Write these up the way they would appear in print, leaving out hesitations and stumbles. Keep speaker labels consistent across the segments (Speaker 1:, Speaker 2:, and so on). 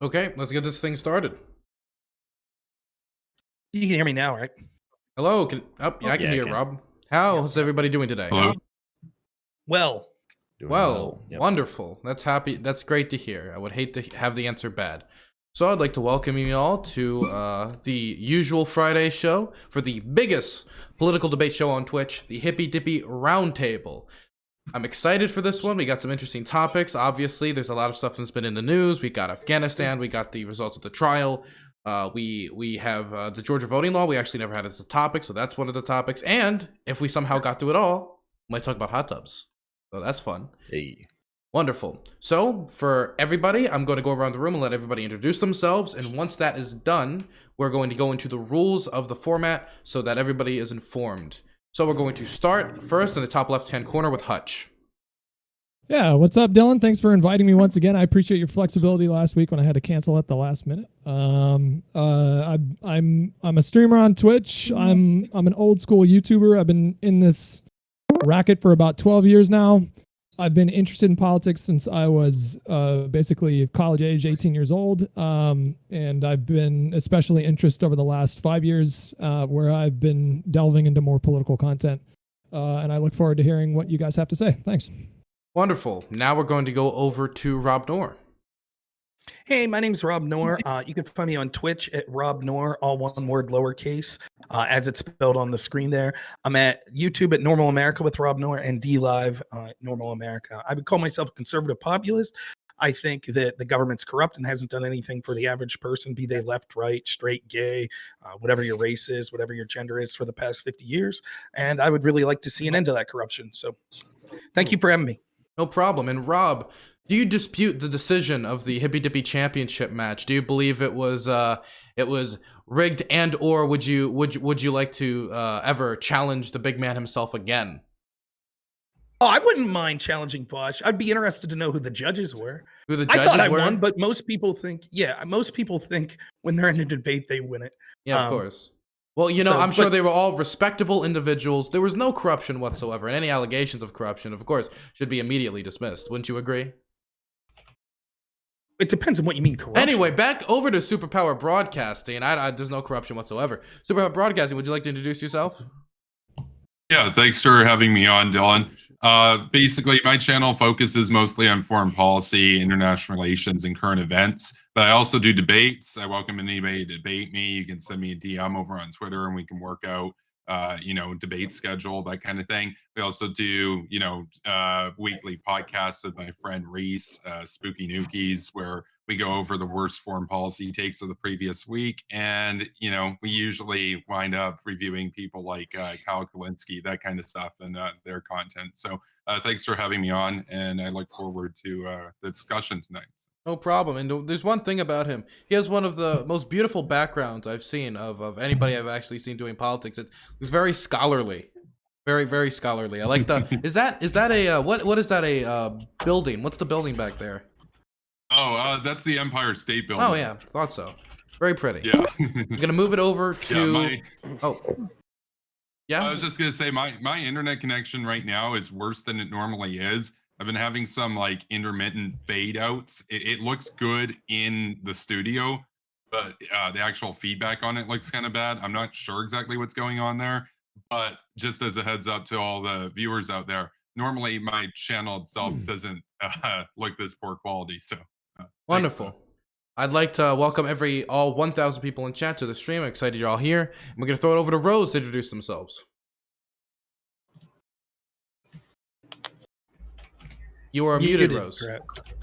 Speaker 1: Okay, let's get this thing started.
Speaker 2: You can hear me now, right?
Speaker 1: Hello. I can hear Rob. How's everybody doing today?
Speaker 3: Hello.
Speaker 2: Well,
Speaker 1: Well,
Speaker 4: Yep.
Speaker 1: wonderful. That's happy. That's great to hear. I would hate to have the answer bad. So I'd like to welcome you all to the usual Friday show for the biggest political debate show on Twitch, the Hippy Dippy Roundtable. I'm excited for this one. We got some interesting topics. Obviously, there's a lot of stuff that's been in the news. We got Afghanistan. We got the results of the trial. We have the Georgia voting law. We actually never had it as a topic, so that's one of the topics. And if we somehow got through it all, we might talk about hot tubs. So that's fun.
Speaker 4: Hey.
Speaker 1: Wonderful. So for everybody, I'm going to go around the room and let everybody introduce themselves. And once that is done, we're going to go into the rules of the format so that everybody is informed. So we're going to start first in the top left-hand corner with Hutch.
Speaker 5: Yeah, what's up, Dylan? Thanks for inviting me once again. I appreciate your flexibility last week when I had to cancel at the last minute. I'm a streamer on Twitch. I'm an old school YouTuber. I've been in this racket for about 12 years now. I've been interested in politics since I was basically college age, 18 years old. And I've been especially interested over the last 5 years where I've been delving into more political content. And I look forward to hearing what you guys have to say. Thanks.
Speaker 1: Wonderful. Now we're going to go over to Rob Noerr.
Speaker 2: hey, my name's Rob Noerr. You can find me on Twitch at Rob Noerr, all one word, lowercase, as it's spelled on the screen there. I'm at YouTube at Normal America with Rob Noerr and DLive at Normal America. I would call myself a conservative populist. I think that the government's corrupt and hasn't done anything for the average person, be they left, right, straight, gay, whatever your race is, whatever your gender is, for the past 50 years. And I would really like to see an end to that corruption. So thank you for having me.
Speaker 1: No problem. And Rob, do you dispute the decision of the Hippy Dippy Championship match? Do you believe it was rigged, and or would you like to ever challenge the big man himself again?
Speaker 2: Oh, I wouldn't mind challenging Bosch. I'd be interested to know who the judges were.
Speaker 1: Who the judges
Speaker 2: I thought I
Speaker 1: were?
Speaker 2: won, but most people think when they're in a debate, they win it.
Speaker 1: Yeah, of course. Well, I'm sure they were all respectable individuals. There was no corruption whatsoever, and any allegations of corruption, of course, should be immediately dismissed. Wouldn't you agree?
Speaker 2: It depends on what you mean corruption.
Speaker 1: Anyway, back over to Superpower Broadcasting. There's no corruption whatsoever. Superpower Broadcasting, would you like to introduce yourself?
Speaker 3: Yeah, thanks for having me on, Dylan. Basically, my channel focuses mostly on foreign policy, international relations, and current events. But I also do debates. I welcome anybody to debate me. You can send me a DM over on Twitter, and we can work out, debate schedule, that kind of thing. We also do, weekly podcasts with my friend Reese, Spooky Nookies, where we go over the worst foreign policy takes of the previous week. And, we usually wind up reviewing people like Kyle Kulinski, that kind of stuff, and their content. So thanks for having me on, and I look forward to the discussion tonight.
Speaker 1: No problem. And there's one thing about him. He has one of the most beautiful backgrounds I've seen of anybody I've actually seen doing politics. It's very scholarly. Very, very scholarly. I like the... Is that a... What is that, a building? What's the building back there?
Speaker 3: Oh, that's the Empire State Building.
Speaker 1: Oh, yeah. Thought so. Very pretty.
Speaker 3: Yeah.
Speaker 1: I'm going to move it over to... Yeah?
Speaker 3: I was just going to say, my internet connection right now is worse than it normally is. I've been having some intermittent fade outs. It looks good in the studio, but the actual feedback on it looks kind of bad. I'm not sure exactly what's going on there, but just as a heads up to all the viewers out there, normally my channel itself doesn't look this poor quality. So
Speaker 1: wonderful. I'd like to welcome all 1,000 people in chat to the stream. I'm excited you're all here. And we're going to throw it over to Rose to introduce themselves. You are muted, Rose.
Speaker 2: Correct.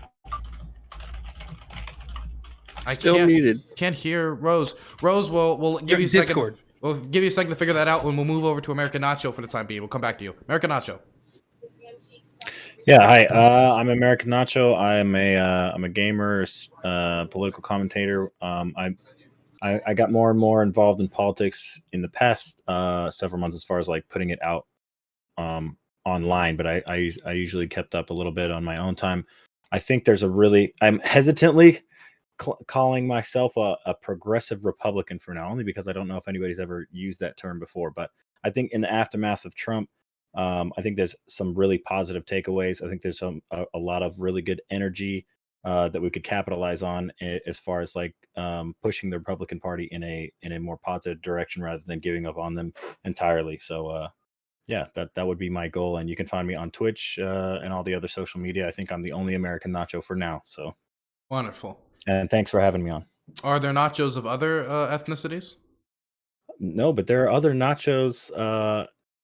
Speaker 1: Can't hear Rose. Rose, we'll give you a second. We'll give you a second to figure that out, and we'll move over to American Nacho for the time being. We'll come back to you. American Nacho.
Speaker 4: Yeah, hi. I'm American Nacho. I'm a gamer, political commentator. I got more and more involved in politics in the past several months, as far as putting it out online, but I usually kept up a little bit on my own time. I think I'm hesitantly calling myself a progressive Republican for now, only because I don't know if anybody's ever used that term before. But I think in the aftermath of Trump, I think there's some really positive takeaways. I think there's a lot of really good energy that we could capitalize on as far as like pushing the Republican Party in a more positive direction rather than giving up on them entirely. So yeah, that would be my goal. And you can find me on Twitch and all the other social media. I think I'm the only American Nacho for now. So
Speaker 1: Wonderful.
Speaker 4: and thanks for having me on.
Speaker 1: Are there nachos of other ethnicities?
Speaker 4: No, but there are other nachos.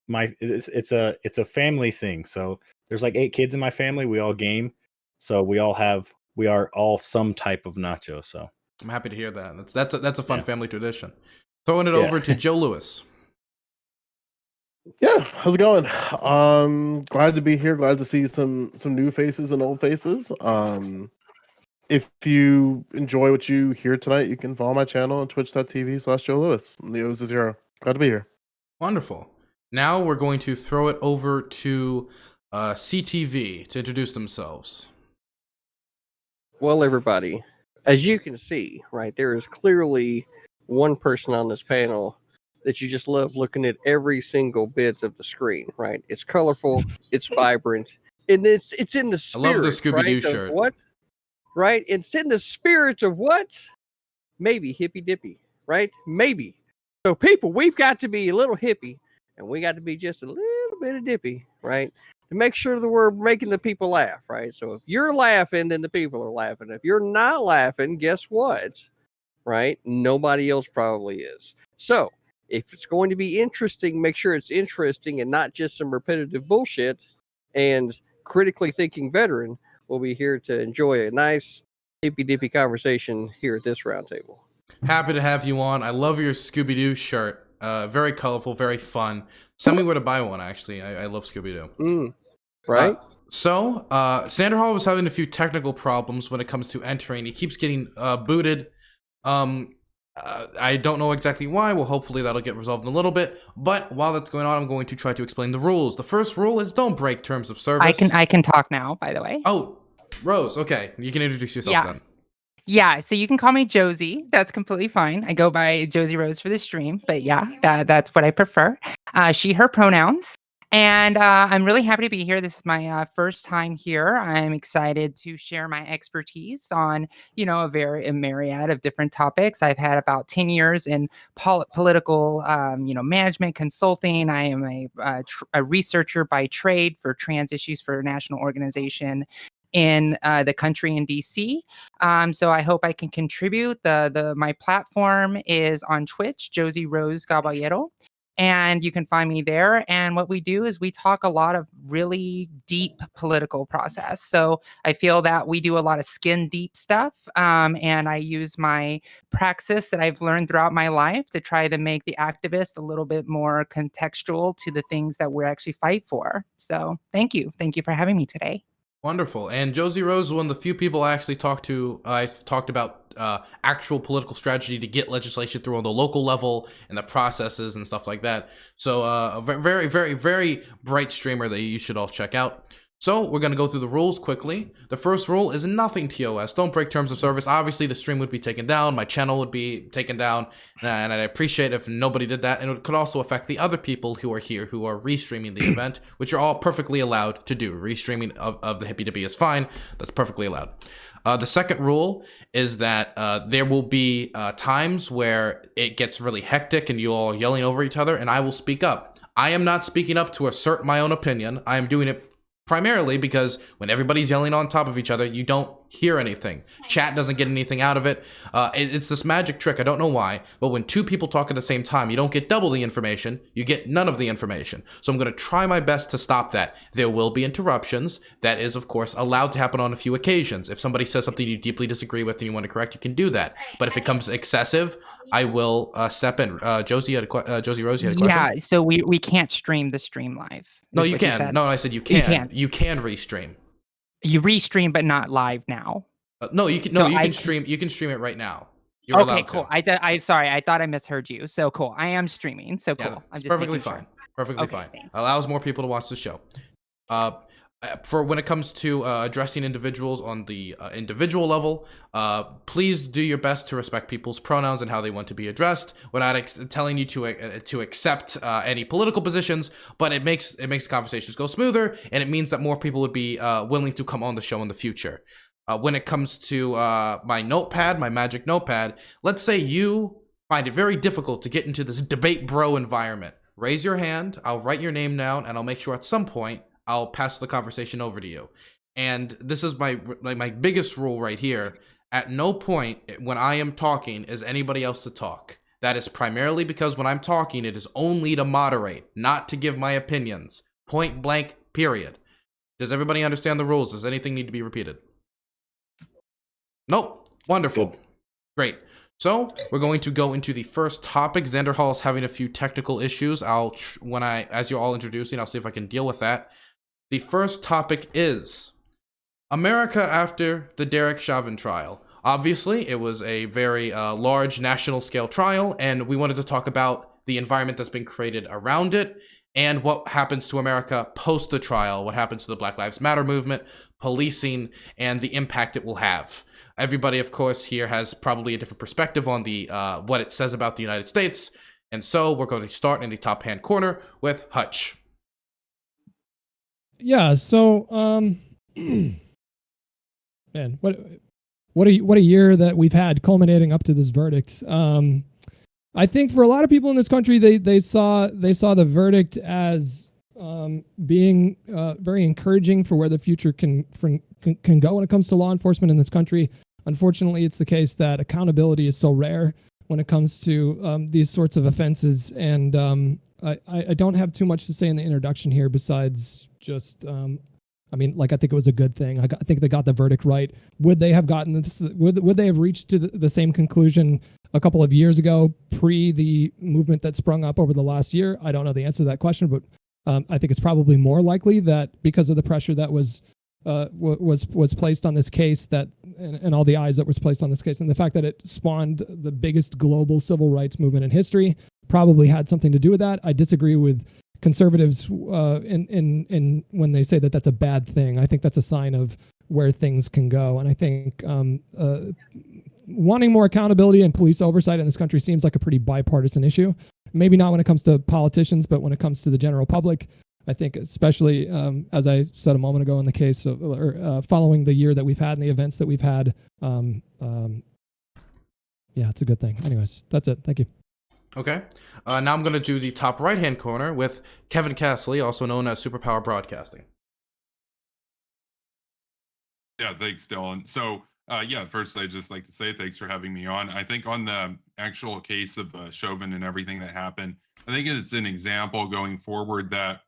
Speaker 4: It's a family thing. So there's like 8 kids in my family. We all game, so we are all some type of nacho. So
Speaker 1: I'm happy to hear that. That's a fun
Speaker 4: Yeah.
Speaker 1: family tradition. Throwing it
Speaker 6: Yeah.
Speaker 1: over to Joe Lewis.
Speaker 6: Yeah, how's it going? Glad to be here. Glad to see some new faces and old faces. If you enjoy what you hear tonight, you can follow my channel on twitch.tv/Joe Lewis. I'm the O's Zero. Glad to be here.
Speaker 1: Wonderful. Now we're going to throw it over to CTV to introduce themselves.
Speaker 7: Well, everybody, as you can see, right, there is clearly one person on this panel that you just love looking at every single bit of the screen, right? It's colorful, it's vibrant, and it's in the
Speaker 1: I
Speaker 7: spirit.
Speaker 1: love the Scooby-Doo
Speaker 7: right, of
Speaker 1: shirt.
Speaker 7: What? Right? It's in the spirit of what? Maybe hippy dippy, right? Maybe. So, people, we've got to be a little hippie, and we got to be just a little bit of dippy, right? To make sure that we're making the people laugh, right? So if you're laughing, then the people are laughing. If you're not laughing, guess what? Right? Nobody else probably is. So if it's going to be interesting, make sure it's interesting and not just some repetitive bullshit. And critically thinking veteran will be here to enjoy a nice hippy dippy conversation here at this roundtable.
Speaker 1: Happy to have you on. I love your Scooby-Doo shirt. Very colorful, very fun. Send me where to buy one, actually. I love Scooby-Doo.
Speaker 7: Right?
Speaker 1: So, Sanderhall was having a few technical problems when it comes to entering. He keeps getting booted. I don't know exactly why. Well, hopefully that'll get resolved in a little bit. But while that's going on, I'm going to try to explain the rules. The first rule is don't break terms of service.
Speaker 8: I can talk now, by the way.
Speaker 1: Oh, Rose. Okay, you can introduce yourself then.
Speaker 8: Yeah, so you can call me Josie. That's completely fine. I go by JosieRose for the stream, but yeah, that's what I prefer. She, her pronouns. And I'm really happy to be here. This is my first time here. I'm excited to share my expertise on, a myriad of different topics. I've had about 10 years in political, management consulting. I am a researcher by trade for trans issues for a national organization in the country in DC. So I hope I can contribute. My platform is on Twitch, JosieRose Caballero. And you can find me there. And what we do is we talk a lot of really deep political process. So I feel that we do a lot of skin deep stuff. And I use my praxis that I've learned throughout my life to try to make the activist a little bit more contextual to the things that we actually fight for. So thank you. Thank you for having me today.
Speaker 1: Wonderful. And JosieRose is one of the few people I actually talked to. I've talked about actual political strategy to get legislation through on the local level and the processes and stuff like that. So a very, very, very bright streamer that you should all check out. So we're going to go through the rules quickly. The first rule is nothing TOS. Don't break terms of service. Obviously, the stream would be taken down. My channel would be taken down. And I'd appreciate if nobody did that. And it could also affect the other people who are here who are restreaming the event, which are all perfectly allowed to do. Restreaming of the Hippy Dippy is fine. That's perfectly allowed. The second rule is that there will be times where it gets really hectic and you all yelling over each other, and I will speak up. I am not speaking up to assert my own opinion. I am doing it primarily because when everybody's yelling on top of each other, you don't hear anything. Chat doesn't get anything out of it. It's this magic trick. I don't know why, but when two people talk at the same time, you don't get double the information. You get none of the information. So I'm going to try my best to stop that. There will be interruptions. That is, of course, allowed to happen on a few occasions. If somebody says something you deeply disagree with and you want to correct, you can do that. But if it comes excessive, I will step in. JosieRose, you had a question?
Speaker 8: Yeah, so we can't stream the stream live.
Speaker 1: No, you can. No, I said you can. You can restream.
Speaker 8: You restream, but not live now.
Speaker 1: No, you can.
Speaker 8: So
Speaker 1: You can stream. You can stream it right now. You're
Speaker 8: okay,
Speaker 1: allowed
Speaker 8: cool.
Speaker 1: to.
Speaker 8: I sorry, I thought I misheard you. So cool. I am streaming. So cool.
Speaker 1: Yeah,
Speaker 8: I'm just
Speaker 1: perfectly
Speaker 8: making
Speaker 1: fine.
Speaker 8: sure.
Speaker 1: Perfectly
Speaker 8: Okay,
Speaker 1: fine.
Speaker 8: thanks.
Speaker 1: Allows more people to watch the show. For when it comes to addressing individuals on the individual level, please do your best to respect people's pronouns and how they want to be addressed without telling you to accept any political positions. But it makes conversations go smoother, and it means that more people would be willing to come on the show in the future. when it comes to my notepad, my magic notepad, let's say you find it very difficult to get into this debate bro environment. Raise your hand, I'll write your name down, and I'll make sure at some point I'll pass the conversation over to you. And this is my biggest rule right here. At no point when I am talking is anybody else to talk. That is primarily because when I'm talking, it is only to moderate, not to give my opinions. Point blank, period. Does everybody understand the rules? Does anything need to be repeated? Nope. Wonderful.
Speaker 6: Good.
Speaker 1: Great. So we're going to go into the first topic. Xander Hall is having a few technical issues. As you're all introducing, I'll see if I can deal with that. The first topic is America after the Derrick Chauvin trial. Obviously, it was a very large national scale trial, and we wanted to talk about the environment that's been created around it and what happens to America post the trial, what happens to the Black Lives Matter movement, policing, and the impact it will have. Everybody, of course, here has probably a different perspective on the what it says about the United States, and so we're going to start in the top hand corner with Hutch.
Speaker 5: Yeah. So, man, what a year that we've had culminating up to this verdict. I think for a lot of people in this country, they saw the verdict as being very encouraging for where the future can go when it comes to law enforcement in this country. Unfortunately, it's the case that accountability is so rare when it comes to these sorts of offenses, and I don't have too much to say in the introduction here besides just. I think it was a good thing. I think they got the verdict right. Would they have gotten this? Would they have reached to the same conclusion a couple of years ago, pre the movement that sprung up over the last year? I don't know the answer to that question, but I think it's probably more likely that because of the pressure that was placed on this case, that and all the eyes that was placed on this case, and the fact that it spawned the biggest global civil rights movement in history, probably had something to do with that. I disagree with conservatives in when they say that that's a bad thing. I think that's a sign of where things can go, and I think wanting more accountability and police oversight in this country seems like a pretty bipartisan issue. Maybe not when it comes to politicians, but when it comes to the general public, I think especially as I said a moment ago in the case of following the year that we've had and the events that we've had, yeah, it's a good thing. Anyways, that's it. Thank you.
Speaker 1: Okay. Now I'm going to do the top right-hand corner with Kevin Castley, also known as Superpower Broadcasting.
Speaker 3: Yeah, thanks, Dylan. So, first, I'd just like to say thanks for having me on. I think on the actual case of Chauvin and everything that happened, I think it's an example going forward that,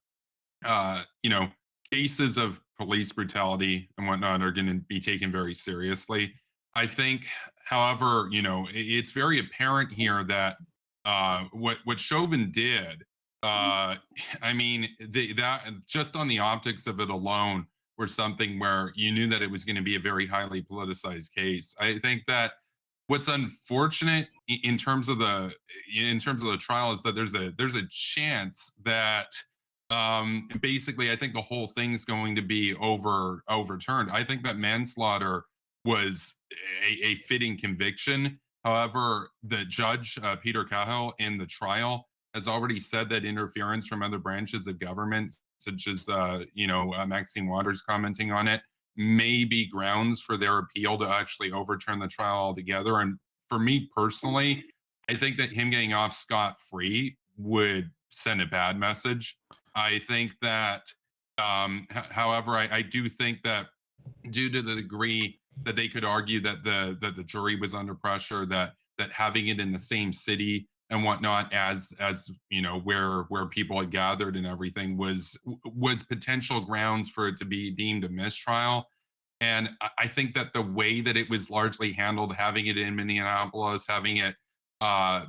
Speaker 3: cases of police brutality and whatnot are going to be taken very seriously. I think, however, it's very apparent here that what Chauvin did, that just on the optics of it alone were something where you knew that it was going to be a very highly politicized case. I think that what's unfortunate in terms of the trial is that there's a chance that basically I think the whole thing's going to be overturned. I think that manslaughter was a fitting conviction. However, the judge, Peter Cahill, in the trial has already said that interference from other branches of government, such as, Maxine Waters commenting on it, may be grounds for their appeal to actually overturn the trial altogether. And for me personally, I think that him getting off scot-free would send a bad message. I think that, however, I do think that due to the degree that they could argue that the jury was under pressure, that having it in the same city and whatnot as where people had gathered and everything was potential grounds for it to be deemed a mistrial. And I think that the way that it was largely handled, having it in Minneapolis, having it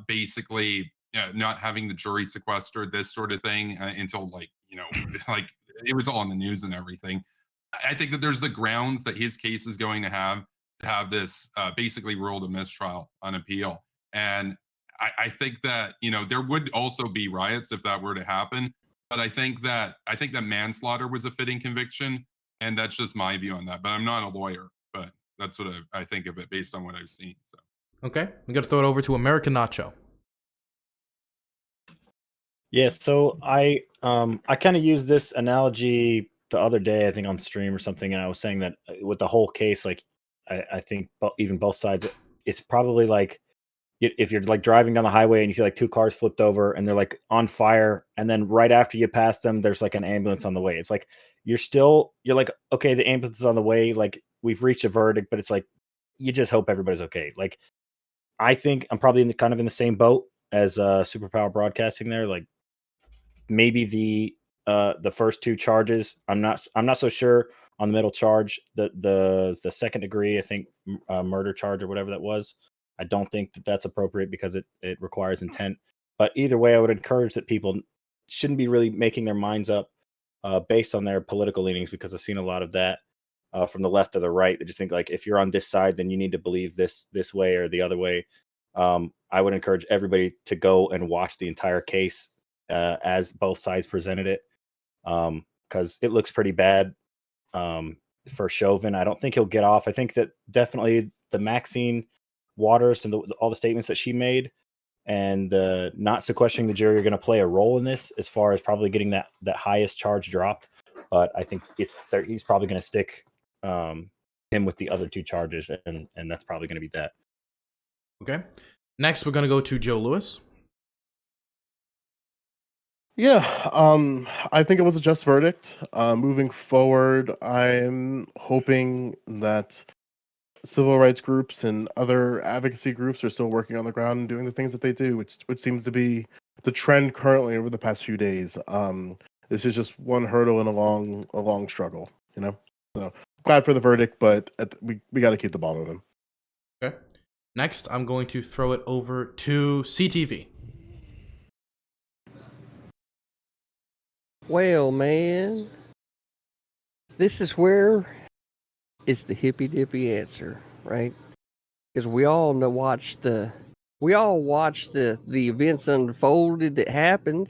Speaker 3: basically not having the jury sequestered, this sort of thing until like it was all in the news and everything. I think that there's the grounds that his case is going to have this basically ruled a mistrial on appeal. And I think that, there would also be riots if that were to happen. But I think that manslaughter was a fitting conviction. And that's just my view on that. But I'm not a lawyer, but that's what I think of it based on what I've seen. So.
Speaker 1: Okay. I'm going to throw it over to American Nacho.
Speaker 4: Yeah, so I kind of used this analogy the other day, I think on stream or something, and I was saying that with the whole case, like I think even both sides, it's probably like if you're like driving down the highway and you see like 2 cars flipped over and they're like on fire, and then right after you pass them, there's like an ambulance on the way. It's like you're like, okay, the ambulance is on the way, like we've reached a verdict, but it's like you just hope everybody's okay. Like I think I'm probably kind of in the same boat as Superpower Broadcasting there. Like maybe the first 2 charges, I'm not so sure on the middle charge, the second degree, I think murder charge or whatever that was. I don't think that's appropriate because it requires intent. But either way, I would encourage that people shouldn't be really making their minds up based on their political leanings, because I've seen a lot of that from the left or the right. They just think like if you're on this side, then you need to believe this way or the other way. I would encourage everybody to go and watch the entire case as both sides presented it, because it looks pretty bad for Chauvin. I don't think he'll get off. I think that definitely the Maxine Waters and all the statements that she made and not sequestering the jury are going to play a role in this as far as probably getting that highest charge dropped. But I think he's probably going to stick him with the other 2 charges, and that's probably going to be that.
Speaker 1: Okay. Next, we're going to go to Joe Lewis.
Speaker 6: Yeah, I think it was a just verdict. Moving forward, I'm hoping that civil rights groups and other advocacy groups are still working on the ground and doing the things that they do, which seems to be the trend currently over the past few days. This is just one hurdle in a long struggle, you know. So glad for the verdict, but we got to keep the ball moving.
Speaker 1: Okay. Next, I'm going to throw it over to CTV.
Speaker 7: Well, man, this is where it's the hippy dippy answer, right? Because we all watched the events unfolded that happened.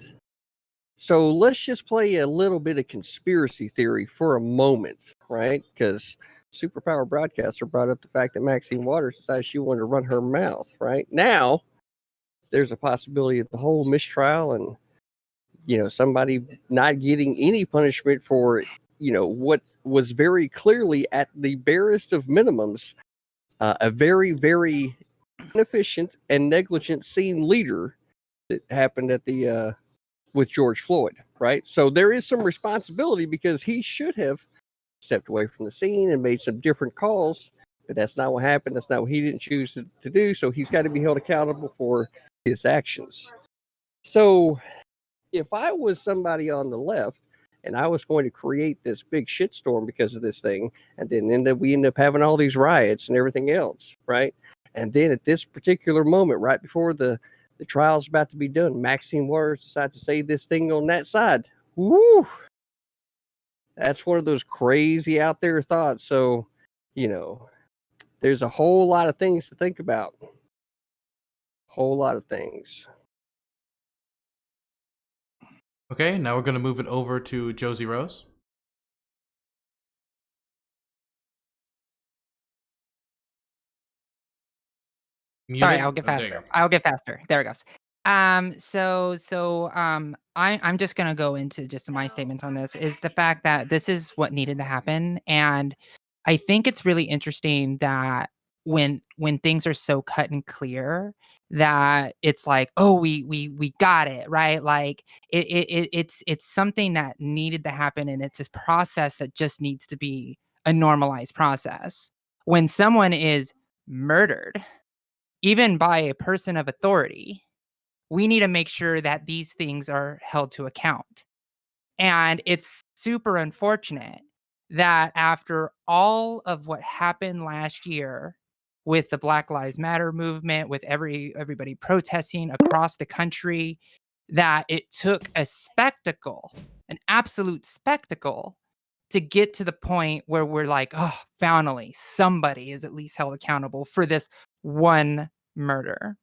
Speaker 7: So let's just play a little bit of conspiracy theory for a moment, right? Because Superpower Broadcaster brought up the fact that Maxine Waters decided she wanted to run her mouth, right? Now, there's a possibility of the whole mistrial and, somebody not getting any punishment for, what was very clearly at the barest of minimums, a very, very inefficient and negligent scene leader that happened at the with George Floyd, right? So there is some responsibility because he should have stepped away from the scene and made some different calls, but that's not what happened. That's not what he didn't choose to do. So he's got to be held accountable for his actions. So if I was somebody on the left and I was going to create this big shitstorm because of this thing, and then we end up having all these riots and everything else, right? And then at this particular moment, right before the trial's about to be done, Maxine Waters decides to say this thing on that side. Woo! That's one of those crazy out there thoughts. So, there's a whole lot of things to think about. Whole lot of things.
Speaker 1: Okay, now we're going to move it over to JosieRose.
Speaker 8: Sorry, I'll get faster. There it goes. I'm just gonna go into just my statements on this, is the fact that this is what needed to happen. And I think it's really interesting that when things are so cut and clear, that it's like, oh, we got it, right? Like it's something that needed to happen, and it's a process that just needs to be a normalized process. When someone is murdered, even by a person of authority, we need to make sure that these things are held to account. And it's super unfortunate that after all of what happened last year with the Black Lives Matter movement, with everybody protesting across the country, that it took a spectacle, an absolute spectacle, to get to the point where we're like, oh, finally, somebody is at least held accountable for this one murder.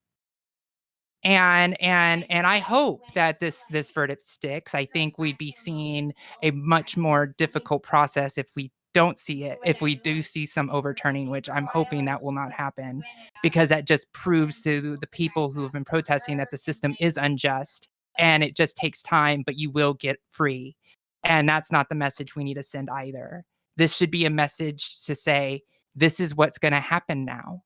Speaker 8: And I hope that this verdict sticks. I think we'd be seeing a much more difficult process if we don't see it. If we do see some overturning, which I'm hoping that will not happen, because that just proves to the people who have been protesting that the system is unjust and it just takes time, but you will get free. And that's not the message we need to send either. This should be a message to say, this is what's going to happen now.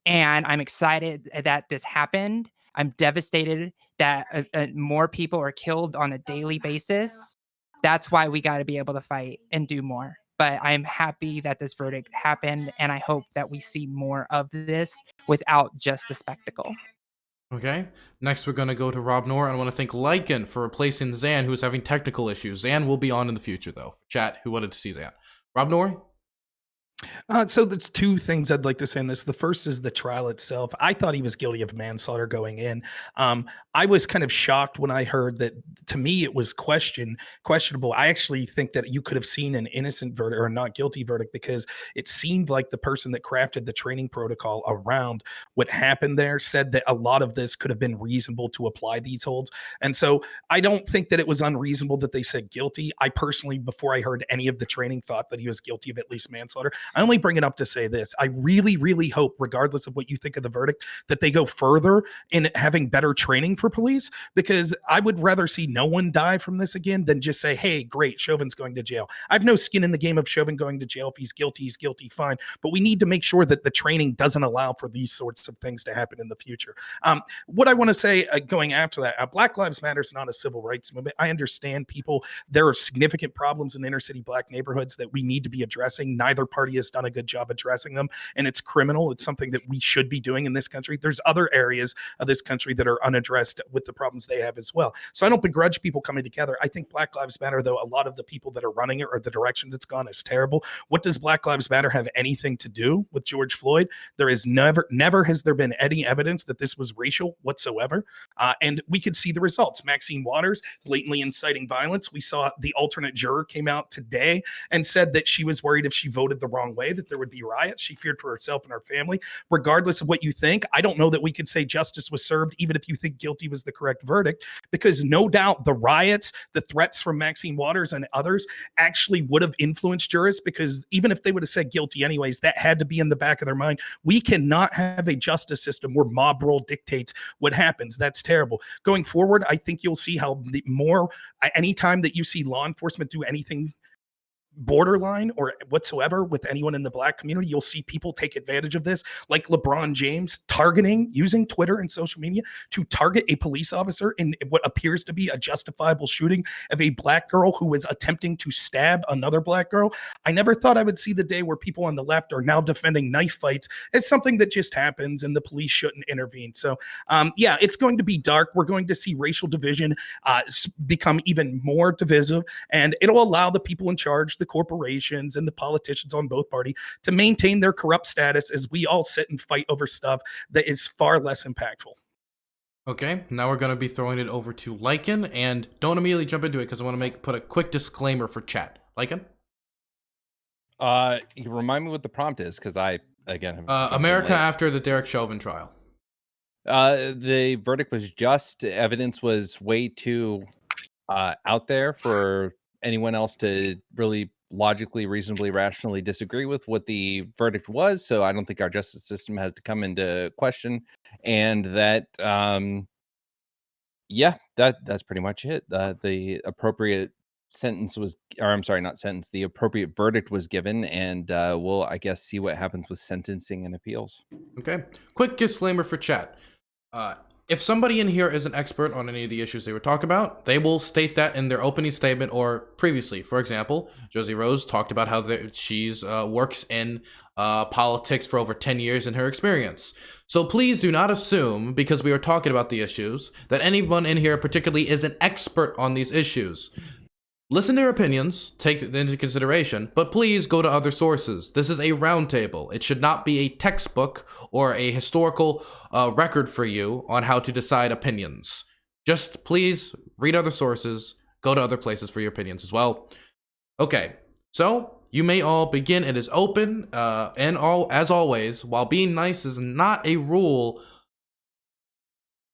Speaker 8: And I'm excited that this happened. I'm devastated that more people are killed on a daily basis. That's why we got to be able to fight and do more. But I'm happy that this verdict happened, and I hope that we see more of this without just the spectacle.
Speaker 1: Okay. Next, we're going to go to Rob Noerr. I want to thank Lycan for replacing Zan, who's having technical issues. Zan will be on in the future, though. Chat, who wanted to see Zan? Rob Noerr?
Speaker 2: So there's two things I'd like to say in this. The first is the trial itself. I thought he was guilty of manslaughter going in. I was kind of shocked when I heard that. To me, it was questionable. I actually think that you could have seen an innocent verdict or a not guilty verdict, because it seemed like the person that crafted the training protocol around what happened there said that a lot of this could have been reasonable to apply these holds. And so I don't think that it was unreasonable that they said guilty. I personally, before I heard any of the training, thought that he was guilty of at least manslaughter. I only bring it up to say this. I really, really hope, regardless of what you think of the verdict, that they go further in having better training for police, because I would rather see no one die from this again than just say, hey, great, Chauvin's going to jail. I have no skin in the game of Chauvin going to jail. If he's guilty, fine. But we need to make sure that the training doesn't allow for these sorts of things to happen in the future. What I want to say going after that, Black Lives Matter is not a civil rights movement. I understand there are significant problems in inner city Black neighborhoods that we need to be addressing. Neither party has done a good job addressing them, and it's criminal. It's something that we should be doing in this country. There's other areas of this country that are unaddressed with the problems they have as well. So I don't begrudge people coming together. I think Black Lives Matter, though, a lot of the people that are running it or the directions it's gone is terrible. What does Black Lives Matter have anything to do with George Floyd? There is never has there been any evidence that this was racial whatsoever. And we could see the results. Maxine Waters blatantly inciting violence. We saw the alternate juror came out today and said that she was worried if she voted the wrong way that there would be riots. She feared for herself and her family. Regardless of what you think, I don't know that we could say justice was served, even if you think guilty was the correct verdict, because no doubt the riots, the threats from Maxine Waters and others actually would have influenced jurists, because even if they would have said guilty anyways, that had to be in the back of their mind. We cannot have a justice system where mob rule dictates what happens. That's terrible. Going forward, I think you'll see how anytime that you see law enforcement do anything borderline or whatsoever with anyone in the Black community, you'll see people take advantage of this, like LeBron James using Twitter and social media to target a police officer in what appears to be a justifiable shooting of a Black girl who was attempting to stab another Black girl. I never thought I would see the day where people on the left are now defending knife fights as something that just happens and the police shouldn't intervene. So yeah, it's going to be dark. We're going to see racial division become even more divisive, and it'll allow the people in charge, the corporations and the politicians on both parties, to maintain their corrupt status as we all sit and fight over stuff that is far less impactful.
Speaker 1: Okay, now we're going to be throwing it over to Lycan, and don't immediately jump into it because I want to put a quick disclaimer for chat. Lycan?
Speaker 9: You remind me what the prompt is, because I, again,
Speaker 1: America after the Derrick Chauvin trial.
Speaker 9: The verdict was just. Evidence was way too out there for anyone else to really logically, reasonably, rationally disagree with what the verdict was. So I don't think our justice system has to come into question. And that, yeah, that's pretty much it. The appropriate sentence was, or I'm sorry, not sentence, the appropriate verdict was given. And we'll, I guess, see what happens with sentencing and appeals.
Speaker 1: Okay. Quick disclaimer for chat. If somebody in here is an expert on any of the issues they were talking about, they will state that in their opening statement or previously. For example, JosieRose talked about how she's works in politics for over 10 years in her experience. So please do not assume, because we are talking about the issues, that anyone in here particularly is an expert on these issues. Listen to their opinions, take it into consideration, but please go to other sources. This is a roundtable. It should not be a textbook or a historical record for you on how to decide opinions. Just please read other sources, go to other places for your opinions as well. Okay, so you may all begin. It is open, and as always, while being nice is not a rule,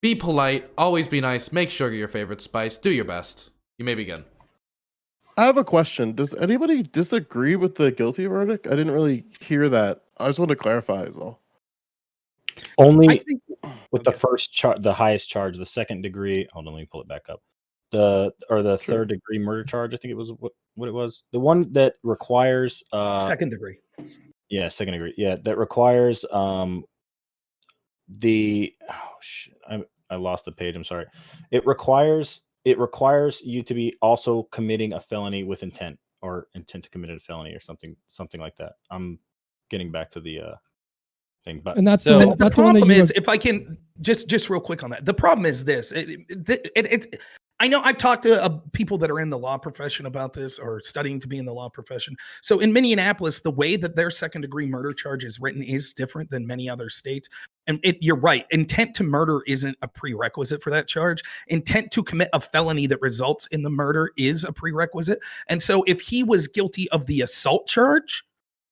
Speaker 1: be polite, always be nice, make sugar your favorite spice, do your best. You may begin.
Speaker 6: I have a question. Does anybody disagree with the guilty verdict? I didn't really hear that. I just want to clarify is all.
Speaker 4: Only with the first charge, the highest charge, the second degree. Hold on, let me pull it back up. The third degree murder charge. I think it was what it was. The one that requires
Speaker 2: second degree.
Speaker 4: Yeah, second degree. Yeah, that requires I lost the page. I'm sorry. It requires you to be also committing a felony with intent or intent to commit a felony or something like that. I'm getting back to the thing, but
Speaker 5: And that's
Speaker 9: So-
Speaker 5: the, that's the one that
Speaker 2: problem
Speaker 5: you.
Speaker 2: is, if I can just real quick on that, the problem is this. It's I know I've talked to people that are in the law profession about this or studying to be in the law profession. So in Minneapolis, the way that their second degree murder charge is written is different than many other states. And you're right. Intent to murder isn't a prerequisite for that charge. Intent to commit a felony that results in the murder is a prerequisite. And so if he was guilty of the assault charge,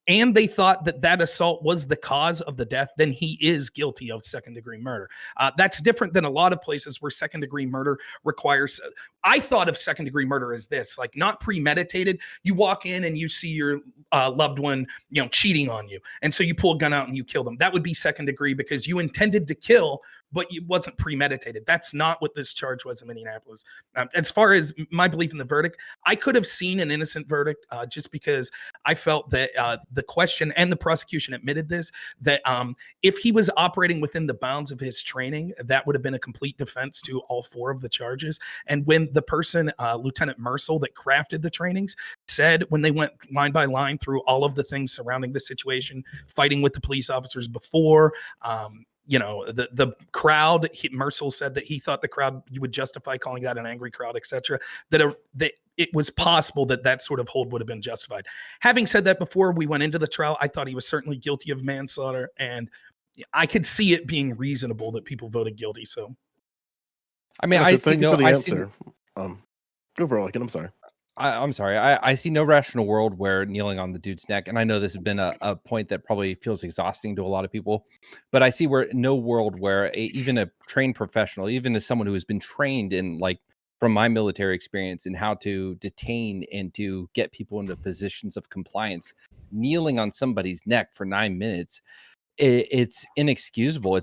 Speaker 2: and they thought that that assault was the cause of the death, then he is guilty of second degree murder. That's different than a lot of places where second degree murder requires. I thought of second degree murder as this, like not premeditated. You walk in and you see your loved one, cheating on you. And so you pull a gun out and you kill them. That would be second degree because you intended to kill, but it wasn't premeditated. That's not what this charge was in Minneapolis. As far as my belief in the verdict, I could have seen an innocent verdict just because I felt that the question and the prosecution admitted this, that if he was operating within the bounds of his training, that would have been a complete defense to all four of the charges. And when the person, Lieutenant Mercel, that crafted the trainings, said when they went line by line through all of the things surrounding the situation, fighting with the police officers before, the crowd, Mercel said that he thought the crowd, you would justify calling that an angry crowd, etc. That it was possible that sort of hold would have been justified. Having said that, before we went into the trial, I thought he was certainly guilty of manslaughter, and I could see it being reasonable that people voted guilty. So,
Speaker 9: I mean,
Speaker 6: Gotcha.
Speaker 9: I see
Speaker 6: Thank you
Speaker 9: no
Speaker 6: for the
Speaker 9: I see
Speaker 6: answer. Go for it, Lycan. I'm sorry.
Speaker 9: I'm sorry. I see no rational world where kneeling on the dude's neck, and I know this has been a point that probably feels exhausting to a lot of people, but I see no world where even a trained professional, even as someone who has been trained in, like, from my military experience in how to detain and to get people into positions of compliance, kneeling on somebody's neck for 9 minutes, it's inexcusable.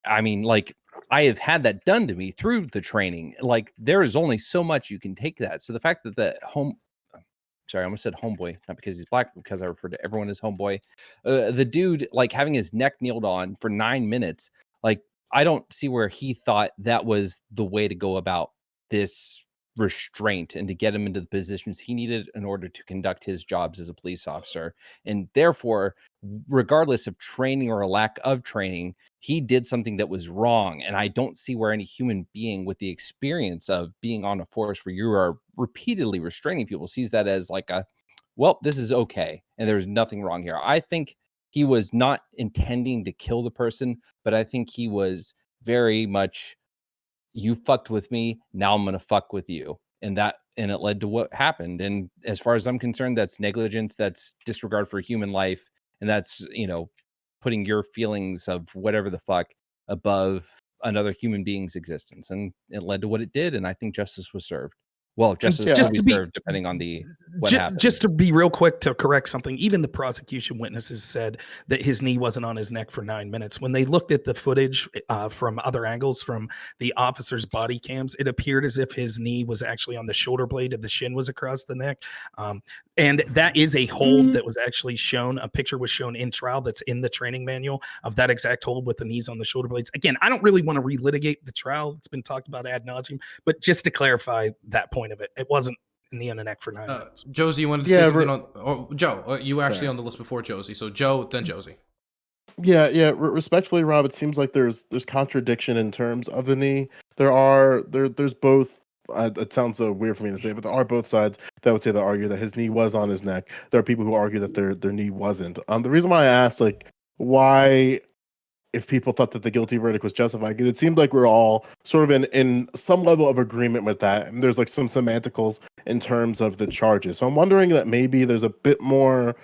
Speaker 9: I mean, like, I have had that done to me through the training. Like, there is only so much you can take that. So the fact that I almost said homeboy, not because he's black, because I refer to everyone as homeboy. The dude, like, having his neck kneeled on for 9 minutes, like, I don't see where he thought that was the way to go about this restraint and to get him into the positions he needed in order to conduct his jobs as a police officer. And therefore, regardless of training or a lack of training, he did something that was wrong. And I don't see where any human being with the experience of being on a force where you are repeatedly restraining people sees that as like this is okay. And there's nothing wrong here. I think he was not intending to kill the person, but I think he was very much, you fucked with me, now I'm going to fuck with you. And it led to what happened. And as far as I'm concerned, that's negligence, that's disregard for human life. And that's, putting your feelings of whatever the fuck above another human being's existence. And it led to what it did. And I think justice was served. Well, justice
Speaker 2: just
Speaker 9: will
Speaker 2: to
Speaker 9: be
Speaker 2: be-
Speaker 9: served depending on what happened.
Speaker 2: Just to be real quick to correct something, even the prosecution witnesses said that his knee wasn't on his neck for 9 minutes. When they looked at the footage from other angles from the officers' body cams, it appeared as if his knee was actually on the shoulder blade and the shin was across the neck. And that is a hold that was actually shown. A picture was shown in trial that's in the training manual of that exact hold with the knees on the shoulder blades. Again, I don't really want to relitigate the trial. It's been talked about ad nauseum, but just to clarify that point of it, it wasn't knee on the neck for 9 minutes.
Speaker 1: Josie, you wanted to say something on Joe? You were actually on the list before Josie. So Joe, then Josie.
Speaker 6: Yeah. Respectfully, Rob, it seems like there's contradiction in terms of the knee. There's both. It sounds so weird for me to say, but there are both sides that would say that argue that his knee was on his neck. There are people who argue that their knee wasn't. The reason why I asked, like, why, if people thought that the guilty verdict was justified, because it seemed like we're all sort of in some level of agreement with that, and there's like some semanticals in terms of the charges. So I'm wondering that maybe there's a bit more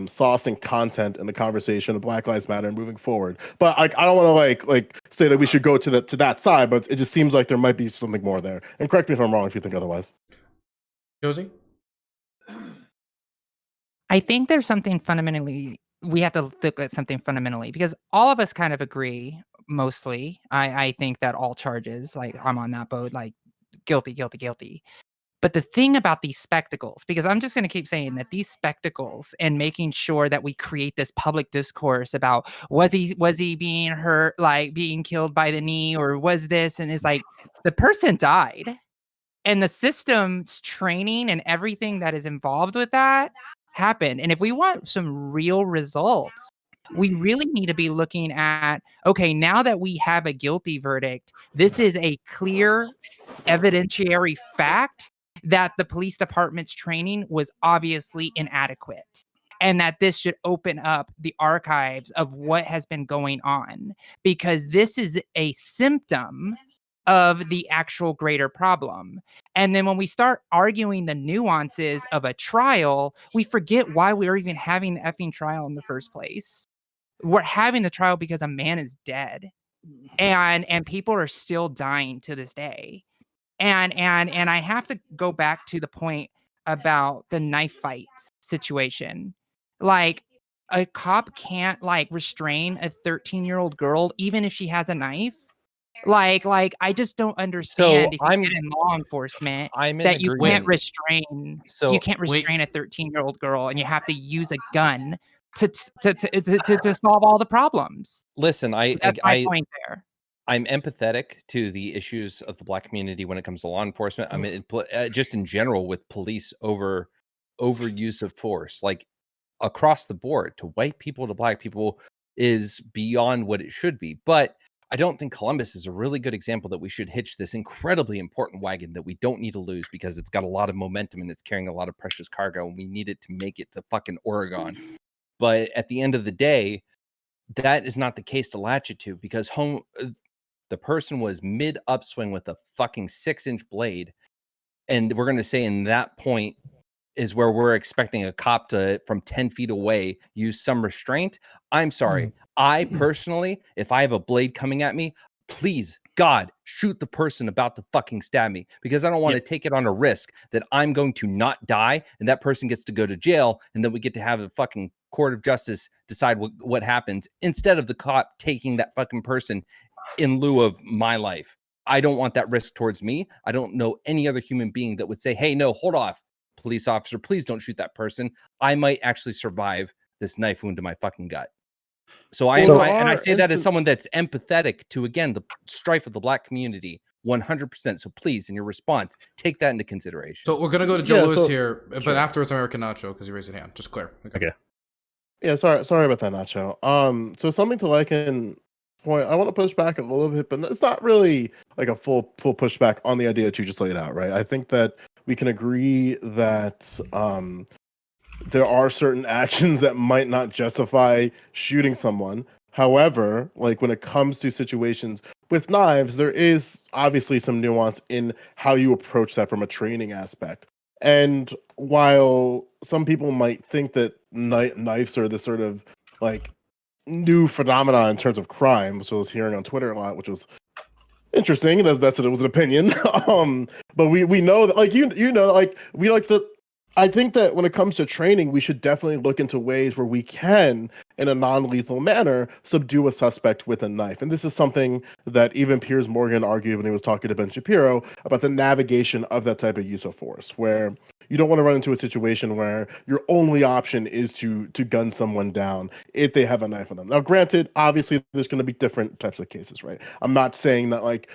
Speaker 6: sauce and content in the conversation of Black Lives Matter moving forward. But I don't want to like say that we should go to that side, but it just seems like there might be something more there. And correct me if I'm wrong if you think otherwise.
Speaker 1: Josie?
Speaker 8: I think there's something fundamentally, we have to look at something fundamentally, because all of us kind of agree mostly. I think that all charges, like, I'm on that boat, like, guilty. But the thing about these spectacles, because I'm just going to keep saying that these spectacles and making sure that we create this public discourse about was he being hurt, like being killed by the knee, or was this, and it's like the person died, and the system's training and everything that is involved with that happened. And if we want some real results, we really need to be looking at, okay, now that we have a guilty verdict, this is a clear evidentiary fact that the police department's training was obviously inadequate, and that this should open up the archives of what has been going on, because this is a symptom of the actual greater problem. And then when we start arguing the nuances of a trial, we forget why we're even having the effing trial in the first place. We're having the trial because a man is dead, and people are still dying to this day. And I have to go back to the point about the knife fight situation. Like, a cop can't like restrain a 13-year-old girl even if she has a knife. Like I just don't understand if you get in law enforcement that you can't restrain a 13-year-old girl, and you have to use a gun to solve all the problems.
Speaker 9: Listen,
Speaker 8: That's my point there.
Speaker 9: I'm empathetic to the issues of the Black community when it comes to law enforcement. I mean, just in general with police overuse of force, like across the board, to white people to Black people, is beyond what it should be. But I don't think Columbus is a really good example that we should hitch this incredibly important wagon that we don't need to lose, because it's got a lot of momentum and it's carrying a lot of precious cargo, and we need it to make it to fucking Oregon. But at the end of the day, that is not the case to latch it to, because the person was mid upswing with a fucking 6-inch blade. And we're going to say in that point is where we're expecting a cop to, from 10 feet away, use some restraint. I'm sorry. I personally, if I have a blade coming at me, please, God, shoot the person about to fucking stab me, because I don't want to take it on a risk that I'm going to not die and that person gets to go to jail, and then we get to have a fucking court of justice decide what happens, instead of the cop taking that fucking person in lieu of my life. I don't want that risk towards me. I don't know any other human being that would say, hey, no, hold off, police officer, please don't shoot that person. I might actually survive this knife wound to my fucking gut. So I say that as someone that's empathetic to, again, the strife of the Black community, 100%. So please, in your response, take that into consideration.
Speaker 1: So we're going to go to Joe Lewis here, but afterwards American Nacho, because you raised your hand. Just clear. Okay.
Speaker 6: Yeah, sorry about that, Nacho. So something to Lycan point, I want to push back a little bit, but it's not really like a full pushback on the idea that you just laid out, right? I think that we can agree that there are certain actions that might not justify shooting someone. However, like when it comes to situations with knives, there is obviously some nuance in how you approach that from a training aspect. And while some people might think that knives are this sort of like new phenomenon in terms of crime, which I was hearing on Twitter a lot, which was interesting. That's it was an opinion. But we know that, like, you know, like we like the. I think that when it comes to training, we should definitely look into ways where we can, in a non-lethal manner, subdue a suspect with a knife. And this is something that even Piers Morgan argued when he was talking to Ben Shapiro about the navigation of that type of use of force, where you don't want to run into a situation where your only option is to gun someone down if they have a knife on them. Now, granted, obviously, there's going to be different types of cases, right? I'm not saying that, like,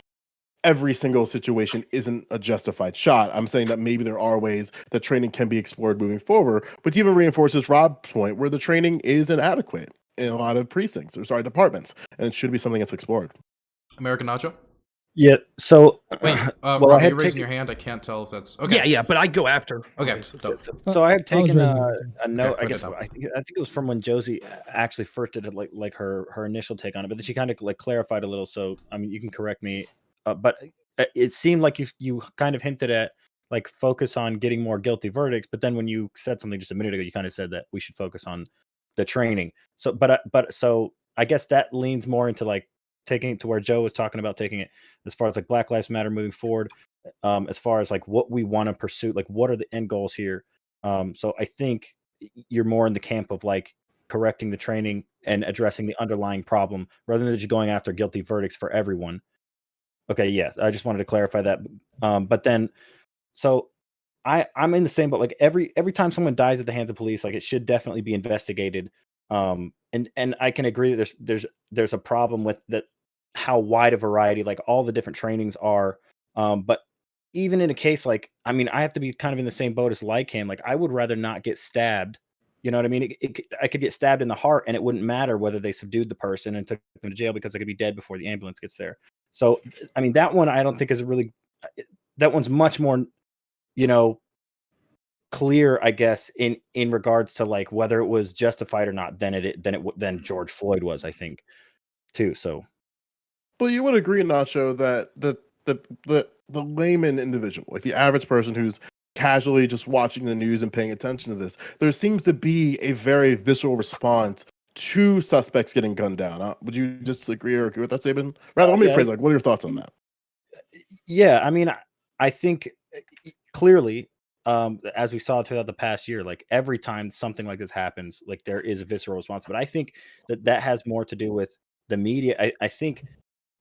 Speaker 6: every single situation isn't a justified shot. I'm saying that maybe there are ways that training can be explored moving forward, but even reinforces Rob's point where the training is inadequate in a lot of precincts, or departments, and it should be something that's explored.
Speaker 1: American Nacho?
Speaker 4: Yeah, so
Speaker 1: wait,
Speaker 4: well,
Speaker 1: Rob, you're raising your hand. I can't tell if that's okay.
Speaker 2: Yeah, but I go after.
Speaker 1: Okay,
Speaker 4: so I had taken a note.
Speaker 1: Okay,
Speaker 4: I guess I think it was from when Josie actually first did it, like her initial take on it, but then she kind of like clarified a little. So I mean, you can correct me. But it seemed like you kind of hinted at like focus on getting more guilty verdicts. But then when you said something just a minute ago, you kind of said that we should focus on the training. So, so I guess that leans more into like taking it to where Joe was talking about taking it as far as like Black Lives Matter moving forward, as far as like what we want to pursue, like what are the end goals here. So I think you're more in the camp of like correcting the training and addressing the underlying problem rather than just going after guilty verdicts for everyone. Okay, yeah, I just wanted to clarify that. But then, so I'm in the same boat. Like every time someone dies at the hands of police, like it should definitely be investigated. And I can agree that there's a problem with that, how wide a variety, like all the different trainings are. But even in a case like, I mean, I have to be kind of in the same boat as Lycan. Like I would rather not get stabbed. You know what I mean? I could get stabbed in the heart and it wouldn't matter whether they subdued the person and took them to jail, because I could be dead before the ambulance gets there. So, I mean, that one I don't think is really, that one's much more, you know, clear, I guess, in regards to like whether it was justified or not than George Floyd was, I think, too. So,
Speaker 6: Well, you would agree, Nacho, that the layman individual, like the average person who's casually just watching the news and paying attention to this, there seems to be a very visceral response to suspects getting gunned down. Would you disagree or agree with that statement? Rather, let me phrase like, what are your thoughts on that?
Speaker 4: Yeah, I mean, I think clearly, as we saw throughout the past year, like every time something like this happens, like there is a visceral response. But I think that has more to do with the media. I think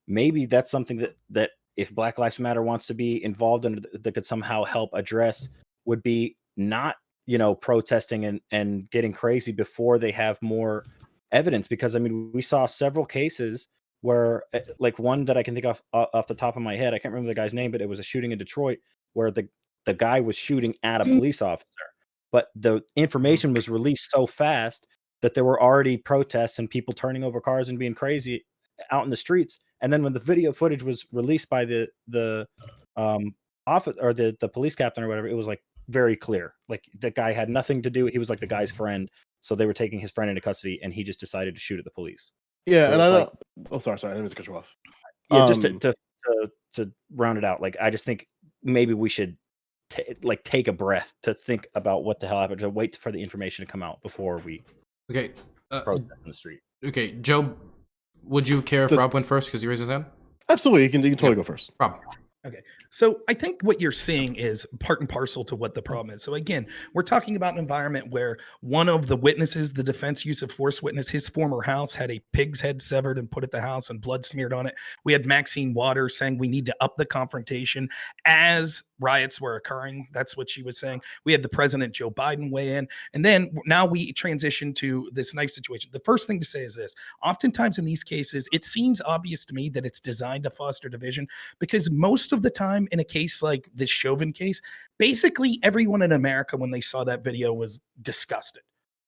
Speaker 4: maybe that's something that if Black Lives Matter wants to be involved in, that could somehow help address, would be not, you know, protesting and getting crazy before they have more evidence. Because I mean, we saw several cases where, like one that I can think of off the top of my head, I can't remember the guy's name, but it was a shooting in Detroit where the guy was shooting at a police officer, but the information was released so fast that there were already protests and people turning over cars and being crazy out in the streets. And then when the video footage was released by the office or the police captain or whatever, it was like very clear. Like the guy had nothing to do. He was like the guy's friend. So they were taking his friend into custody and he just decided to shoot at the police.
Speaker 6: Yeah.
Speaker 4: So
Speaker 6: and I
Speaker 4: like,
Speaker 6: don't, oh, sorry. I didn't mean to cut you off.
Speaker 4: Yeah. Just to round it out. Like, I just think maybe we should take a breath to think about what the hell happened, to wait for the information to come out before we protest in the street.
Speaker 1: Okay. Joe, would you care if Rob went first because he raised his hand?
Speaker 6: Absolutely. You can totally go first.
Speaker 1: Rob.
Speaker 2: Okay. So I think what you're seeing is part and parcel to what the problem is. So again, we're talking about an environment where one of the witnesses, the defense use of force witness, his former house had a pig's head severed and put at the house and blood smeared on it. We had Maxine Waters saying we need to up the confrontation as riots were occurring. That's what she was saying. We had the President Joe Biden weigh in. And then now we transition to this knife situation. The first thing to say is this: oftentimes in these cases, it seems obvious to me that it's designed to foster division, because most of the time in a case like this Chauvin case, basically everyone in America, when they saw that video, was disgusted.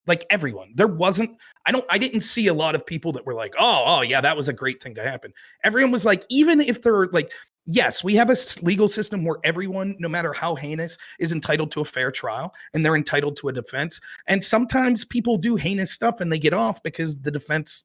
Speaker 2: Like everyone. There wasn't, I didn't see a lot of people that were like, oh yeah, that was a great thing to happen. Everyone was like, even if they're like, yes, we have a legal system where everyone, no matter how heinous, is entitled to a fair trial and they're entitled to a defense. And sometimes people do heinous stuff and they get off because the defense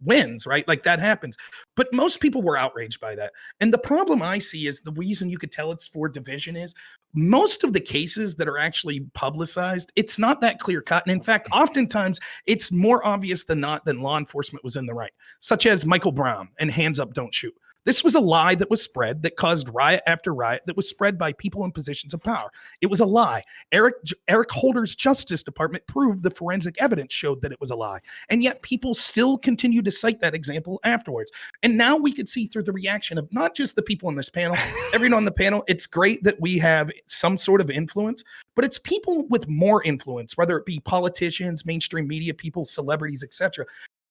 Speaker 2: wins, right? Like that happens. But most people were outraged by that. And the problem I see is the reason you could tell it's for division is most of the cases that are actually publicized, it's not that clear cut. And in fact, oftentimes it's more obvious than not that law enforcement was in the right, such as Michael Brown and Hands Up, Don't Shoot. This was a lie that was spread, that caused riot after riot, that was spread by people in positions of power. It was a lie. Eric Holder's Justice Department proved the forensic evidence showed that it was a lie. And yet people still continue to cite that example afterwards. And now we could see through the reaction of not just the people on this panel, everyone on the panel. It's great that we have some sort of influence, but it's people with more influence, whether it be politicians, mainstream media people, celebrities, etc.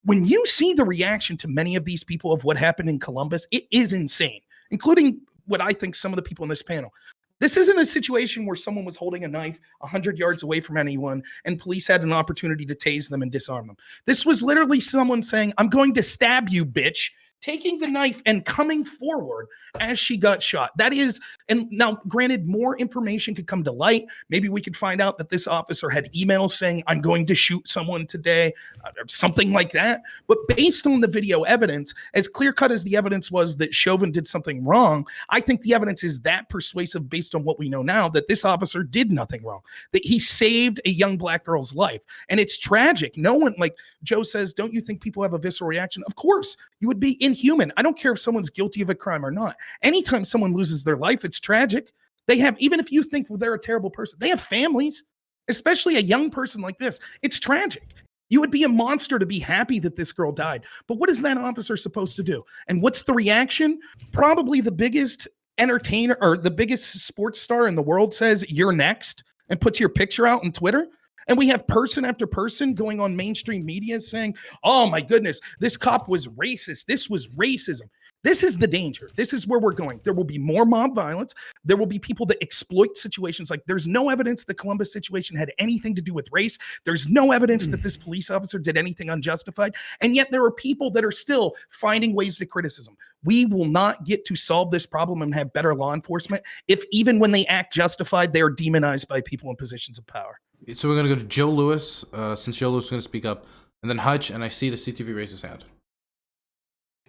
Speaker 2: When you see the reaction to many of these people of what happened in Columbus, it is insane, including what I think some of the people in this panel. This isn't a situation where someone was holding a knife 100 yards away from anyone and police had an opportunity to tase them and disarm them. This was literally someone saying, I'm going to stab you, bitch, taking the knife and coming forward as she got shot. That is, and now granted, more information could come to light. Maybe we could find out that this officer had emails saying, I'm going to shoot someone today, or something like that. But based on the video evidence, as clear cut as the evidence was that Chauvin did something wrong, I think the evidence is that persuasive based on what we know now, that this officer did nothing wrong, that he saved a young black girl's life. And it's tragic. No one, like Joe says, don't you think people have a visceral reaction? Of course, you would be inhuman. I don't care if someone's guilty of a crime or not. Anytime someone loses their life, it's tragic. They have, even if you think they're a terrible person, they have families, especially a young person like this. It's tragic. You would be a monster to be happy that this girl died. But what is that officer supposed to do? And what's the reaction? Probably the biggest entertainer or the biggest sports star in the world says you're next and puts your picture out on Twitter. And we have person after person going on mainstream media saying, oh my goodness, this cop was racist. This was racism. This is the danger. This is where we're going. There will be more mob violence. There will be people that exploit situations. Like there's no evidence the Columbus situation had anything to do with race. There's no evidence that this police officer did anything unjustified. And yet there are people that are still finding ways to criticism. We will not get to solve this problem and have better law enforcement if even when they act justified, they are demonized by people in positions of power.
Speaker 1: So we're going to go to Joe Lewis, since Joe Lewis is going to speak up, and then Hutch, and I see the CTV raise his hand.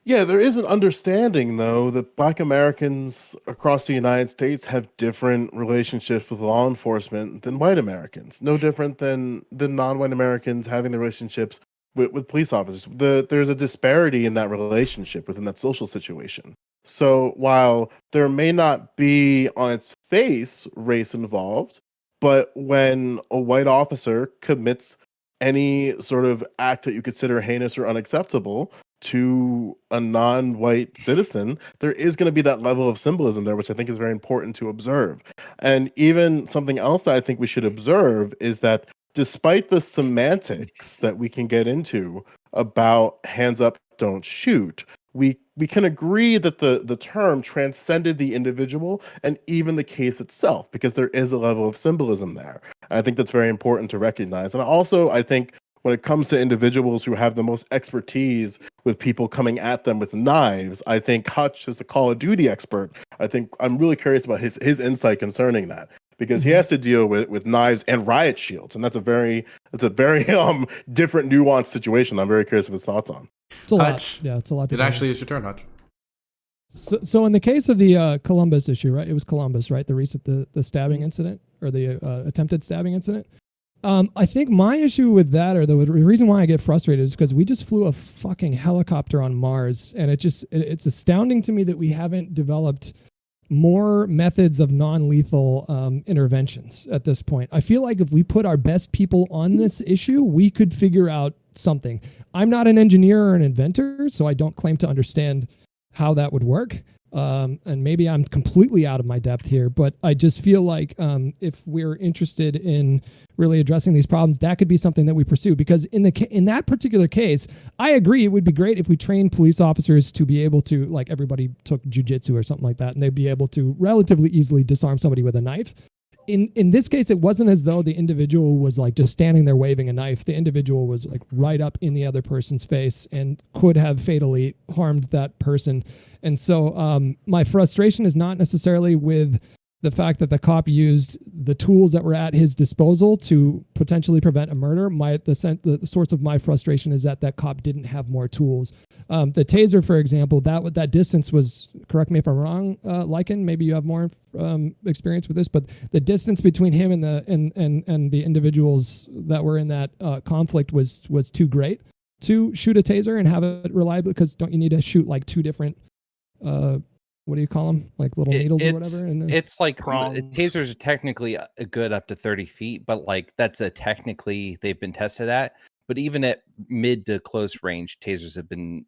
Speaker 6: Yeah, there is an understanding, though, that Black Americans across the United States have different relationships with law enforcement than white Americans. No different than non-white Americans having the relationships with police officers. There's a disparity in that relationship within that social situation. So while there may not be on its face race involved, but when a white officer commits any sort of act that you consider heinous or unacceptable to a non-white citizen, there is going to be that level of symbolism there, which I think is very important to observe. And even something else that I think we should observe is that despite the semantics that we can get into about hands up, don't shoot, we can agree that the term transcended the individual and even the case itself, because there is a level of symbolism there. I think that's very important to recognize. And also, I think when it comes to individuals who have the most expertise with people coming at them with knives, I think Hutch is the Call of Duty expert. I think I'm really curious about his insight concerning that, because he has to deal with knives and riot shields, and that's a very different, nuanced situation. I'm very curious of his thoughts on.
Speaker 5: It's a lot.
Speaker 1: Hutch,
Speaker 5: Yeah, it's a lot.
Speaker 1: it actually is your turn, Hutch.
Speaker 5: So in the case of the Columbus issue, right? It was Columbus, right? The stabbing incident, or the attempted stabbing incident. I think my issue with that, or the reason why I get frustrated, is because we just flew a fucking helicopter on Mars, and it's astounding to me that we haven't developed more methods of non-lethal interventions at this point. I feel like if we put our best people on this issue, we could figure out something. I'm not an engineer or an inventor, so I don't claim to understand how that would work. And maybe I'm completely out of my depth here, but I just feel like if we're interested in really addressing these problems, that could be something that we pursue. Because in that particular case, I agree it would be great if we trained police officers to be able to, like, everybody took jujitsu or something like that, and they'd be able to relatively easily disarm somebody with a knife. In this case, it wasn't as though the individual was like just standing there waving a knife. The individual was like right up in the other person's face and could have fatally harmed that person. And so my frustration is not necessarily with the fact that the cop used the tools that were at his disposal to potentially prevent a murder. The source of my frustration is that cop didn't have more tools. The taser, for example, that distance was, correct me if I'm wrong, Lycan, maybe you have more experience with this, but the distance between him and the individuals that were in that conflict was too great to shoot a taser and have it reliably, because don't you need to shoot like two different what do you call them? Like little needles or whatever? And
Speaker 9: it's like tasers are technically good up to 30 feet, but like that's technically they've been tested at. But even at mid to close range, tasers have been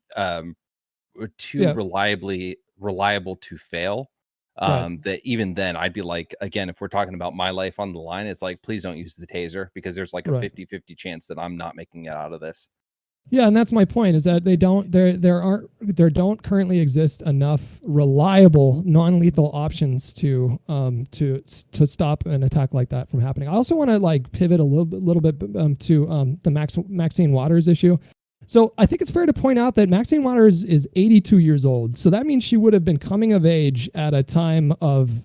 Speaker 9: too reliable to fail. That even then I'd be like, again, if we're talking about my life on the line, it's like, please don't use the taser, because there's like a 50-50 chance that I'm not making it out of this.
Speaker 5: Yeah, and that's my point, is that there don't currently exist enough reliable non-lethal options to stop an attack like that from happening. I also want to like pivot a little bit to the Maxine Waters issue. So I think it's fair to point out that Maxine Waters is 82 years old. So that means she would have been coming of age at a time of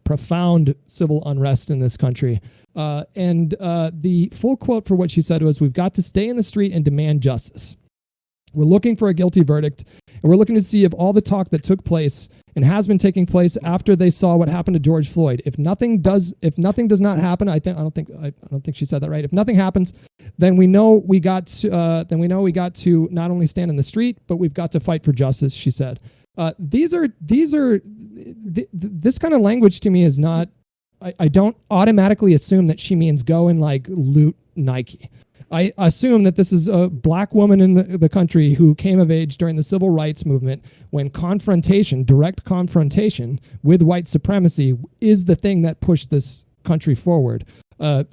Speaker 5: profound civil unrest in this country. And the full quote for what she said was, "We've got to stay in the street and demand justice. We're looking for a guilty verdict, and we're looking to see if all the talk that took place and has been taking place after they saw what happened to George Floyd, if nothing does not happen, I don't think she said that right. If nothing happens, then we know we got to not only stand in the street, but we've got to fight for justice," she said. This kind of language to me is not, I don't automatically assume that she means go and like loot Nike. I assume that this is a black woman in the country who came of age during the civil rights movement, when direct confrontation with white supremacy is the thing that pushed this country forward. I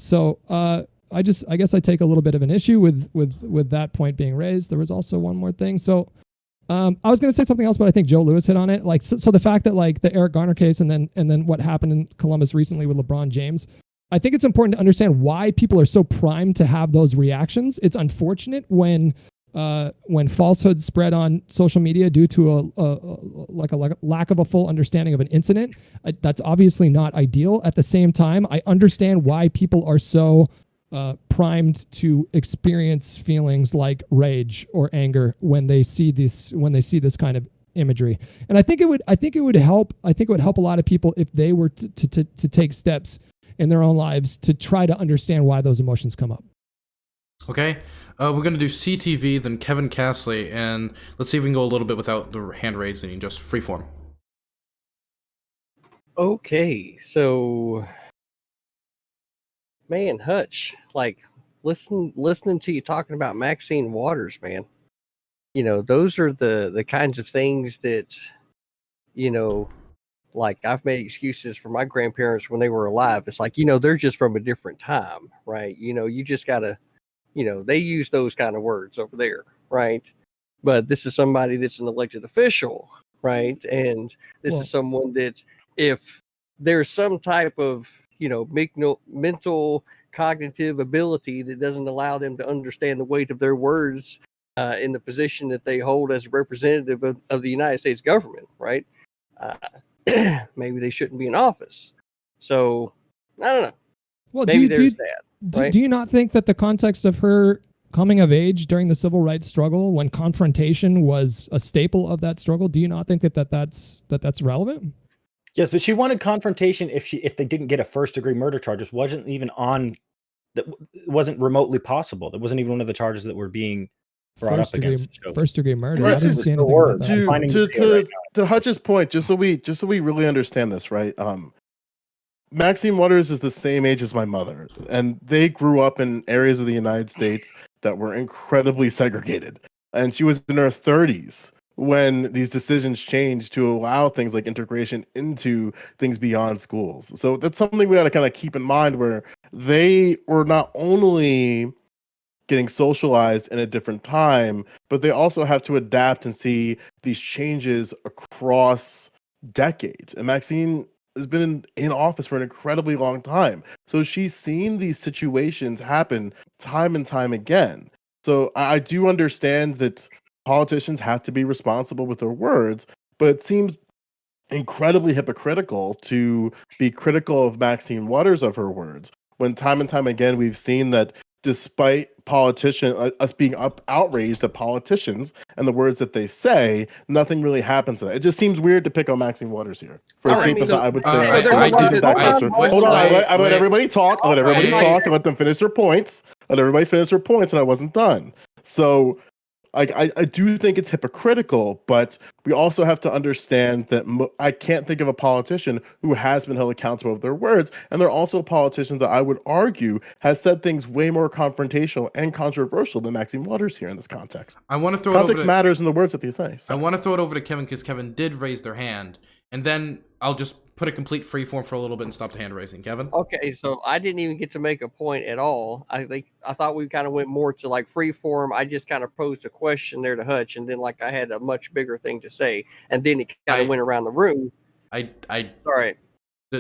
Speaker 5: guess I take a little bit of an issue with that point being raised. There was also one more thing. So I was going to say something else, but I think Joe Lewis hit on it. Like, so the fact that like the Eric Garner case and then what happened in Columbus recently with LeBron James, I think it's important to understand why people are so primed to have those reactions. It's unfortunate when falsehoods spread on social media due to a lack of a full understanding of an incident. That's obviously not ideal. At the same time, I understand why people are so primed to experience feelings like rage or anger when they see this kind of imagery. And I think it would help a lot of people if they were to take steps in their own lives to try to understand why those emotions come up.
Speaker 1: Okay, we're going to do CTV, then Kevin Castley, and let's see if we can go a little bit without the hand raising, just freeform.
Speaker 7: Okay, so man, Hutch, like listening to you talking about Maxine Waters, man. You know, those are the kinds of things that, you know, like I've made excuses for my grandparents when they were alive. It's like, you know, they're just from a different time, right? You know, you just gotta, you know, they use those kind of words over there, right? But this is somebody that's an elected official, right? And this is someone that, if there's some type of, you know, mental cognitive ability that doesn't allow them to understand the weight of their words in the position that they hold as a representative of the United States government, right? Maybe they shouldn't be in office. So I don't know.
Speaker 5: Well,
Speaker 7: maybe
Speaker 5: do you not think that the context of her coming of age during the civil rights struggle, when confrontation was a staple of that struggle, do you not think that's relevant?
Speaker 4: Yes, but she wanted confrontation if they didn't get a first-degree murder charge. It wasn't even on. That wasn't remotely possible. That wasn't even one of the charges that were being brought up against.
Speaker 5: First-degree murder.
Speaker 6: Right.
Speaker 5: I didn't see anything about that.
Speaker 6: To Hutch's point, just so we really understand this, right? Maxine Waters is the same age as my mother, and they grew up in areas of the United States that were incredibly segregated. And she was in her 30s when these decisions changed to allow things like integration into things beyond schools. So that's something we got to kind of keep in mind, where they were not only getting socialized in a different time, but they also have to adapt and see these changes across decades. And Maxine has been in office for an incredibly long time. So she's seen these situations happen time and time again. So I do understand that politicians have to be responsible with their words, but it seems incredibly hypocritical to be critical of Maxine Waters of her words, when time and time again we've seen that despite us being outraged at politicians and the words that they say, nothing really happens to that. It just seems weird to pick on Maxine Waters here for a statement that I would say. Hold on, I let everybody talk. I let everybody talk. I let them finish their points. Let everybody finish their points, and I wasn't done. So I do think it's hypocritical, but we also have to understand that I can't think of a politician who has been held accountable of their words. And there are also politicians that I would argue has said things way more confrontational and controversial than Maxine Waters here in this context.
Speaker 1: I want to throw
Speaker 6: context matters in the words that they say.
Speaker 1: So. I want to throw it over to Kevin because Kevin did raise their hand, and then I'll just put a complete free form for a little bit and stop the hand raising. Kevin?
Speaker 7: Okay, so I didn't even get to make a point at all. I thought we kind of went more to like free form. I just kind of posed a question there to Hutch, and then like I had a much bigger thing to say, and then it kind of went around the room. Sorry.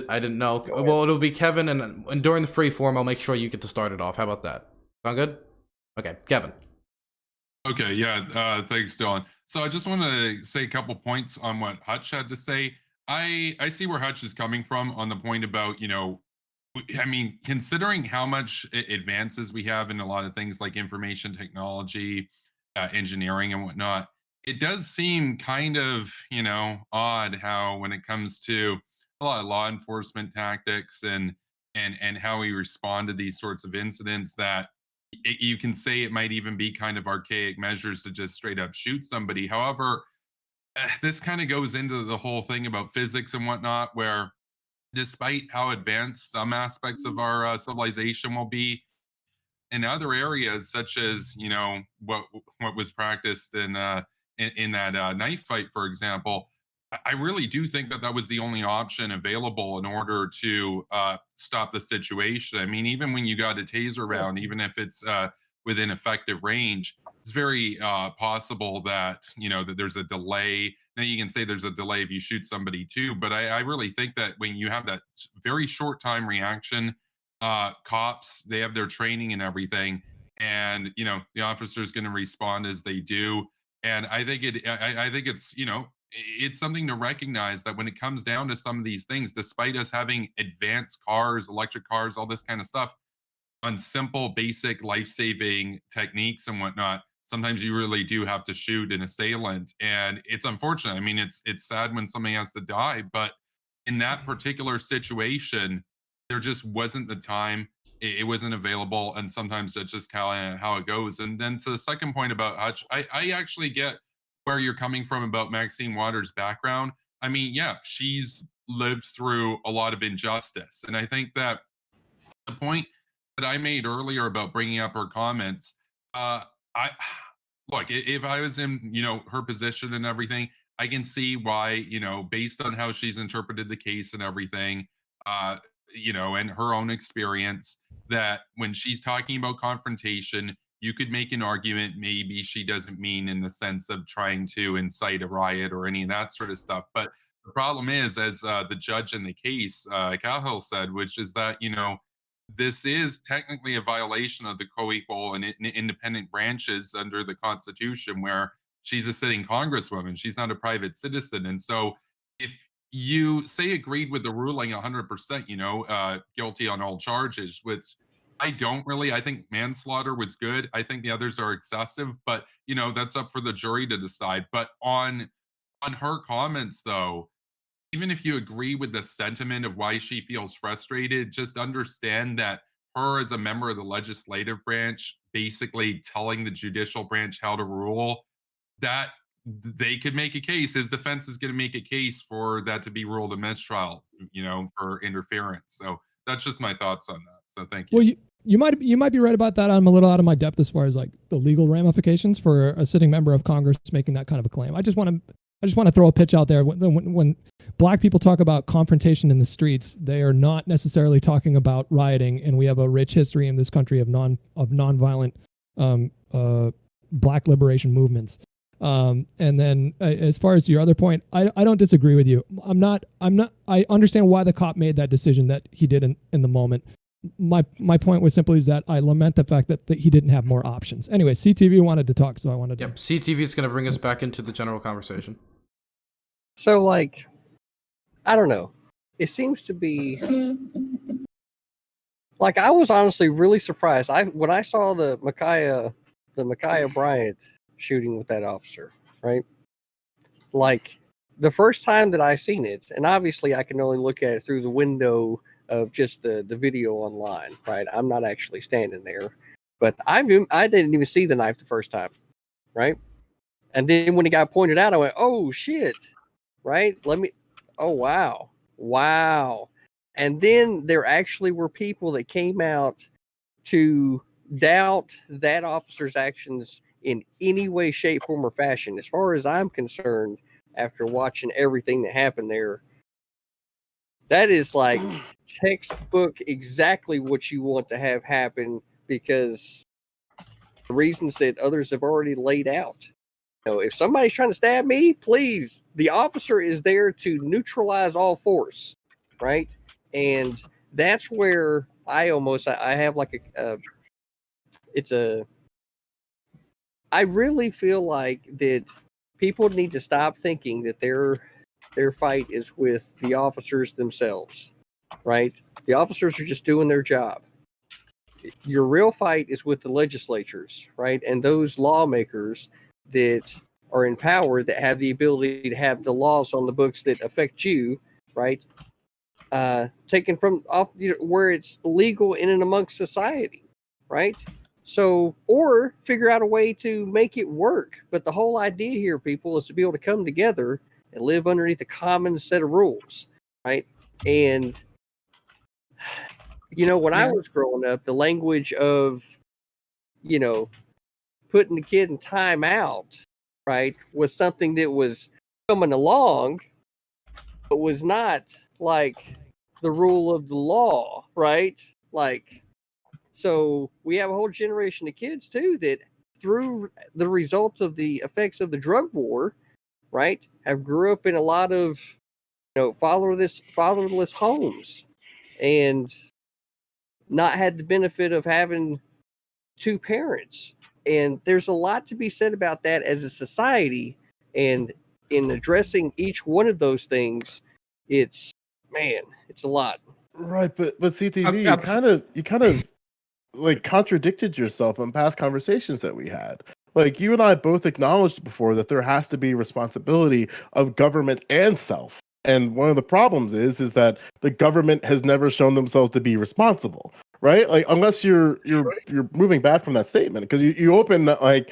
Speaker 1: I didn't know. Well, it'll be Kevin, and during the free form, I'll make sure you get to start it off. How about that? Sound good? Okay, Kevin.
Speaker 3: Okay, yeah. Thanks, Dylan. So I just want to say a couple points on what Hutch had to say. I see where Hutch is coming from on the point about, you know, I mean, considering how much advances we have in a lot of things like information technology, engineering and whatnot, it does seem kind of, you know, odd how when it comes to a lot of law enforcement tactics and how we respond to these sorts of incidents that you can say it might even be kind of archaic measures to just straight up shoot somebody. However, this kind of goes into the whole thing about physics and whatnot, where despite how advanced some aspects of our civilization will be, in other areas, such as what was practiced in that knife fight, for example, I really do think that that was the only option available in order to stop the situation. I mean, even when you got a taser round, even if it's within effective range, it's very possible that that there's a delay. Now you can say there's a delay if you shoot somebody too, but I really think that when you have that very short time reaction, cops, they have their training and everything, and the officer is going to respond as they do. And I think I think it's it's something to recognize that when it comes down to some of these things, despite us having advanced cars, electric cars, all this kind of stuff, on simple, basic life-saving techniques and whatnot, sometimes you really do have to shoot an assailant, and it's unfortunate. I mean, it's sad when somebody has to die, but in that particular situation, there just wasn't the time. It wasn't available, and sometimes that's just kind of how it goes. And then to the second point about Hutch, I actually get where you're coming from about Maxine Waters' background. I mean, yeah, she's lived through a lot of injustice, and I think that the point that I made earlier about bringing up her comments, I look, if I was in, her position and everything, I can see why, based on how she's interpreted the case and everything, and her own experience, that when she's talking about confrontation, you could make an argument maybe she doesn't mean in the sense of trying to incite a riot or any of that sort of stuff. But the problem is, as the judge in the case, Cahill said, which is that, this is technically a violation of the co-equal and independent branches under the Constitution, where she's a sitting congresswoman. She's not a private citizen. And so if you say agreed with the ruling 100%, guilty on all charges, which I don't really. I think manslaughter was good. I think the others are excessive, but that's up for the jury to decide. But on her comments, though, even if you agree with the sentiment of why she feels frustrated, just understand that her as a member of the legislative branch, basically telling the judicial branch how to rule, that they could make a case. His defense is going to make a case for that to be ruled a mistrial, for interference. So that's just my thoughts on that. So thank you.
Speaker 5: Well, you might be right about that. I'm a little out of my depth as far as like the legal ramifications for a sitting member of Congress making that kind of a claim. I just want to throw a pitch out there. When black people talk about confrontation in the streets, they are not necessarily talking about rioting, and we have a rich history in this country of nonviolent black liberation movements. And then as far as your other point, I don't disagree with you. I understand why the cop made that decision that he did in the moment. My point was simply is that I lament the fact that he didn't have more options. Anyway, CTV wanted to talk, so I wanted to.
Speaker 1: Yep, CTV is going to bring us back into the general conversation.
Speaker 7: So, like, I don't know. It seems to be like I was honestly really surprised. When I saw the Micaiah Bryant shooting with that officer, right? Like the first time that I seen it, and obviously I can only look at it through the window of just the video online, right? I'm not actually standing there, but I didn't even see the knife the first time, right? And then when it got pointed out, I went, "Oh shit!" Right? Oh wow. And then there actually were people that came out to doubt that officer's actions in any way, shape, form, or fashion. As far as I'm concerned, after watching everything that happened there, that is like textbook exactly what you want to have happen, because the reasons that others have already laid out. If somebody's trying to stab me, please, the officer is there to neutralize all force, right? And that's where I have like I really feel like that people need to stop thinking that their fight is with the officers themselves, right? The officers are just doing their job. Your real fight is with the legislatures, right? And those lawmakers that are in power, that have the ability to have the laws on the books that affect you, right? Taken from off where it's legal in and amongst society, right? So, or figure out a way to make it work. But the whole idea here, people, is to be able to come together and live underneath a common set of rules, right? And when I was growing up, the language of you know, putting the kid in timeout, right, was something that was coming along, but was not like the rule of the law, right? Like, so we have a whole generation of kids too that, through the results of the effects of the drug war, right, have grew up in a lot of, fatherless homes, and not had the benefit of having two parents. And there's a lot to be said about that as a society. And in addressing each one of those things, it's a lot.
Speaker 6: Right, but CTV, you kind of like contradicted yourself in past conversations that we had. Like, you and I both acknowledged before that there has to be responsibility of government and self. And one of the problems is that the government has never shown themselves to be responsible, right? Like, unless you're moving back from that statement, because you open that like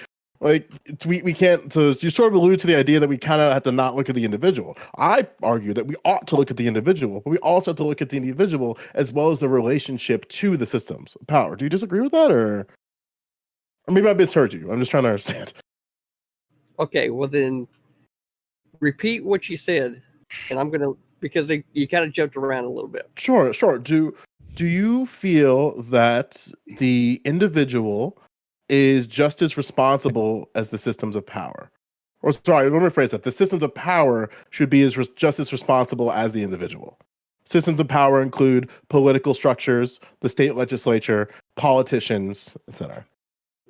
Speaker 6: we can't. So you sort of allude to the idea that we kind of have to not look at the individual. I argue that we ought to look at the individual, but we also have to look at the individual as well as the relationship to the systems of power. Do you disagree with that, or maybe I misheard you? I'm just trying to understand.
Speaker 7: Okay, well then, repeat what you said, and I'm gonna, because you kind of jumped around a little bit.
Speaker 6: Sure. Do you feel that the individual is just as responsible as the systems of power? Or sorry, let me rephrase that. The systems of power should be just as responsible as the individual. Systems of power include political structures, the state legislature, politicians, etc.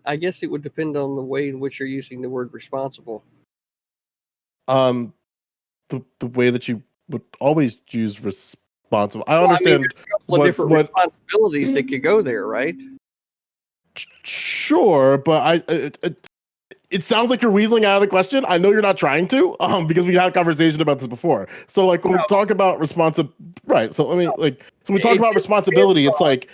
Speaker 7: I guess it would depend on the way in which you're using the word responsible.
Speaker 6: The way that you would always use responsible. I understand.
Speaker 7: There's a couple of different responsibilities that could go there, right?
Speaker 6: Sure, but it sounds like you're weaseling out of the question. I know you're not trying to, because we had a conversation about this before. So, like, when we talk about right? So, when we talk about responsibility, it's like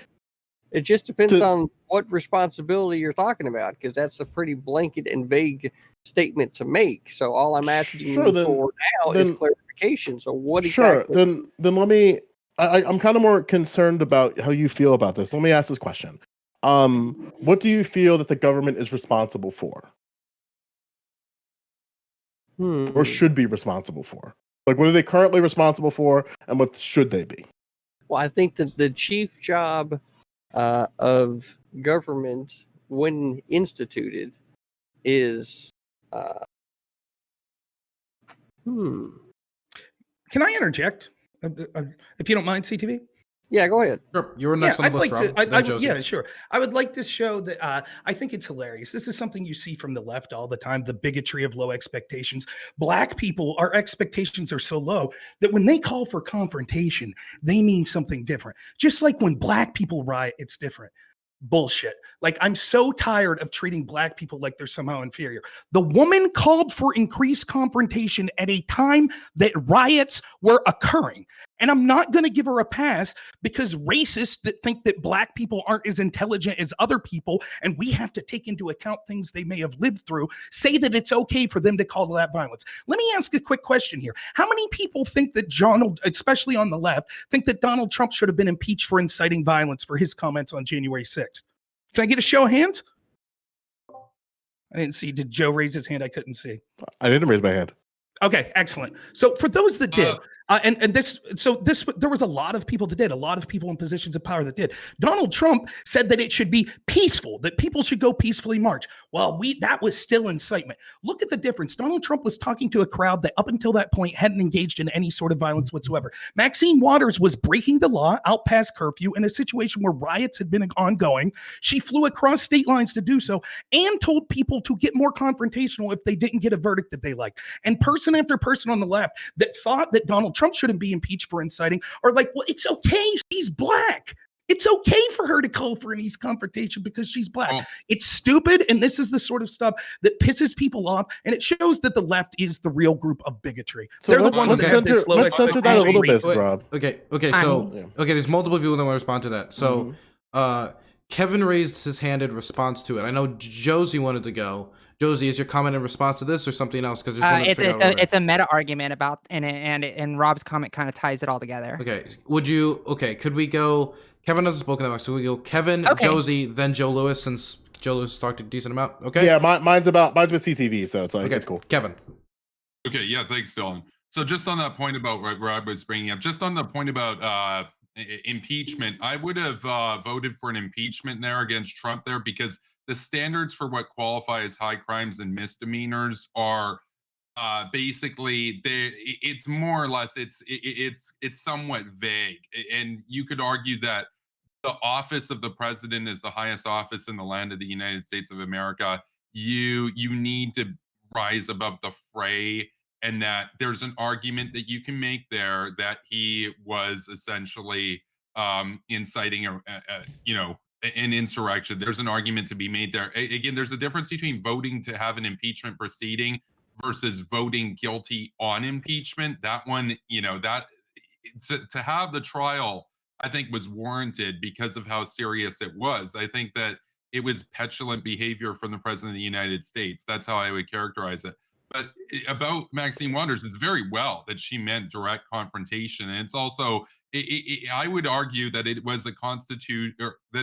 Speaker 7: it just depends on what responsibility you're talking about, because that's a pretty blanket and vague statement to make. So, all I'm asking you for now is clarification. So, what exactly?
Speaker 6: Sure. Then let me. I'm kind of more concerned about how you feel about this. Let me ask this question. What do you feel that the government is responsible for? Or should be responsible for? Like, what are they currently responsible for, and what should they be?
Speaker 7: Well, I think that the chief job of government, when instituted, is
Speaker 2: Can I interject, if you don't mind, CTV?
Speaker 7: Yeah, go ahead.
Speaker 1: Sure. You were next on the list, Rob.
Speaker 2: Yeah, sure. I would like to show that I think it's hilarious. This is something you see from the left all the time, the bigotry of low expectations. Black people, our expectations are so low that when they call for confrontation, they mean something different. Just like when black people riot, it's different. Bullshit. Like, I'm so tired of treating black people like they're somehow inferior. The woman called for increased confrontation at a time that riots were occurring. And I'm not going to give her a pass because racists that think that black people aren't as intelligent as other people, and we have to take into account things they may have lived through, say that it's okay for them to call that violence. Let me ask a quick question here. How many people think that especially on the left, think that Donald Trump should have been impeached for inciting violence for his comments on January 6th? Can I get a show of hands? I didn't see. Did Joe raise his hand? I couldn't see.
Speaker 6: I didn't raise my hand.
Speaker 2: Okay, excellent. So for those that did, there was a lot of people that did, a lot of people in positions of power that did. Donald Trump said that it should be peaceful, that people should go peacefully march. Well, that was still incitement. Look at the difference. Donald Trump was talking to a crowd that up until that point hadn't engaged in any sort of violence whatsoever. Maxine Waters was breaking the law out past curfew in a situation where riots had been ongoing. She flew across state lines to do so and told people to get more confrontational if they didn't get a verdict that they liked. And person after person on the left that thought that Donald Trump shouldn't be impeached for inciting are like, well, it's okay. She's black. It's okay for her to call for an East confrontation because she's black. Oh. It's stupid. And this is the sort of stuff that pisses people off. And it shows that the left is the real group of bigotry.
Speaker 6: So they're the ones that have this low let's center that a little bit, Rob.
Speaker 1: Okay. There's multiple people that want to respond to that. So Kevin raised his hand in response to it. I know Josie wanted to go. Josie, is your comment in response to this or something else? Because
Speaker 8: it's a meta argument about and Rob's comment kind of ties it all together.
Speaker 1: Okay. Could we go? Kevin hasn't spoken that much, so we go Kevin, Josie, then Joe Lewis, since Joe Lewis talked a decent amount. Okay.
Speaker 6: Yeah, mine's with CTV, so it's like
Speaker 1: Okay.
Speaker 6: it's cool.
Speaker 1: Kevin.
Speaker 3: Okay, yeah, thanks, Dylan. So just on that point about what Rob was bringing up, just on the point about impeachment, I would have voted for an impeachment there against Trump there, because the standards for what qualify as high crimes and misdemeanors are basically it's more or less it's somewhat vague, and you could argue that the office of the president is the highest office in the land of the United States of America. You need to rise above the fray, and that there's an argument that you can make there that he was essentially inciting an insurrection. There's an argument to be made there. Again, there's a difference between voting to have an impeachment proceeding versus voting guilty on impeachment. That one, that to have the trial, I think, was warranted because of how serious it was. I think that it was petulant behavior from the president of the United States. That's how I would characterize it. But about Maxine Waters, it's very well that she meant direct confrontation, and it's also, I would argue that it was that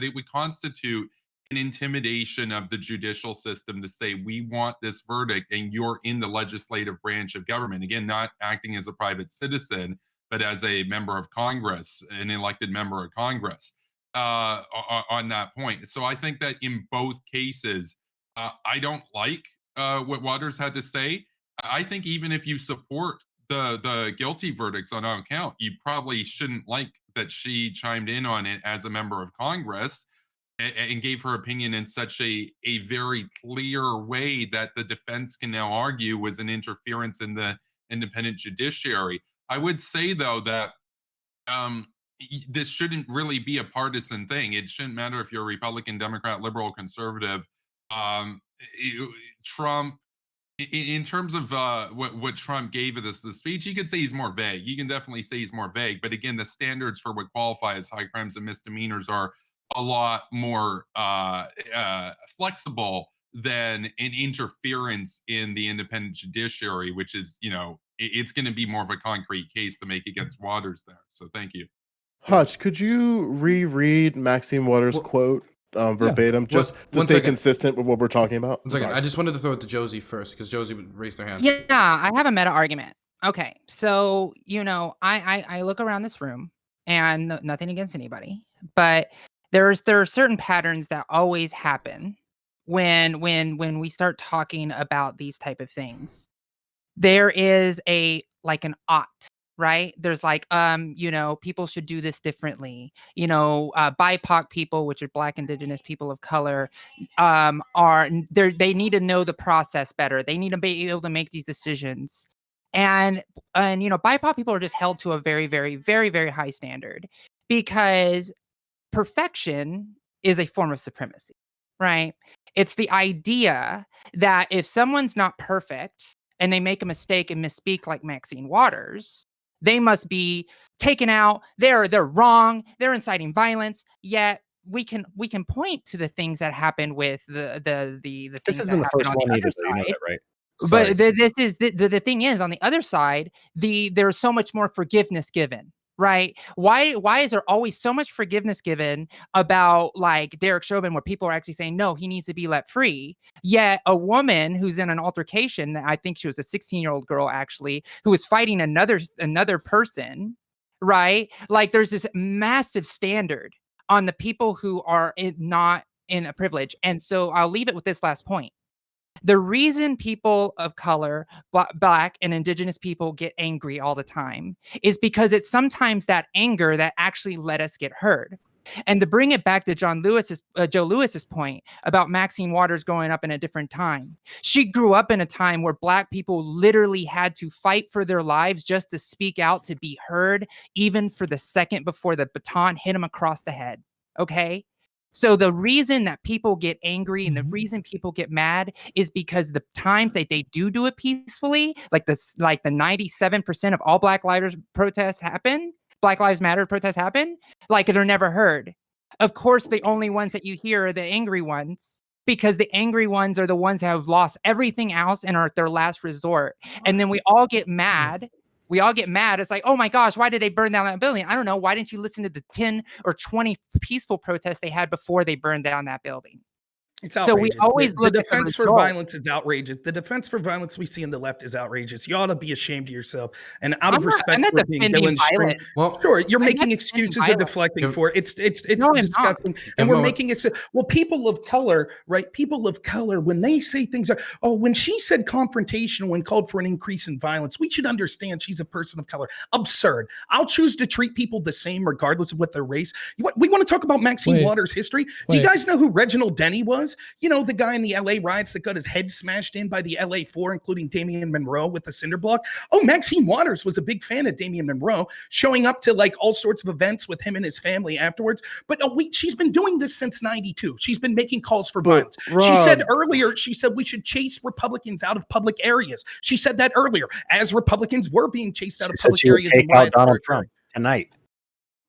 Speaker 3: it would constitute an intimidation of the judicial system to say, we want this verdict, and you're in the legislative branch of government. Again, not acting as a private citizen, but as a member of Congress, an elected member of Congress, on that point. So I think that in both cases, I don't like what Waters had to say. I think even if you support the guilty verdicts on count, you probably shouldn't like that she chimed in on it as a member of Congress and gave her opinion in such a very clear way that the defense can now argue was an interference in the independent judiciary. I would say, though, that this shouldn't really be a partisan thing. It shouldn't matter if you're a Republican, Democrat, liberal, conservative. Trump, in terms of what Trump gave of the speech, you could say he's more vague. You can definitely say he's more vague. But again, the standards for what qualify as high crimes and misdemeanors are a lot more flexible than an interference in the independent judiciary, which is, it's going to be more of a concrete case to make against Waters there. So thank you.
Speaker 6: Hutch, could you reread Maxine Waters' quote verbatim, just to stay consistent with what we're talking about?
Speaker 1: 1 second. I just wanted to throw it to Josie first, because Josie raised her hand.
Speaker 8: Yeah, I have a meta argument. Okay, so I look around this room, and nothing against anybody, but there are certain patterns that always happen when we start talking about these type of things. There is an ought, right? There's people should do this differently. BIPOC people, which are Black, Indigenous, people of color, they need to know the process better. They need to be able to make these decisions. And BIPOC people are just held to a very, very, very, very high standard, because perfection is a form of supremacy, right? It's the idea that if someone's not perfect and they make a mistake and misspeak like Maxine Waters, they must be taken out. They're wrong. They're inciting violence. Yet we can point to the things that happened with the things.
Speaker 4: This isn't the first one either, you know that, right?
Speaker 8: But this is the thing is, on the other side, there's so much more forgiveness given. Right? Why is there always so much forgiveness given about Derrick Chauvin, where people are actually saying, no, he needs to be let free? Yet a woman who's in an altercation, I think she was a 16-year-old girl actually, who was fighting another person, right? There's this massive standard on the people who are not in a privilege. And so I'll leave it with this last point. The reason people of color, Black and Indigenous people, get angry all the time is because it's sometimes that anger that actually let us get heard. And to bring it back to Joe Lewis's point about Maxine Waters growing up in a different time, she grew up in a time where Black people literally had to fight for their lives just to speak out, to be heard, even for the second before the baton hit them across the head. Okay? So the reason that people get angry and the reason people get mad is because the times that they do it peacefully, like the 97% of all Black Lives protests happen, Black Lives Matter protests happen, they're never heard. Of course, the only ones that you hear are the angry ones, because the angry ones are the ones that have lost everything else and are at their last resort. And then we all get mad. It's like, oh my gosh, why did they burn down that building? I don't know. Why didn't you listen to the 10 or 20 peaceful protests they had before they burned down that building?
Speaker 2: It's
Speaker 8: So we
Speaker 2: outrageous.
Speaker 8: always
Speaker 2: the
Speaker 8: look at the
Speaker 2: defense for
Speaker 8: result.
Speaker 2: violence is outrageous. The defense for violence we see in the left is outrageous. You ought to be ashamed of yourself. And out of respect
Speaker 8: I'm
Speaker 2: for
Speaker 8: not
Speaker 2: being
Speaker 8: defending
Speaker 2: Dylan's stream,
Speaker 8: violence.
Speaker 1: Well,
Speaker 2: sure, you're
Speaker 8: I'm not
Speaker 2: making
Speaker 8: defending
Speaker 2: excuses or
Speaker 8: violence.
Speaker 2: deflecting
Speaker 1: Give-
Speaker 2: for it. It's
Speaker 8: No, I'm not.
Speaker 2: disgusting.
Speaker 1: Give
Speaker 2: And
Speaker 1: a
Speaker 2: we're
Speaker 1: moment.
Speaker 2: making it well, people of color, right? People of color, when they say things like, oh, when she said confrontational and called for an increase in violence, we should understand she's a person of color. Absurd. I'll choose to treat people the same regardless of what their race. We want to talk about Maxine
Speaker 5: Wait.
Speaker 2: Waters' history. Do
Speaker 5: Wait.
Speaker 2: you guys know who Reginald Denny was? You know, the guy in the LA riots that got his head smashed in by the LA Four, including Damian Monroe with the cinder block. Oh, Maxine Waters was a big fan of Damian Monroe, showing up to like all sorts of events with him and his family afterwards. But she's been doing this since 92. She's been making calls for violence. She said earlier, she said we should chase Republicans out of public areas. She said that earlier, as Republicans were being chased out of
Speaker 4: Said
Speaker 2: public
Speaker 4: she would
Speaker 2: areas.
Speaker 4: take
Speaker 2: and
Speaker 4: out
Speaker 2: riot
Speaker 4: Donald
Speaker 2: territory.
Speaker 4: Trump tonight.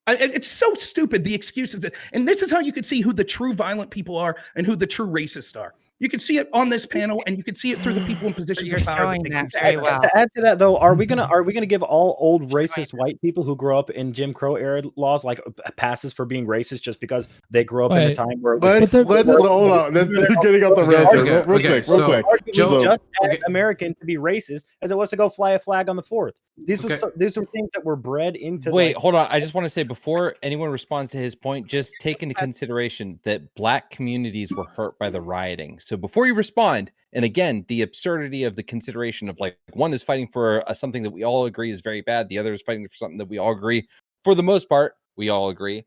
Speaker 2: It's so stupid, the excuses. And this is how you can see who the true violent people are and who the true racists are. You can see it on this panel, and you can see it through the people in positions
Speaker 8: You're
Speaker 2: of power.
Speaker 8: showing
Speaker 2: make
Speaker 8: that
Speaker 2: these
Speaker 8: very
Speaker 2: statements.
Speaker 8: well.
Speaker 4: To add to that, though, are we gonna give all old racist white people who grew up in Jim Crow era laws like passes for being racist just because they grew up in a
Speaker 5: Wait.
Speaker 4: time where it was
Speaker 6: Let's hold on. They're getting off the rails here.
Speaker 1: Okay,
Speaker 6: Real
Speaker 1: okay,
Speaker 6: quick,
Speaker 1: so-
Speaker 6: real quick.
Speaker 4: arguably
Speaker 1: Joe-
Speaker 4: just as
Speaker 1: okay.
Speaker 4: American to be racist as it was to go fly a flag on the 4th. These
Speaker 1: Okay.
Speaker 4: these are things that were bred into.
Speaker 9: Wait,
Speaker 4: like,
Speaker 9: hold on. I just want to say before anyone responds to his point, just take into consideration that black communities were hurt by the rioting. So before you respond, and again, the absurdity of the consideration of like one is fighting for something that we all agree is very bad, the other is fighting for something that we all agree, for the most part, we all agree,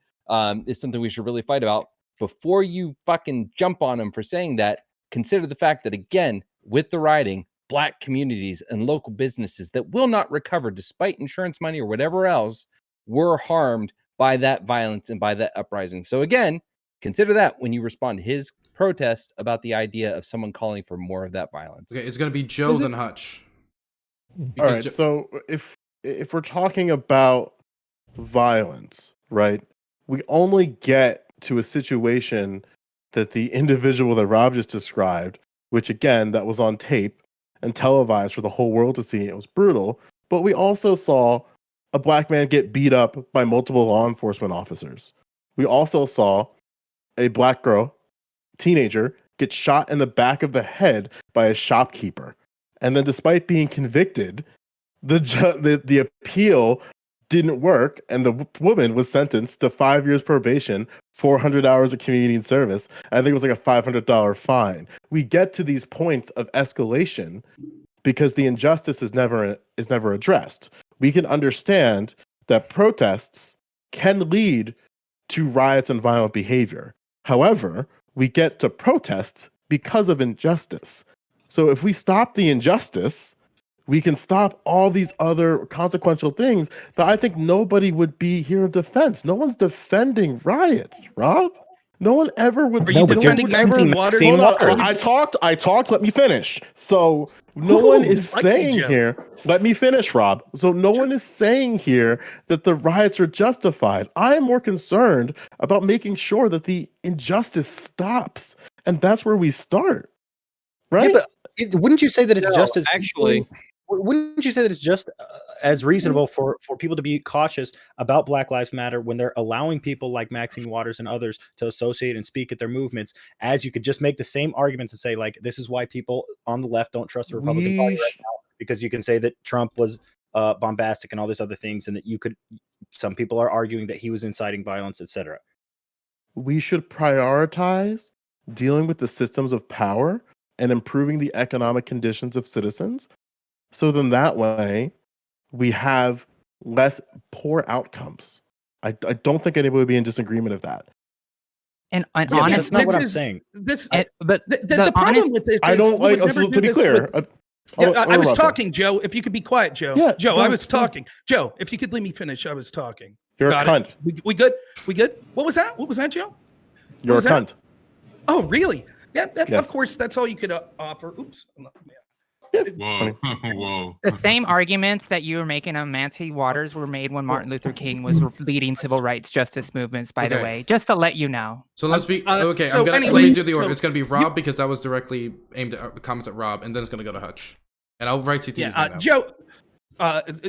Speaker 9: is something we should really fight about. Before you fucking jump on them for saying that, consider the fact that again, with the rioting, black communities and local businesses that will not recover despite insurance money or whatever else were harmed by that violence and by that uprising. So again, consider that when you respond to his protest about the idea of someone calling for more of that violence.
Speaker 1: Okay, it's gonna be Joe then Hutch.
Speaker 6: All
Speaker 1: Because
Speaker 6: right.
Speaker 1: Jo-
Speaker 6: So if we're talking about violence, right, we only get to a situation that the individual that Rob just described, which again, that was on tape and televised for the whole world to see. It was brutal. But we also saw a black man get beat up by multiple law enforcement officers. We also saw a black girl, teenager, get shot in the back of the head by a shopkeeper. And then despite being convicted, the appeal didn't work, and the woman was sentenced to 5 years probation, 400 hours of community service. I think it was like a $500 fine. We get to these points of escalation because the injustice is never addressed. We can understand that protests can lead to riots and violent behavior. However, we get to protests because of injustice. So if we stop the injustice, we can stop all these other consequential things that I think nobody would be here in defense. No one's defending riots, Rob. No one ever would.
Speaker 2: Are you defending Maxine Waters?
Speaker 6: Hold on, I talked. Let me finish. So no one is saying here. Let me finish, Rob. So no one is saying here that the riots are justified. I am more concerned about making sure that the injustice stops, and that's where we start. Right?
Speaker 4: Yeah, but wouldn't you say that it's just as
Speaker 7: actually.
Speaker 4: Wouldn't you say that it's just as reasonable for people to be cautious about Black Lives Matter when they're allowing people like Maxine Waters and others to associate and speak at their movements, as you could just make the same arguments and say, like, this is why people on the left don't trust the Republican Party right now, because you can say that Trump was bombastic and all these other things, and that some people are arguing that he was inciting violence, etc.
Speaker 6: We should prioritize dealing with the systems of power and improving the economic conditions of citizens. So then that way we have less poor outcomes. I don't think anybody would be in disagreement of that.
Speaker 8: And
Speaker 4: That's
Speaker 8: honestly,
Speaker 4: not what I'm saying.
Speaker 8: but
Speaker 2: The problem with this is
Speaker 6: I don't
Speaker 2: we
Speaker 6: like,
Speaker 2: would never
Speaker 6: to
Speaker 2: do
Speaker 6: be
Speaker 2: this
Speaker 6: clear.
Speaker 2: with- I was talking, Joe. If you could be quiet, Joe.
Speaker 6: Yeah,
Speaker 2: Joe,
Speaker 6: go
Speaker 2: I
Speaker 6: on,
Speaker 2: was
Speaker 6: go on.
Speaker 2: talking. Joe, if you could let me finish, I was talking.
Speaker 6: You're
Speaker 2: Got
Speaker 6: a
Speaker 2: it.
Speaker 6: cunt.
Speaker 2: We good? We good? What was that? What was that, Joe?
Speaker 6: You're a
Speaker 2: was that?
Speaker 6: cunt.
Speaker 2: Oh, really? Yeah,
Speaker 6: Yes.
Speaker 2: of course, that's all you could offer. Oops.
Speaker 3: Whoa, whoa.
Speaker 8: the same arguments that you were making on Maxine Waters were made when Martin Luther King was leading civil rights justice movements, by the
Speaker 1: Okay.
Speaker 8: way, just to let you know.
Speaker 1: So let's be okay.
Speaker 2: so
Speaker 1: I'm gonna let me
Speaker 2: anyways,
Speaker 1: do the order.
Speaker 2: so
Speaker 1: It's gonna be Rob because that was directly aimed at comments at Rob, and then it's gonna go to Hutch. And I'll write CT's name out.
Speaker 2: Joe.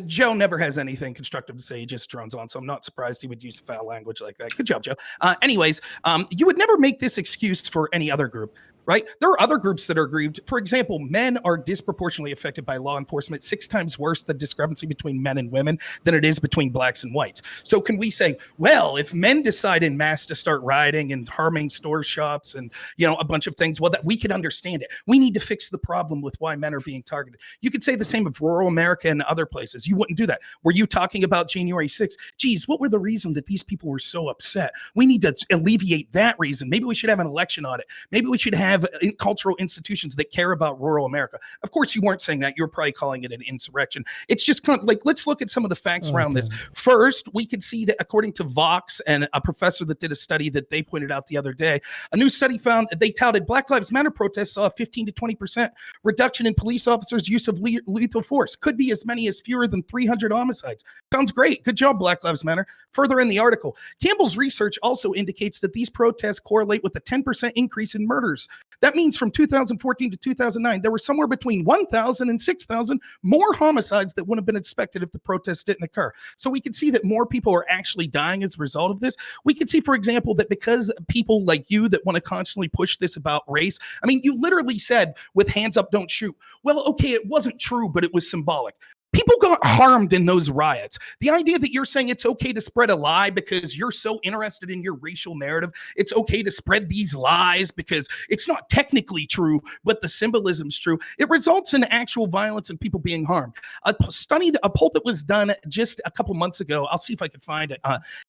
Speaker 2: Joe never has anything constructive to say. He just drones on, so I'm not surprised he would use foul language like that. Good job, Joe. Anyways, you would never make this excuse for any other group, right? There are other groups that are aggrieved. For example, men are disproportionately affected by law enforcement, 6 times worse the discrepancy between men and women than it is between blacks and whites. So can we say, well, if men decide in mass to start rioting and harming store shops and, you know, a bunch of things, well, that we can understand it. We need to fix the problem with why men are being targeted. You could say the same of rural America and other places. You wouldn't do that. Were you talking about January 6th? Geez, what were the reason that these people were so upset? We need to alleviate that reason. Maybe we should have an election audit. Maybe we should have cultural institutions that care about rural America. Of course, you weren't saying that. You were probably calling it an insurrection. It's just kind of like, let's look at some of the facts around this. First, we could see that according to Vox and a professor that did a study that they pointed out the other day, a new study found they touted Black Lives Matter protests saw a 15 to 20% reduction in police officers' use of lethal force. Could be as many as fewer than 300 homicides. Sounds great. Good job, Black Lives Matter. Further in the article, Campbell's research also indicates that these protests correlate with a 10% increase in murders. That means from 2014 to 2009, there were somewhere between 1,000 and 6,000 more homicides that wouldn't have been expected if the protests didn't occur. So we can see that more people are actually dying as a result of this. We can see, for example, that because people like you that want to constantly push this about race, I mean, you literally said with hands up, don't shoot. Well, okay, it wasn't true, but it was symbolic. People got harmed in those riots. The idea that you're saying it's okay to spread a lie because you're so interested in your racial narrative, it's okay to spread these lies because it's not technically true, but the symbolism's true. It results in actual violence and people being harmed. A poll that was done just a couple months ago, I'll see if I can find it,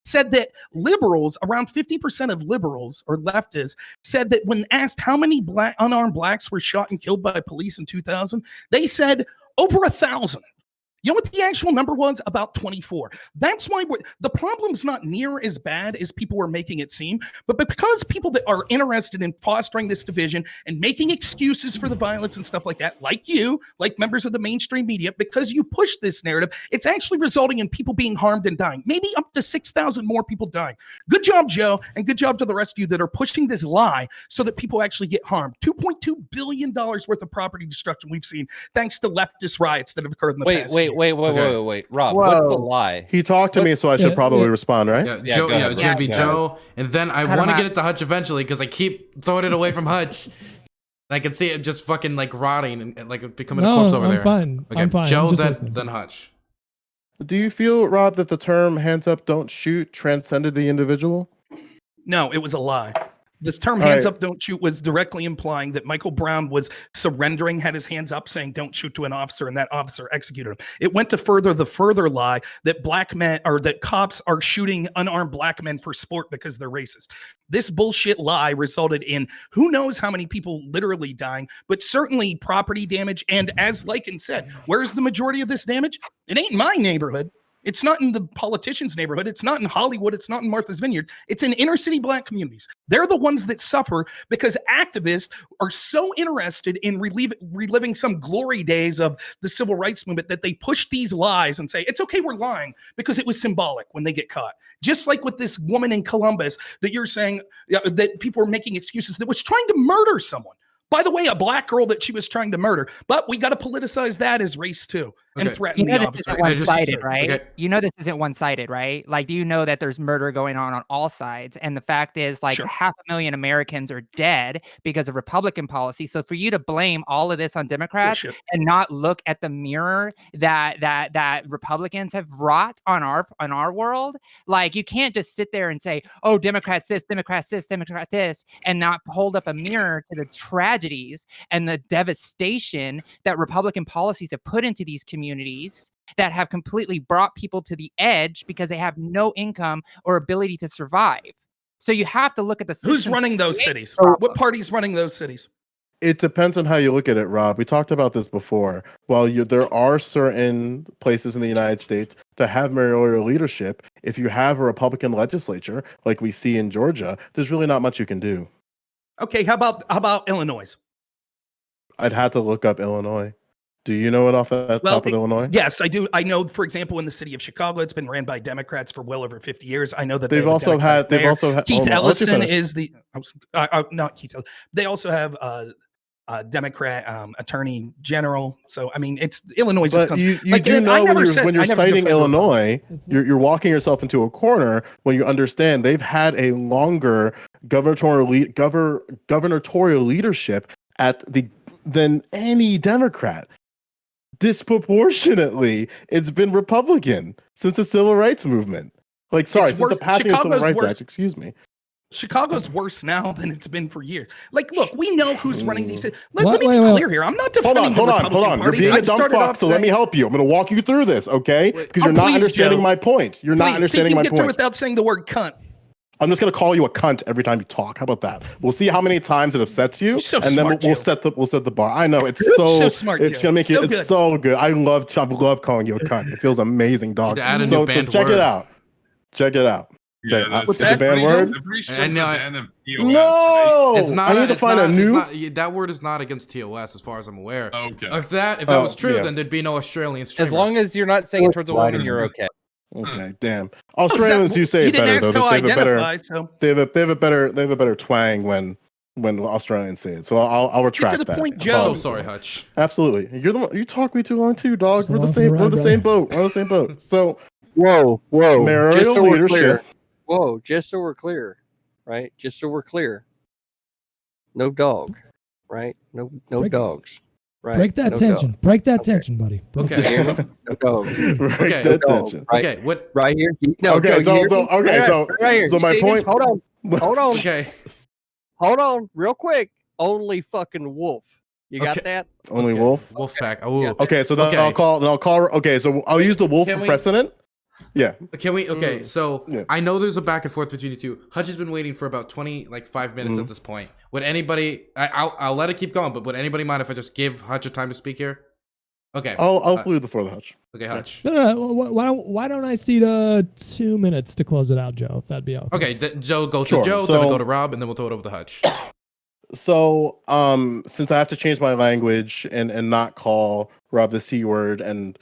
Speaker 2: said that liberals, around 50% of liberals or leftists, said that when asked how many unarmed blacks were shot and killed by police in 2000, they said over 1,000. You know what the actual number was? About 24. That's why the problem's not near as bad as people were making it seem, but because people that are interested in fostering this division and making excuses for the violence and stuff like that, like you, like members of the mainstream media, because you push this narrative, it's actually resulting in people being harmed and dying. Maybe up to 6,000 more people dying. Good job, Joe, and good job to the rest of you that are pushing this lie so that people actually get harmed. $2.2 billion worth of property destruction we've seen thanks to leftist riots that have occurred in the past.
Speaker 9: Wait, Rob, what's the lie?
Speaker 6: He talked to me, so I should probably respond, right?
Speaker 1: Yeah, Joe, it's gonna be Joe, and then I want to get it to Hutch eventually because I keep throwing it away from Hutch. I can see it just fucking like rotting and like becoming a corpse over there.
Speaker 5: Fine.
Speaker 1: Okay,
Speaker 5: I'm fine.
Speaker 1: Joe, then Hutch.
Speaker 6: Do you feel, Rob, that the term "hands up, don't shoot" transcended the individual?
Speaker 2: No, it was a lie. The term hands up, don't shoot was directly implying that Michael Brown was surrendering, had his hands up saying don't shoot to an officer, and that officer executed him. It went to the further lie that black men or that cops are shooting unarmed black men for sport because they're racist. This bullshit lie resulted in who knows how many people literally dying, but certainly property damage. And as Lycan said, where's the majority of this damage? It ain't my neighborhood. It's not in the politician's neighborhood. It's not in Hollywood. It's not in Martha's Vineyard. It's in inner city black communities. They're the ones that suffer because activists are so interested in reliving some glory days of the civil rights movement that they push these lies and say, it's okay, we're lying because it was symbolic when they get caught. Just like with this woman in Columbus that you're saying that people are making excuses that was trying to murder someone. By the way, a black girl that she was trying to murder, but we got to politicize that as race too and threaten the officer.
Speaker 8: One-sided, right? Okay. You know this isn't one-sided, right? Like, do you know that there's murder going on all sides? And the fact is, like, 500,000 Americans are dead because of Republican policy. So for you to blame all of this on Democrats and not look at the mirror that Republicans have wrought on our world, like, you can't just sit there and say, oh, Democrats this, Democrats this, Democrats this, and not hold up a mirror to the tragedies and the devastation that Republican policies have put into these communities that have completely brought people to the edge because they have no income or ability to survive. So you have to look at the system.
Speaker 2: Who's running those cities? What party's running those cities?
Speaker 6: It depends on how you look at it, Rob. We talked about this before. While there are certain places in the United States that have mayoral leadership, if you have a Republican legislature like we see in Georgia, there's really not much you can do.
Speaker 2: Okay, how about Illinois?
Speaker 6: I'd have to look up Illinois. Do you know it off the top of Illinois?
Speaker 2: Yes, I do. I know, for example, in the city of Chicago, it's been ran by Democrats for well over 50 years. I know that
Speaker 6: they've also had
Speaker 2: Keith Ellison is the not Keith Ellison. They also have Democrat attorney general. So I mean, it's Illinois.
Speaker 6: But you do know when you're citing Illinois, you're walking yourself into a corner when you understand they've had a longer gubernatorial leadership than any Democrat. Disproportionately, it's been Republican since the Civil Rights Movement. Since the passing of the Civil Rights Act. Excuse me.
Speaker 2: Chicago's worse now than it's been for years. Look, we know who's running these. Let me be clear here. I'm not defending
Speaker 6: Hold on. You're being a dumb fuck, so let me help you. I'm going to walk you through this, okay? Because you're not understanding my point. You're not understanding my point.
Speaker 2: Get through without saying the word cunt.
Speaker 6: I'm just going to call you a cunt every time you talk. How about that? We'll see how many times it upsets you, and then we'll set the bar. I know it's so smart. It's going to make it's so good. I love calling you a cunt. It feels amazing, dog. So check it out. Check it out.
Speaker 3: Yeah,
Speaker 6: what's that banned word? No,
Speaker 1: it's not.
Speaker 6: I need to find a new.
Speaker 1: That word is not against TOS, as far as I'm aware.
Speaker 3: Okay.
Speaker 1: If that was true, then there'd be no Australian streamers.
Speaker 9: As long as you're not saying it towards a woman, you're okay.
Speaker 6: Okay, damn. Australians do say it better though. They have a better twang when Australians say it. So I'll retract
Speaker 2: Get to the
Speaker 6: that.
Speaker 2: Point, Joe.
Speaker 1: So sorry, Hutch.
Speaker 6: Absolutely. You talk me too long too, dog. We're the same boat. So
Speaker 7: whoa.
Speaker 6: Mayoral leadership.
Speaker 7: Whoa, just so we're clear, right? Just so we're clear. No dog, right? No dogs. Right.
Speaker 5: Break that tension.
Speaker 7: Dog.
Speaker 5: Break that tension, buddy.
Speaker 1: Okay.
Speaker 7: No dog.
Speaker 1: Okay.
Speaker 6: That tension.
Speaker 7: Right?
Speaker 1: Okay. What?
Speaker 7: Right here. No.
Speaker 6: Okay.
Speaker 7: Joe,
Speaker 6: Right here. So my point.
Speaker 7: Hold on.
Speaker 1: Okay.
Speaker 7: Hold on, real quick. Only fucking wolf. You got that?
Speaker 6: Only wolf.
Speaker 1: Wolf pack. Oh. Yeah.
Speaker 6: Okay. So then I'll call. Okay. So I'll use the wolf for precedent. Yeah.
Speaker 1: Can we? Okay. So
Speaker 6: yeah.
Speaker 1: I know there's a back and forth between you two. Hutch has been waiting for about 5 minutes at this point. Would anybody? I'll let it keep going. But would anybody mind if I just give Hutch a time to speak here? Okay.
Speaker 6: I'll leave the floor to Hutch.
Speaker 1: Okay, Hutch.
Speaker 5: No. Why don't I see 2 minutes to close it out, Joe? If that'd be okay.
Speaker 1: Okay. Joe, go to Joe. Then I'll go to Rob, and then we'll throw it over to Hutch.
Speaker 6: So, since I have to change my language and not call Rob the C word, and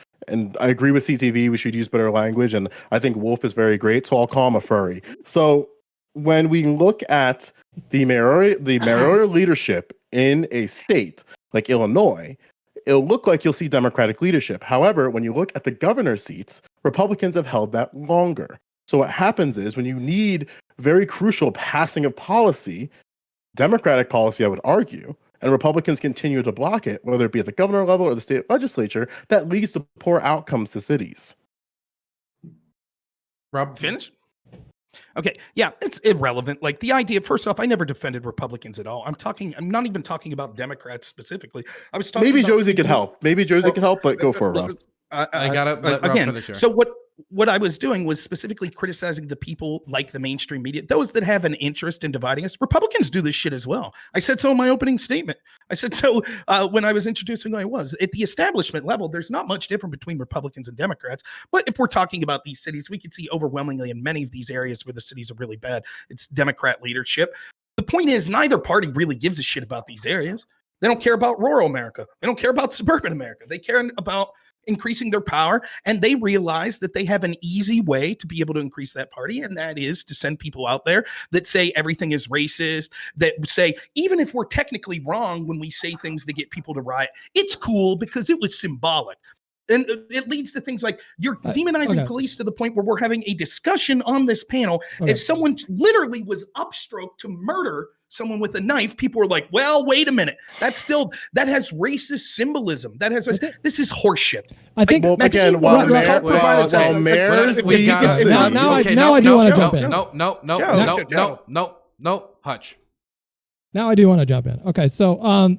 Speaker 6: I agree with CTV, we should use better language, and I think wolf is very great, so I'll call him a furry. So, when we look at the mayoral leadership in a state like Illinois, it'll look like you'll see Democratic leadership. However, when you look at the governor's seats, Republicans have held that longer. So what happens is when you need very crucial passing of policy, Democratic policy, I would argue, and Republicans continue to block it, whether it be at the governor level or the state legislature, that leads to poor outcomes to cities.
Speaker 1: Rob,
Speaker 2: finish? Okay, yeah, it's irrelevant. The idea, first off, I never defended Republicans at all. I'm not even talking about Democrats specifically. I was talking
Speaker 6: Maybe
Speaker 2: about
Speaker 6: Josie could help. But go for it, Rob.
Speaker 1: I gotta let Rob finish here.
Speaker 2: So what I was doing was specifically criticizing the people like the mainstream media, those that have an interest in dividing us. Republicans do this shit as well. I said so in my opening statement. I said so when I was introducing who I was. At the establishment level, there's not much different between Republicans and Democrats. But if we're talking about these cities, we can see overwhelmingly in many of these areas where the cities are really bad, it's Democrat leadership. The point is, neither party really gives a shit about these areas. They don't care about rural America. They don't care about suburban America. They care about increasing their power, and they realize that they have an easy way to be able to increase that party, and that is to send people out there that say everything is racist, that say even if we're technically wrong when we say things that get people to riot, it's cool because it was symbolic. And it leads to things like you're demonizing police to the point where we're having a discussion on this panel as someone literally was upstroked to murder someone with a knife. People are like, well, wait a minute. That has racist symbolism. This is horseshit.
Speaker 5: I think
Speaker 6: now I do want
Speaker 5: to jump in.
Speaker 1: No, Hutch.
Speaker 5: Now I do want to jump in. Okay, so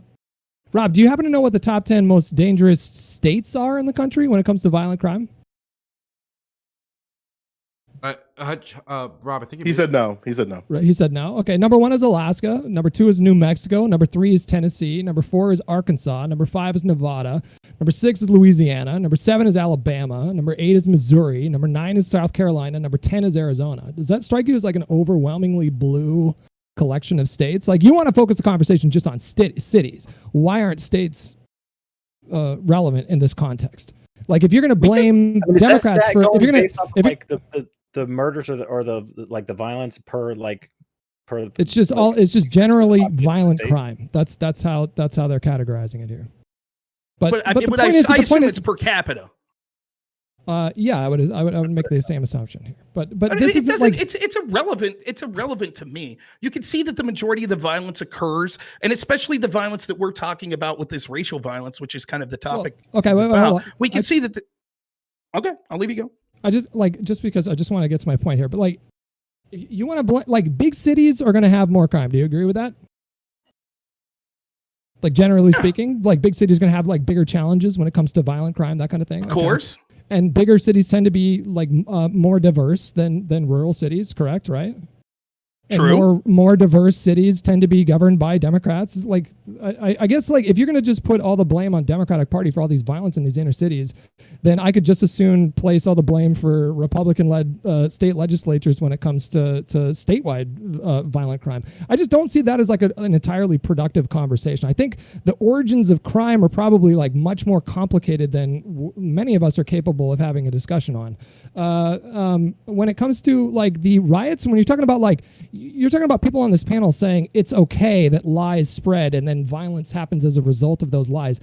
Speaker 5: Rob, do you happen to know what the top 10 most dangerous states are in the country when it comes to violent crime?
Speaker 1: Hutch, Rob, I think
Speaker 6: he said no.
Speaker 5: Right, he said no. Okay, number 1 is Alaska. Number 2 is New Mexico. Number 3 is Tennessee. Number 4 is Arkansas. Number 5 is Nevada. Number 6 is Louisiana. Number 7 is Alabama. Number 8 is Missouri. Number 9 is South Carolina. Number 10 is Arizona. Does that strike you as an overwhelmingly blue collection of states? You want to focus the conversation just on cities. Why aren't states relevant in this context? If you're going to blame Democrats for, if you're going to,
Speaker 4: the murders or the violence per
Speaker 5: It's just generally violent crime. That's how they're categorizing it here. But
Speaker 2: I
Speaker 5: the
Speaker 2: mean,
Speaker 5: point is,
Speaker 2: I
Speaker 5: the point
Speaker 2: assume
Speaker 5: is,
Speaker 2: it's per capita.
Speaker 5: yeah, I would make the same assumption here. But this
Speaker 2: it
Speaker 5: is like
Speaker 2: it's irrelevant. It's irrelevant to me. You can see that the majority of the violence occurs, and especially the violence that we're talking about with this racial violence, which is kind of the topic.
Speaker 5: Well, okay, wait,
Speaker 2: we can see that. Okay, I'll leave you go.
Speaker 5: I just because I just want to get to my point here, but like, you want to like big cities are going to have more crime. Do you agree with that? Like generally speaking, like big cities going to have like bigger challenges when it comes to violent crime, that kind of thing.
Speaker 2: Of course.
Speaker 5: And bigger cities tend to be like more diverse than rural cities, correct? Right?
Speaker 2: True.
Speaker 5: And more diverse cities tend to be governed by Democrats. Like I guess like if you're gonna just put all the blame on Democratic Party for all these violence in these inner cities, then I could just as soon place all the blame for Republican-led state legislatures when it comes to statewide violent crime. I just don't see that as like an entirely productive conversation. I think the origins of crime are probably like much more complicated than many of us are capable of having a discussion on. When it comes to like the riots, when you're talking about people on this panel saying it's okay that lies spread and then violence happens as a result of those lies.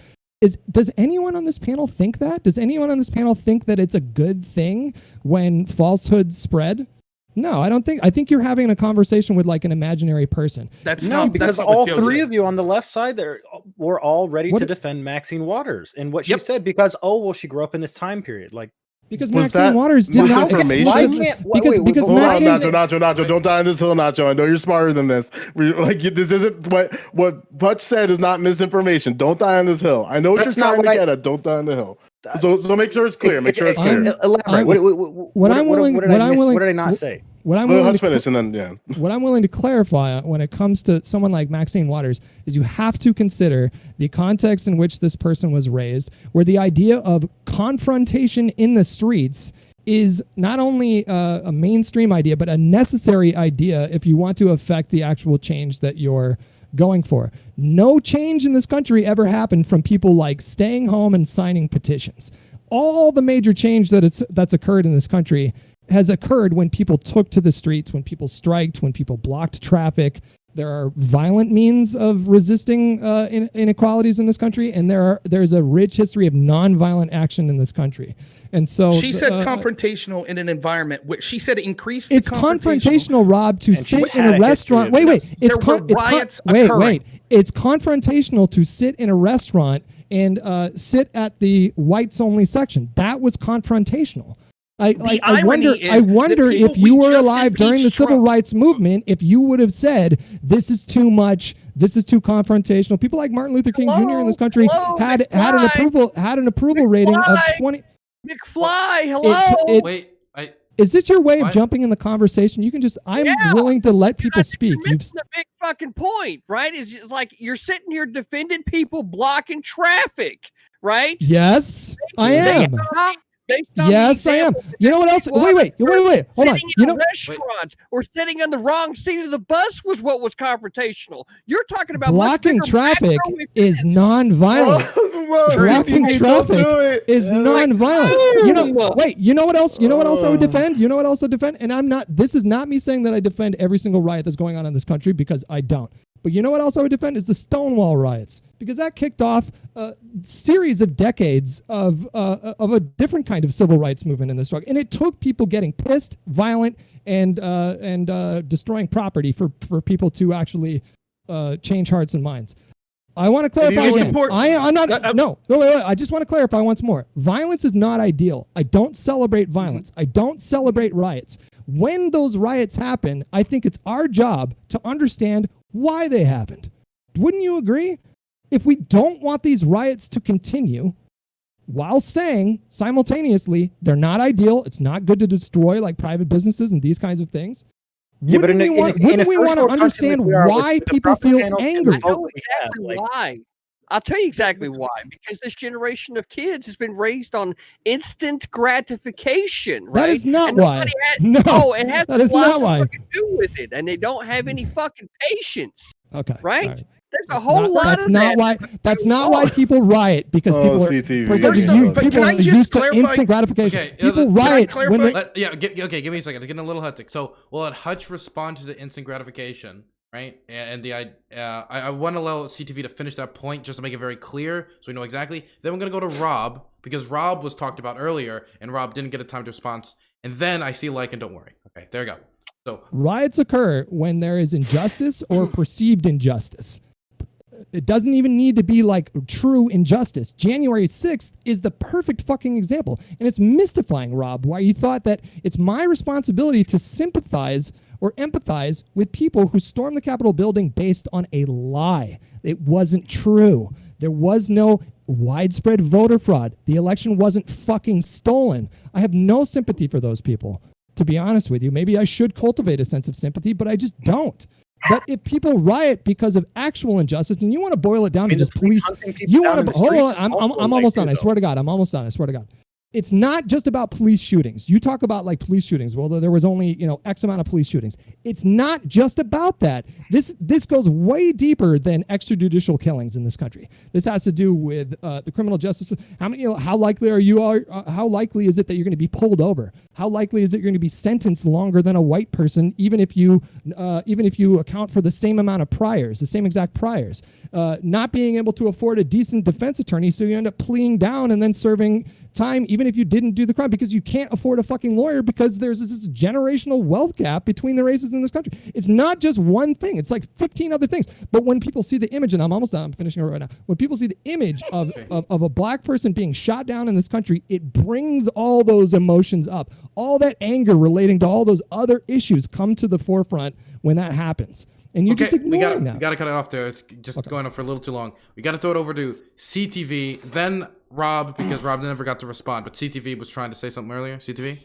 Speaker 5: Does anyone on this panel think that? Does anyone on this panel think that it's a good thing when falsehoods spread? No, I don't think. I think you're having a conversation with like an imaginary person.
Speaker 4: Because all three of you on the left side there were all ready to defend Maxine Waters and what she said because she grew up in this time period. Like,
Speaker 5: because Maxine Waters didn't have
Speaker 6: because Maxine, Nacho, don't die on this hill, Nacho. I know you're smarter than this. This isn't what Hutch said is not misinformation. Don't die on this hill. I know what you're trying to get at. Don't die on the hill. So make sure it's clear. Make sure it's clear.
Speaker 4: Elaborate. What did I not say?
Speaker 5: What I'm willing to clarify when it comes to someone like Maxine Waters is you have to consider the context in which this person was raised, where the idea of confrontation in the streets is not only a mainstream idea, but a necessary idea if you want to affect the actual change that you're going for. No change in this country ever happened from people like staying home and signing petitions. All the major change that's occurred in this country has occurred when people took to the streets, when people striked, when people blocked traffic. There are violent means of resisting inequalities in this country, and there's a rich history of nonviolent action in this country. And so
Speaker 2: she said confrontational in an environment. She said increase.
Speaker 5: It's confrontational, Rob, to sit in a restaurant. Wait. It's confrontational to sit in a restaurant and sit at the whites only section. That was confrontational. I wonder if you were alive during the civil rights movement, if you would have said, this is too much, this is too confrontational. People like Martin Luther King Jr. in this country had an approval rating of 20.
Speaker 7: McFly, hello.
Speaker 5: Is this your way of jumping in the conversation? You can just, willing to let people speak.
Speaker 7: You're missing the big fucking point, right? It's just like you're sitting here defending people blocking traffic, right?
Speaker 5: Yes, I am. Yes, I am. You know what else? Wait. Hold on.
Speaker 7: In a restaurant or sitting on the wrong seat of the bus was what was confrontational. You're talking about
Speaker 5: blocking traffic is non-violent. Blocking traffic is non-violent. You know what else? You know what else I would defend? You know what else I defend? And this is not me saying that I defend every single riot that's going on in this country, because I don't. But you know what else I would defend is the Stonewall riots, because that kicked off a series of decades of a different kind of civil rights movement in this struggle. And it took people getting pissed, violent, and destroying property for people to actually change hearts and minds. I want to clarify again. I just want to clarify once more. Violence is not ideal. I don't celebrate violence. I don't celebrate riots. When those riots happen, I think it's our job to understand why they happened. Wouldn't you agree? If we don't want these riots to continue, while saying simultaneously they're not ideal, it's not good to destroy like private businesses and these kinds of things. Wouldn't we want to understand why people feel angry?
Speaker 7: I know exactly why. I'll tell you exactly why. Because this generation of kids has been raised on instant gratification, right?
Speaker 5: That is not why.
Speaker 7: It has
Speaker 5: that is not why.
Speaker 7: To do with it, and they don't have any fucking patience.
Speaker 5: Okay.
Speaker 7: Right? a whole lot
Speaker 5: That's
Speaker 7: of
Speaker 5: not
Speaker 7: that.
Speaker 5: why. That's not why people riot because people are
Speaker 6: CTV.
Speaker 5: because
Speaker 2: First
Speaker 5: you,
Speaker 2: off, but
Speaker 5: people
Speaker 2: can I
Speaker 5: are
Speaker 2: just
Speaker 5: used to
Speaker 2: clarify-
Speaker 5: instant gratification.
Speaker 1: Okay,
Speaker 5: People
Speaker 1: can I
Speaker 5: riot
Speaker 2: clarify-
Speaker 5: when they.
Speaker 1: Give me a second. It's getting a little hectic. So we'll let Hutch respond to the instant gratification, right? And I want to allow CTV to finish that point just to make it very clear so we know exactly. Then we're gonna go to Rob because Rob was talked about earlier and Rob didn't get a timed response. And then I see Lycan. Don't worry. Okay, there you go. So
Speaker 5: Riots occur when there is injustice or perceived injustice. It doesn't even need to be like true injustice. January 6th is the perfect fucking example. And it's mystifying, Rob, why you thought that it's my responsibility to sympathize or empathize with people who stormed the Capitol building based on a lie. It wasn't true. There was no widespread voter fraud. The election wasn't fucking stolen. I have no sympathy for those people. To be honest with you, maybe I should cultivate a sense of sympathy, but I just don't. But if people riot because of actual injustice, and you want to boil it down to just police, you want to hold on. I'm almost done. I swear to God, I'm almost done. I swear to God. It's not just about police shootings. You talk about like police shootings. Well, there was only X amount of police shootings. It's not just about that. This goes way deeper than extrajudicial killings in this country. This has to do with the criminal justice. How likely how likely is it that you're going to be pulled over? How likely is it you're going to be sentenced longer than a white person, even if you account for the same amount of priors, the same exact priors? Not being able to afford a decent defense attorney, so you end up pleading down and then serving time even if you didn't do the crime because you can't afford a fucking lawyer because there's this generational wealth gap between the races in this country. It's not just one thing. It's like 15 other things. But when people see the image, and I'm almost done, I'm finishing it right now. When people see the image of a black person being shot down in this country, it brings all those emotions up. All that anger relating to all those other issues come to the forefront when that happens. And you're just ignoring that.
Speaker 1: We got to cut it off there. It's just going on for a little too long. We got to throw it over to CTV, then Rob, because Rob never got to respond. But CTV was trying to say something earlier. CTV?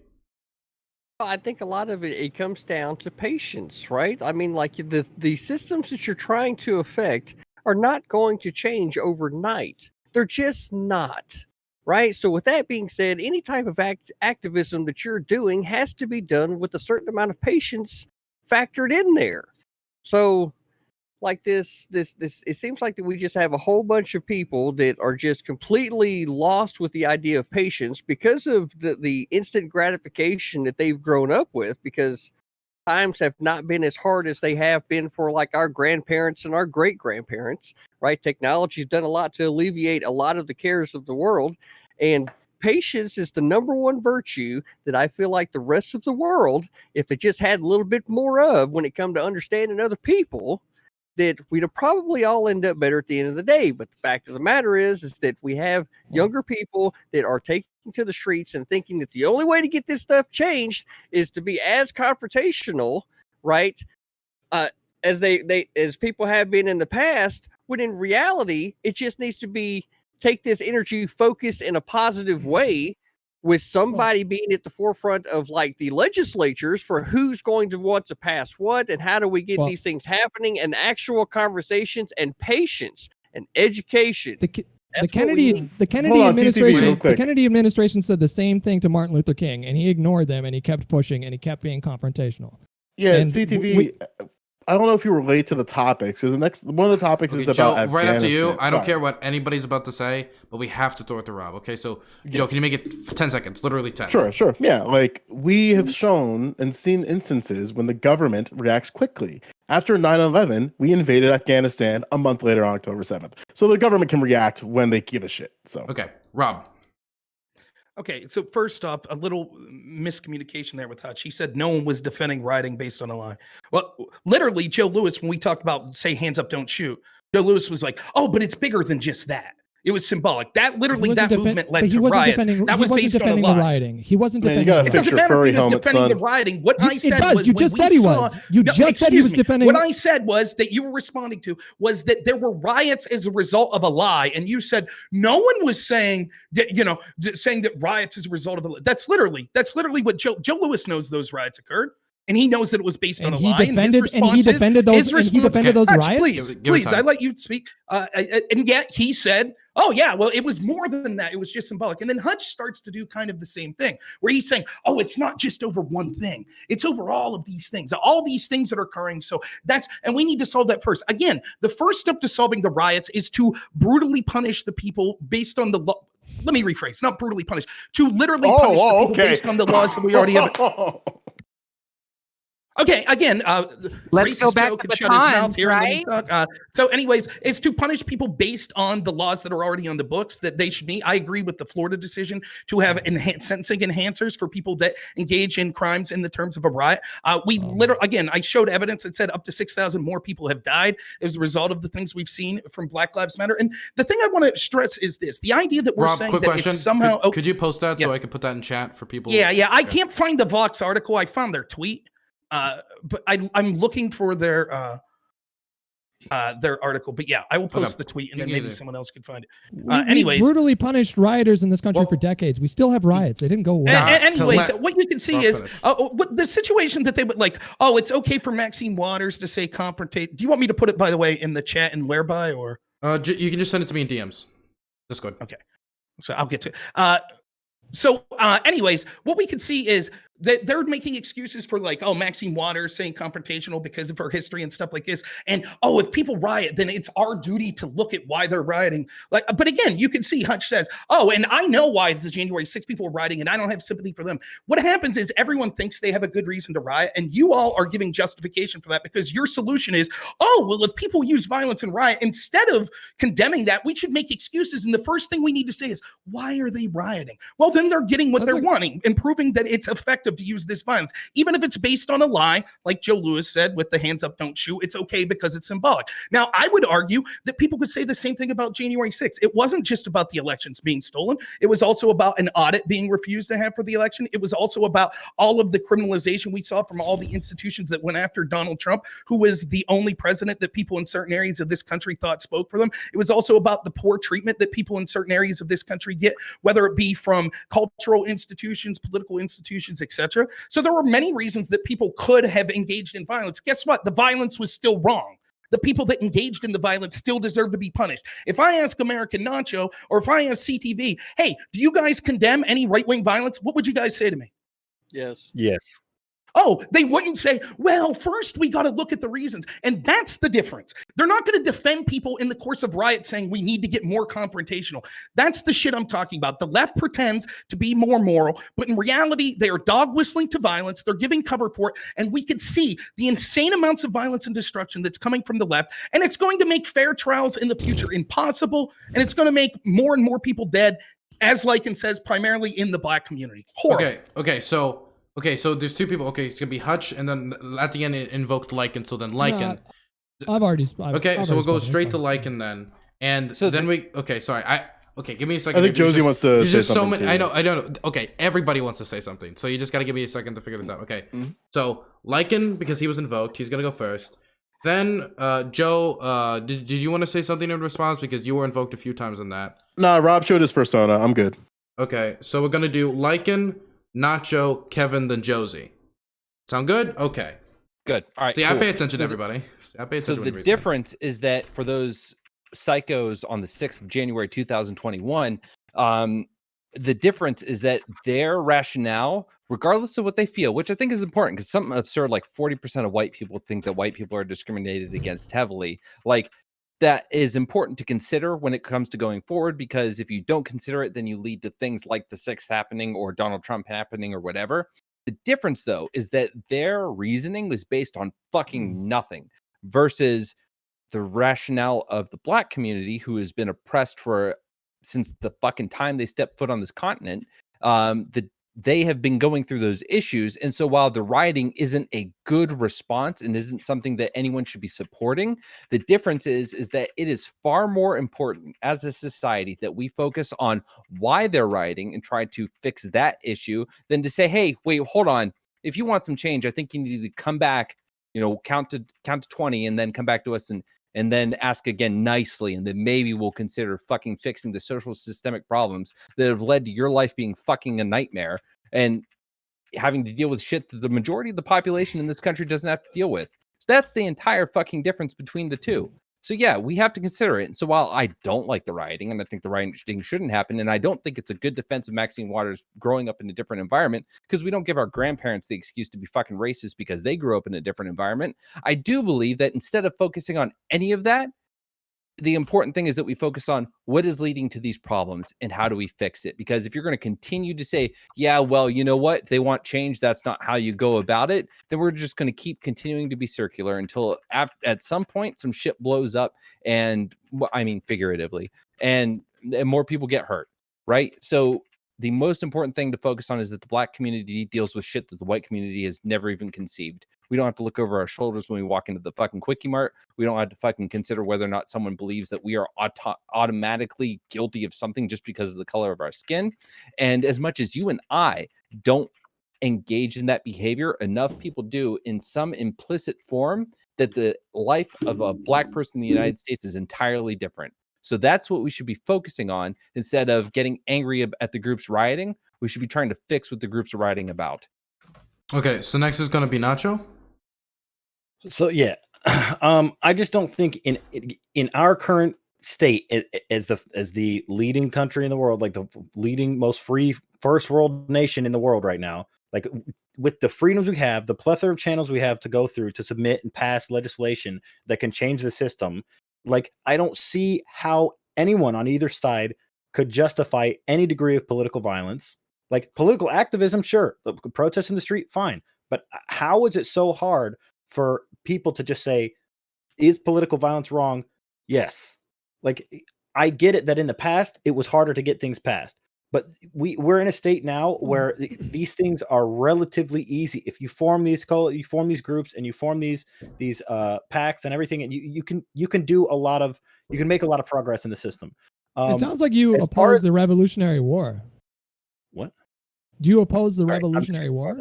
Speaker 7: I think a lot of it comes down to patience, right? I mean, like the systems that you're trying to affect are not going to change overnight. They're just not, right? So with that being said, any type of activism that you're doing has to be done with a certain amount of patience factored in there. So like this, it seems like that we just have a whole bunch of people that are just completely lost with the idea of patience because of the instant gratification that they've grown up with, because times have not been as hard as they have been for like our grandparents and our great grandparents, right? Technology's done a lot to alleviate a lot of the cares of the world, and patience is the number one virtue that I feel like the rest of the world, if they just had a little bit more of when it comes to understanding other people, that we'd probably all end up better at the end of the day. But the fact of the matter is that we have younger people that are taking to the streets and thinking that the only way to get this stuff changed is to be as confrontational, right? As people have been in the past, when in reality, it just needs to be take this energy focused in a positive way, with somebody being at the forefront of like the legislatures for who's going to want to pass what and how do we get these things happening, and actual conversations and patience and education.
Speaker 5: The Kennedy administration said the same thing to Martin Luther King, and he ignored them, and he kept pushing, and he kept being confrontational.
Speaker 6: Yeah,
Speaker 5: and
Speaker 6: CTV. I don't know if you relate to the topics. One of the topics is
Speaker 1: Joe,
Speaker 6: about Afghanistan.
Speaker 1: right after you. I don't care what anybody's about to say, but we have to throw it to Rob. Okay, so Joe, can you make it 10 seconds? Literally 10.
Speaker 6: Sure. Yeah, like we have shown and seen instances when the government reacts quickly. After 9/11, we invaded Afghanistan a month later on October 7th. So the government can react when they give a shit. So
Speaker 1: okay, Rob.
Speaker 2: Okay, so first off, a little miscommunication there with Hutch. He said no one was defending rioting based on a lie. Well, literally, Joe Lewis, when we talked about say hands up, don't shoot, Joe Lewis was like, oh, but it's bigger than just that. It was symbolic. That literally, that movement led to riots. That was based on a lie.
Speaker 5: The rioting. He wasn't defending.
Speaker 2: It doesn't matter if he was defending the rioting. What I said was,
Speaker 5: you just said he was. You just said he was defending.
Speaker 2: What I said was that you were responding to was that there were riots as a result of a lie, and you said no one was saying that. Saying that riots as a result of a lie. That's literally what Joe Lewis knows. Those riots occurred. and he knows that it was based on
Speaker 5: And
Speaker 2: a
Speaker 5: he
Speaker 2: lie.
Speaker 5: defended,
Speaker 2: and
Speaker 5: he defended those
Speaker 2: Hutch,
Speaker 5: riots.
Speaker 2: Please, I let you speak. And yet he said, "Oh yeah, well, it was more than that. It was just symbolic." And then Hutch starts to do kind of the same thing, where he's saying, "Oh, it's not just over one thing; it's over all of these things, all these things that are occurring." So and we need to solve that first. Again, the first step to solving the riots is to brutally punish the people based on the law. Let me rephrase: not brutally punish, to literally punish the people based on the laws that we already have. Okay, again,
Speaker 8: Let's go back
Speaker 2: Joe
Speaker 8: to
Speaker 2: could shut his mouth
Speaker 8: batons,
Speaker 2: here.
Speaker 8: right?
Speaker 2: So anyways, it's to punish people based on the laws that are already on the books that they should meet. I agree with the Florida decision to have sentencing enhancers for people that engage in crimes in the terms of a riot. Again, I showed evidence that said up to 6,000 more people have died as a result of the things we've seen from Black Lives Matter. And the thing I want to stress is this: the idea that we're
Speaker 1: Rob,
Speaker 2: saying
Speaker 1: quick
Speaker 2: that
Speaker 1: question.
Speaker 2: it's somehow
Speaker 1: could you post that so I could put that in chat for people?
Speaker 2: Yeah. I can't find the Vox article. I found their tweet. But I'm looking for their article. But yeah, I will post the tweet, and then maybe someone else can find it. Anyways,
Speaker 5: we brutally punished rioters in this country for decades. We still have riots. They didn't go away.
Speaker 2: Anyways, what you can see is what the situation that they would like. Oh, it's okay for Maxine Waters to say confrontate. Do you want me to put it, by the way, in the chat and whereby, or
Speaker 1: you can just send it to me in DMs. That's good.
Speaker 2: Okay, so I'll get to it. Anyways, what we can see is that they're making excuses for like, oh, Maxine Waters saying confrontational because of her history and stuff like this. And oh, if people riot, then it's our duty to look at why they're rioting. Like, but again, you can see Hutch says, oh, and I know why the January 6 people are rioting, and I don't have sympathy for them. What happens is everyone thinks they have a good reason to riot, and you all are giving justification for that because your solution is, oh, well, if people use violence and riot, instead of condemning that, we should make excuses. And the first thing we need to say is, why are they rioting? Well, then they're getting what they're wanting and proving that it's effective to use this violence, even if it's based on a lie, like Joe Lewis said with the hands up, don't shoot. It's okay because it's symbolic. Now, I would argue that people could say the same thing about January 6th. It wasn't just about the elections being stolen. It was also about an audit being refused to have for the election. It was also about all of the criminalization we saw from all the institutions that went after Donald Trump, who was the only president that people in certain areas of this country thought spoke for them. It was also about the poor treatment that people in certain areas of this country get, whether it be from cultural institutions, political institutions, etc. So there were many reasons that people could have engaged in violence. Guess what? The violence was still wrong. The people that engaged in the violence still deserve to be punished. If I ask American Nacho or if I ask CTV, hey, do you guys condemn any right-wing violence? What would you guys say to me?
Speaker 6: Yes.
Speaker 2: Oh, they wouldn't say, well, first we got to look at the reasons. And that's the difference. They're not going to defend people in the course of riots saying we need to get more confrontational. That's the shit I'm talking about. The left pretends to be more moral, but in reality, they are dog whistling to violence. They're giving cover for it. And we can see the insane amounts of violence and destruction that's coming from the left. And it's going to make fair trials in the future impossible. And it's going to make more and more people dead, as Lycan says, primarily in the Black community. Horrible.
Speaker 1: Okay, so there's two people. Okay, it's gonna be Hutch, and then at the end it invoked Lycan. So then Lycan.
Speaker 5: I've already.
Speaker 1: Okay, so we'll go straight to Lycan then, and so then we. Okay, sorry. Give me a second.
Speaker 6: I think Josie wants to say something.
Speaker 1: I know. Okay, everybody wants to say something, so you just gotta give me a second to figure this out. Okay, So Lycan, because he was invoked, he's gonna go first. Then Joe, did you want to say something in response because you were invoked a few times on that?
Speaker 6: Nah, Rob showed his persona. I'm good.
Speaker 1: Okay, so we're gonna do Lycan, Nacho, Kevin, then Josie. Sound good? Okay.
Speaker 9: Good. All right.
Speaker 1: See, cool. I pay attention to everybody. So
Speaker 9: the difference is that for those psychos on the 6th of January 2021, the difference is that their rationale, regardless of what they feel, which I think is important, because something absurd like 40% of white people think that white people are discriminated against heavily. Like, that is important to consider when it comes to going forward, because if you don't consider it, then you lead to things like the 6th happening or Donald Trump happening or whatever. The difference, though, is that their reasoning was based on fucking nothing versus the rationale of the Black community, who has been oppressed since the fucking time they stepped foot on this continent. They have been going through those issues. And so while the rioting isn't a good response and isn't something that anyone should be supporting, the difference is that it is far more important as a society that we focus on why they're rioting and try to fix that issue than to say, hey, wait, hold on. If you want some change, I think you need to come back, count to 20 and then come back to us and then ask again nicely, and then maybe we'll consider fucking fixing the social systemic problems that have led to your life being fucking a nightmare. And having to deal with shit that the majority of the population in this country doesn't have to deal with. So that's the entire fucking difference between the two. So yeah, we have to consider it. And so while I don't like the rioting, and I think the rioting shouldn't happen, and I don't think it's a good defense of Maxine Waters growing up in a different environment, because we don't give our grandparents the excuse to be fucking racist because they grew up in a different environment, I do believe that instead of focusing on any of that, the important thing is that we focus on what is leading to these problems and how do we fix it? Because if you're going to continue to say, yeah, well, you know what? If they want change, that's not how you go about it. Then we're just going to keep continuing to be circular until at some point some shit blows up, and I mean figuratively, and more people get hurt, right? So the most important thing to focus on is that the Black community deals with shit that the white community has never even conceived. We don't have to look over our shoulders when we walk into the fucking Quickie Mart. We don't have to fucking consider whether or not someone believes that we are automatically guilty of something just because of the color of our skin. And as much as you and I don't engage in that behavior, enough people do in some implicit form that the life of a Black person in the United States is entirely different. So that's what we should be focusing on instead of getting angry at the groups rioting. We should be trying to fix what the groups are rioting about.
Speaker 1: Okay, so next is going to be Nacho.
Speaker 4: So yeah, I just don't think in our current state as the leading country in the world, like the leading most free first world nation in the world right now, like with the freedoms we have, the plethora of channels we have to go through to submit and pass legislation that can change the system, like I don't see how anyone on either side could justify any degree of political violence. Like political activism, sure, protest in the street, fine, but how is it so hard for people to just say, is political violence wrong? Yes. Like, I get it that in the past it was harder to get things passed, but we're in a state now where these things are relatively easy. If you form these groups and you form these packs and everything, and you can do a lot of, you can make a lot of progress in the system.
Speaker 5: It sounds like you oppose the Revolutionary War.
Speaker 4: What?
Speaker 5: Do you oppose the Revolutionary War?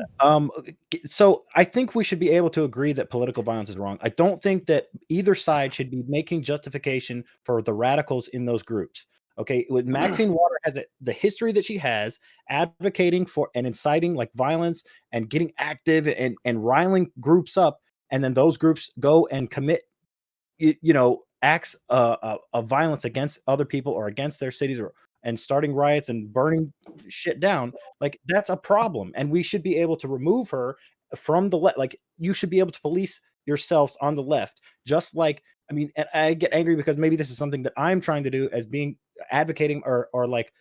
Speaker 4: So I think we should be able to agree that political violence is wrong. I don't think that either side should be making justification for the radicals in those groups. Okay, with Maxine Waters has the history that she has, advocating for and inciting like violence and getting active and riling groups up, and then those groups go and commit, acts of violence against other people or against their cities, and starting riots and burning shit down. Like, that's a problem, and we should be able to remove her from the left. Like, you should be able to police yourselves on the left, just like, I mean, and I get angry because maybe this is something that I'm trying to do as being advocating or like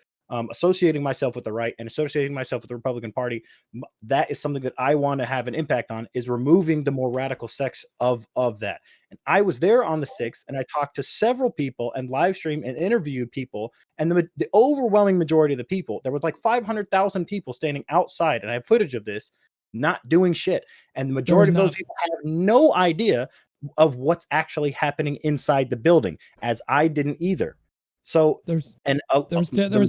Speaker 4: associating myself with the right and associating myself with the Republican Party. That is something that I want to have an impact on, is removing the more radical sects of that. And I was there on the 6th, and I talked to several people and live streamed and interviewed people, and the overwhelming majority of the people, there was like 500,000 people standing outside, and I have footage of this, not doing shit. And the majority of those people have no idea of what's actually happening inside the building, as I didn't either. So
Speaker 5: there was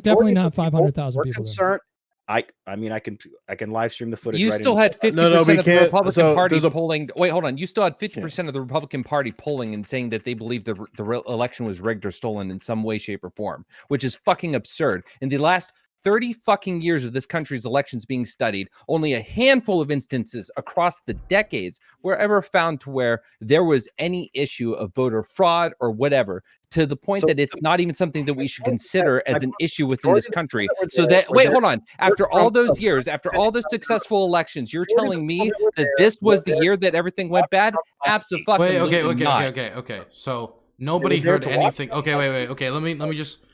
Speaker 5: definitely not 500,000 people
Speaker 4: concerned. I mean, I can live stream the footage.
Speaker 9: You still had 50% of the Republican Party polling. Wait, hold on. You still had 50% of the Republican Party polling and saying that they believe the election was rigged or stolen in some way, shape, or form, which is fucking absurd. In the last 30 fucking years of this country's elections being studied, only a handful of instances across the decades were ever found to where there was any issue of voter fraud or whatever, to the point that it's not even something that we should consider as an issue within this country. So that, wait, hold on. After all those years, after all those successful elections, you're telling me that this was the year that everything went bad? Absolutely.
Speaker 1: Okay. So nobody heard anything. Okay, wait. Okay, let me just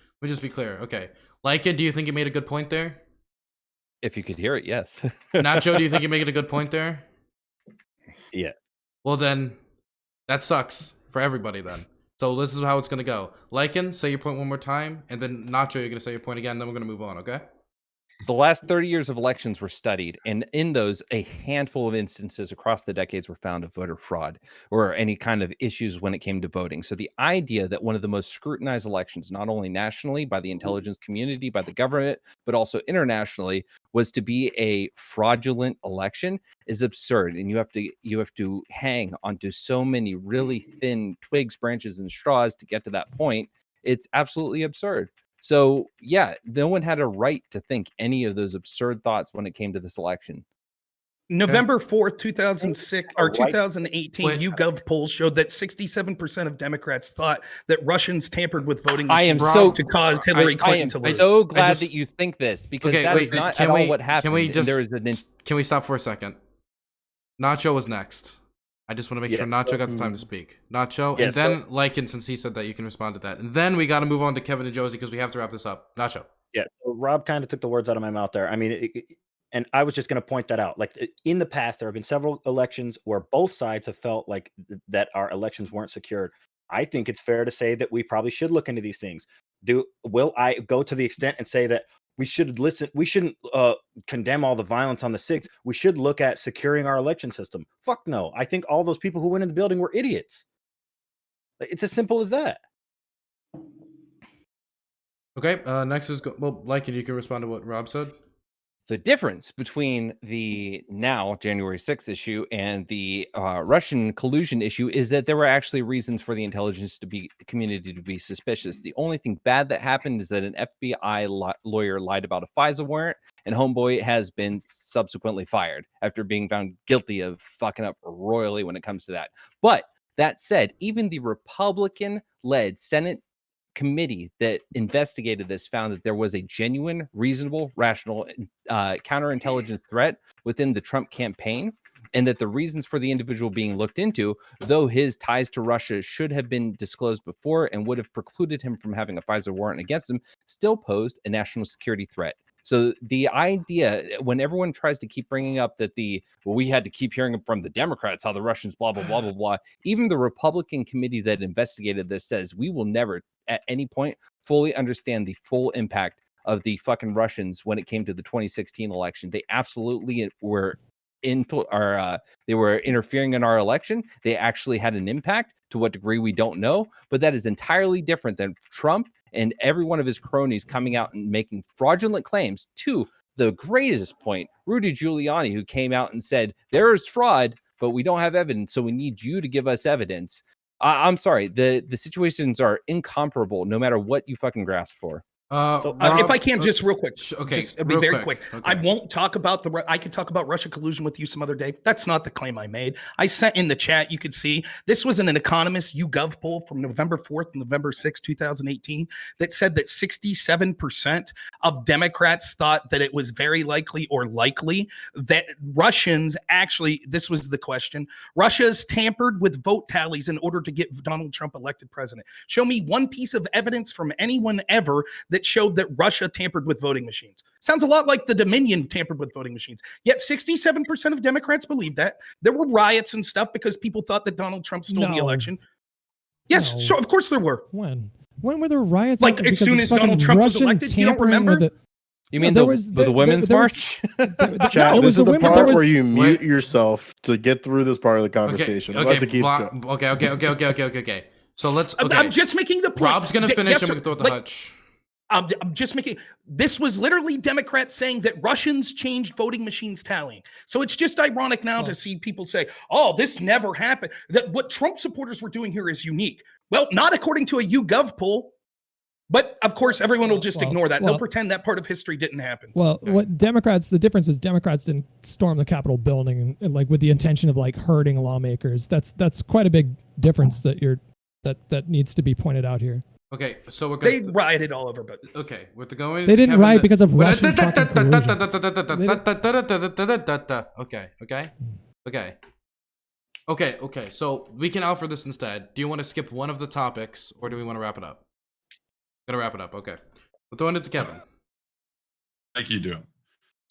Speaker 1: be clear. Okay. Lycan, do you think you made a good point there?
Speaker 9: If you could hear it, yes.
Speaker 1: Nacho, do you think you made a good point there?
Speaker 4: Yeah.
Speaker 1: Well, then, that sucks for everybody then. So this is how it's going to go. Lycan, say your point one more time, and then Nacho, you're going to say your point again, then we're going to move on, okay?
Speaker 9: The last 30 years of elections were studied, and in those, a handful of instances across the decades were found of voter fraud or any kind of issues when it came to voting. So the idea that one of the most scrutinized elections, not only nationally by the intelligence community, by the government, but also internationally, was to be a fraudulent election is absurd. And you have to hang onto so many really thin twigs, branches, and straws to get to that point. It's absolutely absurd. So, yeah, no one had a right to think any of those absurd thoughts when it came to this election.
Speaker 2: November 4th, 2006 or
Speaker 4: Right.
Speaker 2: 2018,
Speaker 1: Wait.
Speaker 2: YouGov polls showed that 67% of Democrats thought that Russians tampered with voting
Speaker 9: I am
Speaker 2: machines
Speaker 9: so
Speaker 2: to cause Hillary
Speaker 9: I
Speaker 2: Clinton
Speaker 9: am
Speaker 2: to lose.
Speaker 9: so glad
Speaker 1: just-
Speaker 9: that you think this, because
Speaker 1: Okay,
Speaker 9: that is
Speaker 1: wait,
Speaker 9: not
Speaker 1: can
Speaker 9: at all
Speaker 1: we-
Speaker 9: what happened.
Speaker 1: Can we
Speaker 9: and
Speaker 1: just
Speaker 9: there is an
Speaker 1: can we stop for a second? Nacho was next. I just want to make sure
Speaker 4: Yes.
Speaker 1: Nacho got the time to speak. Nacho,
Speaker 4: Yeah,
Speaker 1: and then Lycan, since he said that, you can respond to that. And then we got to move on to Kevin and Josie because we have to wrap this up. Nacho.
Speaker 4: Yeah, so Rob kind of took the words out of my mouth there. I mean, and I was just going to point that out. Like in the past, there have been several elections where both sides have felt like that our elections weren't secured. I think it's fair to say that we probably should look into these things. Will I go to the extent and say that we should listen? We shouldn't condemn all the violence on the 6th. We should look at securing our election system. Fuck no. I think all those people who went in the building were idiots. It's as simple as that.
Speaker 1: Okay, next is Lycan, you can respond to what Rob said.
Speaker 9: The difference between the now January 6th issue and the Russian collusion issue is that there were actually reasons for the intelligence community to be suspicious. The only thing bad that happened is that an FBI lawyer lied about a FISA warrant, and homeboy has been subsequently fired after being found guilty of fucking up royally when it comes to that. But that said, even the Republican-led Senate committee that investigated this found that there was a genuine, reasonable, rational counterintelligence threat within the Trump campaign, and that the reasons for the individual being looked into, though his ties to Russia should have been disclosed before and would have precluded him from having a FISA warrant against him, still posed a national security threat. So the idea, when everyone tries to keep bringing up that we had to keep hearing from the Democrats how the Russians blah, blah, blah, blah, blah, even the Republican committee that investigated this says we will never at any point fully understand the full impact of the fucking Russians when it came to the 2016 election. They absolutely were they were interfering in our election. They actually had an impact. To what degree, we don't know, but that is entirely different than Trump and every one of his cronies coming out and making fraudulent claims. To the greatest point, Rudy Giuliani, who came out and said there is fraud, but we don't have evidence, so we need you to give us evidence. I'm sorry, the situations are incomparable no matter what you fucking grasp for.
Speaker 2: If I can, just real quick.
Speaker 1: Okay,
Speaker 2: Just, it'll be
Speaker 1: real
Speaker 2: very quick.
Speaker 1: Okay.
Speaker 2: I won't talk about I could talk about Russia collusion with you some other day. That's not the claim I made. I sent in the chat. You could see this was an Economist YouGov poll from November 4th and November 6th, 2018, that said that 67% of Democrats thought that it was very likely or likely that Russians actually, this was the question, Russia's tampered with vote tallies in order to get Donald Trump elected president. Show me one piece of evidence from anyone ever that showed that Russia tampered with voting machines. Sounds a lot like the Dominion tampered with voting machines. Yet 67% of Democrats believe that. There were riots and stuff because people thought that Donald Trump stole the election. Yes,
Speaker 5: No.
Speaker 2: sure, of course there were.
Speaker 5: When were there riots?
Speaker 2: Like as soon as Donald Trump was elected, you don't remember?
Speaker 9: You mean
Speaker 5: there
Speaker 9: the
Speaker 5: was
Speaker 9: Women's March?
Speaker 6: Chat, this is the part where you mute
Speaker 1: Wait.
Speaker 6: yourself to get through this part of the conversation. Otherwise it keeps going.
Speaker 1: Okay. So let's. Okay.
Speaker 2: I'm just making the point.
Speaker 1: Rob's gonna finish
Speaker 2: Yes,
Speaker 1: and
Speaker 2: sir.
Speaker 1: we can throw it to
Speaker 2: Like,
Speaker 1: Hutch.
Speaker 2: I'm just making this was literally Democrats saying that Russians changed voting machines tallying. So it's just ironic now to see people say, oh, this never happened. That what Trump supporters were doing here is unique. Well, not according to a YouGov poll. But of course, everyone will just ignore that. They'll pretend that part of history didn't happen.
Speaker 5: Well, the difference is Democrats didn't storm the Capitol building and like with the intention of like hurting lawmakers. That's quite a big difference that needs to be pointed out here.
Speaker 1: Okay, so we're
Speaker 2: They
Speaker 1: gonna.
Speaker 2: rioted all over, but
Speaker 1: Okay, with the going.
Speaker 5: They didn't
Speaker 1: Kevin,
Speaker 5: riot because of Russian fucking
Speaker 1: Okay. So we can offer this instead. Do you want to skip one of the topics, or do we want to wrap it up? Gotta wrap it up. Okay, we're throwing it to Kevin.
Speaker 3: Like you do.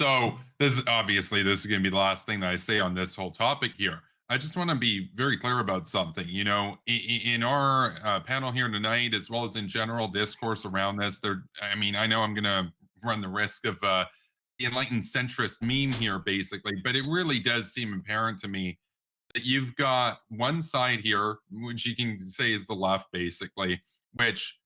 Speaker 3: So this is going to be the last thing that I say on this whole topic here. I just want to be very clear about something. You know, in our panel here tonight, as well as in general discourse around this, I know I'm going to run the risk of the enlightened centrist meme here, basically, but it really does seem apparent to me that you've got one side here, which you can say is the left, basically, which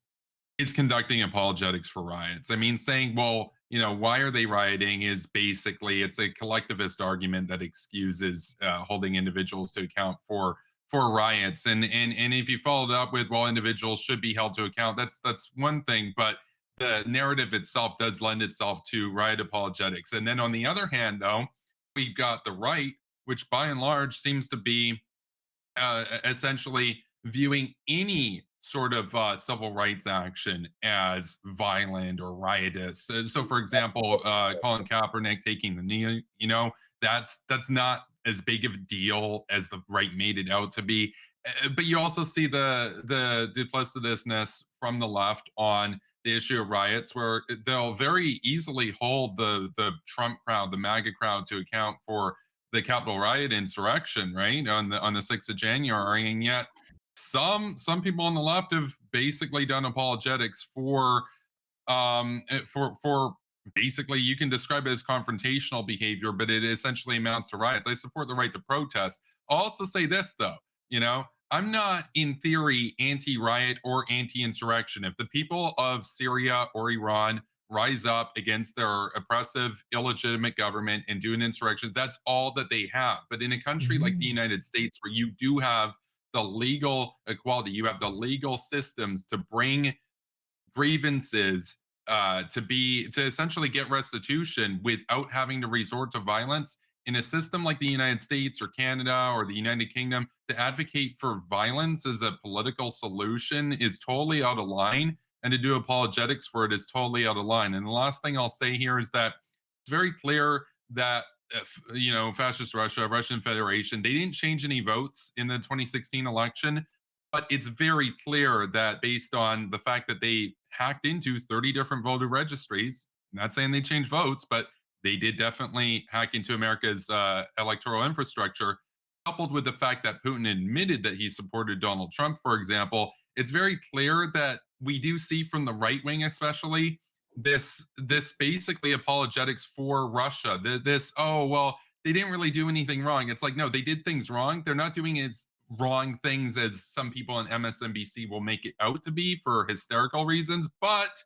Speaker 3: is conducting apologetics for riots. I mean, saying, well, you know, why are they rioting is basically, it's a collectivist argument that excuses holding individuals to account for riots. And if you followed up with, well, individuals should be held to account, that's one thing, but the narrative itself does lend itself to riot apologetics. And then on the other hand, though, we've got the right, which by and large seems to be essentially viewing any sort of civil rights action as violent or riotous. So for example, Colin Kaepernick taking the knee, that's not as big of a deal as the right made it out to be. But you also see the duplicitousness from the left on the issue of riots, where they'll very easily hold the Trump crowd, the MAGA crowd, to account for the Capitol riot insurrection, right, on the 6th of January, and yet some people on the left have basically done apologetics for basically, you can describe it as confrontational behavior, but it essentially amounts to riots. I support the right to protest. I'll also say this though, I'm not in theory anti-riot or anti-insurrection. If the people of Syria or Iran rise up against their oppressive, illegitimate government and do an insurrection, that's all that they have. But in a country like the United States, where you do have the legal equality, you have the legal systems to bring grievances to essentially get restitution without having to resort to violence. In a system like the United States or Canada or the United Kingdom, to advocate for violence as a political solution is totally out of line, and to do apologetics for it is totally out of line. And the last thing I'll say here is that it's very clear that fascist Russia, Russian Federation, they didn't change any votes in the 2016 election, but it's very clear that based on the fact that they hacked into 30 different voter registries, I'm not saying they changed votes, but they did definitely hack into America's electoral infrastructure, coupled with the fact that Putin admitted that he supported Donald Trump, for example. It's very clear that we do see from the right wing, especially, this basically apologetics for Russia. They didn't really do anything wrong. It's like, no, they did things wrong. They're not doing as wrong things as some people on MSNBC will make it out to be for hysterical reasons. But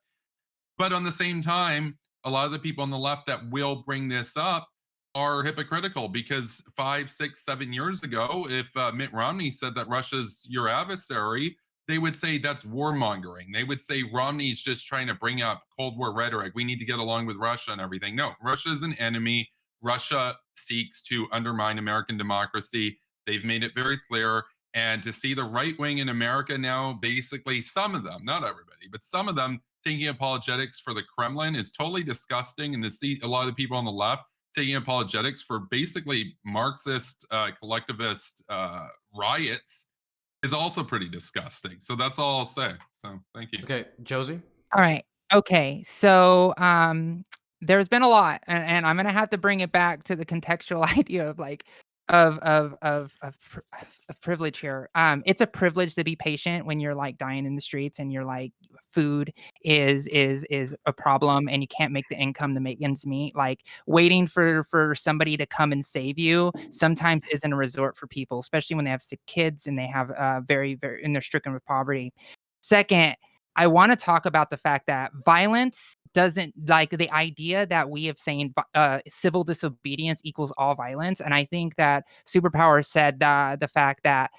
Speaker 3: on the same time, a lot of the people on the left that will bring this up are hypocritical, because 5, 6, 7 years ago, if Mitt Romney said that Russia's your adversary, they would say that's warmongering. They would say Romney's just trying to bring up Cold War rhetoric. We need to get along with Russia and everything. No, Russia is an enemy. Russia seeks to undermine American democracy. They've made it very clear. And to see the right wing in America now, basically some of them, not everybody, but some of them taking apologetics for the Kremlin is totally disgusting. And to see a lot of the people on the left taking apologetics for basically Marxist, collectivist riots is also pretty disgusting. So that's all I'll say. So thank you.
Speaker 1: Okay, Josie?
Speaker 8: All right. Okay. So there's been a lot, and I'm gonna have to bring it back to the contextual idea of like of privilege here. It's a privilege to be patient when you're like dying in the streets and you're like food is a problem and you can't make the income to make ends meet. Like waiting for somebody to come and save you sometimes isn't a resort for people, especially when they have sick kids and they have very and they're stricken with poverty. Second, I want to talk about the fact that violence doesn't, like the idea that we have saying civil disobedience equals all violence. And I think that Superpower said the fact that,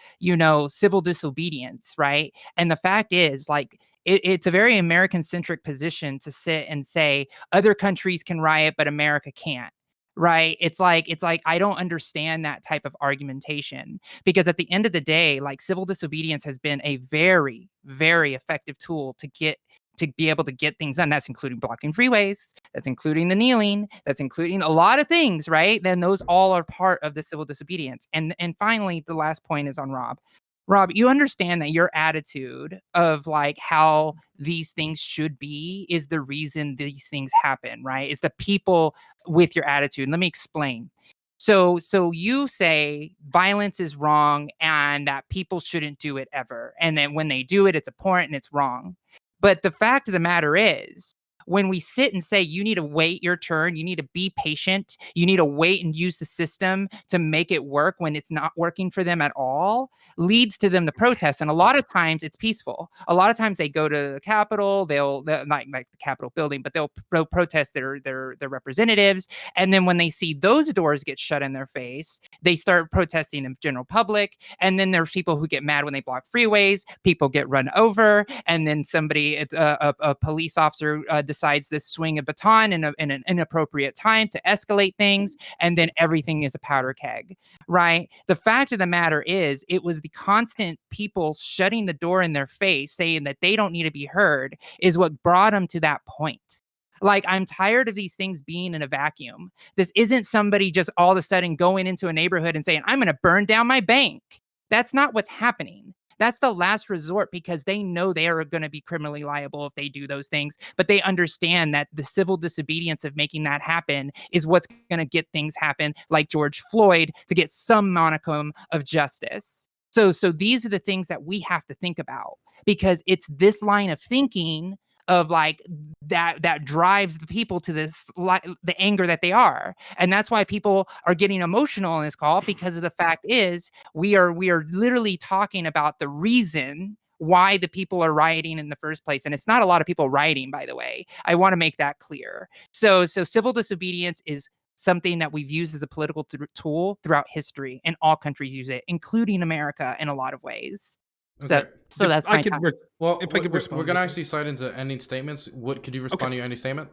Speaker 8: civil disobedience, right? And the fact is, like, it's a very American-centric position to sit and say other countries can riot, but America can't. Right. It's like I don't understand that type of argumentation, because at the end of the day, like civil disobedience has been a very, very effective tool to be able to get things done. That's including blocking freeways. That's including the kneeling. That's including a lot of things. Right. Then those all are part of the civil disobedience. And finally, the last point is on Rob. Rob, you understand that your attitude of like how these things should be is the reason these things happen, right? It's the people with your attitude. Let me explain. So you say violence is wrong and that people shouldn't do it ever. And then when they do it, it's abhorrent and it's wrong. But the fact of the matter is, when we sit and say you need to wait your turn, you need to be patient, you need to wait and use the system to make it work when it's not working for them at all, leads to them to protest. And a lot of times it's peaceful. A lot of times they go to the Capitol, they'll not like the Capitol building, but they'll protest their representatives. And then when they see those doors get shut in their face, they start protesting in general public. And then there's people who get mad when they block freeways, people get run over, and then somebody, a police officer decides to swing a baton in an inappropriate time to escalate things, and then everything is a powder keg, right? The fact of the matter is, it was the constant people shutting the door in their face, saying that they don't need to be heard, is what brought them to that point. Like, I'm tired of these things being in a vacuum. This isn't somebody just all of a sudden going into a neighborhood and saying, I'm going to burn down my bank. That's not what's happening. That's the last resort, because they know they are going to be criminally liable if they do those things. But they understand that the civil disobedience of making that happen is what's going to get things happen, like George Floyd, to get some monicum of justice. So these are the things that we have to think about, because it's this line of thinking of like that drives the people to this the anger that they are. And that's why people are getting emotional on this call, because of the fact is we are literally talking about the reason why the people are rioting in the first place. And it's not a lot of people rioting, by the way. I want to make that clear. So civil disobedience is something that we've used as a political tool throughout history, and all countries use it, including America in a lot of ways.
Speaker 1: Okay.
Speaker 8: So that's my time.
Speaker 1: Well,
Speaker 2: if I could respond,
Speaker 1: we're gonna actually slide into ending statements. What could you respond to your ending statement?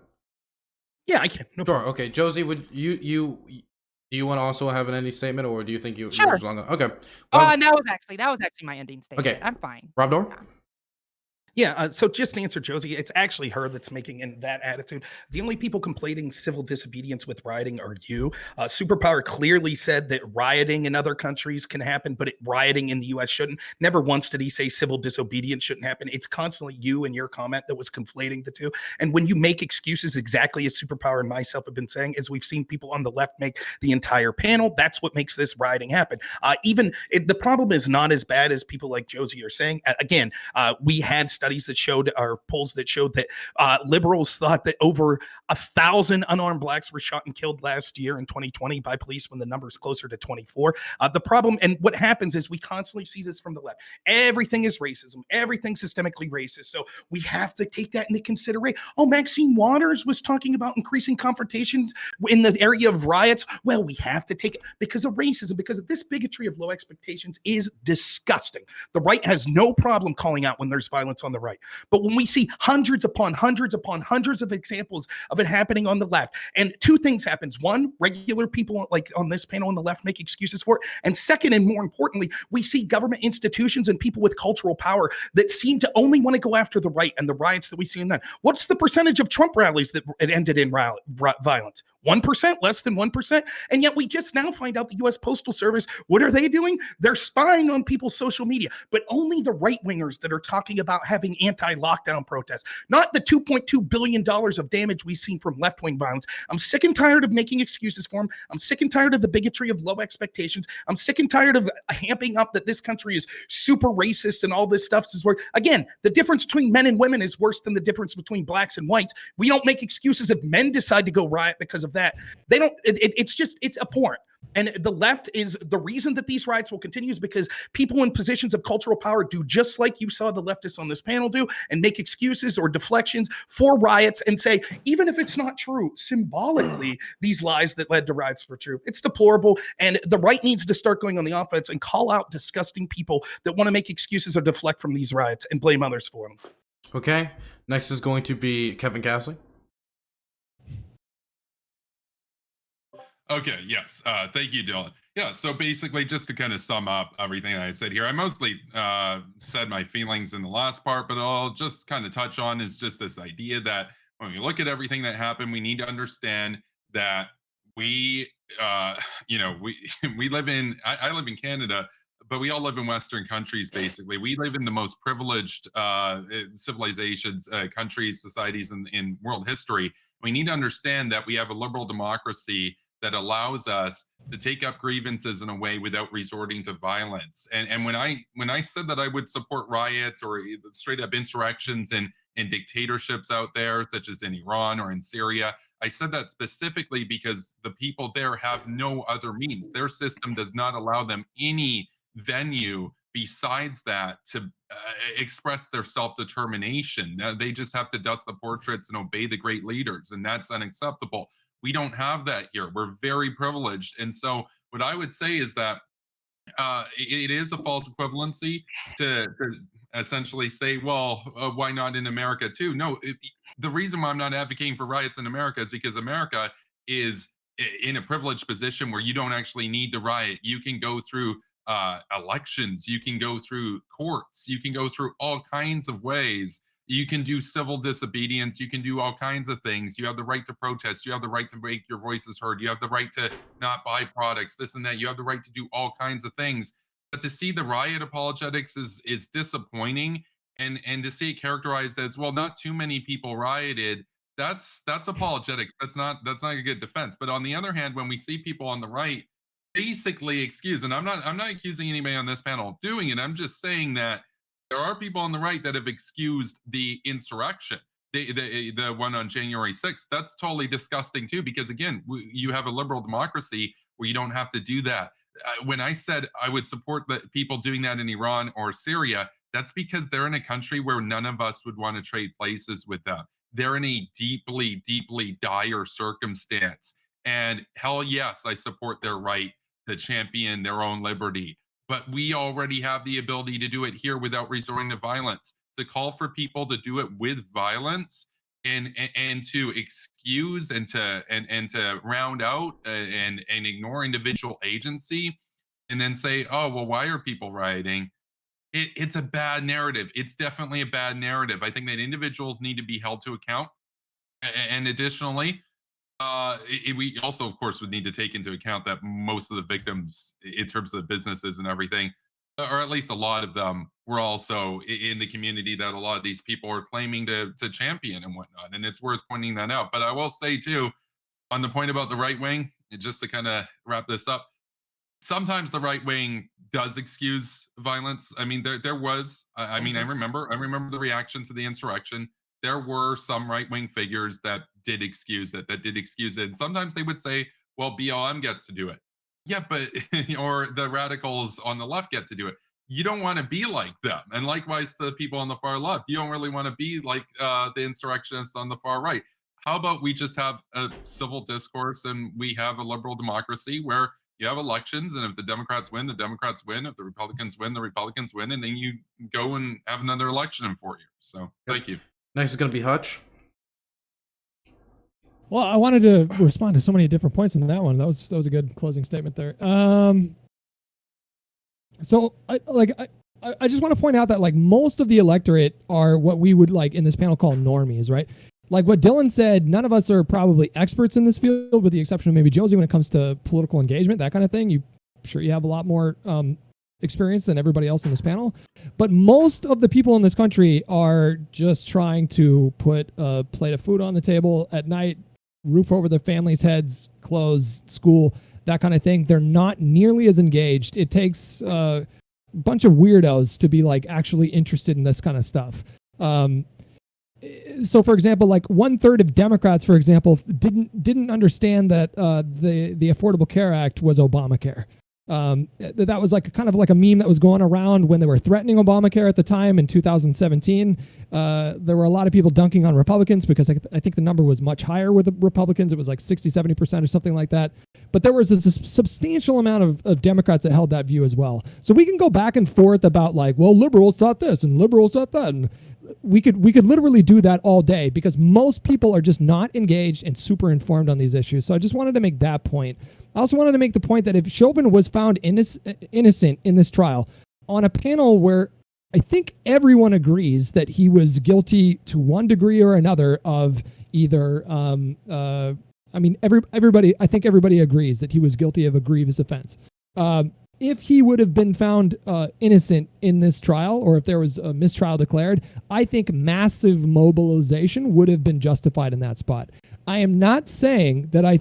Speaker 2: Yeah, I can. No
Speaker 1: Sure.
Speaker 2: problem.
Speaker 1: Okay, Josie, would you do you want to also have an ending statement, or do you think you?
Speaker 8: Sure.
Speaker 1: Okay.
Speaker 8: That was actually my ending statement.
Speaker 1: Okay.
Speaker 8: I'm fine.
Speaker 1: Rob Noerr?
Speaker 8: Yeah.
Speaker 2: Yeah, so just to answer Josie, it's actually her that's making in that attitude. The only people complaining civil disobedience with rioting are you. Superpower clearly said that rioting in other countries can happen, but rioting in the U.S. shouldn't. Never once did he say civil disobedience shouldn't happen. It's constantly you and your comment that was conflating the two. And when you make excuses, exactly as Superpower and myself have been saying, as we've seen people on the left make the entire panel, that's what makes this rioting happen. The problem is not as bad as people like Josie are saying. Again, we had studies that showed, or polls that showed, that liberals thought that over 1,000 unarmed blacks were shot and killed last year in 2020 by police, when the number is closer to 24. The problem, and what happens is, we constantly see this from the left. Everything is racism. Everything's systemically racist. So we have to take that into consideration. Oh, Maxine Waters was talking about increasing confrontations in the area of riots. Well, we have to take it because of racism, because of this bigotry of low expectations is disgusting. The right has no problem calling out when there's violence on the right. But when we see hundreds upon hundreds upon hundreds of examples of it happening on the left, and two things happens. One, regular people like on this panel on the left make excuses for it. And second, and more importantly, we see government institutions and people with cultural power that seem to only want to go after the right, and the riots that we see in that. What's the percentage of Trump rallies that ended in violence? 1%, less than 1%. And yet we just now find out the U.S. Postal Service, what are they doing? They're spying on people's social media, but only the right wingers that are talking about having anti-lockdown protests, not the $2.2 billion of damage we've seen from left-wing violence. I'm sick and tired of making excuses for them. I'm sick and tired of the bigotry of low expectations. I'm sick and tired of hamping up that this country is super racist and all this stuff is worse. Again, the difference between men and women is worse than the difference between blacks and whites. We don't make excuses if men decide to go riot because of that. They don't, it's abhorrent. And the left is the reason that these riots will continue, is because people in positions of cultural power do just like you saw the leftists on this panel do, and make excuses or deflections for riots and say, even if it's not true, symbolically, these lies that led to riots were true. It's deplorable. And the right needs to start going on the offense and call out disgusting people that want to make excuses or deflect from these riots and blame others for them.
Speaker 1: Okay. Next is going to be Kevin Castley.
Speaker 3: Okay, yes. Thank you, Dylan. Yeah, so basically, just to kind of sum up everything I said here, I mostly said my feelings in the last part, but I'll just kind of touch on is just this idea that when we look at everything that happened, we need to understand that we live in, I live in Canada, but we all live in Western countries, basically. We live in the most privileged civilizations, countries, societies in world history. We need to understand that we have a liberal democracy that allows us to take up grievances in a way without resorting to violence. And when I said that I would support riots or straight up insurrections in dictatorships out there, such as in Iran or in Syria, I said that specifically because the people there have no other means. Their system does not allow them any venue besides that to express their self-determination. They just have to dust the portraits and obey the great leaders, and that's unacceptable. We don't have that here. We're very privileged. And so what I would say is that it is a false equivalency to essentially say, well, why not in America too? No, the reason why I'm not advocating for riots in America is because America is in a privileged position where you don't actually need to riot. You can go through elections, you can go through courts, you can go through all kinds of ways. You can do civil disobedience, you can do all kinds of things. You have the right to protest, you have the right to make your voices heard, you have the right to not buy products, this and that. You have the right to do all kinds of things. But to see the riot apologetics is disappointing, and to see it characterized as, well, not too many people rioted, that's apologetics. That's not a good defense. But on the other hand, when we see people on the right basically excuse, and I'm not accusing anybody on this panel of doing it, I'm just saying that there are people on the right that have excused the insurrection, the one on January 6th. That's totally disgusting too, because again, you have a liberal democracy where you don't have to do that. When I said I would support the people doing that in Iran or Syria, that's because they're in a country where none of us would want to trade places with them. They're in a deeply, deeply dire circumstance. And hell yes, I support their right to champion their own liberty. But we already have the ability to do it here without resorting to violence. To call for people to do it with violence and to excuse and to round out and ignore individual agency, and then say, oh, well, why are people rioting? It's a bad narrative. It's definitely a bad narrative. I think that individuals need to be held to account. And additionally, we also, of course, would need to take into account that most of the victims, in terms of the businesses and everything, or at least a lot of them, were also in the community that a lot of these people are claiming to champion and whatnot. And it's worth pointing that out. But I will say, too, on the point about the right wing, just to kind of wrap this up, sometimes the right wing does excuse violence. I mean, there was, I remember the reaction to the insurrection. There were some right wing figures that did excuse it, And sometimes they would say, well, BLM gets to do it. Yeah, but, or the radicals on the left get to do it. You don't want to be like them. And likewise to the people on the far left, you don't really want to be like the insurrectionists on the far right. How about we just have a civil discourse, and we have a liberal democracy where you have elections, and if the Democrats win, the Democrats win. If the Republicans win, the Republicans win, and then you go and have another election in 4 years. So thank you.
Speaker 1: Next is going to be Hutch.
Speaker 5: Well, I wanted to respond to so many different points in that one. That was a good closing statement there. So I just want to point out that like most of the electorate are what we would like in this panel call normies, right? Like what Dylan said, none of us are probably experts in this field, with the exception of maybe Josie when it comes to political engagement, that kind of thing. I'm sure you have a lot more experience than everybody else in this panel. But most of the people in this country are just trying to put a plate of food on the table at night, roof over their families' heads, clothes, school, that kind of thing. They're not nearly as engaged. It takes a bunch of weirdos to be like actually interested in this kind of stuff. So, for example, like 1/3 of Democrats, for example, didn't understand that the Affordable Care Act was Obamacare. That was like kind of like a meme that was going around when they were threatening Obamacare at the time in 2017. There were a lot of people dunking on Republicans because I think the number was much higher with the Republicans. It was like 60-70% or something like that. But there was a substantial amount of Democrats that held that view as well. So we can go back and forth about like, well, liberals thought this and liberals thought that. And we could literally do that all day because most people are just not engaged and super informed on these issues. So I just wanted to make that point. I also wanted to make the point that if Chauvin was found innocent in this trial on a panel where I think everyone agrees that he was guilty to one degree or another of either, everybody, I think everybody agrees that he was guilty of a grievous offense. If he would have been found innocent in this trial, or if there was a mistrial declared, I think massive mobilization would have been justified in that spot. I am not saying that I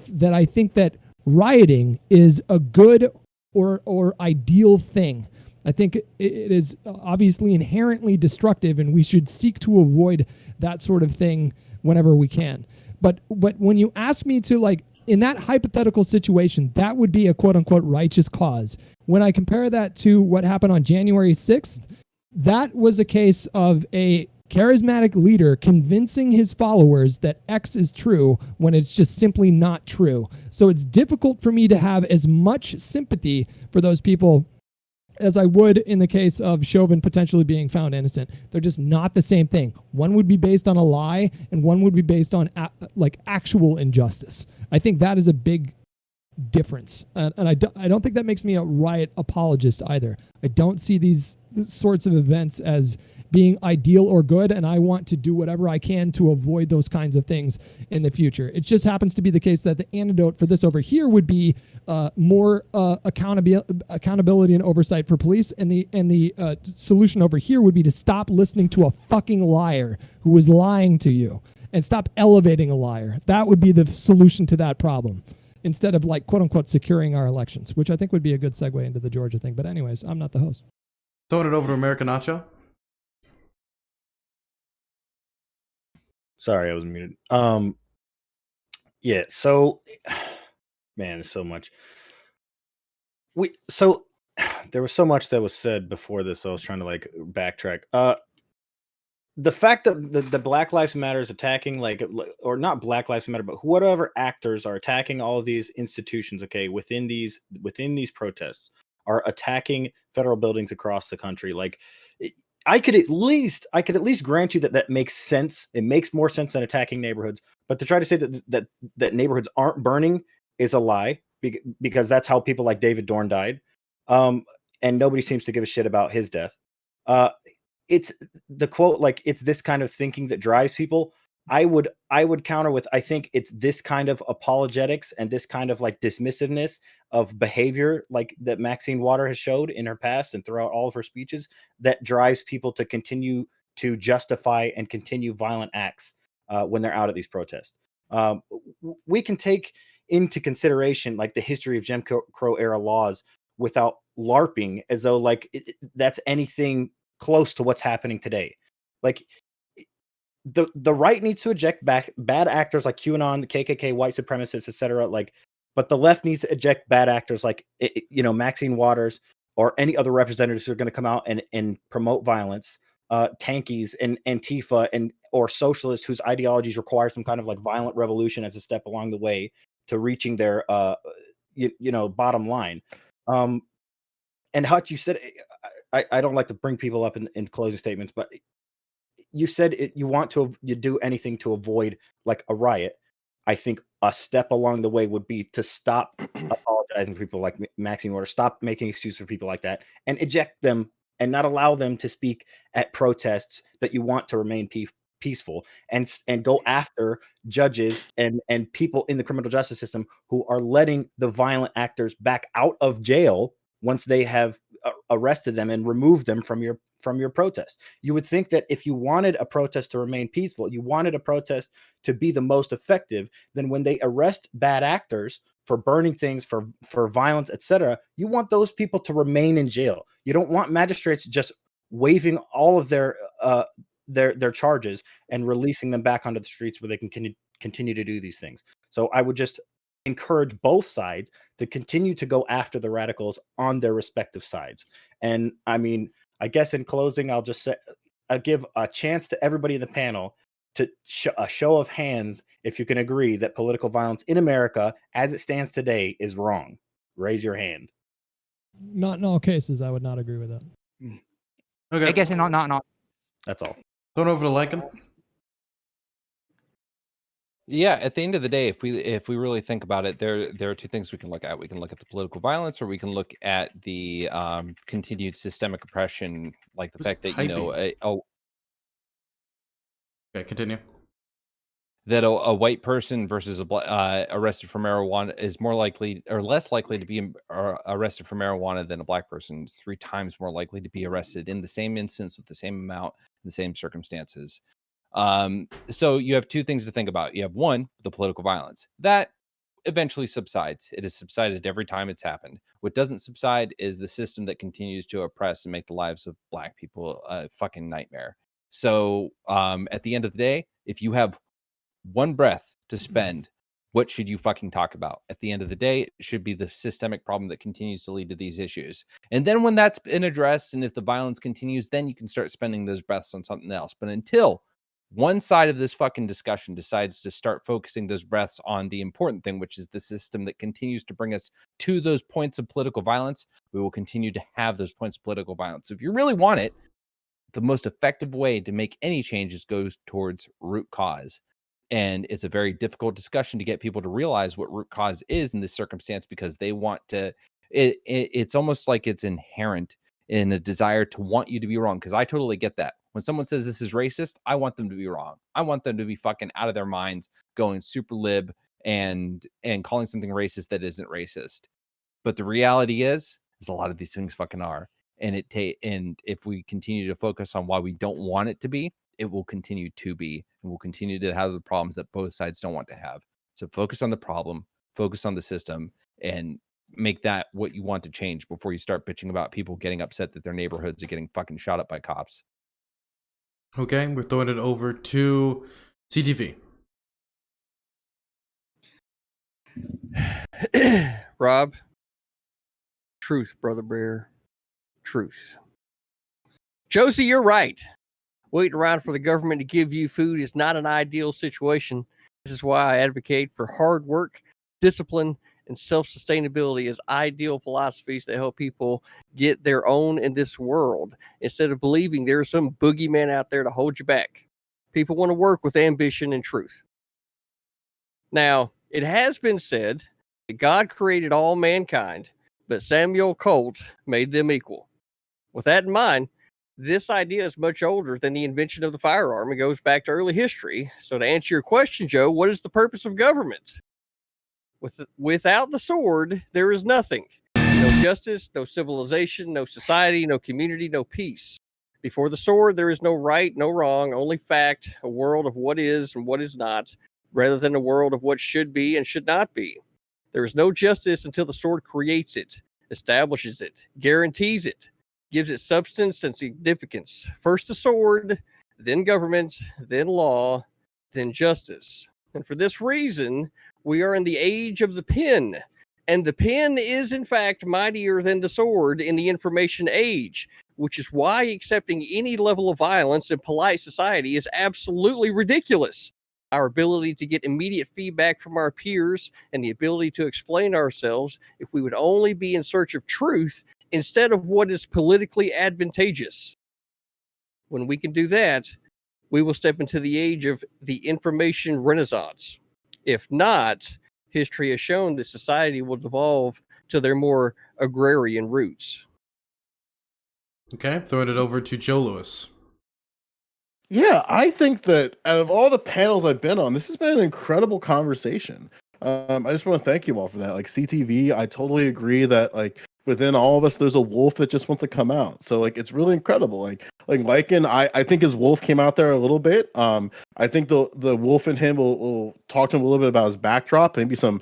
Speaker 5: think that rioting is a good or ideal thing. I think it is obviously inherently destructive, and we should seek to avoid that sort of thing whenever we can. But when you ask me to, like, in that hypothetical situation, that would be a quote-unquote righteous cause. When I compare that to what happened on January 6th, that was a case of a charismatic leader convincing his followers that X is true when it's just simply not true. So it's difficult for me to have as much sympathy for those people as I would in the case of Chauvin potentially being found innocent. They're just not the same thing. One would be based on a lie, and one would be based on actual injustice. I think that is a big difference, and I don't think that makes me a riot apologist either. I don't see these sorts of events as being ideal or good, and I want to do whatever I can to avoid those kinds of things in the future. It just happens to be the case that the antidote for this over here would be more accountability and oversight for police, and the solution over here would be to stop listening to a fucking liar who is lying to you, and stop elevating a liar. That would be the solution to that problem, instead of like quote unquote securing our elections, which I think would be a good segue into the Georgia thing. But anyways, I'm not the host.
Speaker 1: Throwing it over to American Nacho.
Speaker 4: Sorry, I was muted. Yeah, so man, so much. There was so much that was said before this, so I was trying to like backtrack. The fact that the Black Lives Matter is attacking, or not Black Lives Matter, but whatever actors are attacking all of these institutions, okay, within these protests, are attacking federal buildings across the country. Like, I could at least grant you that makes sense. It makes more sense than attacking neighborhoods. But to try to say that neighborhoods aren't burning is a lie, because that's how people like David Dorn died. And nobody seems to give a shit about his death. It's the quote, like, it's this kind of thinking that drives people. I would counter with, I think it's this kind of apologetics and this kind of like dismissiveness of behavior, like that Maxine Water has showed in her past and throughout all of her speeches, that drives people to continue to justify and continue violent acts when they're out at these protests. We can take into consideration like the history of Jim Crow era laws without LARPing as though like that's anything close to what's happening today. Like, the right needs to eject bad actors like QAnon, the KKK, white supremacists, etc. Like, but the left needs to eject bad actors like Maxine Waters or any other representatives who are going to come out and promote violence, tankies and Antifa or socialists whose ideologies require some kind of like violent revolution as a step along the way to reaching their bottom line. And Hutch, you said, I don't like to bring people up in closing statements, but you said you want to do anything to avoid like a riot. I think a step along the way would be to stop apologizing for people like Maxine Water, stop making excuses for people like that, and eject them and not allow them to speak at protests that you want to remain peaceful, and go after judges and people in the criminal justice system who are letting the violent actors back out of jail once they have arrested them and removed them from your protest. You would think that if you wanted a protest to remain peaceful, you wanted a protest to be the most effective, then when they arrest bad actors for burning things, for violence, etc., you want those people to remain in jail. You don't want magistrates just waiving all of their charges and releasing them back onto the streets where they can continue to do these things. So I would just encourage both sides to continue to go after the radicals on their respective sides. And I mean, I guess in closing, I'll just say, I'll give a chance to everybody in the panel to a show of hands if you can agree that political violence in America, as it stands today, is wrong. Raise your hand.
Speaker 5: Not in all cases. I would not agree with that.
Speaker 1: Okay.
Speaker 8: I guess not.
Speaker 4: That's all.
Speaker 1: Going over to Lycan.
Speaker 9: Yeah, at the end of the day, if we really think about it, there are two things we can look at. We can look at the political violence, or we can look at the continued systemic oppression, like the fact that
Speaker 1: Okay, continue.
Speaker 9: that a white person versus arrested for marijuana is more likely or less likely to be arrested for marijuana than a black person. It's 3 times more likely to be arrested in the same instance with the same amount in the same circumstances. So you have two things to think about. You have one, the political violence that eventually subsides. It has subsided every time it's happened. What doesn't subside is the system that continues to oppress and make the lives of black people a fucking nightmare. So at the end of the day, if you have one breath to spend, what should you fucking talk about? At the end of the day, it should be the systemic problem that continues to lead to these issues. And then when that's been addressed, and if the violence continues, then you can start spending those breaths on something else. But until one side of this fucking discussion decides to start focusing those breaths on the important thing, which is the system that continues to bring us to those points of political violence, we will continue to have those points of political violence. So if you really want it, the most effective way to make any changes goes towards root cause. And it's a very difficult discussion to get people to realize what root cause is in this circumstance, because they want to, it's almost like it's inherent in a desire to want you to be wrong. Because I totally get that. When someone says this is racist, I want them to be wrong. I want them to be fucking out of their minds, going super lib and calling something racist that isn't racist. But the reality is a lot of these things fucking are. And and if we continue to focus on why we don't want it to be, it will continue to be, and we'll continue to have the problems that both sides don't want to have. So focus on the problem, focus on the system, and make that what you want to change before you start bitching about people getting upset that their neighborhoods are getting fucking shot up by cops.
Speaker 1: Okay, we're throwing it over to CTV.
Speaker 7: Rob, truth, brother bear, truth. Josie, you're right. Waiting around for the government to give you food is not an ideal situation. This is why I advocate for hard work, discipline, and self-sustainability as ideal philosophies to help people get their own in this world, instead of believing there's some boogeyman out there to hold you back. People want to work with ambition and truth. Now, it has been said that God created all mankind, but Samuel Colt made them equal. With that in mind, this idea is much older than the invention of the firearm. It goes back to early history. So to answer your question, Joe, what is the purpose of government? Without the sword, there is nothing. No justice, no civilization, no society, no community, no peace. Before the sword, there is no right, no wrong, only fact, a world of what is and what is not, rather than a world of what should be and should not be. There is no justice until the sword creates it, establishes it, guarantees it, gives it substance and significance. First the sword, then government, then law, then justice. And for this reason, we are in the age of the pen. And the pen is, in fact, mightier than the sword in the information age, which is why accepting any level of violence in polite society is absolutely ridiculous. Our ability to get immediate feedback from our peers and the ability to explain ourselves, if we would only be in search of truth instead of what is politically advantageous. When we can do that, we will step into the age of the information renaissance. If not, history has shown that society will devolve to their more agrarian roots.
Speaker 1: Okay, throwing it over to Joe Lewis.
Speaker 6: Yeah, I think that out of all the panels I've been on, this has been an incredible conversation. I just want to thank you all for that. Like CTV, I totally agree that like within all of us, there's a wolf that just wants to come out. So like it's really incredible. Like Lycan, I think his wolf came out there a little bit. I think the wolf in him will talk to him a little bit about his backdrop, maybe some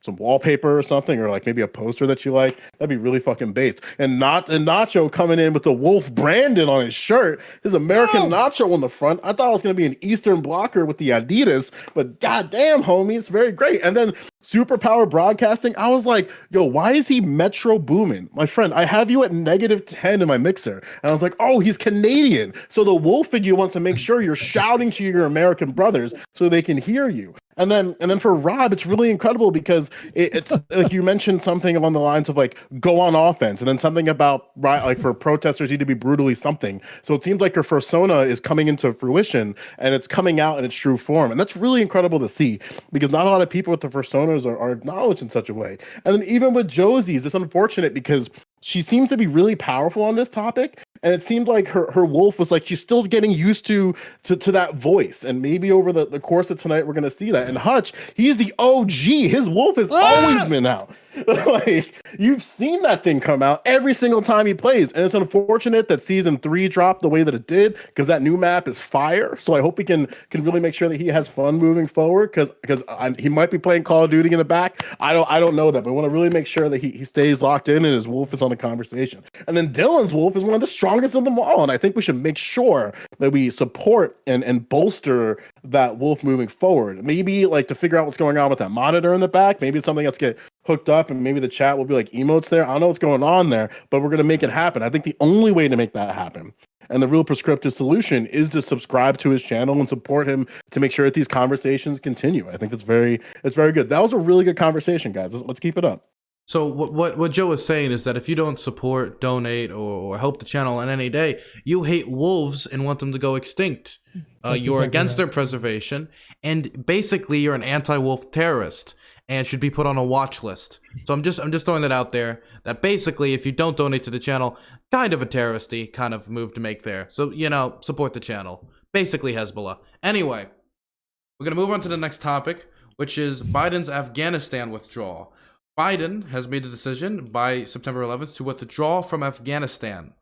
Speaker 6: wallpaper or something, or like maybe a poster that you like. That'd be really fucking based. And Nacho coming in with the wolf branded on his shirt, his American Nacho on the front. I thought it was gonna be an Eastern Blocker with the Adidas, but goddamn, homie, it's very great. And then Superpower Broadcasting, I was like, yo, why is he Metro booming? My friend, I have you at -10 in my mixer. And I was like, oh, he's Canadian. So the wolf in you wants to make sure you're shouting to your American brothers so they can hear you. And then for Rob, it's really incredible because it's like you mentioned something along the lines of like go on offense, and then something about right like for protesters need to be brutally something. So it seems like your persona is coming into fruition and it's coming out in its true form, and that's really incredible to see because not a lot of people with the personas are acknowledged in such a way. And then even with Josie's, it's unfortunate because she seems to be really powerful on this topic, and it seemed like her wolf was like she's still getting used to that voice, and maybe over the course of tonight we're gonna see that. And Hutch, he's the OG. His wolf has always been out. Like you've seen that thing come out every single time he plays, and it's unfortunate that season 3 dropped the way that it did because that new map is fire. So I hope he can really make sure that he has fun moving forward because he might be playing Call of Duty in the back. I don't know that, but I want to really make sure that he stays locked in and his wolf is on the conversation. And then Dylan's wolf is one of the strongest of them all, and I think we should make sure that we support and bolster that wolf moving forward. Maybe like to figure out what's going on with that monitor in the back. Maybe it's something that's get hooked up, and maybe the chat will be like emotes there. I don't know what's going on there, but we're going to make it happen. I think the only way to make that happen, and the real prescriptive solution, is to subscribe to his channel and support him to make sure that these conversations continue. I think it's very good. That was a really good conversation, guys. Let's keep it up.
Speaker 1: So what Joe was saying is that if you don't support, donate, or help the channel on any day, you hate wolves and want them to go extinct. You're
Speaker 5: exactly
Speaker 1: against
Speaker 5: right.
Speaker 1: their preservation, and basically you're an anti-wolf terrorist and should be put on a watch list. So I'm just throwing that out there. That basically, if you don't donate to the channel, kind of a terroristy kind of move to make there. So support the channel. Basically Hezbollah. Anyway, we're gonna move on to the next topic, which is Biden's Afghanistan withdrawal. Biden has made the decision by September 11th to withdraw from Afghanistan.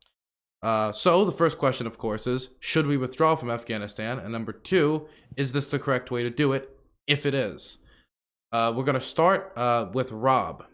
Speaker 1: So the first question, of course, is, should we withdraw from Afghanistan? And number two, is this the correct way to do it, if it is? We're going to start with Rob.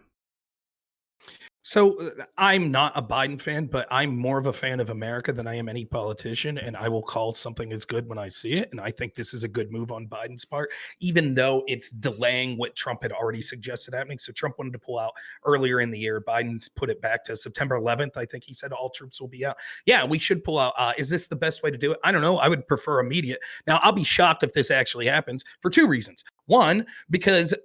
Speaker 2: So I'm not a Biden fan, but I'm more of a fan of America than I am any politician, and I will call something as good when I see it. And I think this is a good move on Biden's part, even though it's delaying what Trump had already suggested happening. So Trump wanted to pull out earlier in the year. Biden's put it back to September 11th. I think he said all troops will be out. Yeah, we should pull out. Is this the best way to do it? I don't know. I would prefer immediate. Now, I'll be shocked if this actually happens for two reasons. One, because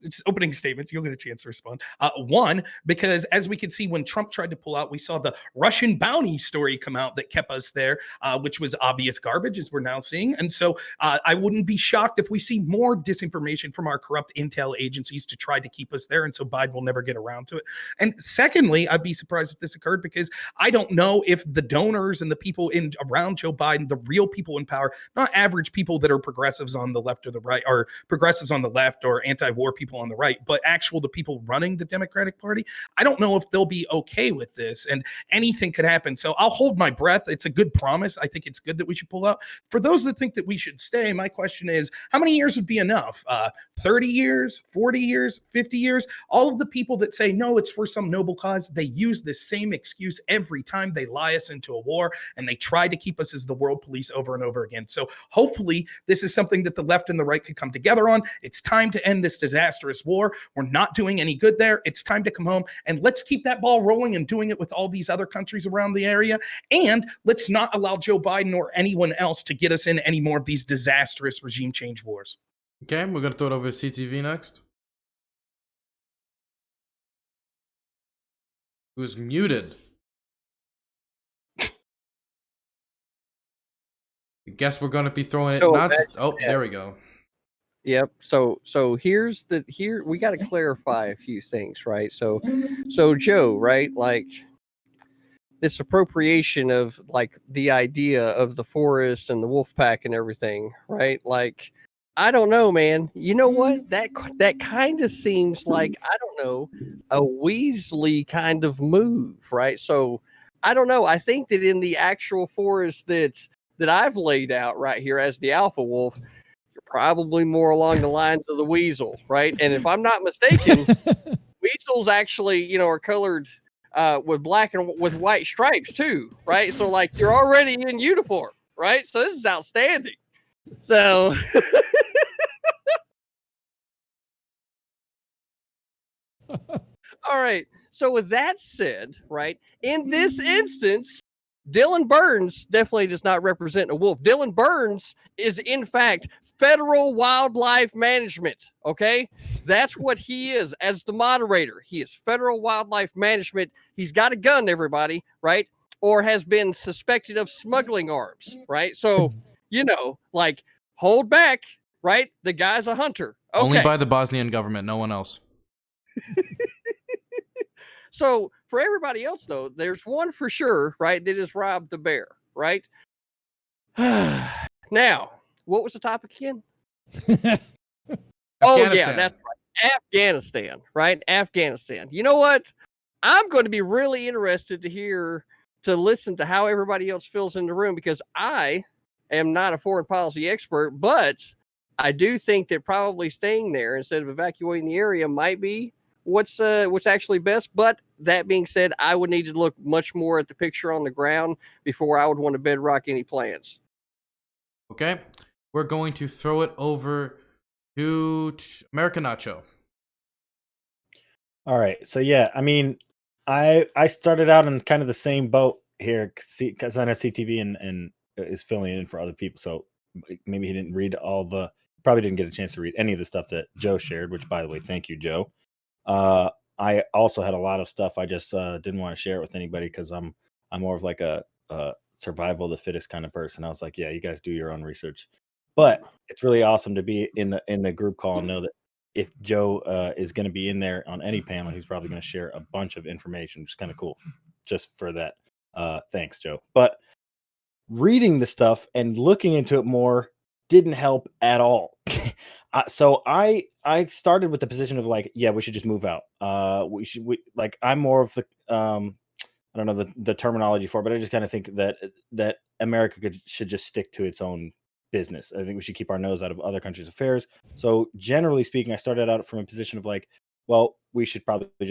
Speaker 2: it's opening statements. You'll get a chance to respond. One, because as we could see when Trump tried to pull out, we saw the Russian bounty story come out that kept us there, which was obvious garbage, as we're now seeing. And so I wouldn't be shocked if we see more disinformation from our corrupt intel agencies to try to keep us there. And so Biden will never get around to it. And secondly, I'd be surprised if this occurred, because I don't know if the donors and the people around Joe Biden, the real people in power, not average people that are progressives on the left or the right, or progressives on the left or anti-war people on the right, but the people running the Democratic Party, I don't know if they'll be okay with this, and anything could happen. So I'll hold my breath. It's a good promise. I think it's good that we should pull out. For those that think that we should stay, my question is, how many years would be enough? 30 years, 40 years, 50 years? All of the people that say, no, it's for some noble cause, they use this same excuse every time they lie us into a war, and they try to keep us as the world police over and over again. So hopefully this is something that the left and the right could come together on. It's time to end this disastrous war. We're not doing any good there. It's time to come home, and let's keep that ball rolling and doing it with all these other countries around the area. And let's not allow Joe Biden or anyone else to get us in any more of these disastrous regime change wars.
Speaker 1: Okay, we're going to throw it over to CTV next. Who's muted? I guess we're going to be throwing it. There we go.
Speaker 7: Yep. So here we got to clarify a few things, right? So Joe, right? Like this appropriation of like the idea of the forest and the wolf pack and everything, right? Like, I don't know, man. You know what? That kind of seems like, I don't know, a Weasley kind of move, right? So I don't know. I think that in the actual forest that I've laid out right here as the alpha wolf, probably more along the lines of the weasel, right? And if I'm not mistaken, weasels actually, are colored with black and with white stripes too, right? So like you're already in uniform, right? So this is outstanding. So all right. So with that said, right, in this instance, Dylan Burns definitely does not represent a wolf. Dylan Burns is, in fact, Federal Wildlife Management. Okay, that's what he is as the moderator. He is Federal Wildlife Management. He's got a gun, everybody, right? Or has been suspected of smuggling arms, right? So, like, hold back, right? The guy's a hunter. Okay.
Speaker 1: Only by the Bosnian government, no one else.
Speaker 7: So for everybody else, though, there's one for sure, right? That is Rob the Bear, right? Now, what was the topic again? Oh, yeah, that's right. Afghanistan, right? Afghanistan. You know what? I'm going to be really interested to listen to how everybody else feels in the room, because I am not a foreign policy expert, but I do think that probably staying there instead of evacuating the area might be what's actually best. But that being said, I would need to look much more at the picture on the ground before I would want to bedrock any plans.
Speaker 1: Okay, we're going to throw it over to American Nacho.
Speaker 4: All right. So yeah, I mean, I started out in kind of the same boat here because I know CTV and is filling in for other people. So maybe he didn't read probably didn't get a chance to read any of the stuff that Joe shared. Which, by the way, thank you, Joe. I also had a lot of stuff I just didn't want to share it with anybody because I'm more of like a survival of the fittest kind of person. I was like, yeah, you guys do your own research. But it's really awesome to be in the group call and know that if Joe is going to be in there on any panel, he's probably going to share a bunch of information, which is kind of cool. Just for that, thanks, Joe. But reading the stuff and looking into it more didn't help at all. So I started with the position of like, yeah, we should just move out. I'm more of the I don't know the terminology for it, but I just kind of think that America should just stick to its own business. I think we should keep our nose out of other countries' affairs. So generally speaking, I started out from a position of like, well, we should probably we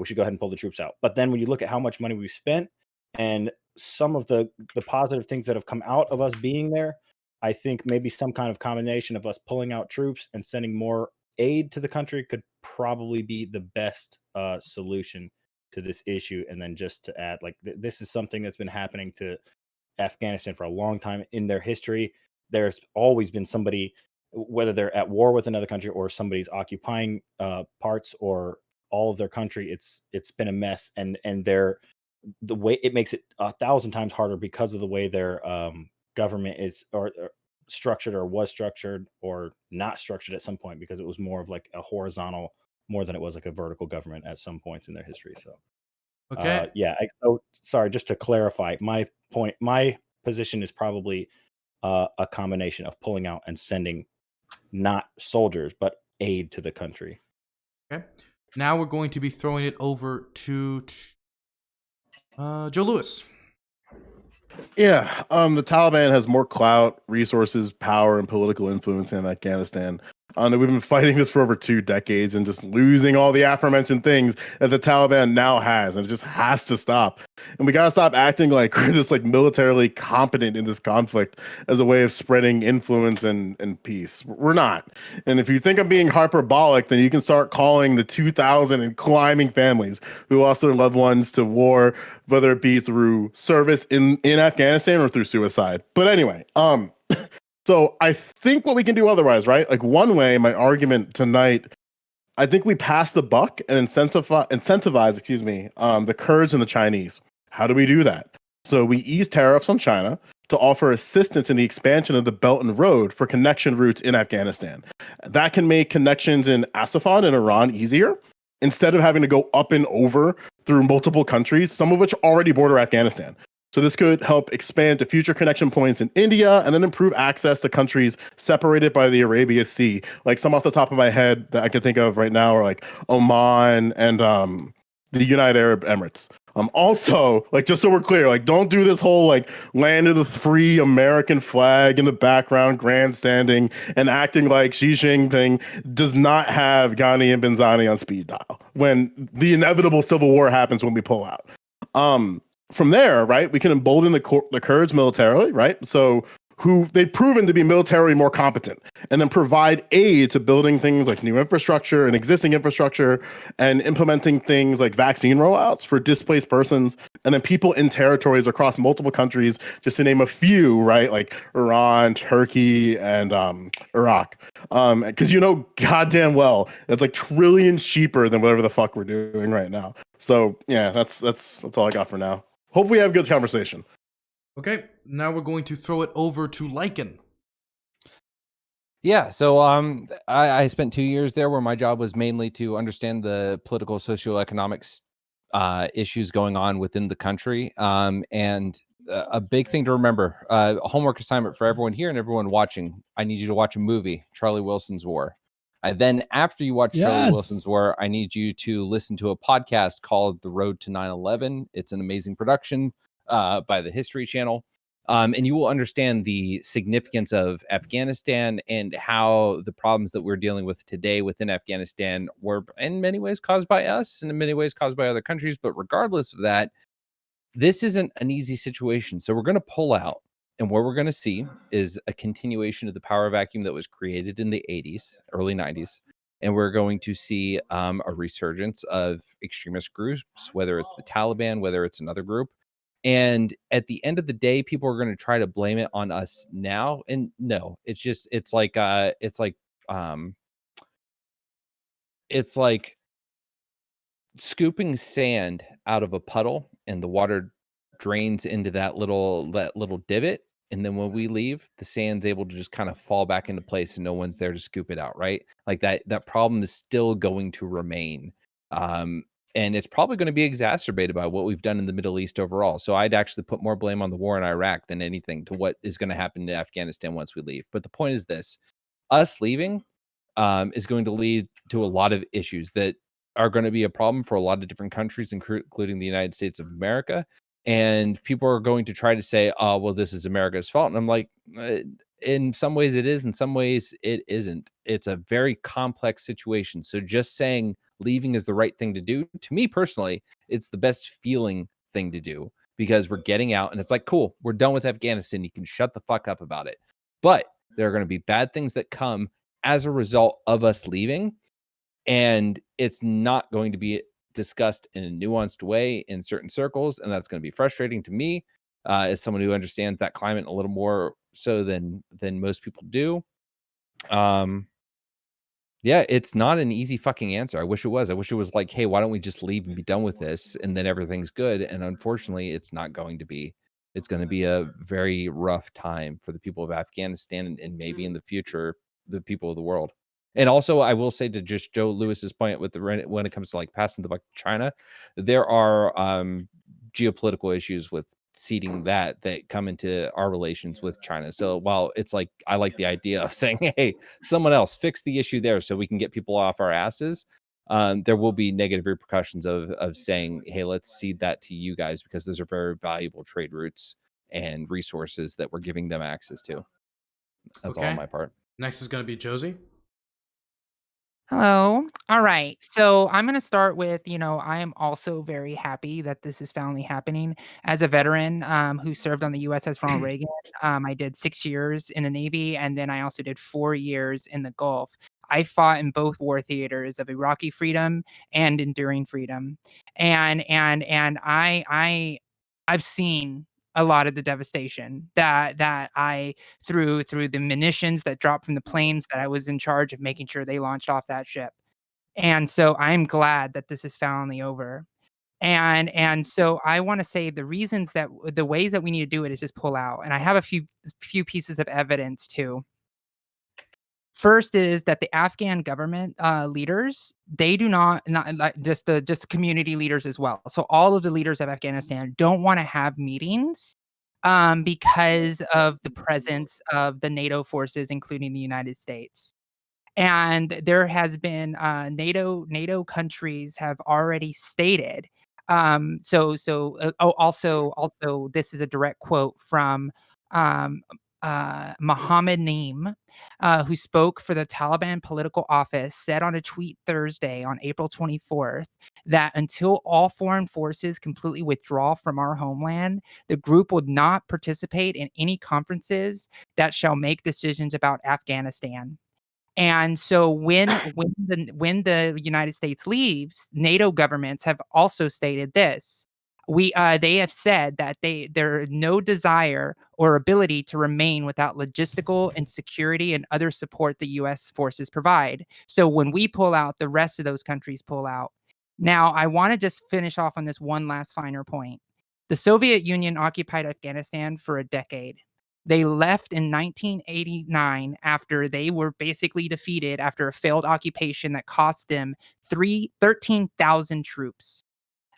Speaker 4: should go ahead and pull the troops out. But then when you look at how much money we've spent and some of the positive things that have come out of us being there, I think maybe some kind of combination of us pulling out troops and sending more aid to the country could probably be the best solution to this issue. And then just to add, like this is something that's been happening to Afghanistan for a long time in their history. There's always been somebody, whether they're at war with another country or somebody's occupying parts or all of their country. It's been a mess, and the way it makes it 1,000 times harder because of the way their government is or structured or was structured or not structured at some point, because it was more of like a horizontal more than it was like a vertical government at some points in their history. So
Speaker 1: Okay.
Speaker 4: so sorry, just to clarify my point, my position is probably a combination of pulling out and sending not soldiers but aid to the country.
Speaker 1: Okay. Now we're going to be throwing it over to Joe Lewis.
Speaker 6: Yeah, the Taliban has more clout, resources, power, and political influence in Afghanistan. We've been fighting this for over 2 decades and just losing all the aforementioned things that the Taliban now has, and it just has to stop. And we gotta stop acting like we're just like militarily competent in this conflict as a way of spreading influence and peace. We're not. And if you think I'm being hyperbolic, then you can start calling the 2,000 and climbing families who lost their loved ones to war, whether it be through service in Afghanistan or through suicide. But anyway, so I think what we can do otherwise, right? Like one way, my argument tonight, I think we pass the buck and incentivize, the Kurds and the Chinese. How do we do that? So we ease tariffs on China to offer assistance in the expansion of the Belt and Road for connection routes in Afghanistan. That can make connections in Asafan and Iran easier, instead of having to go up and over through multiple countries, some of which already border Afghanistan. So this could help expand to future connection points in India and then improve access to countries separated by the Arabia Sea. Like some off the top of my head that I can think of right now are like Oman and the United Arab Emirates. Also, like, just so we're clear, like, don't do this whole like land of the free American flag in the background, grandstanding and acting like Xi Jinping does not have Ghani and Benzani on speed dial when the inevitable civil war happens when we pull out. From there, right, we can embolden the Kurds militarily, right? So who they've proven to be militarily more competent, and then provide aid to building things like new infrastructure and existing infrastructure and implementing things like vaccine rollouts for displaced persons, and then people in territories across multiple countries, just to name a few, right? Like Iran, Turkey, and Iraq. Because goddamn well, that's like trillions cheaper than whatever the fuck we're doing right now. So yeah, that's all I got for now. Hope we have a good conversation.
Speaker 1: Okay, now we're going to throw it over to Lycan.
Speaker 9: Yeah, so I spent 2 years there where my job was mainly to understand the political socioeconomics issues going on within the country. And a big thing to remember, a homework assignment for everyone here and everyone watching, I need you to watch a movie, Charlie Wilson's War. Then after you watch Charlie Wilson's War, I need you to listen to a podcast called The Road to 9/11. It's an amazing production by the History Channel. And you will understand the significance of Afghanistan and how the problems that we're dealing with today within Afghanistan were in many ways caused by us and in many ways caused by other countries. But regardless of that, this isn't an easy situation. So we're going to pull out. And what we're going to see is a continuation of the power vacuum that was created in the 80s, early 90s. and we're going to see a resurgence of extremist groups, whether it's the Taliban, whether it's another group. And at the end of the day, people are going to try to blame it on us now. And no, it's like scooping sand out of a puddle, and the water drains into that little divot, and then when we leave, the sand's able to just kind of fall back into place and no one's there to scoop it out, right? Like that problem is still going to remain. And it's probably going to be exacerbated by what we've done in the Middle East overall. So I'd actually put more blame on the war in Iraq than anything to what is going to happen to Afghanistan once we leave. But the point is this: us leaving is going to lead to a lot of issues that are going to be a problem for a lot of different countries, including the United States of America. And people are going to try to say, oh, well, this is America's fault. And I'm like, in some ways it is, in some ways it isn't. It's a very complex situation. So just saying leaving is the right thing to do, to me personally, it's the best feeling thing to do, because we're getting out and it's like, cool, we're done with Afghanistan. You can shut the fuck up about it. But there are going to be bad things that come as a result of us leaving. And it's not going to be discussed in a nuanced way in certain circles. And that's going to be frustrating to me as someone who understands that climate a little more so than most people do. Yeah, it's not an easy fucking answer. I wish it was. I wish it was like, hey, why don't we just leave and be done with this? And then everything's good. And unfortunately, it's not going to be. It's going to be a very rough time for the people of Afghanistan and maybe in the future, the people of the world. And also, I will say, to just Joe Lewis's point with when it comes to like passing the buck to China, there are geopolitical issues with ceding that come into our relations with China. So while it's like, I like the idea of saying, hey, someone else fix the issue there so we can get people off our asses, there will be negative repercussions of saying, hey, let's cede that to you guys, because those are very valuable trade routes and resources that we're giving them access to. That's all on my part.
Speaker 1: Next is going to be Josie.
Speaker 8: Hello. All right. So I'm going to start with, I am also very happy that this is finally happening. As a veteran who served on the USS Ronald Reagan, I did 6 years in the Navy, and then I also did 4 years in the Gulf. I fought in both war theaters of Iraqi freedom and enduring freedom, and I've seen a lot of the devastation that I through the munitions that dropped from the planes that I was in charge of making sure they launched off that ship. And so I'm glad that this is finally over. And so I want to say the ways that we need to do it is just pull out. And I have a few pieces of evidence too. First is that the Afghan government leaders, they do not like just the community leaders as well. So all of the leaders of Afghanistan don't want to have meetings because of the presence of the NATO forces, including the United States. And there has been NATO countries have already stated. Also, this is a direct quote from Mohammed Naeem, who spoke for the Taliban political office, said on a tweet Thursday on April 24th that until all foreign forces completely withdraw from our homeland, the group would not participate in any conferences that shall make decisions about Afghanistan. And so when the United States leaves, NATO governments have also stated this. They have said that there is no desire or ability to remain without logistical and security and other support the U.S. forces provide. So when we pull out, the rest of those countries pull out. Now, I want to just finish off on this one last finer point. The Soviet Union occupied Afghanistan for a decade. They left in 1989 after they were basically defeated after a failed occupation that cost them 13,000 troops.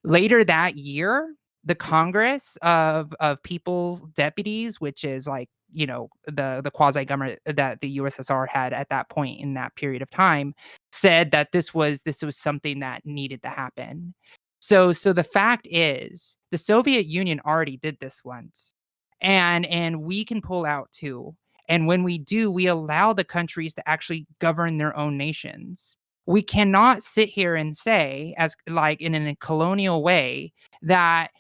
Speaker 8: Later that year, the Congress of People's Deputies, which is like, the quasi government that the USSR had at that point in that period of time, said that this was something that needed to happen. So the fact is, the Soviet Union already did this once, and we can pull out too. And when we do, we allow the countries to actually govern their own nations. We cannot sit here and say, as like in a colonial way, that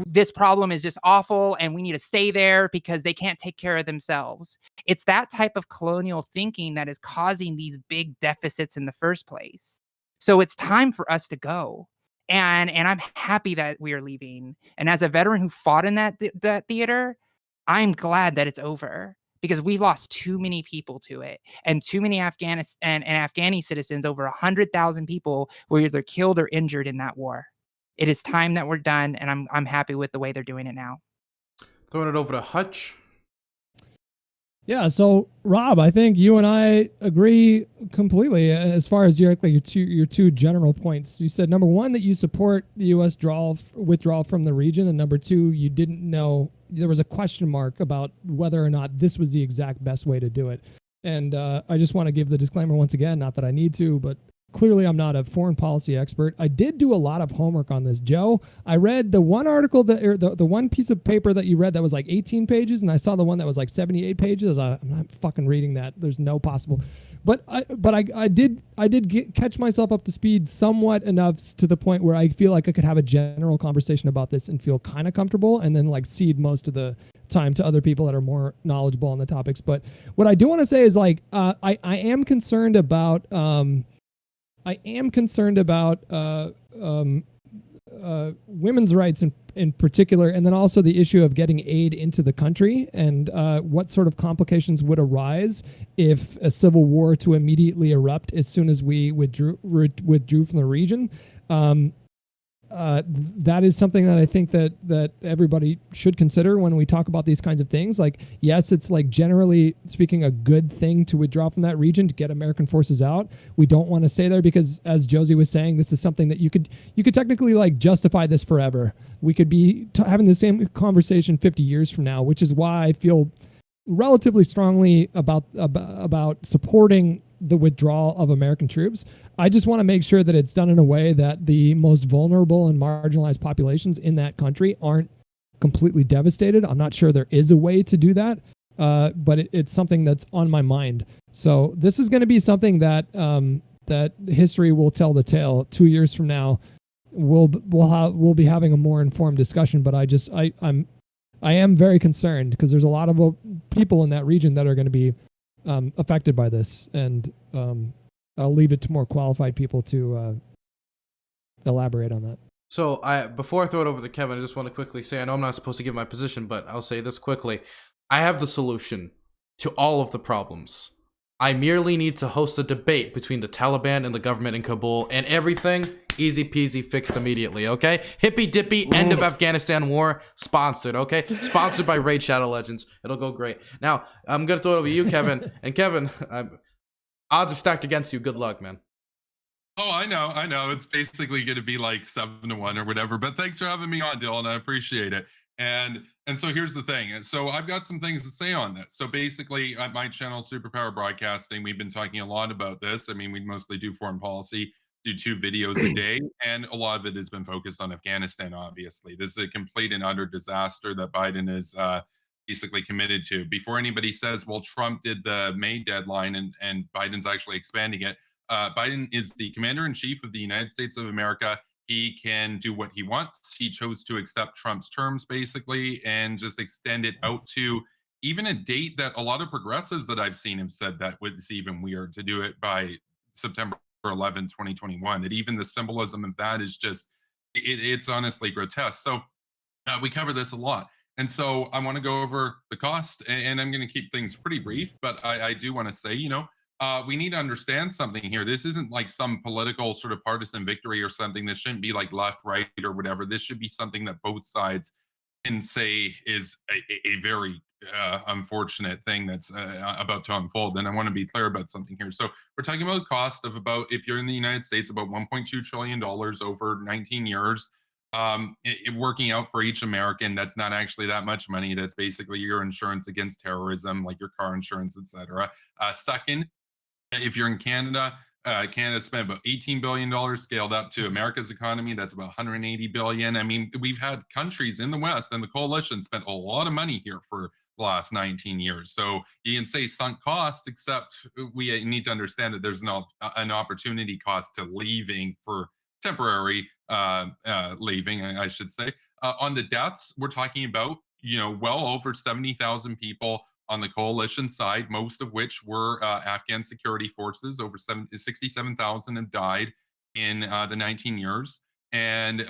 Speaker 8: this problem is just awful and we need to stay there because they can't take care of themselves. It's that type of colonial thinking that is causing these big deficits in the first place. So it's time for us to go. And I'm happy that we are leaving. And as a veteran who fought in that theater, I'm glad that it's over, because we've lost too many people to it, and too many Afghanistan and Afghani citizens, over 100,000 people, were either killed or injured in that war. It is time that we're done, and I'm happy with the way they're doing it now.
Speaker 1: Throwing it over to Hutch.
Speaker 5: Yeah, so Rob, I think you and I agree completely as far as your two general points. You said, number one, that you support the U.S. withdrawal from the region, and number two, you didn't know, there was a question mark about whether or not this was the exact best way to do it. And I just want to give the disclaimer once again, not that I need to, but clearly I'm not a foreign policy expert. I did do a lot of homework on this, Joe. I read the one article the one piece of paper that you read that was like 18 pages, and I saw the one that was like 78 pages. I'm not fucking reading that. There's no possible. But I did catch myself up to speed somewhat enough to the point where I feel like I could have a general conversation about this and feel kind of comfortable, and then like cede most of the time to other people that are more knowledgeable on the topics. But what I do want to say is like I am concerned about women's rights in particular, and then also the issue of getting aid into the country, and what sort of complications would arise if a civil war to immediately erupt as soon as we withdrew from the region. That is something that I think that everybody should consider when we talk about these kinds of things. Like, yes, it's like generally speaking a good thing to withdraw from that region to get American forces out. We don't want to stay there because, as Josie was saying, this is something that you could technically like justify this forever. We could be having the same conversation 50 years from now, which is why I feel relatively strongly about supporting the withdrawal of American troops. I just want to make sure that it's done in a way that the most vulnerable and marginalized populations in that country aren't completely devastated. I'm not sure there is a way to do that, but it's something that's on my mind. So this is going to be something that that history will tell the tale. 2 years from now, we'll be having a more informed discussion. But I am very concerned because there's a lot of people in that region that are going to be affected by this, and I'll leave it to more qualified people to elaborate on that.
Speaker 1: So before I throw it over to Kevin, I just want to quickly say, I know I'm not supposed to give my position, but I'll say this quickly. I have the solution to all of the problems. I merely need to host a debate between the Taliban and the government in Kabul, and everything easy peasy fixed immediately, okay? Hippy Dippy, End of Afghanistan War, sponsored, okay? Sponsored by Raid Shadow Legends. It'll go great. Now, I'm going to throw it over to you, Kevin. And Kevin, odds are stacked against you. Good luck, man.
Speaker 3: Oh, I know. It's basically going to be like 7-1 or whatever. But thanks for having me on, Dylan. I appreciate it. And so here's the thing. So I've got some things to say on this. So basically, at my channel, Superpower Broadcasting, we've been talking a lot about this. I mean, we mostly do foreign policy, do 2 videos a day, and a lot of it has been focused on Afghanistan, obviously. This is a complete and utter disaster that Biden is basically committed to. Before anybody says, well, Trump did the May deadline and Biden's actually expanding it, Biden is the commander-in-chief of the United States of America. He can do what he wants. He chose to accept Trump's terms, basically, and just extend it out to even a date that a lot of progressives that I've seen have said that it's even weird to do it by September 11, 2021. That even the symbolism of that is just, it's honestly grotesque. So we cover this a lot. And so I want to go over the cost, and I'm going to keep things pretty brief, but I do want to say, we need to understand something here. This isn't like some political sort of partisan victory or something. This shouldn't be like left, right, or whatever. This should be something that both sides can say is a very unfortunate thing that's about to unfold. And I want to be clear about something here. So we're talking about a cost of about, if you're in the United States, about $1.2 trillion over 19 years. Working out for each American, that's not actually that much money. That's basically your insurance against terrorism, like your car insurance, etc. Second, if you're in Canada, Canada spent about $18 billion, scaled up to America's economy. That's about $180 billion. I mean, we've had countries in the West and the coalition spent a lot of money here for the last 19 years. So you can say sunk costs, except we need to understand that there's an opportunity cost to leaving for temporary leaving, I should say. On the deaths, we're talking about, well over 70,000 people on the coalition side, most of which were Afghan security forces. Over 67,000 have died in the 19 years. And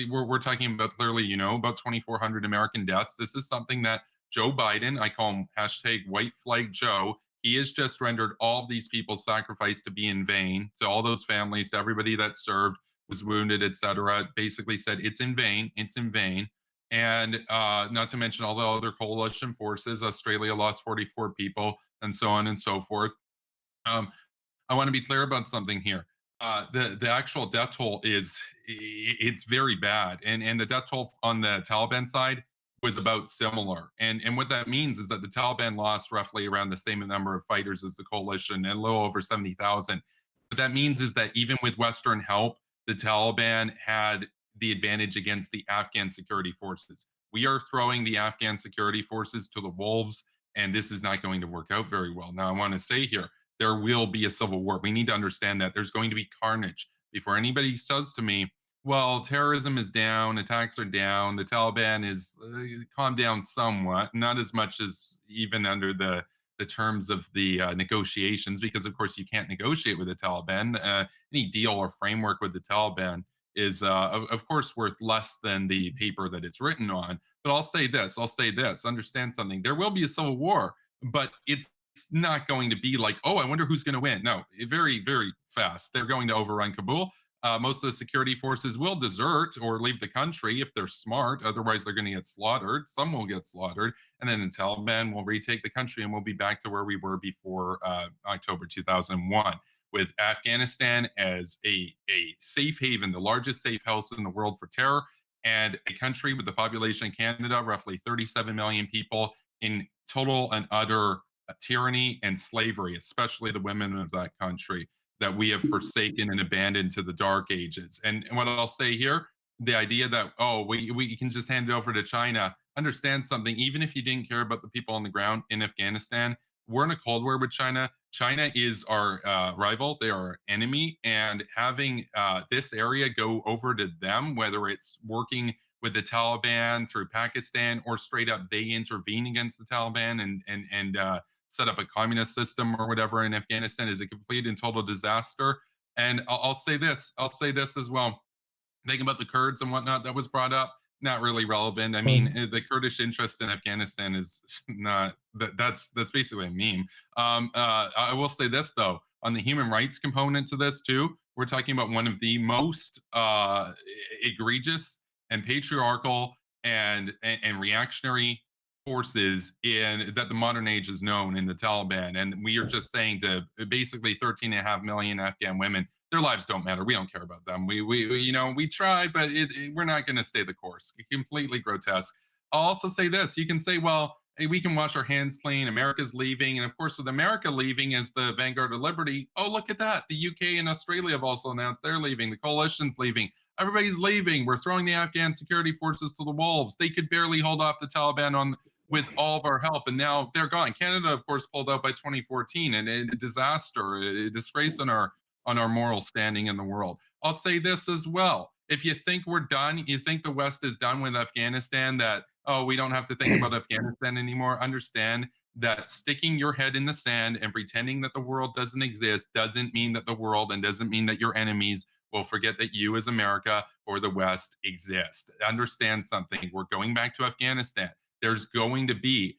Speaker 3: we're talking about clearly, about 2,400 American deaths. This is something that Joe Biden, I call him hashtag white flag Joe, he has just rendered all of these people's sacrifice to be in vain, to all those families, to everybody that served, was wounded, etc. Basically said it's in vain, it's in vain. And not to mention all the other coalition forces. Australia lost 44 people, and so on and so forth. I want to be clear about something here. The actual death toll it's very bad, and the death toll on the Taliban side was about similar. And what that means is that the Taliban lost roughly around the same number of fighters as the coalition, and a little over 70,000. What that means is that even with Western help, the Taliban had the advantage against the Afghan security forces. We are throwing the Afghan security forces to the wolves, and this is not going to work out very well. Now, I want to say here, there will be a civil war. We need to understand that there's going to be carnage. Before anybody says to me, well, terrorism is down, attacks are down, the Taliban is calmed down somewhat, not as much as even under the terms of the negotiations, because of course you can't negotiate with the Taliban. Any deal or framework with the Taliban is of course worth less than the paper that it's written on. But I'll say this, understand something. There will be a civil war, but it's not going to be like, oh, I wonder who's going to win. No, very, very fast. They're going to overrun Kabul. Most of the security forces will desert or leave the country if they're smart. Otherwise, they're going to get slaughtered. Some will get slaughtered. And then the Taliban will retake the country, and we'll be back to where we were before October 2001, with Afghanistan as a safe haven, the largest safe house in the world for terror, and a country with the population of Canada, roughly 37 million people, in total and utter tyranny and slavery, especially the women of that country, that we have forsaken and abandoned to the dark ages. And what I'll say here, the idea that, oh, we can just hand it over to China, understand something. Even if you didn't care about the people on the ground in Afghanistan, we're in a Cold War with China. China is our rival. They are our enemy. And having this area go over to them, whether it's working with the Taliban through Pakistan or straight up they intervene against the Taliban and set up a communist system or whatever in Afghanistan, is a complete and total disaster. And I'll say this as well. Think about the Kurds and whatnot that was brought up. Not really relevant. I mean, the Kurdish interest in Afghanistan is not that's basically a meme. I will say this though, on the human rights component to this too, we're talking about one of the most egregious and patriarchal and reactionary forces in that the modern age is known in the Taliban. And we are just saying to basically 13.5 million Afghan women, their lives don't matter. We don't care about them. We try, but we're not going to stay the course. Completely grotesque. I'll also say this. You can say, well, hey, we can wash our hands clean. America's leaving. And of course, with America leaving as the vanguard of liberty, oh, look at that. The UK and Australia have also announced they're leaving. The coalition's leaving. Everybody's leaving. We're throwing the Afghan security forces to the wolves. They could barely hold off the Taliban with all of our help, and now they're gone. Canada, of course, pulled out by 2014, and a disaster, a disgrace on our moral standing in the world. I'll say this as well. If you think we're done, you think the West is done with Afghanistan, that, oh, we don't have to think about Afghanistan anymore, understand that sticking your head in the sand and pretending that the world doesn't exist doesn't mean that the world and doesn't mean that your enemies will forget that you as America or the West exist. Understand something. We're going back to Afghanistan. There's going to be,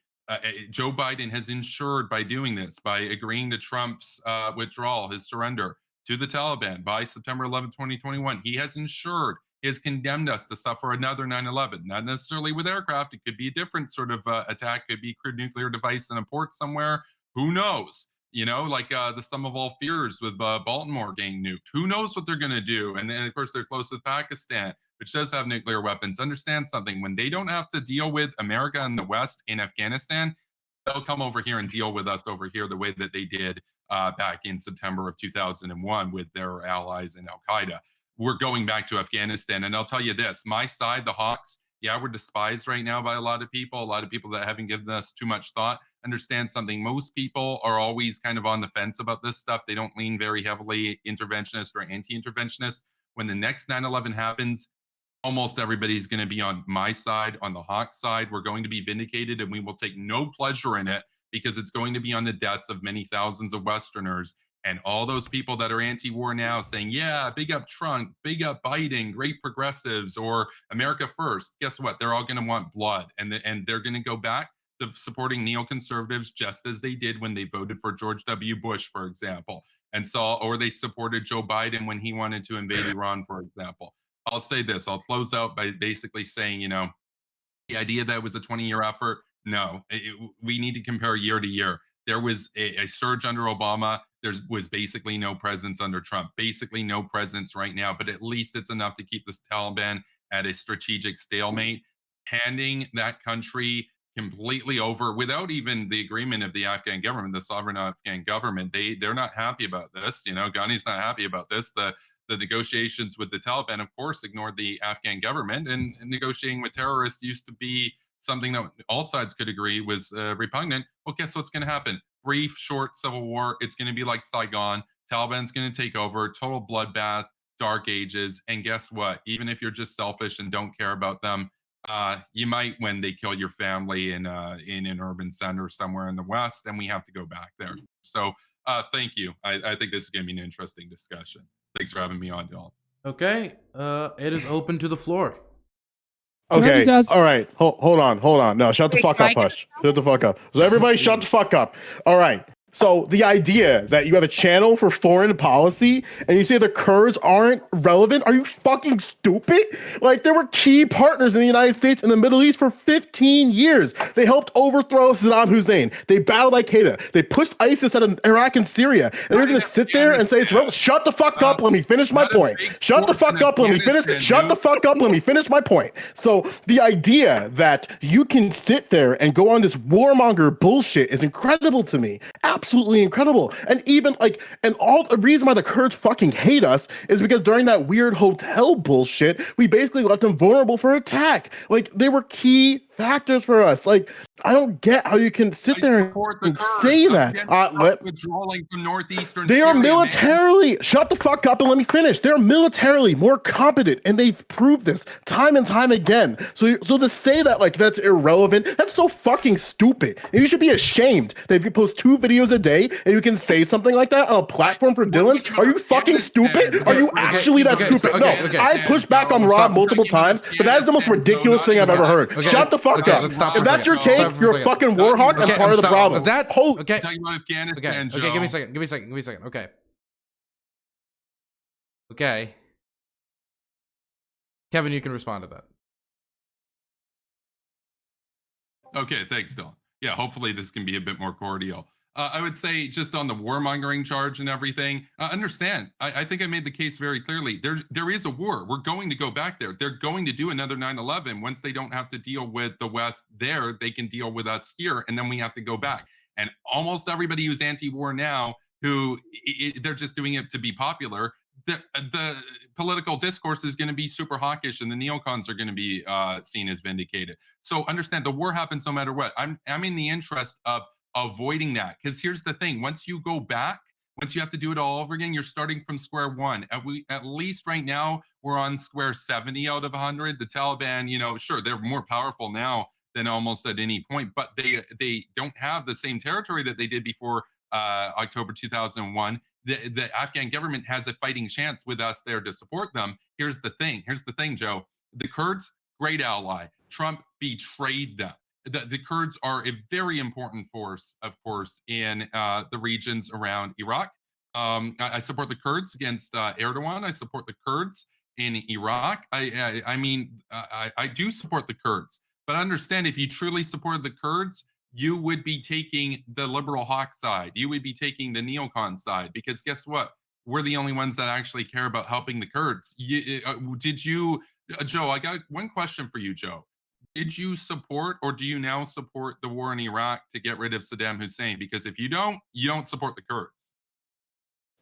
Speaker 3: Joe Biden has ensured by doing this, by agreeing to Trump's withdrawal, his surrender to the Taliban by September 11, 2021, he has ensured, he has condemned us to suffer another 9/11, not necessarily with aircraft. It could be a different sort of attack, could be crude nuclear device in a port somewhere. Who knows? Like the sum of all fears with Baltimore getting nuked. Who knows what they're going to do? And then, of course, they're close with Pakistan, which does have nuclear weapons. Understand something. When they don't have to deal with America and the West in Afghanistan, they'll come over here and deal with us over here the way that they did back in September of 2001 with their allies in Al-Qaeda. We're going back to Afghanistan. And I'll tell you this, my side, the Hawks, yeah, we're despised right now by a lot of people that haven't given us too much thought. Understand something. Most people are always kind of on the fence about this stuff. They don't lean very heavily interventionist or anti-interventionist. when the next 9/11 happens, almost everybody's going to be on my side, on the Hawk side. We're going to be vindicated, and we will take no pleasure in it because it's going to be on the deaths of many thousands of Westerners. And all those people that are anti-war now saying, yeah, big up Trump, big up Biden, great progressives, or America first. Guess what? They're all going to want blood, and they're going to go back to supporting neoconservatives just as they did when they voted for George W. Bush, for example, or they supported Joe Biden when he wanted to invade Iran, for example. I'll say this. I'll close out by basically saying, the idea that it was a 20-year effort, no. We need to compare year to year. There was a surge under Obama. There was basically no presence under Trump. Basically no presence right now, but at least it's enough to keep the Taliban at a strategic stalemate. Handing that country completely over without even the agreement of the Afghan government, the sovereign Afghan government. They're not happy about this. Ghani's not happy about this. The negotiations with the Taliban, of course, ignored the Afghan government, and negotiating with terrorists used to be something that all sides could agree was repugnant. Well, guess what's going to happen? Brief, short civil war. It's going to be like Saigon. Taliban's going to take over, total bloodbath, dark ages. And guess what? Even if you're just selfish and don't care about them, you might when they kill your family in an urban center somewhere in the West, and we have to go back there. So thank you. I think this is going to be an interesting discussion. Thanks for having me on, y'all.
Speaker 1: Okay, it is open to the floor.
Speaker 6: Okay, all right. Hold on. No, shut the fuck up, Hush. Shut the fuck up. So everybody shut the fuck up. All right. So the idea that you have a channel for foreign policy and you say the Kurds aren't relevant, are you fucking stupid? Like, there were key partners in the United States and the Middle East for 15 years. They helped overthrow Saddam Hussein. They battled Al-Qaeda. They pushed ISIS out of Iraq and Syria. And you're going to sit there and say it's relevant? Shut the fuck up. Let me finish my point. Shut the fuck up. Let me finish. Shut the fuck up. Let me finish my point. So the idea that you can sit there and go on this warmonger bullshit is incredible to me. Absolutely incredible. And even and all the reason why the Kurds fucking hate us is because during that weird hotel bullshit, we basically left them vulnerable for attack. Like, they were key factors for us. Like, I don't get how you can sit there and say that.
Speaker 3: Withdrawing from northeastern
Speaker 6: they are
Speaker 3: Syria,
Speaker 6: militarily,
Speaker 3: man.
Speaker 6: Shut the fuck up and let me finish. They're militarily more competent, and they've proved this time and time again. So to say that that's irrelevant, that's so fucking stupid. And you should be ashamed that if you post 2 videos a day and you can say something like that on a platform for Dylan's. Are you fucking stupid? Are you actually that stupid? No, I pushed back on Rob multiple times, but that is the most ridiculous thing I've ever heard. Shut the fuck up. If that's your take, you're a fucking warhawk and part of the problem.
Speaker 1: Is that okay?
Speaker 3: Talking about Afghanistan,
Speaker 1: Okay, give me a second. Okay. Kevin, you can respond to that.
Speaker 3: Okay, thanks, Dylan. Yeah, hopefully this can be a bit more cordial. I would say, just on the warmongering charge and everything, understand. I think I made the case very clearly. There is a war. We're going to go back there. They're going to do another 9/11. Once they don't have to deal with the West there, they can deal with us here, and then we have to go back. And almost everybody who's anti-war now, they're just doing it to be popular. The political discourse is going to be super hawkish, and the neocons are going to be seen as vindicated. So understand, the war happens no matter what. I'm in the interest of avoiding that, because here's the thing: once you go back, once you have to do it all over again, you're starting from square one. At least right now we're on square 70 out of 100. The Taliban, sure, they're more powerful now than almost at any point, but they don't have the same territory that they did before October 2001. The Afghan government has a fighting chance with us there to support them. Here's the thing, Joe. The Kurds, great ally. Trump betrayed them. The Kurds are a very important force, of course, in the regions around Iraq. I support the Kurds against Erdogan. I support the Kurds in Iraq. I do support the Kurds. But understand, if you truly supported the Kurds, you would be taking the liberal hawk side. You would be taking the neocon side, because guess what? We're the only ones that actually care about helping the Kurds. Joe, I got one question for you, Joe. Did you support, or do you now support, the war in Iraq to get rid of Saddam Hussein? Because if you don't support the Kurds.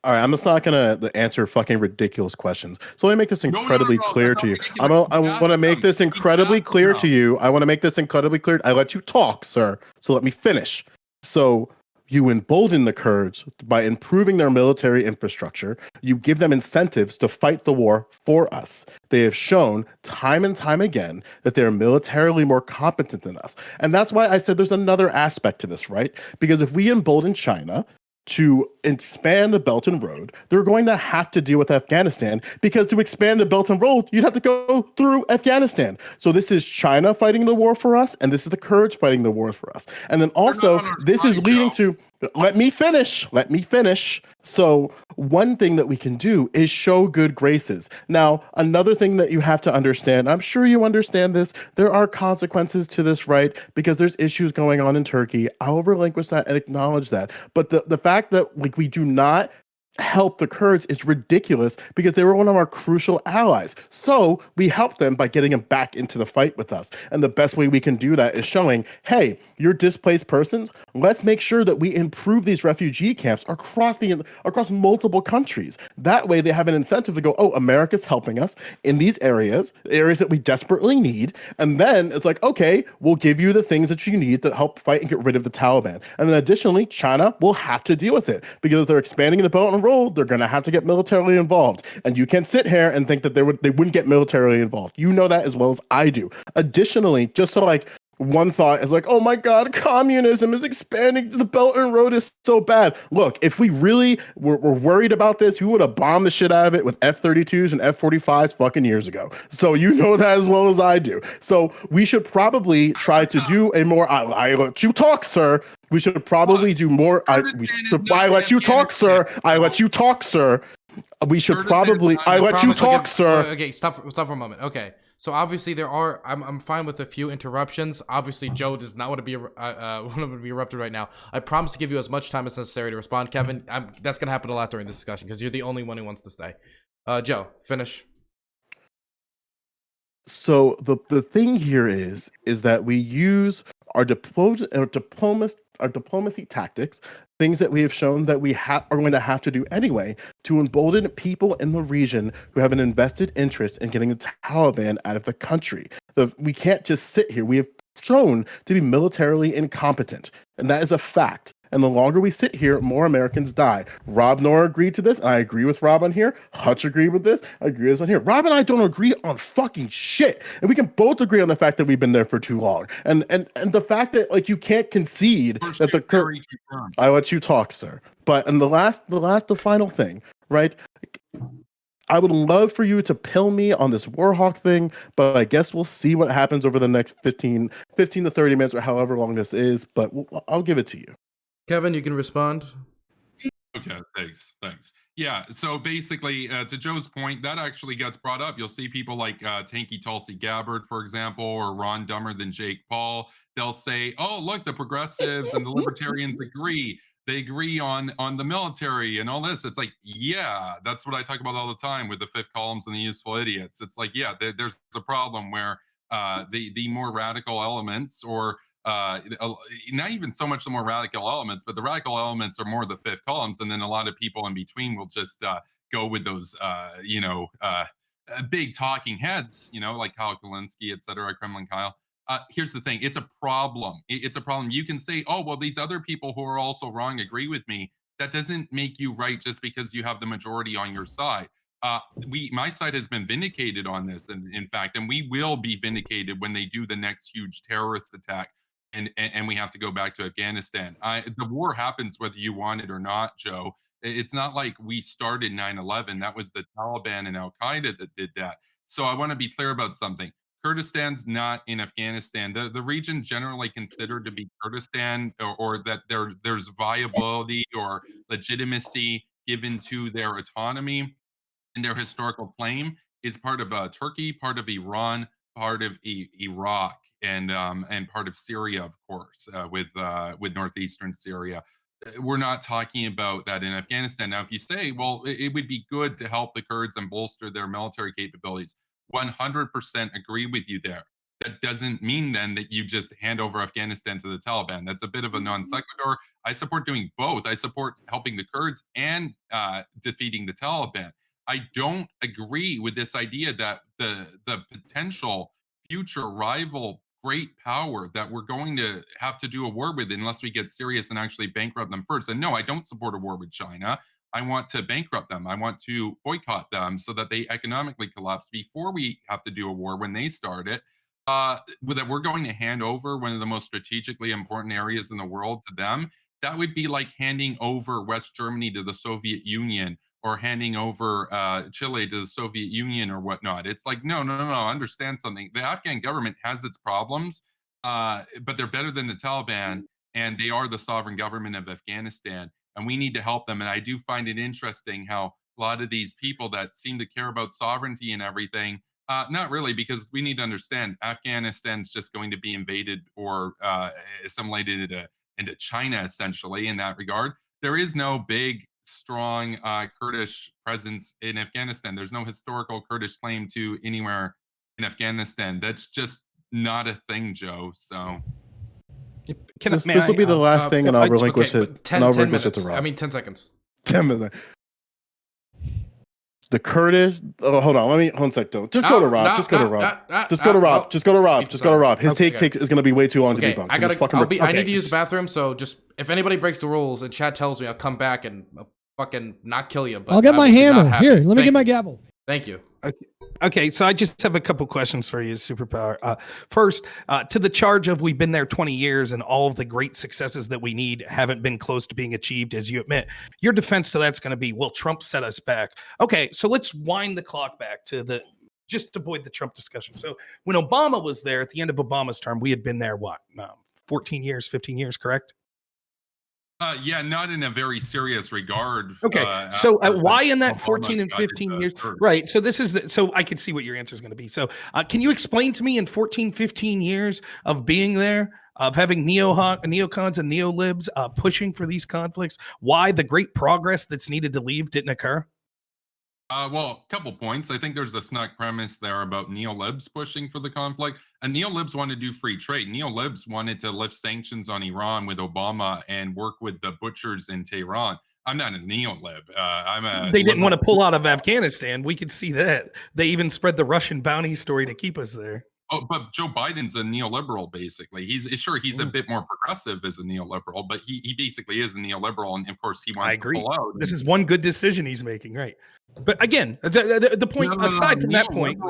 Speaker 6: All right, I'm just not going to answer fucking ridiculous questions. So let me make this incredibly clear to you. I want to make this incredibly clear to you. I want to make this incredibly clear. I let you talk, sir. So let me finish. So You embolden the Kurds by improving their military infrastructure. You give them incentives to fight the war for us. They have shown time and time again that they're militarily more competent than us. And that's why I said there's another aspect to this, right? Because if we embolden China to expand the Belt and Road, they're going to have to deal with Afghanistan, because to expand the Belt and Road, you'd have to go through Afghanistan. So this is China fighting the war for us, and this is the Kurds fighting the war for us. And then also, this is leading to, let me finish. So one thing that we can do is show good graces. Now, another thing that you have to understand, I'm sure you understand this, there are consequences to this, right? Because there's issues going on in Turkey. I'll relinquish that and acknowledge that. But the fact that like we do not help the Kurds is ridiculous, because they were one of our crucial allies. So we help them by getting them back into the fight with us. And the best way we can do that is showing, hey, you're displaced persons. Let's make sure that we improve these refugee camps across multiple countries. That way they have an incentive to go, oh, America's helping us in these areas that we desperately need. And then it's like, okay, we'll give you the things that you need to help fight and get rid of the Taliban. And then additionally, China will have to deal with it, because if they're expanding the Belt and Road, they're going to have to get militarily involved. And you can't sit here and think that they wouldn't get militarily involved. You know that as well as I do. Additionally, just so like one thought is like, oh my God, communism is expanding. The Belt and Road is so bad. Look, if we really were worried about this, we would have bombed the shit out of it with F-32s and F-45s fucking years ago. So you know that as well as I do. So we should probably try to do a more, I let you talk, sir. We should probably do more. I let you talk, sir. I let you talk, sir. We should probably, I let you talk, sir.
Speaker 1: Okay, stop for a moment. Okay. So obviously I'm fine with a few interruptions. Obviously Joe does not want to be interrupted right now. I promise to give you as much time as necessary to respond. Kevin, that's going to happen a lot during this discussion, because you're the only one who wants to stay. Joe, finish.
Speaker 6: So the thing here is that we use our diplomacy tactics, things that we have shown that we are going to have to do anyway, to embolden people in the region who have an invested interest in getting the Taliban out of the country. We can't just sit here. We have shown to be militarily incompetent, and that is a fact. And the longer we sit here, more Americans die. Rob Noerr agreed to this, and I agree with Rob on here. Hutch agreed with this. I agree with this on here. Rob and I don't agree on fucking shit. And we can both agree on the fact that we've been there for too long. And the fact that like you can't concede that the current. I let you talk, sir. But and the final thing, right? I would love for you to pill me on this Warhawk thing, but I guess we'll see what happens over the next 15 to 30 minutes or however long this is. But I'll give it to you.
Speaker 1: Kevin, you can respond.
Speaker 3: Okay, thanks. Yeah, so basically, to Joe's point, that actually gets brought up. You'll see people like Tanky Tulsi Gabbard, for example, or Ron Dummer than Jake Paul. They'll say, oh, look, the progressives and the libertarians agree. They agree on the military and all this. It's like, yeah, that's what I talk about all the time with the fifth columns and the useful idiots. It's like, yeah, there's a problem where the more radical elements, or not even so much the more radical elements, but the radical elements are more the fifth columns, and then a lot of people in between will just go with those big talking heads, like Kyle Kulinski, et cetera, Kremlin Kyle. Here's the thing, it's a problem. It's a problem. You can say, oh, well, these other people who are also wrong agree with me. That doesn't make you right just because you have the majority on your side. My side has been vindicated on this, and in fact, and we will be vindicated when they do the next huge terrorist attack, and we have to go back to Afghanistan. The war happens whether you want it or not, Joe. It's not like we started 9/11. That was the Taliban and Al Qaeda that did that. So I want to be clear about something. Kurdistan's not in Afghanistan. The region generally considered to be Kurdistan, or that there's viability or legitimacy given to their autonomy and their historical claim, is part of Turkey, part of Iran, part of Iraq, and part of Syria, of course, with northeastern Syria. We're not talking about that in Afghanistan. Now, if you say, well, it would be good to help the Kurds and bolster their military capabilities, 100% agree with you there. That doesn't mean then that you just hand over Afghanistan to the Taliban. That's a bit of a non sequitur. I support doing both. I support helping the Kurds and defeating the Taliban. I don't agree with this idea that the potential future rival great power that we're going to have to do a war with unless we get serious and actually bankrupt them first. And no, I don't support a war with China. I want to bankrupt them. I want to boycott them so that they economically collapse before we have to do a war when they start it. That we're going to hand over one of the most strategically important areas in the world to them. That would be like handing over West Germany to the Soviet Union, or handing over Chile to the Soviet Union or whatnot. It's like, no. Understand something. The Afghan government has its problems, but they're better than the Taliban, and they are the sovereign government of Afghanistan, and we need to help them. And I do find it interesting how a lot of these people that seem to care about sovereignty and everything, not really, because we need to understand Afghanistan's just going to be invaded or assimilated into China, essentially, in that regard. There is no big, strong Kurdish presence in Afghanistan. There's no historical Kurdish claim to anywhere in Afghanistan. That's just not a thing, Joe. So
Speaker 6: this will be the last thing, and I'll relinquish it.
Speaker 1: 10 minutes.
Speaker 6: To Rob.
Speaker 1: 10 seconds.
Speaker 6: 10 minutes. The Kurdish. Oh, hold on. Let me. One sec, though. Just go to Rob. Just go to Rob. Just go to Rob. Just go to Rob. Just go to Rob. His take is going to be way too long to debunk.
Speaker 1: I need to use the bathroom. So just if anybody breaks the rules and Chad tells me, I'll come back and fucking not kill you. But
Speaker 5: I'll get my hammer. Here, let me get my gavel.
Speaker 1: Thank you.
Speaker 2: Okay, so I just have a couple questions for you, Superpower. First, to the charge of we've been there 20 years and all of the great successes that we need haven't been close to being achieved, as you admit. Your defense to that's going to be, well, Trump set us back. Okay, so let's wind the clock back to just to avoid the Trump discussion. So when Obama was there at the end of Obama's term, we had been there, 14 years, 15 years, correct?
Speaker 3: Yeah, not in a very serious regard.
Speaker 2: Okay, so why in that 14 and 15 years? Right, so this is so I can see what your answer is going to be. So can you explain to me in 14, 15 years of being there, of having neocons and neolibs pushing for these conflicts, why the great progress that's needed to leave didn't occur?
Speaker 3: Well, a couple points. I think there's a snug premise there about neolibs pushing for the conflict. And neolibs want to do free trade. Neolibs wanted to lift sanctions on Iran with Obama and work with the butchers in Tehran. I'm not a neolib.
Speaker 2: They didn't want to pull out of Afghanistan. We could see that. They even spread the Russian bounty story to keep us there.
Speaker 3: Oh, but Joe Biden's a neoliberal, basically. He's a bit more progressive as a neoliberal, but he basically is a neoliberal, and of course he wants to pull out.
Speaker 2: This is one good decision he's making, right? But again, the point aside from that point,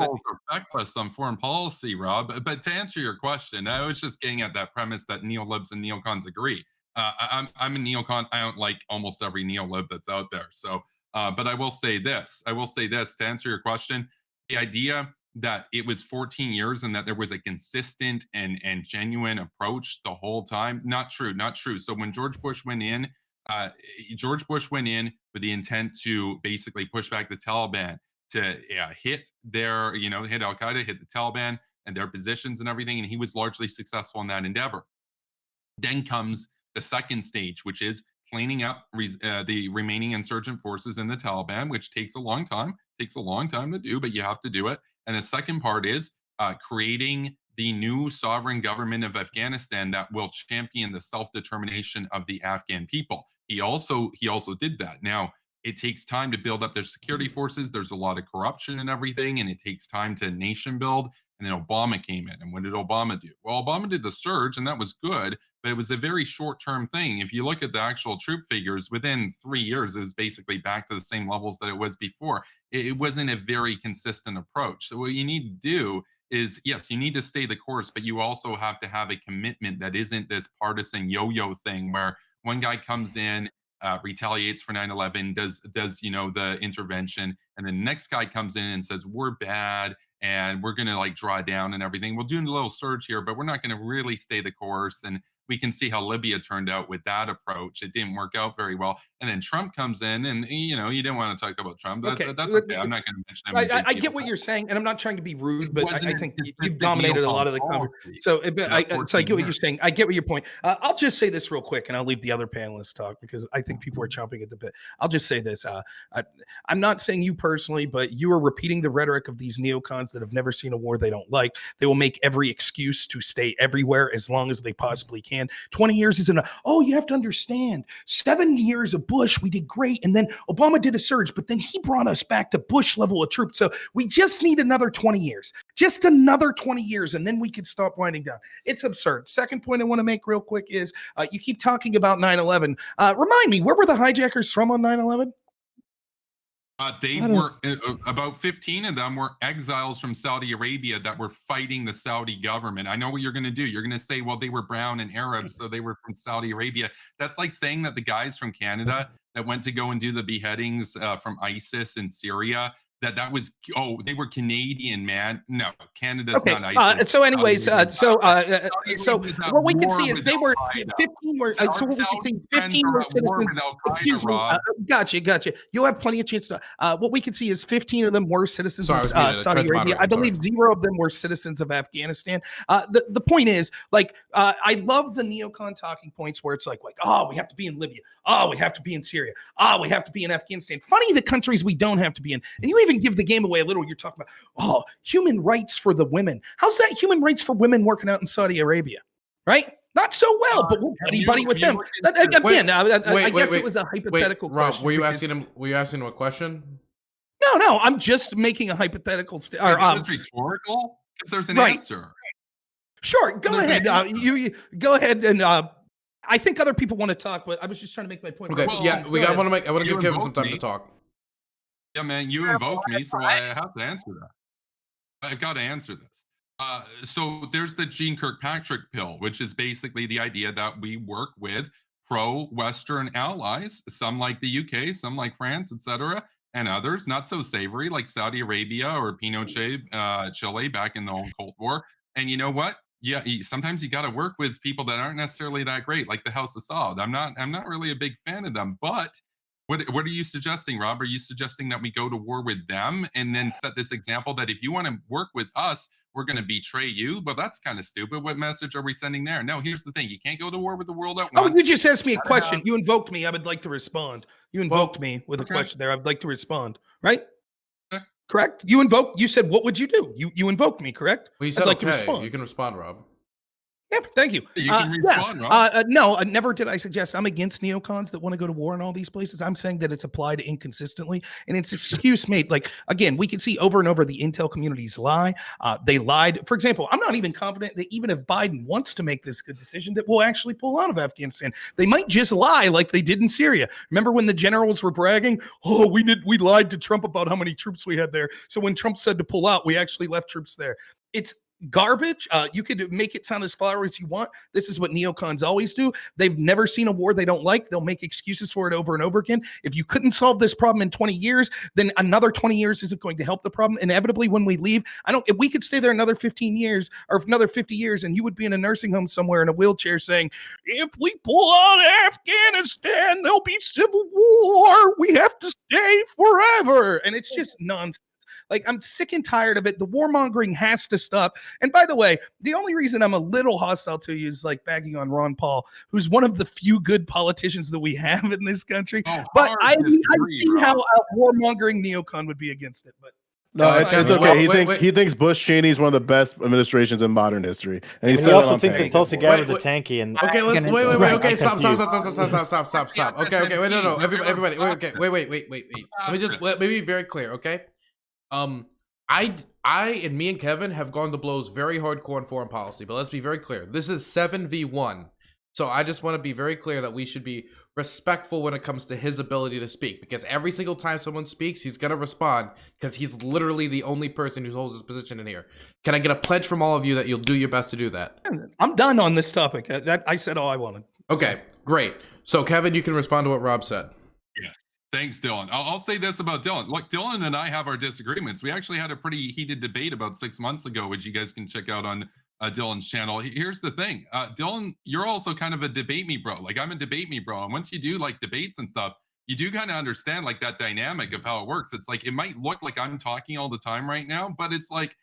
Speaker 3: feckless on foreign policy, Rob. But to answer your question, I was just getting at that premise that neolibs and neocons agree. I'm a neocon. I don't like almost every neolib that's out there. So, but I will say this to answer your question: the idea that it was 14 years and that there was a consistent and genuine approach the whole time. Not true. So when George Bush went in with the intent to basically push back the Taliban, to hit hit Al-Qaeda, hit the Taliban and their positions and everything. And he was largely successful in that endeavor. Then comes the second stage, which is cleaning up the remaining insurgent forces in the Taliban, which takes a long time. To do, but you have to do it. And the second part is creating the new sovereign government of Afghanistan that will champion the self-determination of the Afghan people. He also did that. Now, it takes time to build up their security forces. There's a lot of corruption and everything, and it takes time to nation build. And then Obama came in. And what did Obama do? Well, Obama did the surge, and that was good, but it was a very short-term thing. If you look at the actual troop figures, within 3 years, it was basically back to the same levels that it was before. It wasn't a very consistent approach. So what you need to do is, yes, you need to stay the course, but you also have to have a commitment that isn't this partisan yo-yo thing where one guy comes in, retaliates for 9/11, does the intervention, and the next guy comes in and says, we're bad, and we're going to draw down and everything. We'll do a little surge here, but we're not going to really stay the course. And we can see how Libya turned out with that approach. It didn't work out very well. And then Trump comes in, and you didn't want to talk about Trump. That's okay. I'm not going to mention him.
Speaker 2: I get what you're saying, and I'm not trying to be rude, but I think you've dominated a lot of the conversation. So I get what you're saying. I get what your point. I'll just say this real quick, and I'll leave the other panelists talk because I think people are chomping at the bit. I'll just say this. I'm not saying you personally, but you are repeating the rhetoric of these neocons that have never seen a war they don't like. They will make every excuse to stay everywhere as long as they possibly can. Afghanistan. 20 years isn't enough. Oh, you have to understand, 7 years of Bush, we did great. And then Obama did a surge, but then he brought us back to Bush level of troops. So we just need another 20 years, just another 20 years, and then we could stop winding down. It's absurd. Second point I want to make real quick is you keep talking about 9/11. Remind me, where were the hijackers from on 9/11?
Speaker 3: They were about 15 of them were exiles from Saudi Arabia that were fighting the Saudi government. I know what you're going to do. You're going to say, well, they were brown and Arabs, so they were from Saudi Arabia. That's like saying that the guys from Canada that went to go and do the beheadings from ISIS in Syria, that was, oh, they were Canadian, man. No, Canada's not ISIS.
Speaker 2: So anyways, so what we can see is they were 15 were, so what we can see is 15 were citizens. Excuse me. Gotcha. You'll have plenty of chance to, what we can see is 15 of them were citizens of Saudi Arabia. I believe 0 of them were citizens of Afghanistan. The point is, like, I love the neocon talking points where it's like, oh, we have to be in Libya. Oh, we have to be in Syria. Oh, we have to be in Afghanistan. Funny the countries we don't have to be in. And you even give the game away a little. You're talking about, oh, human rights for the women. How's that human rights for women working out in Saudi Arabia? Right? Not so well, but we'll buddy with them. Again, I guess it was a hypothetical question.
Speaker 1: Rob, were you asking him a question?
Speaker 2: No, I'm just making a hypothetical.
Speaker 3: It's rhetorical because there's an answer.
Speaker 2: Sure, go ahead. You go ahead and. I think other people want to talk, but I was just trying to make my point.
Speaker 1: Okay,
Speaker 2: well,
Speaker 1: I want to give Kevin some time to talk.
Speaker 3: Yeah, man, you invoked me, so I have to answer that. I've got to answer this. So there's the Jeane Kirkpatrick pill, which is basically the idea that we work with pro-Western allies, some like the UK, some like France, etc., and others not so savory, like Saudi Arabia or Pinochet, Chile back in the old Cold War. And you know what? Yeah, sometimes you got to work with people that aren't necessarily that great, like the House of Saud. I'm not really a big fan of them, but what are you suggesting, Rob? Are you suggesting that we go to war with them and then set this example that if you want to work with us, we're going to betray you? But that's kind of stupid. What message are we sending there? No, here's the thing. You can't go to war with the world at once.
Speaker 2: Oh, you just asked me a question. You invoked me. I would like to respond. You invoked me with a question there. I would like to respond. Right? Okay. Correct? You said, what would you do? You invoked me, correct?
Speaker 1: Well, you said, I'd like to respond. You can respond, Rob.
Speaker 2: Yeah, thank you.
Speaker 3: You can respond, Rob.
Speaker 2: No, never did I suggest I'm against neocons that want to go to war in all these places. I'm saying that it's applied inconsistently, and it's excuse made. Like, again, we can see over and over the intel communities lie. They lied. For example, I'm not even confident that even if Biden wants to make this good decision, that we'll actually pull out of Afghanistan. They might just lie like they did in Syria. Remember when the generals were bragging? Oh, we lied to Trump about how many troops we had there. So when Trump said to pull out, we actually left troops there. It's garbage. You could make it sound as flowery as you want. This is what neocons always do. They've never seen a war they don't like. They'll make excuses for it over and over again. If you couldn't solve this problem in 20 years, then another 20 years isn't going to help the problem. Inevitably, when we leave, if we could stay there another 15 years or another 50 years, and you would be in a nursing home somewhere in a wheelchair saying, if we pull out Afghanistan, there'll be civil war. We have to stay forever. And it's just nonsense. Like, I'm sick and tired of it. The warmongering has to stop. And by the way, the only reason I'm a little hostile to you is like bagging on Ron Paul, who's one of the few good politicians that we have in this country. But I see how a warmongering neocon would be against it. But
Speaker 6: no, it's okay. He thinks Bush Cheney is one of the best administrations in modern history, and he
Speaker 4: also thinks that Tulsi Gabbard's a tanky. And
Speaker 1: okay, let's wait. Okay, stop. Okay, wait, no, everybody. Wait. Let me be very clear, okay? I and me and Kevin have gone to blows very hardcore in foreign policy, but let's be very clear. This is 7v1. So I just want to be very clear that we should be respectful when it comes to his ability to speak, because every single time someone speaks, he's going to respond because he's literally the only person who holds his position in here. Can I get a pledge from all of you that you'll do your best to do that?
Speaker 2: I'm done on this topic. I said all I wanted.
Speaker 1: Okay, great. So Kevin, you can respond to what Rob said.
Speaker 3: Yes. Thanks, Dylan. I'll say this about Dylan. Look, Dylan and I have our disagreements. We actually had a pretty heated debate about 6 months ago, which you guys can check out on Dylan's channel. Here's the thing. Dylan, you're also kind of a debate me bro. Like, I'm a debate me bro. And once you do like debates and stuff, you do kind of understand like that dynamic of how it works. It's like, it might look like I'm talking all the time right now, but it's like,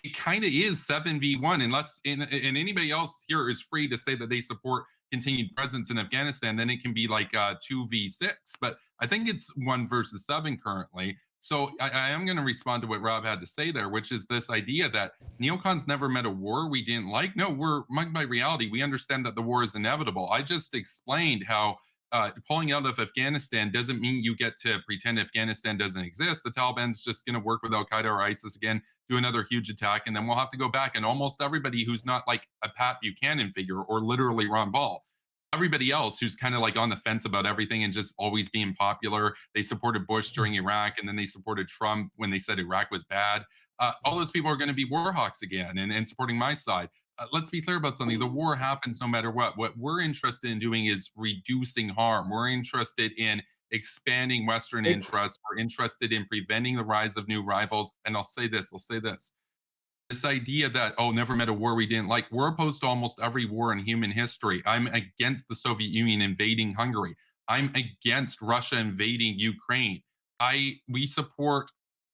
Speaker 3: it kind of is 7v1, unless and anybody else here is free to say that they support continued presence in Afghanistan, then it can be like 2v6. But I think it's 1 versus 7 currently. So I am going to respond to what Rob had to say there, which is this idea that neocons never met a war we didn't like. No, we're mugged by reality. We understand that the war is inevitable. I just explained how pulling out of Afghanistan doesn't mean you get to pretend Afghanistan doesn't exist. The Taliban's just going to work with Al Qaeda or ISIS again, do another huge attack, and then we'll have to go back. And almost everybody who's not like a Pat Buchanan figure or literally Ron Paul, everybody else who's kind of like on the fence about everything and just always being popular. They supported Bush during Iraq, and then they supported Trump when they said Iraq was bad. All those people are going to be war hawks again and supporting my side. Let's be clear about something. The war happens no matter what. What we're interested in doing is reducing harm. We're interested in expanding Western interests. We're interested in preventing the rise of new rivals. And I'll say this. This idea that, oh, never met a war we didn't like. We're opposed to almost every war in human history. I'm against the Soviet Union invading Hungary. I'm against Russia invading Ukraine. We support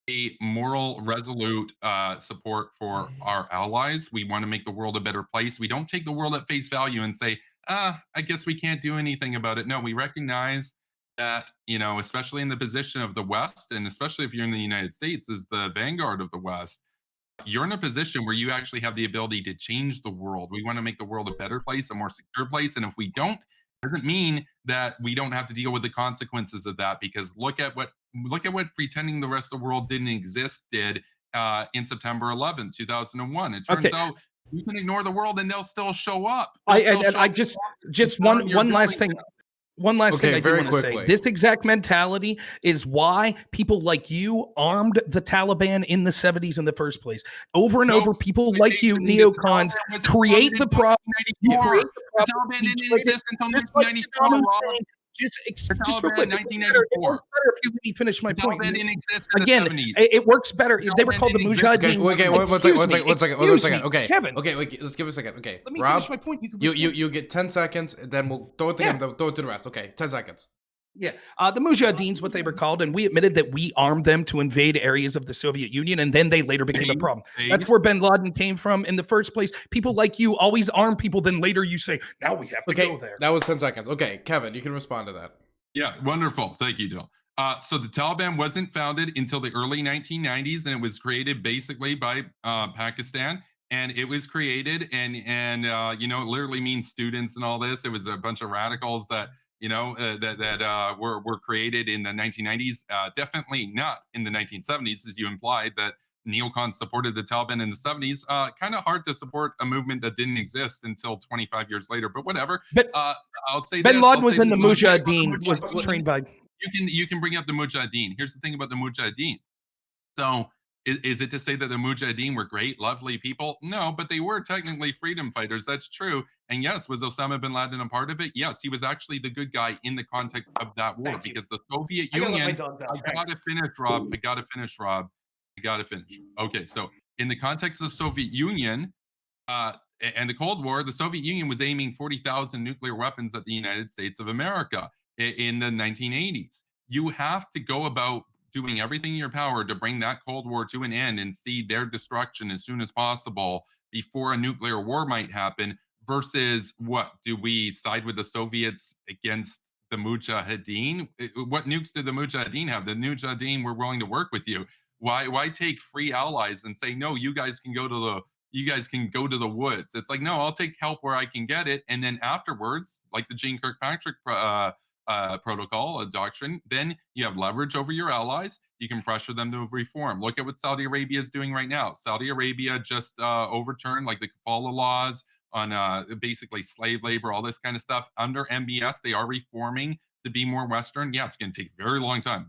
Speaker 3: a moral, resolute support for our allies. We want to make the world a better place. We don't take the world at face value and say, I guess we can't do anything about it. No, we recognize that, especially in the position of the West, and especially if you're in the United States as the vanguard of the West, you're in a position where you actually have the ability to change the world. We want to make the world a better place, a more secure place. And if we don't, it doesn't mean that we don't have to deal with the consequences of that, because look at what pretending the rest of the world didn't exist did in September 11th, 2001. It turns out you can ignore the world and they'll still show up.
Speaker 2: Just one last thing. One last thing I do want to say. This exact mentality is why people like you armed the Taliban in the 70s in the first place. Over and over, people like you, neocons, create the problem.
Speaker 3: The Taliban didn't exist until 1994.
Speaker 2: Just real quick.
Speaker 3: 1994.
Speaker 2: If you let me finish my point.
Speaker 3: Didn't exist
Speaker 2: again, it works better. They were called the Mujahideen.
Speaker 1: Okay, one second. Okay,
Speaker 2: Kevin.
Speaker 1: Okay, let's give it a second. Okay,
Speaker 2: let me
Speaker 1: Rob,
Speaker 2: finish my point.
Speaker 1: You get 10 seconds, and then we'll throw it to him. Throw it to the rest. Okay, 10 seconds.
Speaker 2: Yeah, the Mujahideens, what they were called, and we admitted that we armed them to invade areas of the Soviet Union, and then they later became a problem. That's where bin Laden came from in the first place. People like you always arm people, then later you say, now we have to go there.
Speaker 1: That was 10 seconds. Okay, Kevin, you can respond to that.
Speaker 3: Yeah, wonderful. Thank you, Dill. So the Taliban wasn't founded until the early 1990s, and it was created basically by Pakistan. And it was created, and it literally means students and all this. It was a bunch of radicals that were created in the 1990s. Definitely not in the 1970s, as you implied that neocons supported the Taliban in the 70s. Kind of hard to support a movement that didn't exist until 25 years later. But whatever.
Speaker 2: But
Speaker 3: I'll say
Speaker 2: bin Laden was in the
Speaker 3: Mujahideen.
Speaker 2: was trained by.
Speaker 3: You can bring up the Mujahideen. Here's the thing about the Mujahideen. So is it to say that the Mujahideen were great, lovely people? No, but they were technically freedom fighters. That's true. And yes, was Osama bin Laden a part of it? Yes, he was actually the good guy in the context of that war, because the Soviet Union. I gotta finish, Rob. Okay, so in the context of the Soviet Union and the Cold War, the Soviet Union was aiming 40,000 nuclear weapons at the United States of America in the 1980s. You have to go about doing everything in your power to bring that Cold War to an end and see their destruction as soon as possible before a nuclear war might happen, versus what? Do we side with the Soviets against the Mujahideen? What nukes did the Mujahideen have? The Mujahideen were willing to work with you. Why take free allies and say, no, you guys can go to the woods? It's like, no, I'll take help where I can get it. And then afterwards, like the Jeane Kirkpatrick protocol, a doctrine, then you have leverage over your allies. You can pressure them to reform. Look at what Saudi Arabia is doing right now. Saudi Arabia just overturned like the kafala laws on basically slave labor, all this kind of stuff. Under MBS, they are reforming to be more Western. Yeah, it's going to take a very long time.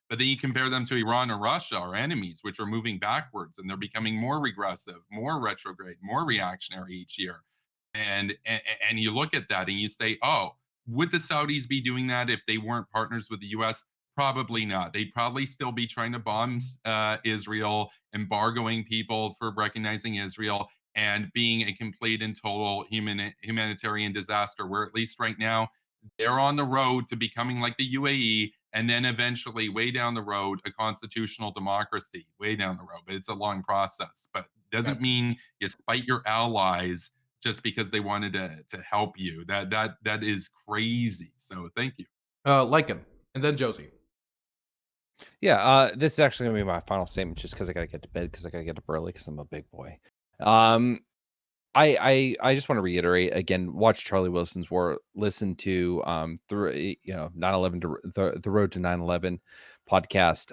Speaker 3: But then you compare them to Iran or Russia, our enemies, which are moving backwards, and they're becoming more regressive, more retrograde, more reactionary each year. And you look at that and you say, oh, would the Saudis be doing that if they weren't partners with the U.S.? Probably not. They'd probably still be trying to bomb Israel, embargoing people for recognizing Israel, and being a complete and total humanitarian disaster, where at least right now, they're on the road to becoming like the UAE, and then eventually, way down the road, a constitutional democracy, way down the road. But it's a long process. But it doesn't mean you spite your allies just because they wanted to help you. That is crazy. So thank you.
Speaker 1: Lycan, and then Josie.
Speaker 9: Yeah, this is actually gonna be my final statement, just because I gotta get to bed, because I gotta get up early, because I'm a big boy. Um, I just want to reiterate again, watch Charlie Wilson's War, listen to through 9/11 to the Road to 9/11 podcast.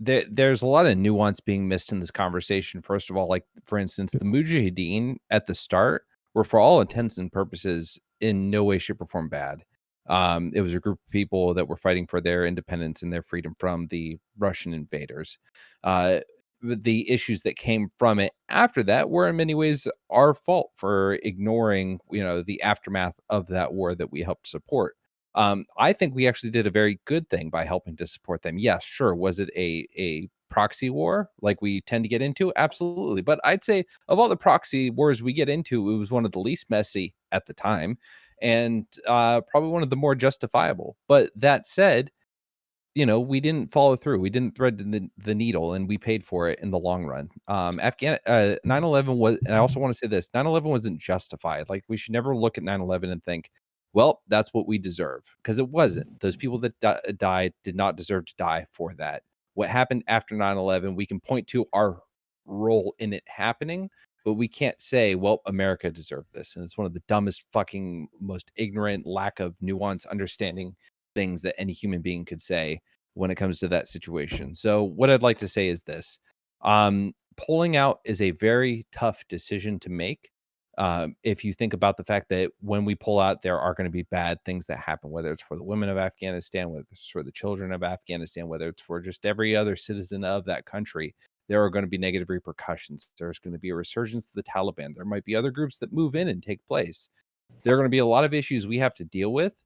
Speaker 9: There's a lot of nuance being missed in this conversation. First of all, like for instance, the Mujahideen at the start were, for all intents and purposes, in no way, shape, or form bad. It was a group of people that were fighting for their independence and their freedom from the Russian invaders. The issues that came from it after that were in many ways our fault for ignoring, the aftermath of that war that we helped support. I think we actually did a very good thing by helping to support them. Yes, sure. Was it a proxy war like we tend to get into? Absolutely. But I'd say of all the proxy wars we get into, it was one of the least messy at the time, and probably one of the more justifiable. But that said, we didn't follow through. We didn't thread the needle, and we paid for it in the long run. 9/11 was, and I also want to say this: 9/11 wasn't justified. Like, we should never look at 9/11 and think, well, that's what we deserve, because it wasn't. Those people that died did not deserve to die for that. What happened after 9/11, we can point to our role in it happening, but we can't say, well, America deserved this. And it's one of the dumbest, fucking, most ignorant, lack of nuance, understanding things that any human being could say when it comes to that situation. So what I'd like to say is this: pulling out is a very tough decision to make. If you think about the fact that when we pull out, there are going to be bad things that happen, whether it's for the women of Afghanistan, whether it's for the children of Afghanistan, whether it's for just every other citizen of that country, there are going to be negative repercussions. There's going to be a resurgence of the Taliban. There might be other groups that move in and take place. There are going to be a lot of issues we have to deal with.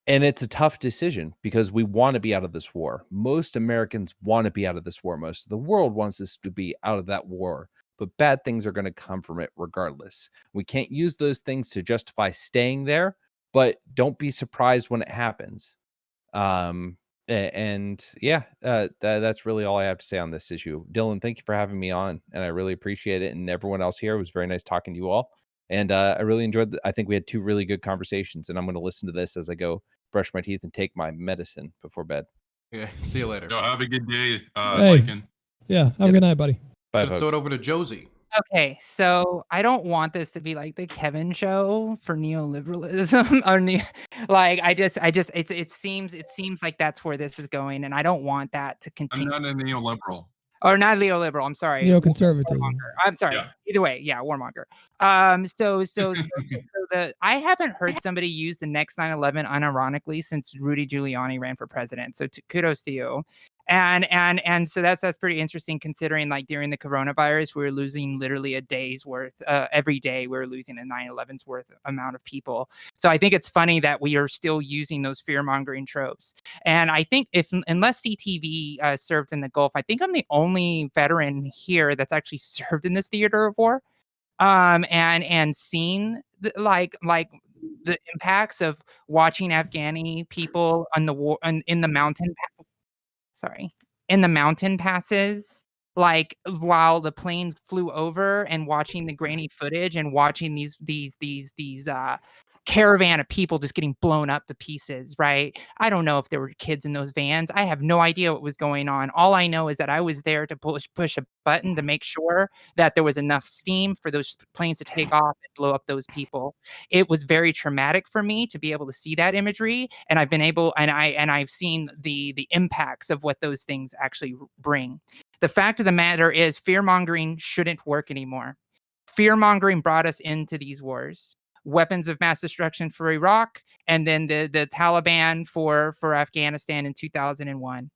Speaker 9: And it's a tough decision, because we want to be out of this war. Most Americans want to be out of this war. Most of the world wants us to be out of that war. But bad things are going to come from it regardless. We can't use those things to justify staying there, but don't be surprised when it happens. That's really all I have to say on this issue. Dylan, thank you for having me on, and I really appreciate it. And everyone else here, it was very nice talking to you all. And I really enjoyed I think we had two really good conversations, and I'm going to listen to this as I go brush my teeth and take my medicine before bed.
Speaker 1: Yeah, see you later.
Speaker 3: Yo, have a good day,
Speaker 5: Hey.
Speaker 3: Lycan.
Speaker 5: Yeah, have a good night, buddy.
Speaker 9: Bye,
Speaker 1: Just throw it over to Josie.
Speaker 8: Okay, so I don't want this to be like the Kevin show for neoliberalism it seems like that's where this is going, and I don't want that to
Speaker 3: I'm
Speaker 8: continue.
Speaker 3: not a neoliberal.
Speaker 8: Or not neoliberal, I'm sorry.
Speaker 5: Neoconservatism.
Speaker 8: Warmonger. I'm sorry.
Speaker 3: Yeah.
Speaker 8: Either way, yeah, warmonger. I haven't heard somebody use the next 9/11 unironically since Rudy Giuliani ran for president. So kudos to you. And so that's pretty interesting, considering like during the coronavirus, we were losing literally a day's worth. Every day we were losing a 9/11's worth amount of people. So I think it's funny that we are still using those fear-mongering tropes. And I think unless CTV served in the Gulf, I think I'm the only veteran here that's actually served in this theater of war, and seen the impacts of watching Afghani people on the war in the mountain. In the mountain passes, like while the planes flew over, and watching the grainy footage and watching these caravan of people just getting blown up to pieces, right? I don't know if there were kids in those vans. I have no idea what was going on. All I know is that I was there to push a button to make sure that there was enough steam for those planes to take off and blow up those people. It was very traumatic for me to be able to see that imagery, and I've seen the impacts of what those things actually bring. The fact of the matter is, fear-mongering shouldn't work anymore. Fear-mongering brought us into these wars. Weapons of mass destruction for Iraq, and then the Taliban for Afghanistan in 2001.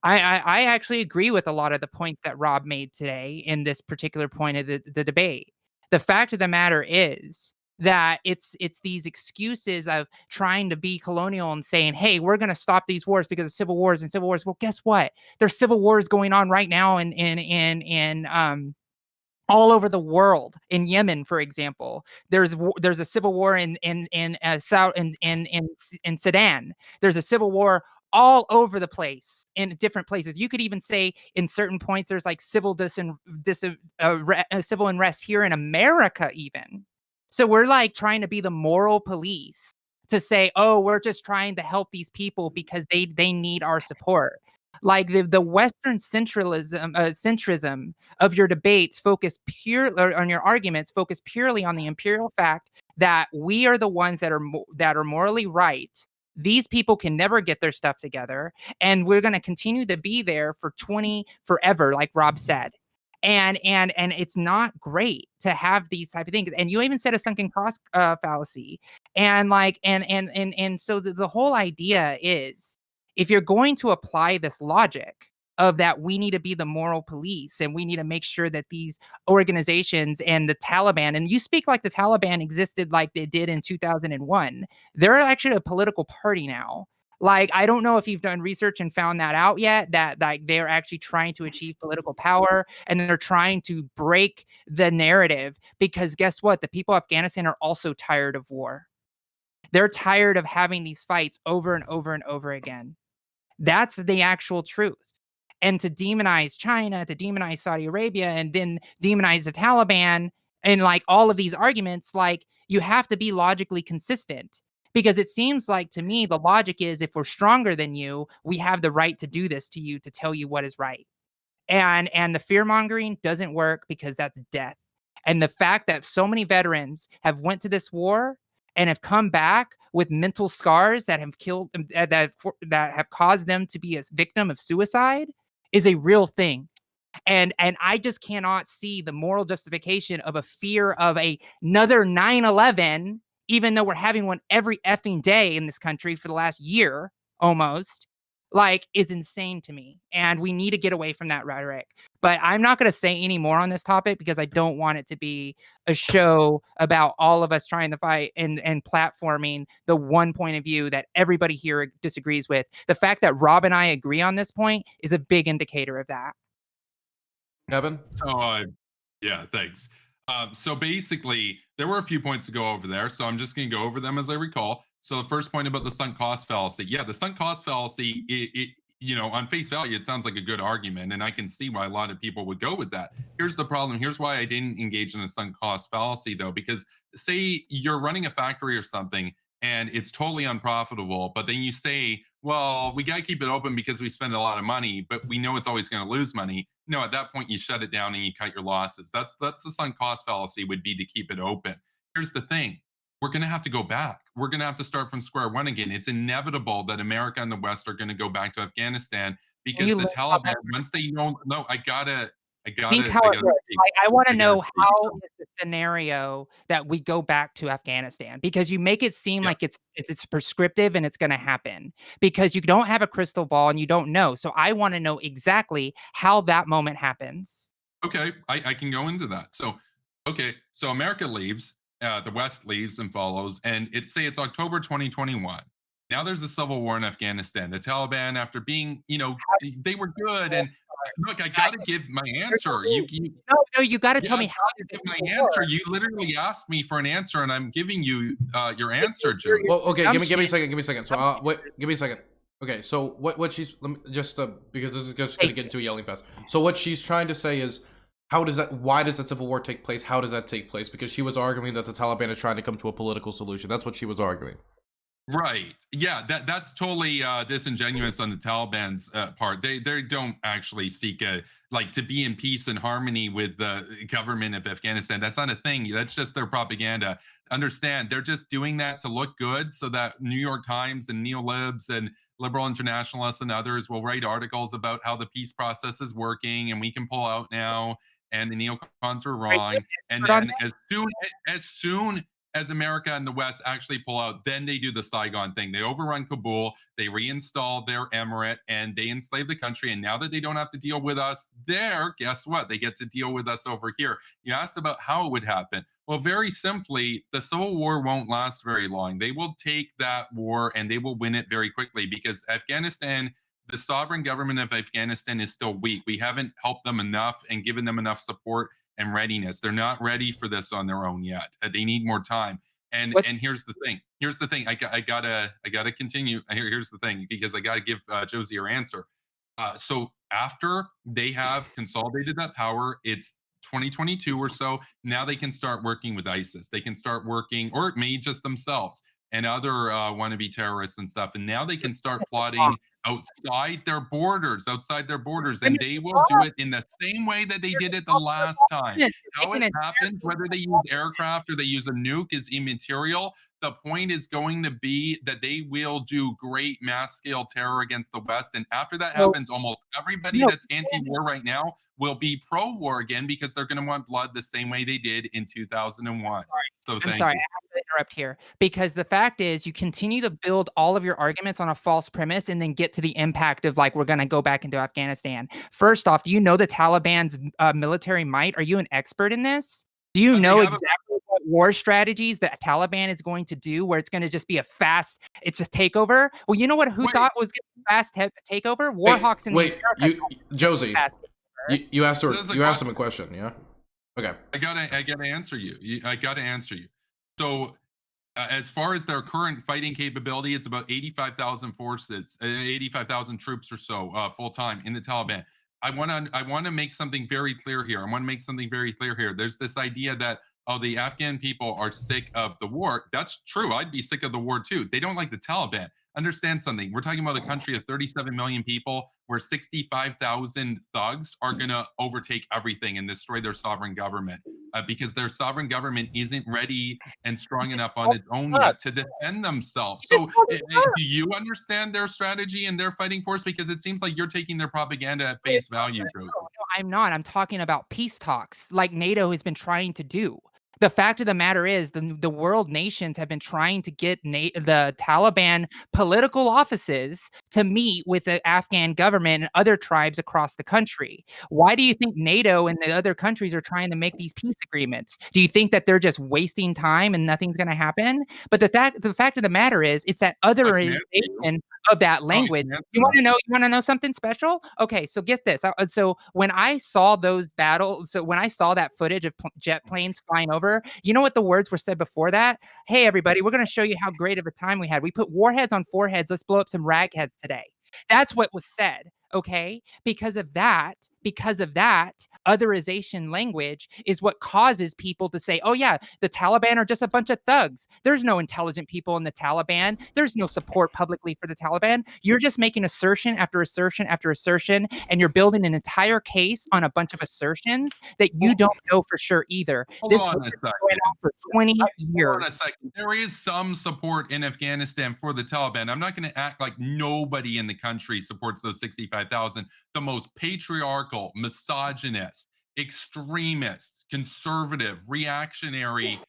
Speaker 8: I actually agree with a lot of the points that Rob made today in this particular point of the debate. The fact of the matter is that it's these excuses of trying to be colonial and saying, hey, we're going to stop these wars because of civil wars and civil wars. Well, guess what? There's civil wars going on right now in all over the world. In Yemen, for example, there's a civil war in Sudan. There's a civil war all over the place in different places. You could even say in certain points there's like civil unrest here in America even. So we're like trying to be the moral police to say, oh, we're just trying to help these people because they need our support. Like the Western centrism of your debates focus on your arguments focus purely on the imperial fact that we are the ones that are morally right. These people can never get their stuff together, and we're going to continue to be there for forever, like Rob said. And it's not great to have these type of things. And you even said a sunken cost fallacy. And like and so the whole idea is, if you're going to apply this logic of that we need to be the moral police and we need to make sure that these organizations and the Taliban, and you speak like the Taliban existed like they did in 2001, they're actually a political party now. Like, I don't know if you've done research and found that out yet, that like they're actually trying to achieve political power and they're trying to break the narrative, because guess what? The people of Afghanistan are also tired of war. They're tired of having these fights over and over and over again. That's the actual truth. And to demonize China, to demonize Saudi Arabia, and then demonize the Taliban, and like all of these arguments, like, you have to be logically consistent. Because it seems like to me, the logic is, if we're stronger than you, we have the right to do this to you, to tell you what is right. And the fear mongering doesn't work, because that's death. And the fact that so many veterans have went to this war and have come back with mental scars that have killed that have caused them to be a victim of suicide is a real thing. And I just cannot see the moral justification of a fear of another 9/11, even though we're having one every effing day in this country for the last year almost, like, is insane to me. And we need to get away from that rhetoric. But I'm not going to say any more on this topic, because I don't want it to be a show about all of us trying to fight and platforming the one point of view that everybody here disagrees with. The fact that Rob and I agree on this point is a big indicator of that.
Speaker 1: Kevin?
Speaker 3: So, yeah, thanks. So basically, there were a few points to go over there, so I'm just going to go over them as I recall. So the first point about the sunk cost fallacy. Yeah, the sunk cost fallacy, it on face value, it sounds like a good argument, and I can see why a lot of people would go with that. Here's the problem. Here's why I didn't engage in the sunk cost fallacy, though, because say you're running a factory or something, and it's totally unprofitable, but then you say, well, we got to keep it open because we spend a lot of money, but we know it's always going to lose money. No, at that point, you shut it down and you cut your losses. That's the sunk cost fallacy, would be to keep it open. Here's the thing. We're going to have to go back. We're going to have to start from square one again. It's inevitable that America and the West are going to go back to Afghanistan, because the Taliban, once they know, no, I
Speaker 8: want to know, how is the scenario that we go back to Afghanistan? Because you make it seem like it's prescriptive and it's going to happen, because you don't have a crystal ball and you don't know. So I want to know exactly how that moment happens.
Speaker 3: Okay, I can go into that. So, okay, so America leaves, the West leaves and follows, and it's October 2021. Now there's a civil war in Afghanistan. The Taliban, after being, they were good. And look, I got to give my answer.
Speaker 8: You got to tell me how
Speaker 3: to give my answer. You literally asked me for an answer, and I'm giving you your answer, Joe.
Speaker 1: Well, okay, give me a second. So, wait, give me a second. Okay, so what she's just because this is just going to get into a yelling fest. So what she's trying to say is, why does the civil war take place? How does that take place? Because she was arguing that the Taliban are trying to come to a political solution. That's what she was arguing.
Speaker 3: Right. Yeah, that's totally disingenuous on the Taliban's part. They don't actually seek to be in peace and harmony with the government of Afghanistan. That's not a thing. That's just their propaganda. Understand, they're just doing that to look good so that New York Times and neolibs and liberal internationalists and others will write articles about how the peace process is working and we can pull out now and the neocons are wrong. And then as soon as America and the West actually pull out, then they do the Saigon thing. They overrun Kabul, they reinstall their emirate, and they enslave the country. And now that they don't have to deal with us there, guess what? They get to deal with us over here. You asked about how it would happen. Well, very simply, the Civil War won't last very long. They will take that war and they will win it very quickly, because Afghanistan, the sovereign government of Afghanistan, is still weak. We haven't helped them enough and given them enough support and readiness. They're not ready for this on their own yet. They need more time. And here's the thing. I gotta continue. Here's the thing, because I gotta give Josie her answer. So after they have consolidated that power, it's 2022 or so. Now they can start working with ISIS. They can start working, or it may just themselves. and other wannabe terrorists and stuff. And now they can start plotting outside their borders, and they will do it in the same way that they did it the last time. How it happens, whether they use aircraft or they use a nuke, is immaterial. The point is going to be that they will do great mass-scale terror against the West, and after that happens, almost everybody that's anti-war right now will be pro-war again, because they're going to want blood the same way they did in 2001. So
Speaker 8: I'm sorry, I have to interrupt here, because the fact is you continue to build all of your arguments on a false premise and then get to the impact of like, we're going to go back into Afghanistan. First off, do you know the Taliban's military might? Are you an expert in this? Do you know exactly what war strategies that Taliban is going to do, where it's going to just be it's a takeover? Well, you know what? Who thought was going to be fast takeover? Warhawks in
Speaker 1: Josie, you asked him a question, yeah? Okay.
Speaker 3: I gotta answer you. I gotta answer you. So, as far as their current fighting capability, it's about 85,000 forces, 85,000 troops or so, full time in the Taliban. I want to make something very clear here. There's this idea that, oh, the Afghan people are sick of the war. That's true. I'd be sick of the war too. They don't like the Taliban. Understand something. We're talking about a country of 37 million people where 65,000 thugs are going to overtake everything and destroy their sovereign government because their sovereign government isn't ready and strong enough on its own yet to defend themselves. So do you understand their strategy and their fighting force? Because it seems like you're taking their propaganda at face value, Josie.
Speaker 8: No, I'm not. I'm talking about peace talks like NATO has been trying to do. The fact of the matter is the world nations have been trying to get the Taliban political offices to meet with the Afghan government and other tribes across the country. Why do you think NATO and the other countries are trying to make these peace agreements? Do you think that they're just wasting time and nothing's going to happen? But the fact of the matter is, it's that otherization of that language. You want to know something special? Okay, so get this. So when I saw when I saw that footage of jet planes flying over, you know what the words were said before that? Hey, everybody, we're going to show you how great of a time we had. We put warheads on foreheads. Let's blow up some ragheads today. That's what was said. Okay, because of that, otherization language is what causes people to say, oh yeah, the Taliban are just a bunch of thugs. There's no intelligent people in the Taliban. There's no support publicly for the Taliban. You're just making assertion after assertion after assertion, and you're building an entire case on a bunch of assertions that you don't know for sure either. This has been going on for 20 years.
Speaker 3: Hold on a second. There is some support in Afghanistan for the Taliban. I'm not going to act like nobody in the country supports those 65,000. The most patriarchal, misogynist, extremist, conservative, reactionary,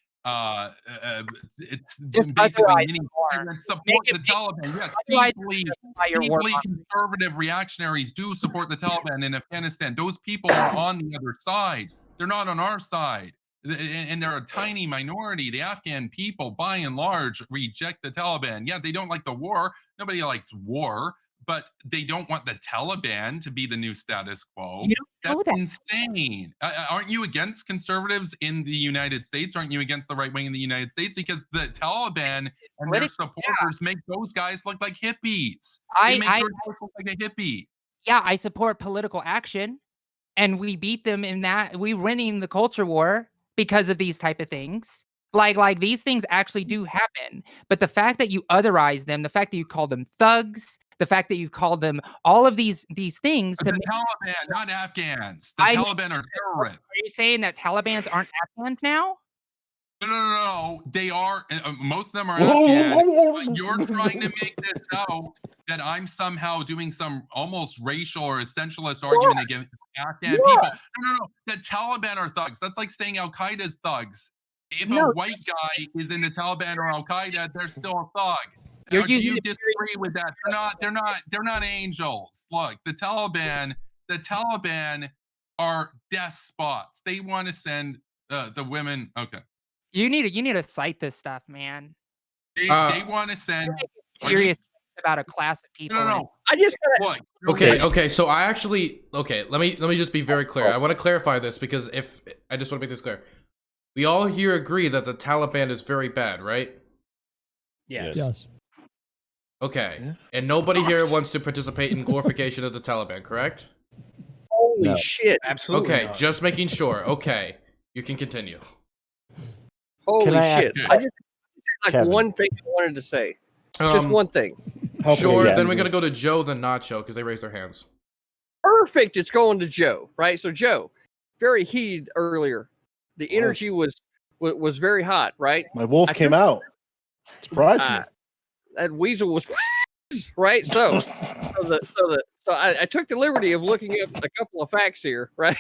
Speaker 3: it's basically meaning support the Taliban. Yes, deeply conservative reactionaries do support the Taliban in Afghanistan. Those people are on the other side. They're not on our side. And they're a tiny minority. The Afghan people, by and large, reject the Taliban. Yeah, they don't like the war. Nobody likes war. But they don't want the Taliban to be the new status quo. That's insane. Aren't you against conservatives in the United States? Aren't you against the right wing in the United States? Because the Taliban and their supporters make those guys look like hippies. They make George Bush look like a hippie.
Speaker 8: Yeah, I support political action, and we beat them in that. We're winning the culture war because of these type of things. Like these things actually do happen. But the fact that you otherize them, the fact that you call them thugs, the fact that you've called them all of these things.
Speaker 3: The Taliban, not Afghans. The Taliban are terrorists.
Speaker 8: Are you saying that Talibans aren't Afghans now?
Speaker 3: No. They are. Most of them are Afghans. You're trying to make this out that I'm somehow doing some almost racial or essentialist argument against Afghan people. No. The Taliban are thugs. That's like saying Al Qaeda's thugs. If a white guy is in the Taliban or Al Qaeda, they're still a thug. Do you disagree with that? They're not angels. Look, the Taliban are despots. They want to send the women. Okay.
Speaker 8: You need to cite this stuff, man.
Speaker 3: They want to send
Speaker 8: serious about a class of people.
Speaker 3: No.
Speaker 7: I just gotta,
Speaker 1: Okay. So let me just be very clear. I want to clarify this because I just want to make this clear. We all here agree that the Taliban is very bad, right?
Speaker 5: Yes.
Speaker 1: Okay. And nobody here wants to participate in glorification of the Taliban, correct?
Speaker 7: Holy shit.
Speaker 2: Absolutely.
Speaker 1: Okay,
Speaker 2: not.
Speaker 1: just making sure. Okay. You can continue.
Speaker 7: Holy shit. I just
Speaker 4: Kevin.
Speaker 7: one thing I wanted to say. Just one thing.
Speaker 1: Sure.
Speaker 4: Yeah.
Speaker 1: Then we're gonna go to Joe, then Nacho, because they raised their hands.
Speaker 7: Perfect. It's going to Joe, right? So Joe, very heated earlier. The energy was very hot, right?
Speaker 6: My wolf came out. Surprised me.
Speaker 7: That weasel was right. So I took the liberty of looking up a couple of facts here, right?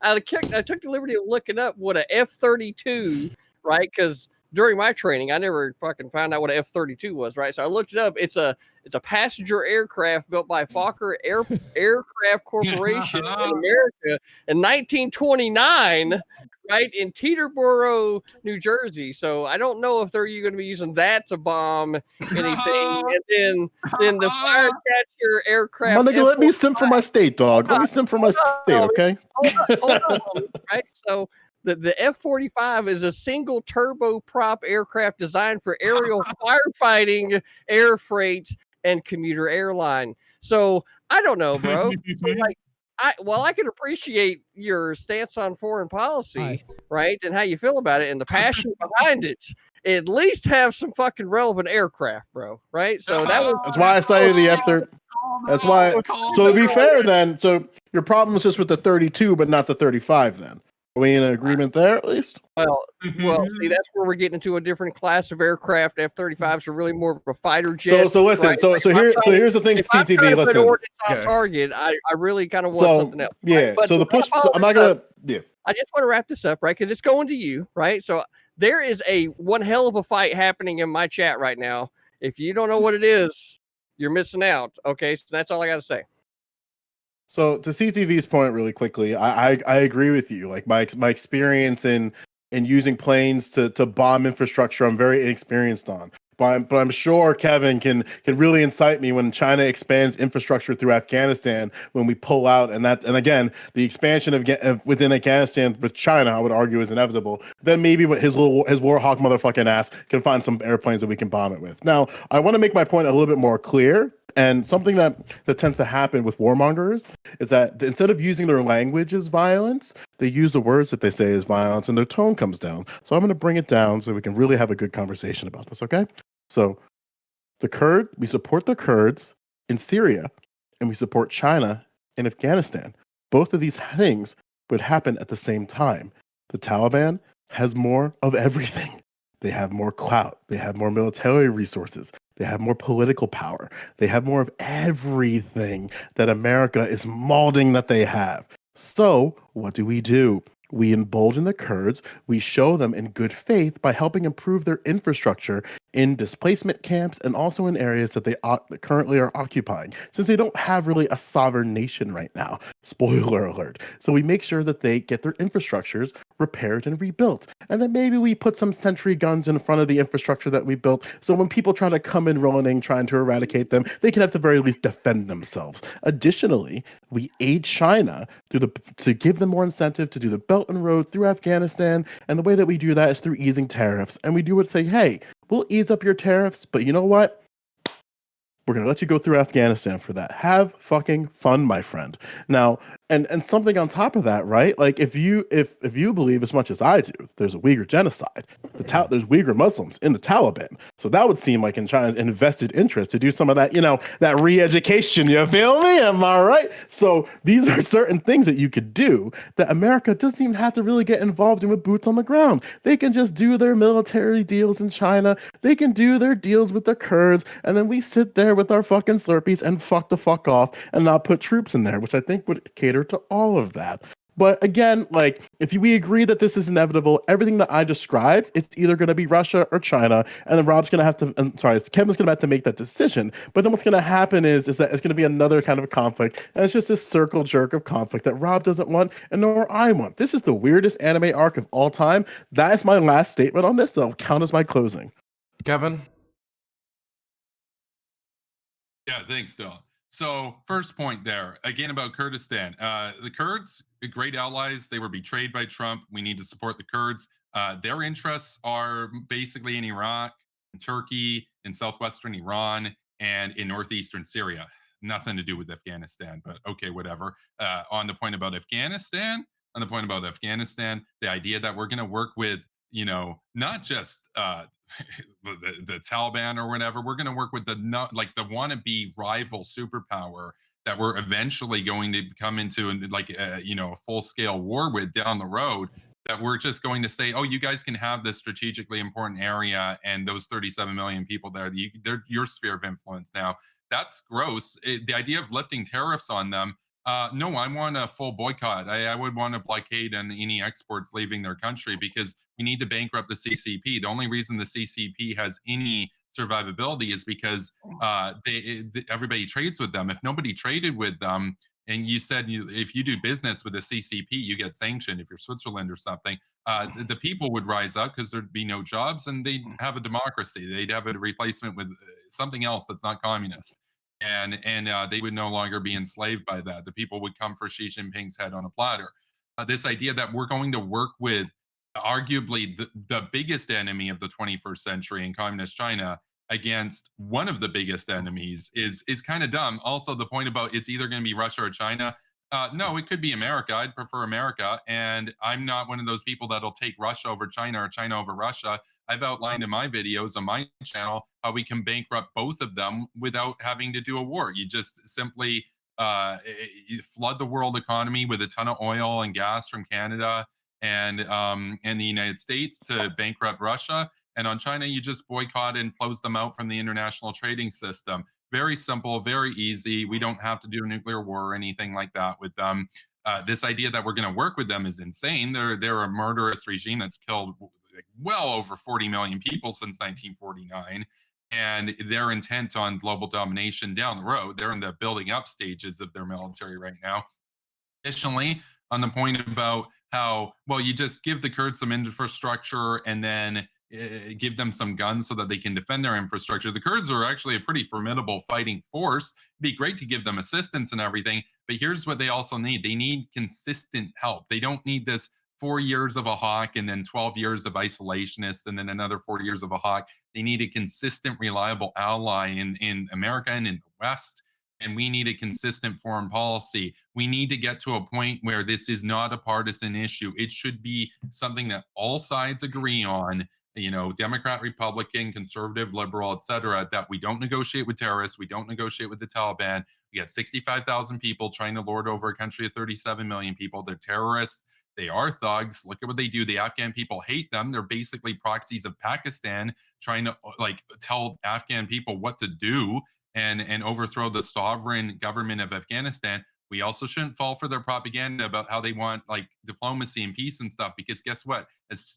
Speaker 7: I took the liberty of looking up what a F-32, right? Because during my training, I never fucking found out what a F-32 was, right? So I looked it up. It's a passenger aircraft built by Fokker Aircraft Corporation in America in 1929, right, in Teterboro, New Jersey. So I don't know if they're going to be using that to bomb anything. And then the Firecatcher aircraft.
Speaker 6: My nigga, let me sim for my state, dog. Let me sim for my state, okay?
Speaker 7: Hold on, right? So the F-45 is a single turboprop aircraft designed for aerial firefighting, air freight, and commuter airline. So I don't know, bro. So, like, I can appreciate your stance on foreign policy, right, and how you feel about it, and the passion behind it. At least have some fucking relevant aircraft, bro. Right? So
Speaker 6: that's why I say the F-30. That's why. So to be fair, then, so your problem is just with the 32, but not the 35. Then are we in agreement there at least?
Speaker 7: Well, see, that's where we're getting into a different class of aircraft. F-35s are really more of a fighter jet.
Speaker 6: So listen.
Speaker 7: right?
Speaker 6: So here's the thing,
Speaker 7: If I'm trying
Speaker 6: TTV.
Speaker 7: to put
Speaker 6: Listen.
Speaker 7: ordnance on target, I really kind of want something else.
Speaker 6: Yeah.
Speaker 7: Right? But
Speaker 6: So the push. I'm not gonna. Yeah.
Speaker 7: I just want to wrap this up, right? Because it's going to you, right? So there is one hell of a fight happening in my chat right now. If you don't know what it is, you're missing out. Okay, so that's all I got to say.
Speaker 6: So to CTV's point, really quickly, I agree with you. Like my experience in using planes to bomb infrastructure, I'm very inexperienced on. But I'm sure Kevin can really incite me when China expands infrastructure through Afghanistan when we pull out, and again the expansion of within Afghanistan with China, I would argue, is inevitable. Then maybe his warhawk motherfucking ass can find some airplanes that we can bomb it with. Now I want to make my point a little bit more clear. And something that tends to happen with warmongers is that instead of using their language as violence, they use the words that they say as violence, and their tone comes down. So I'm going to bring it down so we can really have a good conversation about this, okay? So we support the Kurds in Syria, and we support China in Afghanistan. Both of these things would happen at the same time. The Taliban has more of everything. They have more clout. They have more military resources. They have more political power. They have more of everything that America is molding that they have. So what do? We embolden the Kurds. We show them in good faith by helping improve their infrastructure in displacement camps and also in areas that they currently are occupying, since they don't have really a sovereign nation right now. Spoiler alert. So we make sure that they get their infrastructures repaired and rebuilt. And then maybe we put some sentry guns in front of the infrastructure that we built, so when people try to come in rolling, trying to eradicate them, they can at the very least defend themselves. Additionally, we aid China to give them more incentive to do the Belt and Road through Afghanistan, and the way that we do that is through easing tariffs. And we do it say, hey, we'll ease up your tariffs, but you know what? We're going to let you go through Afghanistan for that. Have fucking fun, my friend. Now, and something on top of that, right? Like if you believe as much as I do, there's a Uyghur genocide. There's Uyghur Muslims in the Taliban. So that would seem like in China's invested interest to do some of that, that re-education. You feel me? Am I right? So these are certain things that you could do that America doesn't even have to really get involved in with boots on the ground. They can just do their military deals in China. They can do their deals with the Kurds, and then we sit there with our fucking Slurpees and fuck the fuck off and not put troops in there, which I think would cater to all of that. But again, like, if we agree that this is inevitable, everything that I described, it's either going to be Russia or China, and then Kevin's going to have to make that decision. But then what's going to happen is that it's going to be another kind of conflict, and it's just this circle jerk of conflict that Rob doesn't want, and nor I want. This is the weirdest anime arc of all time. That is my last statement on this. That'll count as my closing.
Speaker 1: Kevin?
Speaker 3: Yeah, thanks, Dylan. So first point there, again about Kurdistan. The Kurds, great allies. They were betrayed by Trump. We need to support the Kurds. Their interests are basically in Iraq, in Turkey, in southwestern Iran, and in northeastern Syria. Nothing to do with Afghanistan, but okay, whatever. On the point about Afghanistan, the idea that we're going to work with not just the Taliban or whatever. We're going to work with the wannabe rival superpower that we're eventually going to come into a full scale war with down the road. That we're just going to say, oh, you guys can have this strategically important area and those 37 million people there, they're your sphere of influence now. That's gross. The idea of lifting tariffs on them, no, I want a full boycott. I would want a blockade on any exports leaving their country because we need to bankrupt the CCP. The only reason the CCP has any survivability is because everybody trades with them. If nobody traded with them, and you said if you do business with the CCP, you get sanctioned if you're Switzerland or something, the people would rise up because there'd be no jobs and they'd have a democracy. They'd have a replacement with something else that's not communist. And they would no longer be enslaved by that. The people would come for Xi Jinping's head on a platter. This idea that we're going to work with arguably the biggest enemy of the 21st century in communist China against one of the biggest enemies is kind of dumb. Also, the point about it's either going to be Russia or China. No, it could be America. I'd prefer America. And I'm not one of those people that'll take Russia over China or China over Russia. I've outlined in my videos on my channel how we can bankrupt both of them without having to do a war. You just simply you flood the world economy with a ton of oil and gas from Canada and the United States to bankrupt Russia. And on China, you just boycott and close them out from the international trading system. Very simple, very easy. We don't have to do a nuclear war or anything like that with them. This idea that we're going to work with them is insane. They're a murderous regime that's killed well over 40 million people since 1949. And they're intent on global domination down the road. They're in the building up stages of their military right now. Additionally, on the point about how, well, you just give the Kurds some infrastructure and then give them some guns so that they can defend their infrastructure. The Kurds are actually a pretty formidable fighting force. It'd be great to give them assistance and everything, but here's what they also need. They need consistent help. They don't need this 4 years of a hawk and then 12 years of isolationists and then another 4 years of a hawk. They need a consistent, reliable ally in America and in the West. And we need a consistent foreign policy. We need to get to a point where this is not a partisan issue. It should be something that all sides agree on, Democrat, Republican, conservative, liberal, etc., that we don't negotiate with terrorists. We don't negotiate with the Taliban. We got 65,000 people trying to lord over a country of 37 million people. They're terrorists. They are thugs. Look at what they do. The Afghan people hate them. They're basically proxies of Pakistan trying to tell Afghan people what to do and overthrow the sovereign government of Afghanistan. We also shouldn't fall for their propaganda about how they want diplomacy and peace and stuff, because guess what?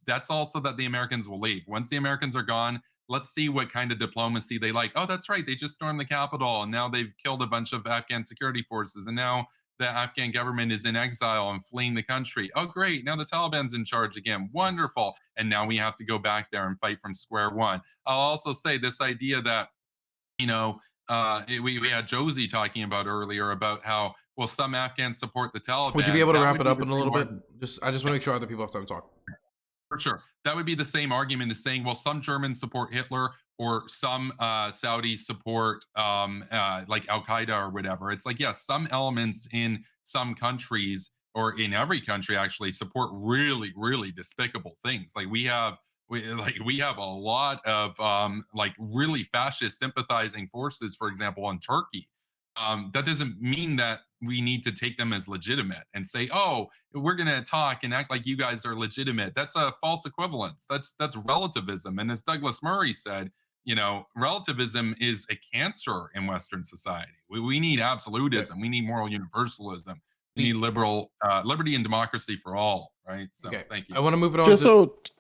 Speaker 3: That's also that the Americans will leave. Once the Americans are gone, let's see what kind of diplomacy they like. Oh, that's right. They just stormed the Capitol and now they've killed a bunch of Afghan security forces. And now the Afghan government is in exile and fleeing the country. Oh, great. Now the Taliban's in charge again. Wonderful. And now we have to go back there and fight from square one. I'll also say this idea that, we had Josie talking about earlier about how, well, some Afghans support the Taliban.
Speaker 1: Would you be able to wrap it up in a little bit? I just want to make sure other people have time to talk.
Speaker 3: For sure. That would be the same argument as saying, well, some Germans support Hitler or some Saudis support like Al-Qaeda or whatever. It's like, yes, some elements in some countries or in every country actually support really, really despicable things. Like we have a lot of really fascist sympathizing forces, for example, in Turkey. That doesn't mean that we need to take them as legitimate and say, oh, we're going to talk and act like you guys are legitimate. That's a false equivalence. That's relativism. And as Douglas Murray said, relativism is a cancer in Western society. We need absolutism. We need moral universalism. We need liberty and democracy for all, right? So, thank you.
Speaker 1: I want to move it on.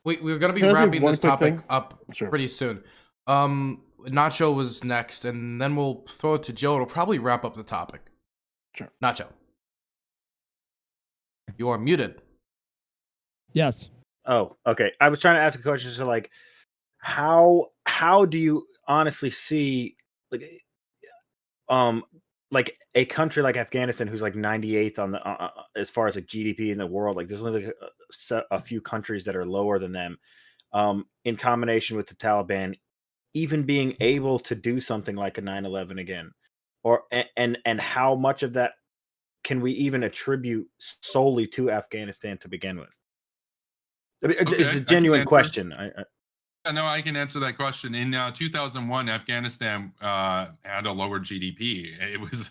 Speaker 1: We're going to be wrapping this topic up pretty soon. Nacho was next, and then we'll throw it to Joe. It'll probably wrap up the topic.
Speaker 6: Sure.
Speaker 1: Nacho, you are muted.
Speaker 5: Yes.
Speaker 4: Oh, okay. I was trying to ask a question. So, how do you honestly see a country like Afghanistan, who's 98th on the as far as GDP in the world? There's only a few countries that are lower than them. In combination with the Taliban, even being able to do something like a 9/11 again, and how much of that can we even attribute solely to Afghanistan to begin with? It's
Speaker 3: Okay,
Speaker 4: a
Speaker 3: I can
Speaker 4: genuine
Speaker 3: answer.
Speaker 4: question.
Speaker 3: Yeah, no, I can answer that question. In 2001, Afghanistan had a lower GDP. It was,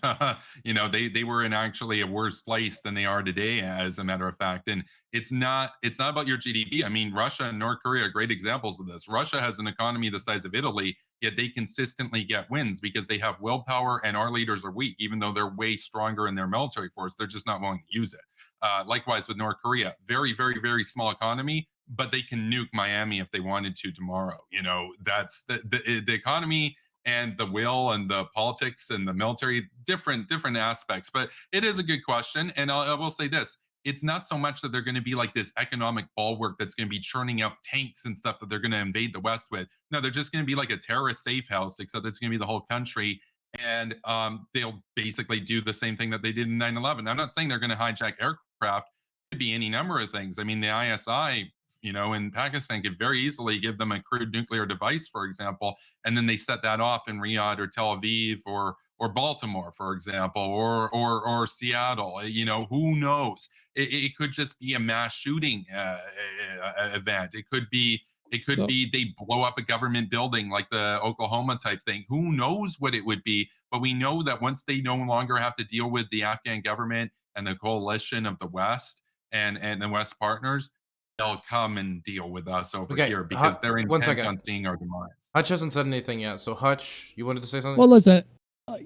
Speaker 3: they were in actually a worse place than they are today, as a matter of fact. And it's not about your GDP. I mean, Russia and North Korea are great examples of this. Russia has an economy the size of Italy, yet they consistently get wins because they have willpower, and our leaders are weak. Even though they're way stronger in their military force, they're just not willing to use it. Likewise with North Korea, very, very, very small economy, but they can nuke Miami if they wanted to tomorrow. That's the economy and the will and the politics and the military, different aspects. But it is a good question, and I will say this: it's not so much that they're going to be like this economic bulwark that's going to be churning out tanks and stuff that they're going to invade the West with. No, they're just going to be like a terrorist safe house, except it's going to be the whole country. And they'll basically do the same thing that they did in 9/11. I'm not saying they're going to hijack aircraft. It could be any number of things. I mean, the ISI, in Pakistan could very easily give them a crude nuclear device, for example, and then they set that off in Riyadh or Tel Aviv or Baltimore, for example, or Seattle. Who knows? It could just be a mass shooting event. It could be they blow up a government building like the Oklahoma type thing. Who knows what it would be? But we know that once they no longer have to deal with the Afghan government and the coalition of the West and the West partners, they'll come and deal with us over here because they're intent on seeing our demise.
Speaker 1: Hutch hasn't said anything yet. So Hutch, you wanted to say something?
Speaker 5: Well, listen,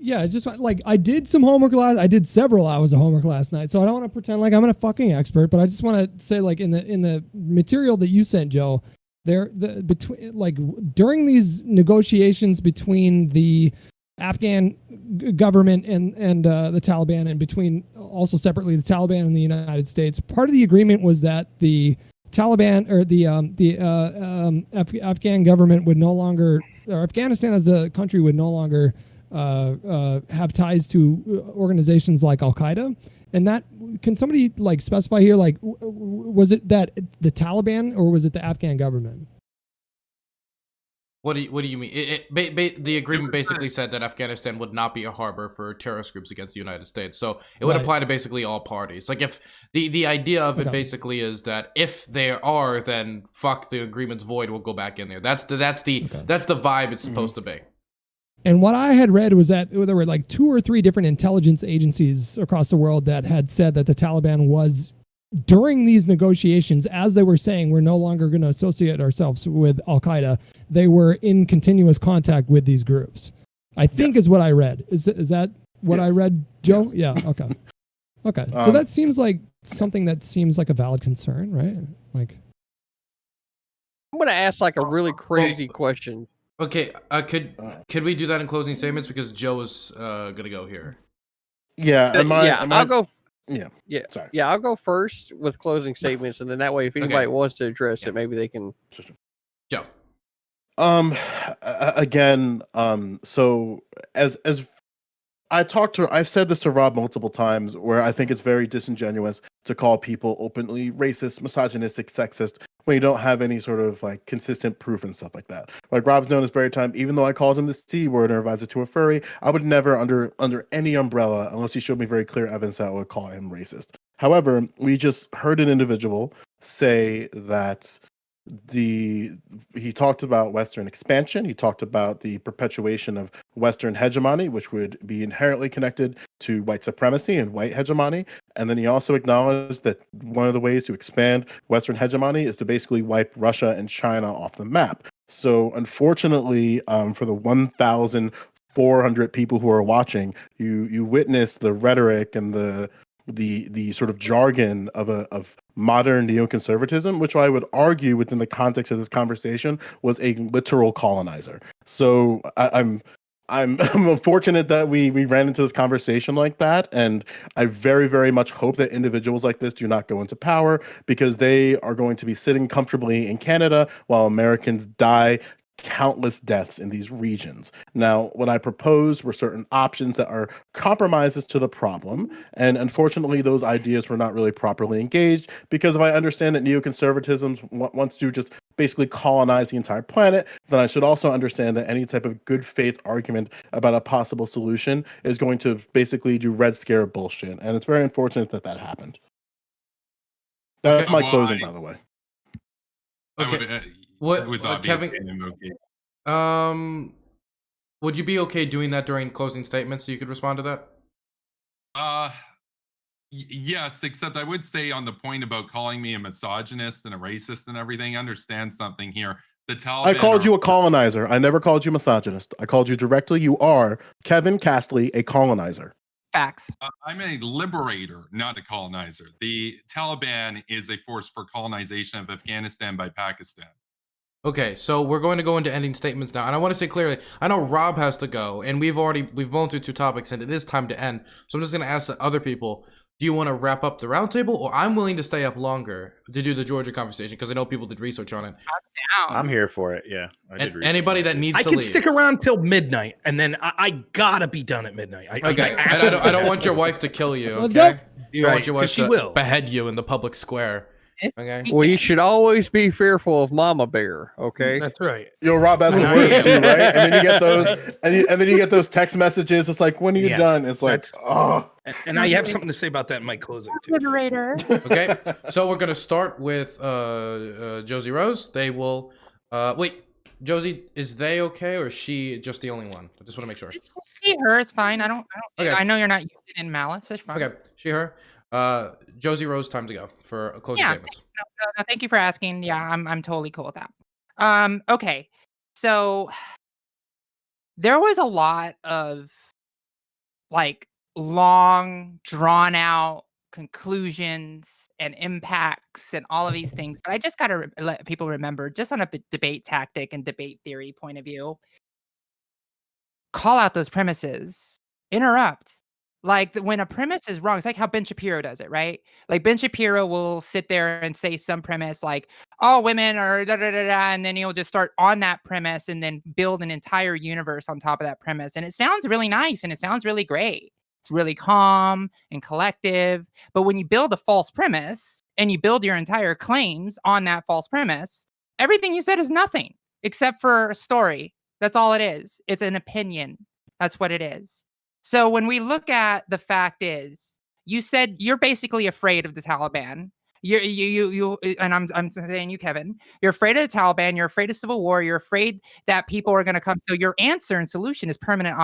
Speaker 5: just like I did some homework I did several hours of homework last night, so I don't want to pretend like I'm a fucking expert, but I just want to say, like, in the material that you sent, Joe, during these negotiations between the Afghan government and the Taliban, and between also separately the Taliban and the United States, part of the agreement was that the Taliban or the Afghan government would no longer, or Afghanistan as a country would no longer have ties to organizations like Al Qaeda. And that, can somebody specify here, was it that the Taliban or was it the Afghan government?
Speaker 1: What do you mean? The agreement basically said that Afghanistan would not be a harbor for terrorist groups against the United States. So it would apply to basically all parties. Like, if the idea of it basically is that if there are, then fuck, the agreement's void, we'll go back in there. That's the vibe it's supposed to be.
Speaker 5: And what I had read was that there were 2 or 3 different intelligence agencies across the world that had said that the Taliban was, during these negotiations, as they were saying, we're no longer going to associate ourselves with Al Qaeda, they were in continuous contact with these groups. I think is what I read. Is that what I read, Joe? Yes. Yeah. Okay. Okay. So that seems like something that seems like a valid concern, right?
Speaker 7: I'm going to ask a really crazy question.
Speaker 1: Okay. Could we do that in closing statements, because Joe is gonna go here?
Speaker 6: Yeah.
Speaker 7: I'll go.
Speaker 6: Yeah.
Speaker 7: Sorry. Yeah, I'll go first with closing statements, and then that way, if anybody wants to address it, maybe they can.
Speaker 1: Joe.
Speaker 6: Again, so as I've said this to Rob multiple times, where I think it's very disingenuous to call people openly racist, misogynistic, sexist when you don't have any sort of consistent proof and stuff like that. Like Rob's known this very time, even though I called him the C word and advised it to a furry, I would never under any umbrella, unless he showed me very clear evidence, that I would call him racist. However, we just heard an individual say that he talked about Western expansion. He talked about the perpetuation of Western hegemony, which would be inherently connected to white supremacy and white hegemony. And then he also acknowledged that one of the ways to expand Western hegemony is to basically wipe Russia and China off the map. So unfortunately, for the 1,400 people who are watching, you witness the rhetoric and the sort of jargon of modern neoconservatism, which I would argue within the context of this conversation was a literal colonizer. So I'm unfortunate that we ran into this conversation like that, and I very, very much hope that individuals like this do not go into power, because they are going to be sitting comfortably in Canada while Americans die countless deaths in these regions. Now, what I proposed were certain options that are compromises to the problem, and unfortunately those ideas were not really properly engaged, because if I understand that neoconservatism wants to just basically colonize the entire planet, then I should also understand that any type of good faith argument about a possible solution is going to basically do Red Scare bullshit, and it's very unfortunate that happened. That's my closing, by the way.
Speaker 1: Okay.
Speaker 3: It was obvious.
Speaker 1: Kevin, would you be okay doing that during closing statements so you could respond to that?
Speaker 3: Yes, except I would say on the point about calling me a misogynist and a racist and everything, understand something here. The Taliban
Speaker 6: I called you a colonizer. I never called you misogynist. I called you directly. You are Kevin Castley, a colonizer.
Speaker 8: Facts.
Speaker 3: I'm a liberator, not a colonizer. The Taliban is a force for colonization of Afghanistan by Pakistan.
Speaker 1: Okay, so we're going to go into ending statements now, and I want to say clearly, I know Rob has to go, and we've blown through 2 topics, and it is time to end. So I'm just going to ask the other people, do you want to wrap up the roundtable, or I'm willing to stay up longer to do the Georgia conversation, because I know people did research on it.
Speaker 8: I'm down.
Speaker 4: I'm here for it. Yeah.
Speaker 1: And anybody that needs
Speaker 2: I
Speaker 1: to
Speaker 2: can
Speaker 1: leave.
Speaker 2: stick around till midnight, and then I gotta be done at midnight.
Speaker 1: Okay, I don't want your wife to kill you.
Speaker 5: Let's
Speaker 1: okay?
Speaker 5: go.
Speaker 1: You don't want your wife
Speaker 2: she
Speaker 1: to
Speaker 2: will.
Speaker 1: behead you in the public square. Okay.
Speaker 7: Well, you should always be fearful of Mama Bear. Okay.
Speaker 2: That's right.
Speaker 6: Yo, Rob, that's the worst too, right? And then you get those, and then you get those text messages. It's like, when are you
Speaker 2: Yes,
Speaker 6: done? It's like,
Speaker 2: that's-
Speaker 6: oh.
Speaker 2: And I have something to say about that in my closing too.
Speaker 8: Liberator.
Speaker 1: Okay, so we're gonna start with JosieRose. They will wait. Josie, is they okay or is she just the only one? I just want to make sure.
Speaker 8: She, her is fine. I don't.
Speaker 1: Okay.
Speaker 8: I know you're not using it in malice. It's fine.
Speaker 1: Okay, she, her. JosieRose, time to go for closing
Speaker 8: Yeah.
Speaker 1: statements.
Speaker 8: No, thank you for asking. Yeah, I'm totally cool with that. Okay. So there was a lot of like long, drawn out conclusions and impacts and all of these things. But I just got to let people remember, just on a debate tactic and debate theory point of view, call out those premises, interrupt. Like when a premise is wrong, it's like how Ben Shapiro does it, right? Like Ben Shapiro will sit there and say some premise like, all women are da da da da, and then he'll just start on that premise and then build an entire universe on top of that premise. And it sounds really nice and it sounds really great. It's really calm and collective. But when you build a false premise and you build your entire claims on that false premise, everything you said is nothing except for a story. That's all it is. It's an opinion. That's what it is. So when we look at the fact is, you said you're basically afraid of the Taliban. You, and I'm saying you, Kevin, you're afraid of the Taliban. You're afraid of civil war. You're afraid that people are going to come. So your answer and solution is permanent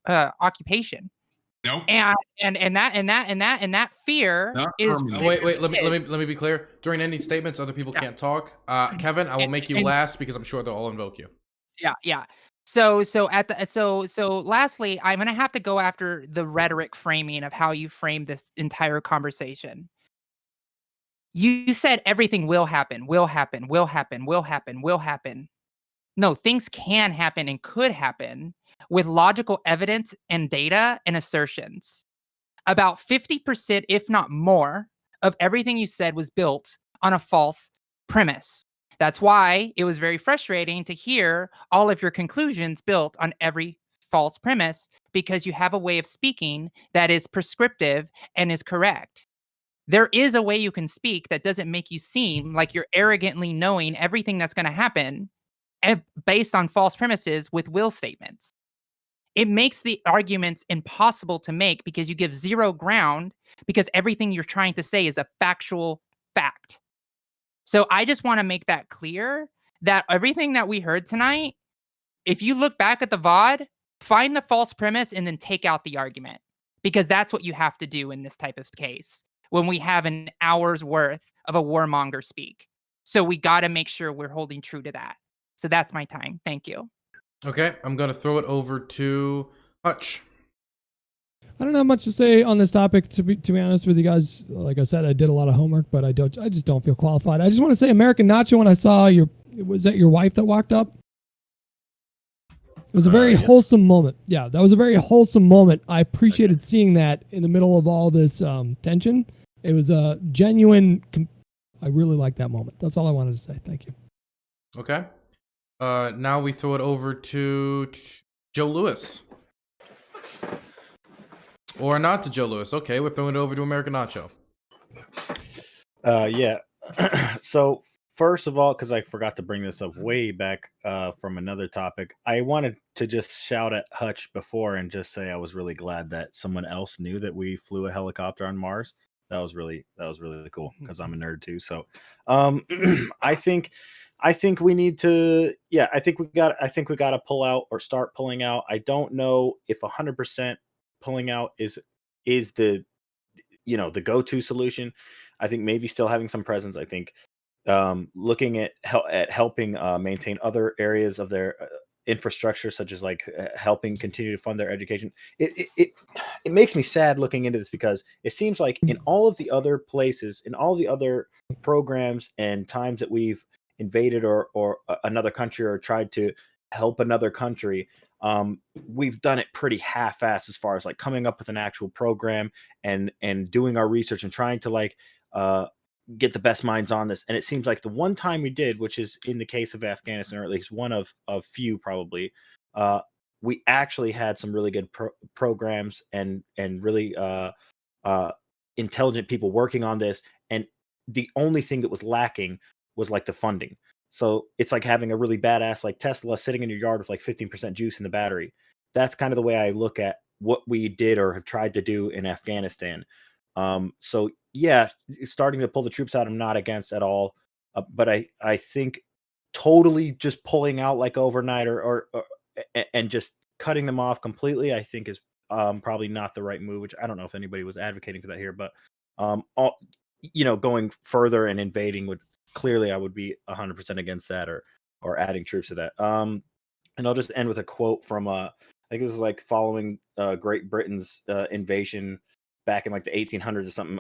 Speaker 8: occupation.
Speaker 3: Nope.
Speaker 8: And that fear
Speaker 3: Not
Speaker 8: is.
Speaker 3: permanent.
Speaker 1: Wait. Let me be clear. During ending statements, other people can't talk. Kevin, I will make you last because I'm sure they'll all invoke you.
Speaker 8: Yeah. So lastly, I'm gonna have to go after the rhetoric framing of how you frame this entire conversation. You said everything will happen. No, things can happen and could happen with logical evidence and data and assertions. About 50%, if not more, of everything you said was built on a false premise. That's why it was very frustrating to hear all of your conclusions built on every false premise, because you have a way of speaking that is prescriptive and is correct. There is a way you can speak that doesn't make you seem like you're arrogantly knowing everything that's going to happen based on false premises with will statements. It makes the arguments impossible to make because you give zero ground, because everything you're trying to say is a factual fact. So I just want to make that clear that everything that we heard tonight, if you look back at the VOD, find the false premise and then take out the argument, because that's what you have to do in this type of case when we have an hour's worth of a warmonger speak. So we got to make sure we're holding true to that. So that's my time. Thank you.
Speaker 1: Okay, I'm going to throw it over to Hutch.
Speaker 5: I don't have much to say on this topic, to be honest with you guys. Like I said, I did a lot of homework, but I just don't feel qualified. I just want to say, American Nacho, when I saw was that your wife that walked up? It was a very wholesome moment. Yeah, that was a very wholesome moment. I appreciated seeing that in the middle of all this tension. It was a genuine, I really liked that moment. That's all I wanted to say. Thank you.
Speaker 1: Okay. Now we throw it over to Joe Lewis. Or not to Joe Lewis. Okay, we're throwing it over to American Nacho.
Speaker 4: Yeah. So first of all, because I forgot to bring this up way back from another topic, I wanted to just shout at Hutch before and just say I was really glad that someone else knew that we flew a helicopter on Mars. that was really cool because I'm a nerd too. So I think we need to, I think we got to pull out or start pulling out. I don't know if 100% pulling out is the the go-to solution. I think maybe still having some presence. I think looking at helping maintain other areas of their infrastructure, such as like helping continue to fund their education. It makes me sad looking into this because it seems like in all of the other places, in all the other programs and times that we've invaded or another country or tried to help another country, we've done it pretty half-assed as far as like coming up with an actual program and doing our research and trying to like get the best minds on this. And it seems like the one time we did, which is in the case of Afghanistan, or at least one of few probably, we actually had some really good programs and really intelligent people working on this. And the only thing that was lacking was like the funding. So it's like having a really badass like Tesla sitting in your yard with like 15% juice in the battery. That's kind of the way I look at what we did or have tried to do in Afghanistan. So yeah, starting to pull the troops out, I'm not against at all. But I think totally just pulling out like overnight or and just cutting them off completely, I think is probably not the right move, which I don't know if anybody was advocating for that here, but going further and invading I would be 100% against that or adding troops to that. And I'll just end with a quote from I think it was like following Great Britain's invasion back in like the 1800s or something.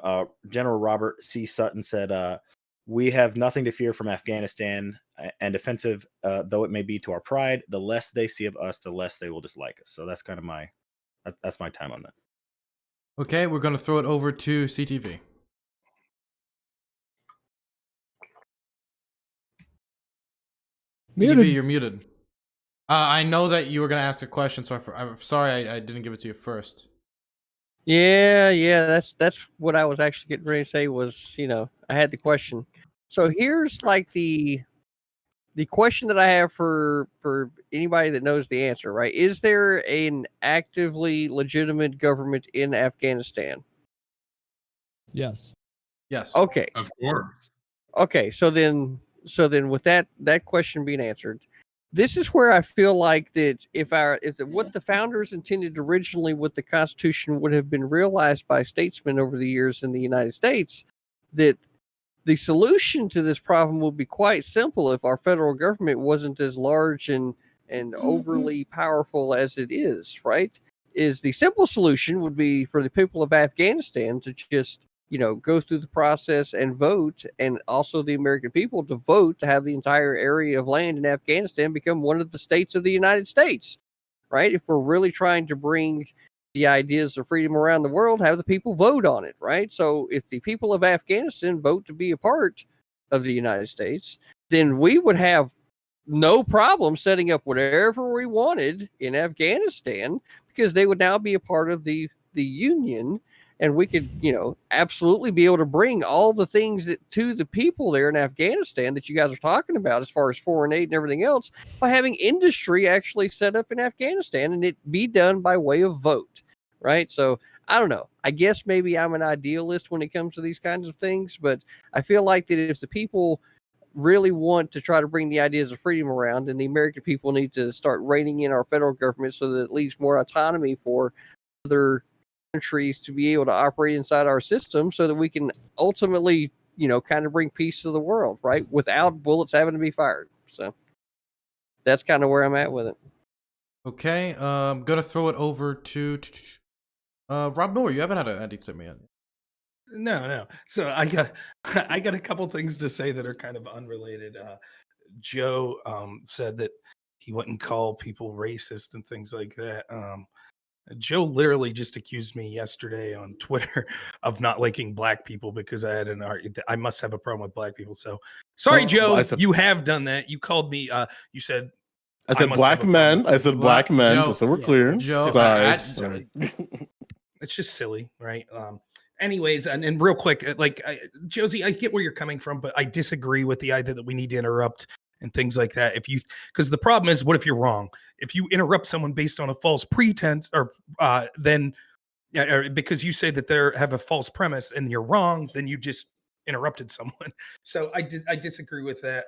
Speaker 4: General Robert C. Sutton said, "We have nothing to fear from Afghanistan, and offensive though it may be to our pride, the less they see of us, the less they will dislike us." So that's kind of my time on that.
Speaker 1: Okay, we're going to throw it over to CTV.
Speaker 5: Muted.
Speaker 1: CTV, you're muted. I know that you were going to ask a question, so I'm sorry I didn't give it to you first.
Speaker 7: Yeah, that's what I was actually getting ready to say was, I had the question. So here's like the question that I have for anybody that knows the answer, right? Is there an actively legitimate government in Afghanistan?
Speaker 5: Yes.
Speaker 1: Yes.
Speaker 7: Okay.
Speaker 3: Of course.
Speaker 7: Okay, so then with that question being answered, this is where I feel like that if what the founders intended originally with the Constitution would have been realized by statesmen over the years in the United States, that the solution to this problem would be quite simple if our federal government wasn't as large and overly powerful as it is, right? Is the simple solution would be for the people of Afghanistan to just go through the process and vote, and also the American people to vote to have the entire area of land in Afghanistan become one of the states of the United States, right? If we're really trying to bring the ideas of freedom around the world, have the people vote on it, right? So if the people of Afghanistan vote to be a part of the United States, then we would have no problem setting up whatever we wanted in Afghanistan, because they would now be a part of the Union. And we could, absolutely be able to bring all the things to the people there in Afghanistan that you guys are talking about as far as foreign aid and everything else, by having industry actually set up in Afghanistan and it be done by way of vote, right? So I don't know. I guess maybe I'm an idealist when it comes to these kinds of things, but I feel like that if the people really want to try to bring the ideas of freedom around, then the American people need to start reining in our federal government so that it leaves more autonomy for other countries to be able to operate inside our system, so that we can ultimately, kind of bring peace to the world, right? Without bullets having to be fired. So that's kind of where I'm at with it.
Speaker 1: Okay, I'm gonna throw it over to Rob Noerr. You haven't had anything yet.
Speaker 2: No. So I got a couple things to say that are kind of unrelated. Joe said that he wouldn't call people racist and things like that. Joe literally just accused me yesterday on Twitter of not liking black people because I had I must have a problem with black people. So sorry, Joe, you have done that. You called me. You said
Speaker 6: I said black men. I said black men.
Speaker 1: Joe,
Speaker 6: just so we're clear.
Speaker 1: Joe,
Speaker 6: Sorry.
Speaker 2: It's just silly, right? Anyways, and real quick, Josie, I get where you're coming from, but I disagree with the idea that we need to interrupt and things like that. Because the problem is, what if you're wrong? If you interrupt someone based on a false pretense, or then Yeah, because you say that they have a false premise and you're wrong, then you just interrupted someone. So I disagree with that.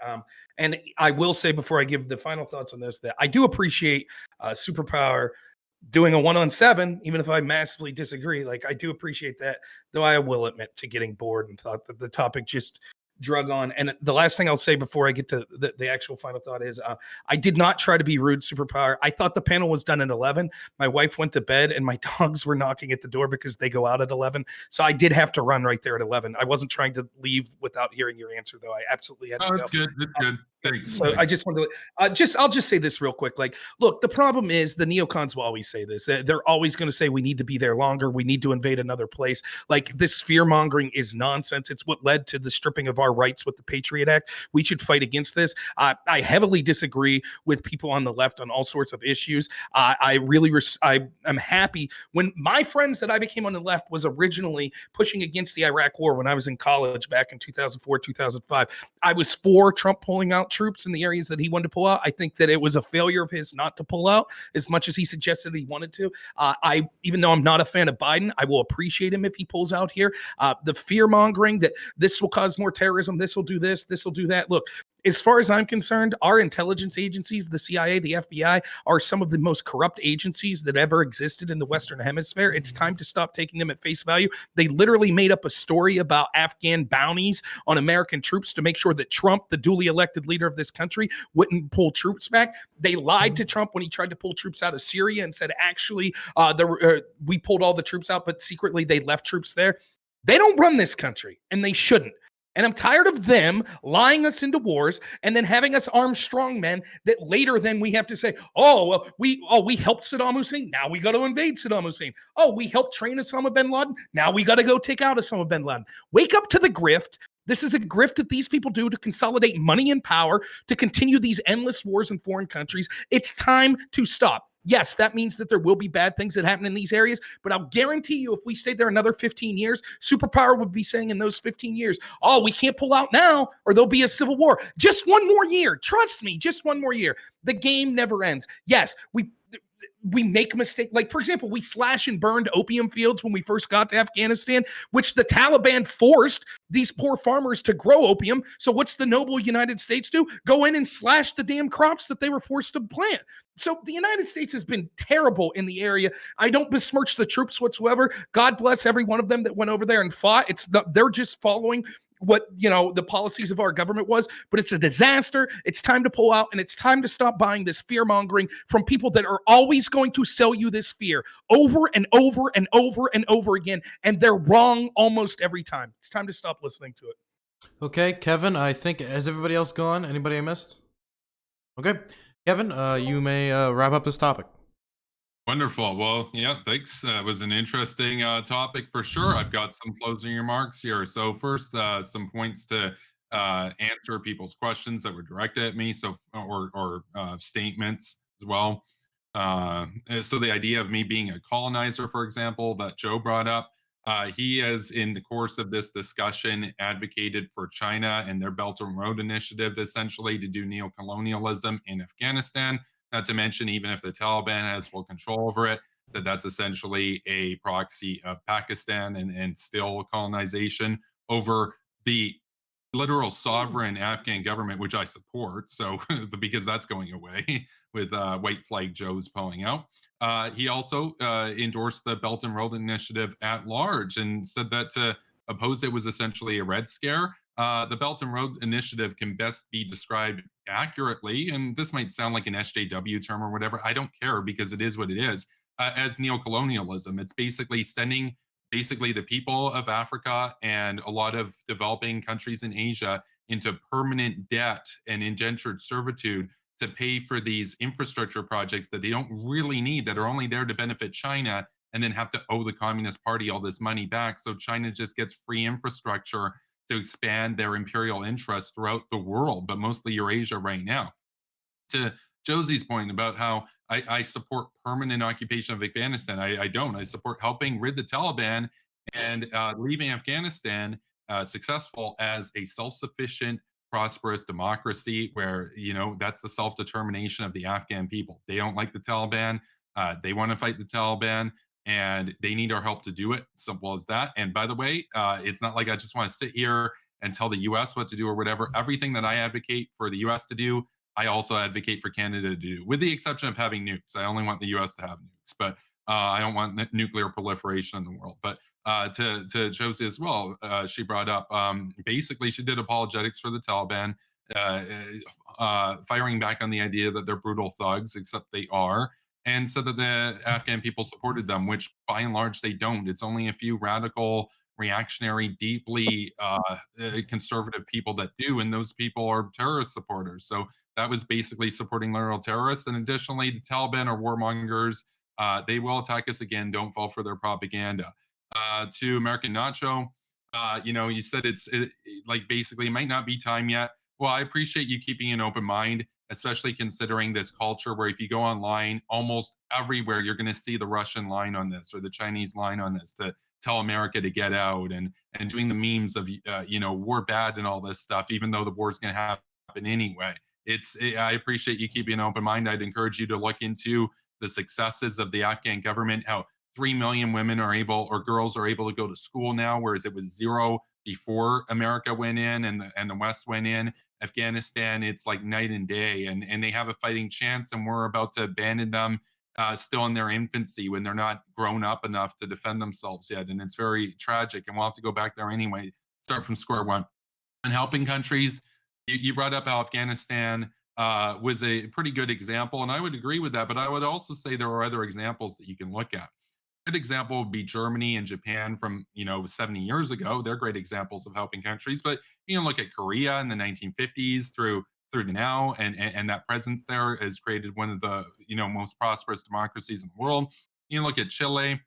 Speaker 2: And I will say before I give the final thoughts on this that I do appreciate Superpower doing a 1-on-7, even if I massively disagree. Like, I do appreciate that, though I will admit to getting bored and thought that the topic just drug on. And the last thing I'll say before I get to the actual final thought is I did not try to be rude, Superpower. I thought the panel was done at 11. My wife went to bed and my dogs were knocking at the door because they go out at 11. So I did have to run right there at 11. I wasn't trying to leave without hearing your answer, though. I absolutely had to go.
Speaker 3: That's good. That's good. Thanks.
Speaker 2: So I just wanted to I'll just say this real quick. Like, look, the problem is the neocons will always say this. They're always going to say we need to be there longer. We need to invade another place. Like, this fear mongering is nonsense. It's what led to the stripping of our rights with the Patriot Act. We should fight against this. I heavily disagree with people on the left on all sorts of issues. I'm happy when my friends that I became on the left was originally pushing against the Iraq War when I was in college back in 2004, 2005. I was for Trump pulling out troops in the areas that he wanted to pull out. I think that it was a failure of his not to pull out as much as he suggested he wanted to. Even though I'm not a fan of Biden, I will appreciate him if he pulls out here. The fear mongering that this will cause more terrorism, this will do this will do that. Look, as far as I'm concerned, our intelligence agencies, the CIA, the FBI, are some of the most corrupt agencies that ever existed in the Western Hemisphere. It's time to stop taking them at face value. They literally made up a story about Afghan bounties on American troops to make sure that Trump, the duly elected leader of this country, wouldn't pull troops back. They lied to Trump when he tried to pull troops out of Syria and said, actually, we pulled all the troops out, but secretly they left troops there. They don't run this country, and they shouldn't. And I'm tired of them lying us into wars and then having us arm strong men that later then we have to say, we helped Saddam Hussein. Now we got to invade Saddam Hussein. Oh, we helped train Osama bin Laden. Now we got to go take out Osama bin Laden. Wake up to the grift. This is a grift that these people do to consolidate money and power, to continue these endless wars in foreign countries. It's time to stop. Yes, that means that there will be bad things that happen in these areas, but I'll guarantee you if we stayed there another 15 years, Superpower would be saying in those 15 years, oh, we can't pull out now or there'll be a civil war. Just one more year. Trust me, just one more year. The game never ends. Yes, we make a mistake. Like, for example, we slash and burned opium fields when we first got to Afghanistan, which the Taliban forced these poor farmers to grow opium. So what's the noble United States do? Go in and slash the damn crops that they were forced to plant. So the United States has been terrible in the area. I don't besmirch the troops whatsoever. God bless every one of them that went over there and fought. They're just following what the policies of our government was, but it's a disaster. It's time to pull out, and it's time to stop buying this fear mongering from people that are always going to sell you this fear over and over and over and over again, and they're wrong almost every time. It's time to stop listening to it.
Speaker 1: Okay, Kevin, I think, has everybody else gone? Anybody I missed? Okay, Kevin, you may wrap up this topic.
Speaker 3: Wonderful. Well, yeah, thanks. It was an interesting topic for sure. I've got some closing remarks here. So first, some points to answer people's questions that were directed at me, or statements as well. So the idea of me being a colonizer, for example, that Joe brought up, he has, in the course of this discussion, advocated for China and their Belt and Road Initiative, essentially, to do neocolonialism in Afghanistan. Not to mention, even if the Taliban has full control over it, that's essentially a proxy of Pakistan and still colonization over the literal sovereign Afghan government, which I support. So because that's going away with white flag Joes pulling out. He also endorsed the Belt and Road Initiative at large and said that to oppose it was essentially a Red Scare. The Belt and Road Initiative can best be described accurately, and this might sound like an SJW term or whatever. I don't care, because it is what it is, as neocolonialism. It's basically sending the people of Africa and a lot of developing countries in Asia into permanent debt and indentured servitude to pay for these infrastructure projects that they don't really need, that are only there to benefit China, and then have to owe the Communist Party all this money back. So China just gets free infrastructure to expand their imperial interests throughout the world, but mostly Eurasia right now. To Josie's point about how I support permanent occupation of Afghanistan, I don't. I support helping rid the Taliban and leaving Afghanistan successful as a self-sufficient, prosperous democracy where, that's the self-determination of the Afghan people. They don't like the Taliban. They want to fight the Taliban. and they need our help to do it. Simple as that. And by the way, it's not like I just want to sit here and tell the US what to do or whatever. Everything that I advocate for the US to do, I also advocate for Canada to do, with the exception of having nukes. I only want the US to have nukes, but I don't want nuclear proliferation in the world. But to Josie as well, she brought up, basically she did apologetics for the Taliban, firing back on the idea that they're brutal thugs, except they are, and said that the Afghan people supported them, which by and large they don't. It's only a few radical, reactionary, deeply conservative people that do, and those people are terrorist supporters. So that was basically supporting literal terrorists. And additionally, the Taliban are warmongers. They will attack us again. Don't fall for their propaganda. To American Nacho, you said like basically it might not be time yet. Well, I appreciate you keeping an open mind, especially considering this culture where if you go online, almost everywhere you're going to see the Russian line on this or the Chinese line on this to tell America to get out, and doing the memes of we're bad and all this stuff, even though the war's going to happen anyway. I appreciate you keeping an open mind. I'd encourage you to look into the successes of the Afghan government, how 3 million women are able, or girls are able to go to school now, whereas it was 0 before America went in and the West went in. Afghanistan, it's like night and day, and they have a fighting chance, and we're about to abandon them still in their infancy when they're not grown up enough to defend themselves yet. And it's very tragic, and we'll have to go back there anyway, start from square one. And helping countries, you brought up how Afghanistan was a pretty good example, and I would agree with that, but I would also say there are other examples that you can look at. Good example would be Germany and Japan from 70 years ago. They're great examples of helping countries. But you can look at Korea in the 1950s through to now, and that presence there has created one of the most prosperous democracies in the world. You can look at Chile,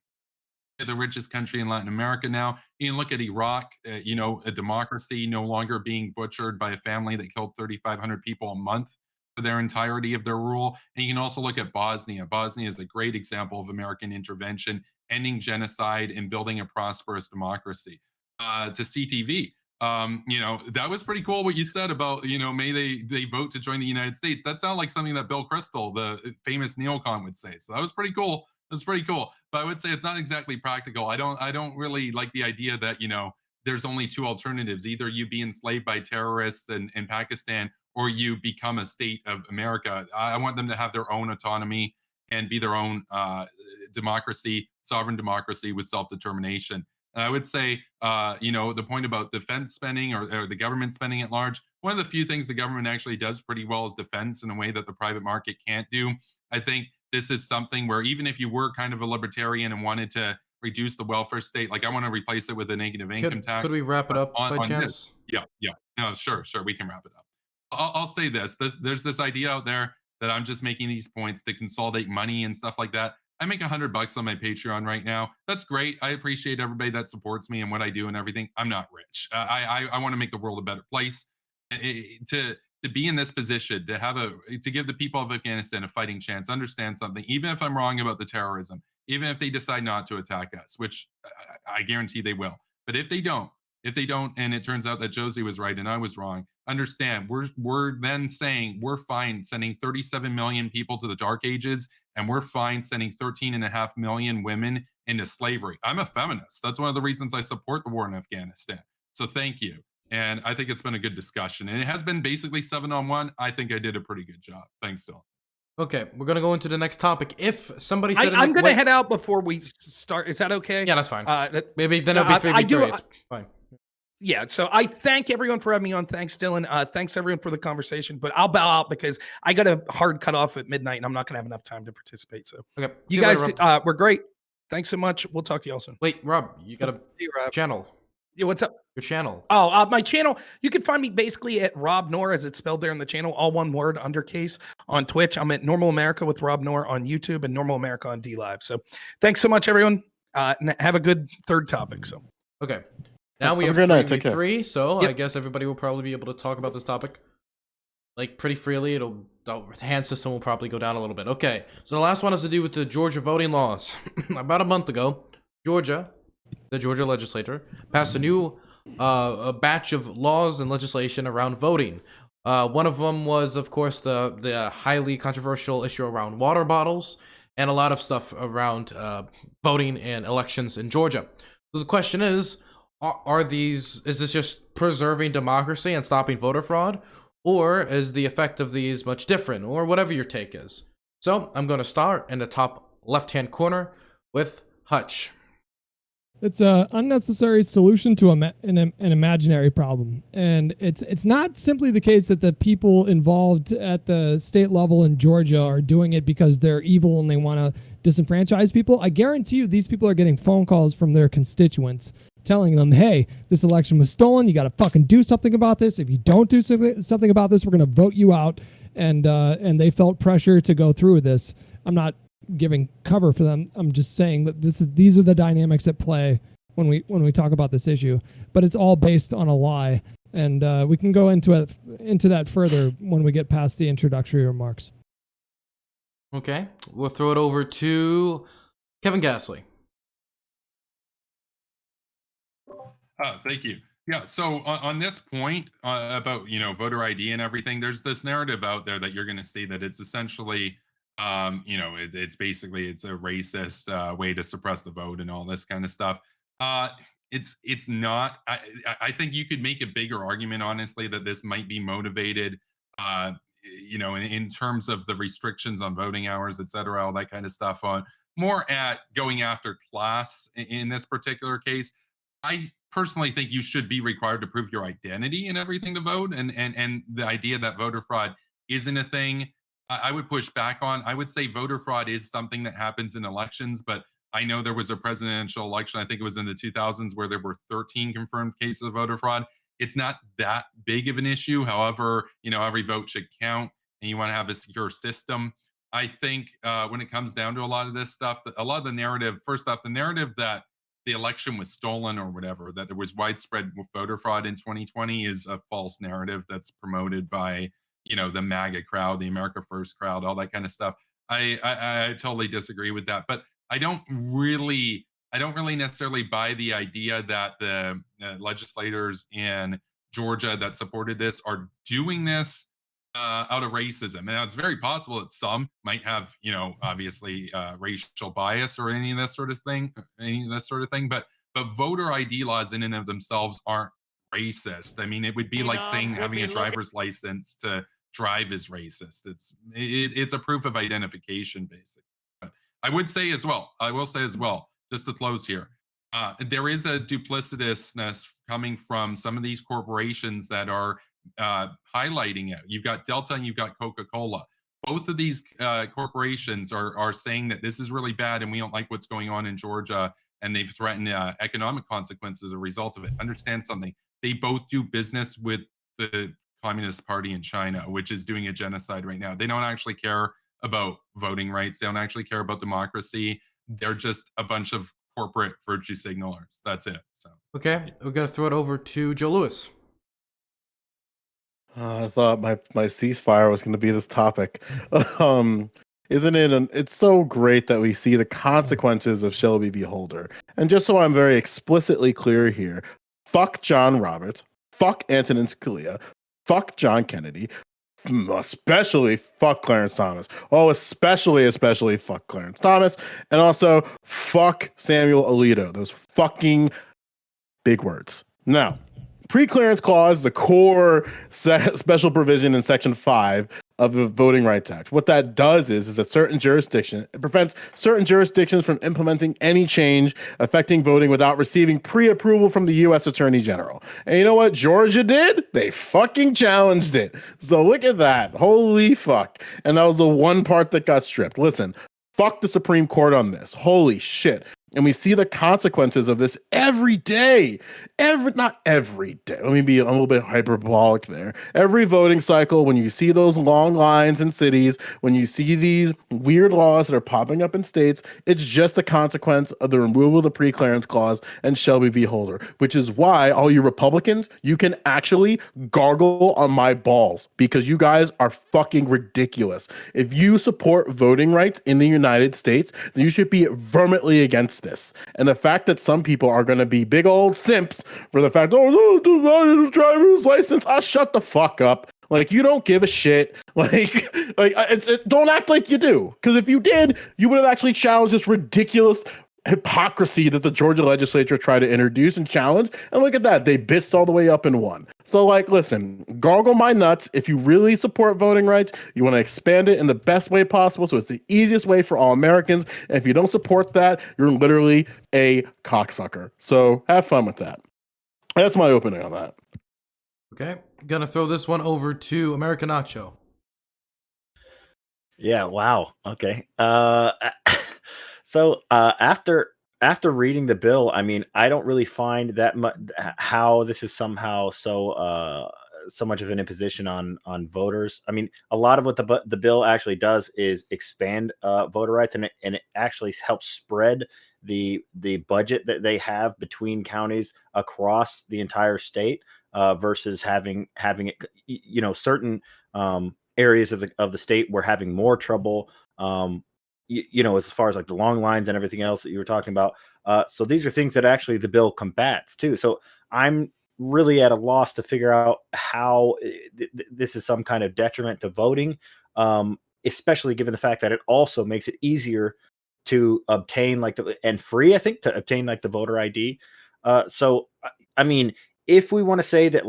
Speaker 3: the richest country in Latin America now. You can look at Iraq, a democracy no longer being butchered by a family that killed 3,500 people a month for their entirety of their rule. And you can also look at Bosnia. Bosnia is a great example of American intervention, ending genocide and building a prosperous democracy. To CTV, that was pretty cool what you said about, may they vote to join the United States. That sounded like something that Bill Kristol, the famous neocon, would say. So that was pretty cool. That's pretty cool. But I would say it's not exactly practical. I don't really like the idea that, there's only two alternatives. Either you be enslaved by terrorists in Pakistan, or you become a state of America. I want them to have their own autonomy and be their own democracy, sovereign democracy with self-determination. And I would say, the point about defense spending or the government spending at large, one of the few things the government actually does pretty well is defense in a way that the private market can't do. I think this is something where even if you were kind of a libertarian and wanted to reduce the welfare state, like I want to replace it with a negative income tax.
Speaker 1: Could we wrap it up by chance?
Speaker 3: This. Yeah. No, sure. We can wrap it up. I'll say this. There's this idea out there that I'm just making these points to consolidate money and stuff like that. I make $100 on my Patreon right now. That's great. I appreciate everybody that supports me and what I do and everything. I'm not rich. I want to make the world a better place. To be in this position, to give the people of Afghanistan a fighting chance, understand something. Even if I'm wrong about the terrorism, even if they decide not to attack us, which I guarantee they will. But if they don't, and it turns out that Josie was right and I was wrong, understand we're then saying we're fine sending 37 million people to the dark ages, and we're fine sending 13.5 million women into slavery. I'm a feminist. That's one of the reasons I support the war in Afghanistan. So thank you. And I think it's been a good discussion. And it has been basically 7-on-1. I think I did a pretty good job. Thanks, Dylan.
Speaker 1: Okay, we're going to go into the next topic. If somebody said...
Speaker 2: I'm going to head out before we start. Is that okay?
Speaker 1: Yeah, that's fine. Maybe then it'll be 3v3. It's fine.
Speaker 2: Yeah, so I thank everyone for having me on. Thanks, Dylan. Thanks, everyone, for the conversation. But I'll bow out because I got a hard cutoff at midnight, and I'm not going to have enough time to participate. So,
Speaker 1: okay,
Speaker 2: you guys were great. Thanks so much. We'll talk to y'all soon.
Speaker 1: Wait, Rob, you got a channel.
Speaker 2: Yeah, what's up?
Speaker 1: Your channel.
Speaker 2: Oh, my channel. You can find me basically at Rob Noerr, as it's spelled there in the channel, all one word, undercase, on Twitch. I'm at Normal America with Rob Noerr on YouTube and Normal America on DLive. So thanks so much, everyone. And have a good third topic. So
Speaker 1: okay. Now we have 3v3, so I guess everybody will probably be able to talk about this topic like pretty freely. The hand system will probably go down a little bit. Okay, so the last one has to do with the Georgia voting laws. About a month ago, the Georgia legislature passed a new a batch of laws and legislation around voting. One of them was, of course, the highly controversial issue around water bottles. and a lot of stuff around voting and elections in Georgia. So the question is is this just preserving democracy and stopping voter fraud, or is the effect of these much different, or whatever your take is? So I'm going to start in the top left-hand corner with Hutch.
Speaker 5: It's an unnecessary solution to an imaginary problem. And it's not simply the case that the people involved at the state level in Georgia are doing it because they're evil and they want to disenfranchise people. I guarantee you these people are getting phone calls from their constituents telling them, hey, this election was stolen. You got to fucking do something about this. If you don't do something about this, we're going to vote you out. And they felt pressure to go through with this. I'm not giving cover for them. I'm just saying that these are the dynamics at play when we talk about this issue. But it's all based on a lie, and we can go into that further when we get past the introductory remarks.
Speaker 1: Okay, we'll throw it over to Kevin Gasly.
Speaker 3: Thank you. Yeah, so on this point about voter ID and everything, there's this narrative out there that you're going to see that it's essentially it's basically it's a racist way to suppress the vote and all this kind of stuff. It's not. I think you could make a bigger argument, honestly, that this might be motivated in terms of the restrictions on voting hours, et cetera, all that kind of stuff, on more at going after class in this particular case. I personally think you should be required to prove your identity and everything to vote, and the idea that voter fraud isn't a thing, I would push back on. I would say voter fraud is something that happens in elections, but I know there was a presidential election, I think it was in the 2000s, where there were 13 confirmed cases of voter fraud. It's not that big of an issue. However, every vote should count, and you want to have a secure system. I think when it comes down to a lot of this stuff, a lot of the narrative, first off, the narrative that the election was stolen or whatever, that there was widespread voter fraud in 2020 is a false narrative that's promoted by, the MAGA crowd, the America First crowd, all that kind of stuff. I totally disagree with that. But I don't really necessarily buy the idea that the legislators in Georgia that supported this are doing this out of racism. Now, it's very possible that some might have, obviously racial bias or any of this sort of thing. But voter ID laws in and of themselves aren't racist. I mean, it would be like saying having a driver's license to drive is racist. It's a proof of identification, basically. But I will say as well, just to close here, there is a duplicitousness coming from some of these corporations that are highlighting it. You've got Delta and you've got Coca-Cola. Both of these corporations are saying that this is really bad and we don't like what's going on in Georgia, and they've threatened economic consequences as a result of it. Understand something. They both do business with the Communist Party in China, which is doing a genocide right now. They don't actually care about voting rights. They don't actually care about democracy. They're just a bunch of corporate virtue signalers. That's it. So
Speaker 1: okay, we're gonna throw it over to Joe Lewis.
Speaker 6: I thought my ceasefire was going to be this topic. Isn't it? It's so great that we see the consequences of Shelby v. Holder. And just so I'm very explicitly clear here, fuck John Roberts, fuck Antonin Scalia, fuck John Kennedy, especially fuck Clarence Thomas. Oh, especially fuck Clarence Thomas. And also fuck Samuel Alito. Those fucking big words. Now, pre-clearance clause, the core special provision in Section 5 of the Voting Rights Act. What that does is that it prevents certain jurisdictions from implementing any change affecting voting without receiving pre-approval from the U.S. Attorney General. And you know what Georgia did? They fucking challenged it. So look at that. Holy fuck. And that was the one part that got stripped. Listen, fuck the Supreme Court on this. Holy shit. And we see the consequences of this every day. Not every day. Let me be a little bit hyperbolic there. Every voting cycle, when you see those long lines in cities, when you see these weird laws that are popping up in states, it's just the consequence of the removal of the pre-clearance clause and Shelby v. Holder, which is why all you Republicans, you can actually gargle on my balls because you guys are fucking ridiculous. If you support voting rights in the United States, then you should be vehemently against this. And the fact that some people are going to be big old simps for the fact, driver's license, shut the fuck up. Like, you don't give a shit. Don't act like you do. Because if you did, you would have actually challenged this ridiculous hypocrisy that the Georgia legislature tried to introduce and challenge. And look at that. They bitched all the way up and won. So, like, listen, gargle my nuts. If you really support voting rights, you want to expand it in the best way possible. So it's the easiest way for all Americans. And if you don't support that, you're literally a cocksucker. So have fun with that. That's my opening on that.
Speaker 1: Okay, gonna throw this one over to American Nacho.
Speaker 4: Yeah. Wow. Okay. So after reading the bill, I mean, I don't really find that much how this is somehow so much of an imposition on voters. I mean, a lot of what the bill actually does is expand voter rights, and it actually helps spread the budget that they have between counties across the entire state, versus having it, certain areas of the state were having more trouble, as far as like the long lines and everything else that you were talking about. So these are things that actually the bill combats too. So I'm really at a loss to figure out how this is some kind of detriment to voting, especially given the fact that it also makes it easier to obtain and free, I think, to obtain like the voter ID. So I mean, if we want to say that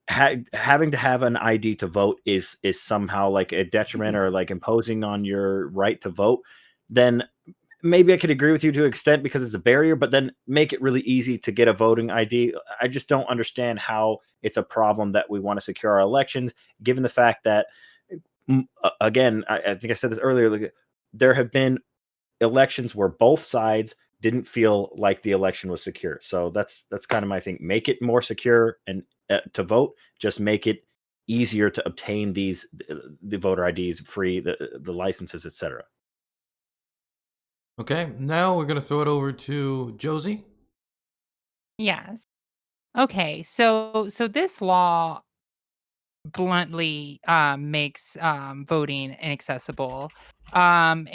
Speaker 4: having to have an ID to vote is somehow like a detriment or like imposing on your right to vote, then maybe I could agree with you to an extent because it's a barrier, but then make it really easy to get a voting ID. I just don't understand how it's a problem that we want to secure our elections, given the fact that, again, I think I said this earlier, there have been elections where both sides didn't feel like the election was secure. So that's kind of my thing. Make it more secure and to vote. Just make it easier to obtain the voter IDs, free the licenses, etc.
Speaker 1: Okay, now we're gonna throw it over to Josie.
Speaker 8: Yes. Okay. So this law bluntly makes voting inaccessible. And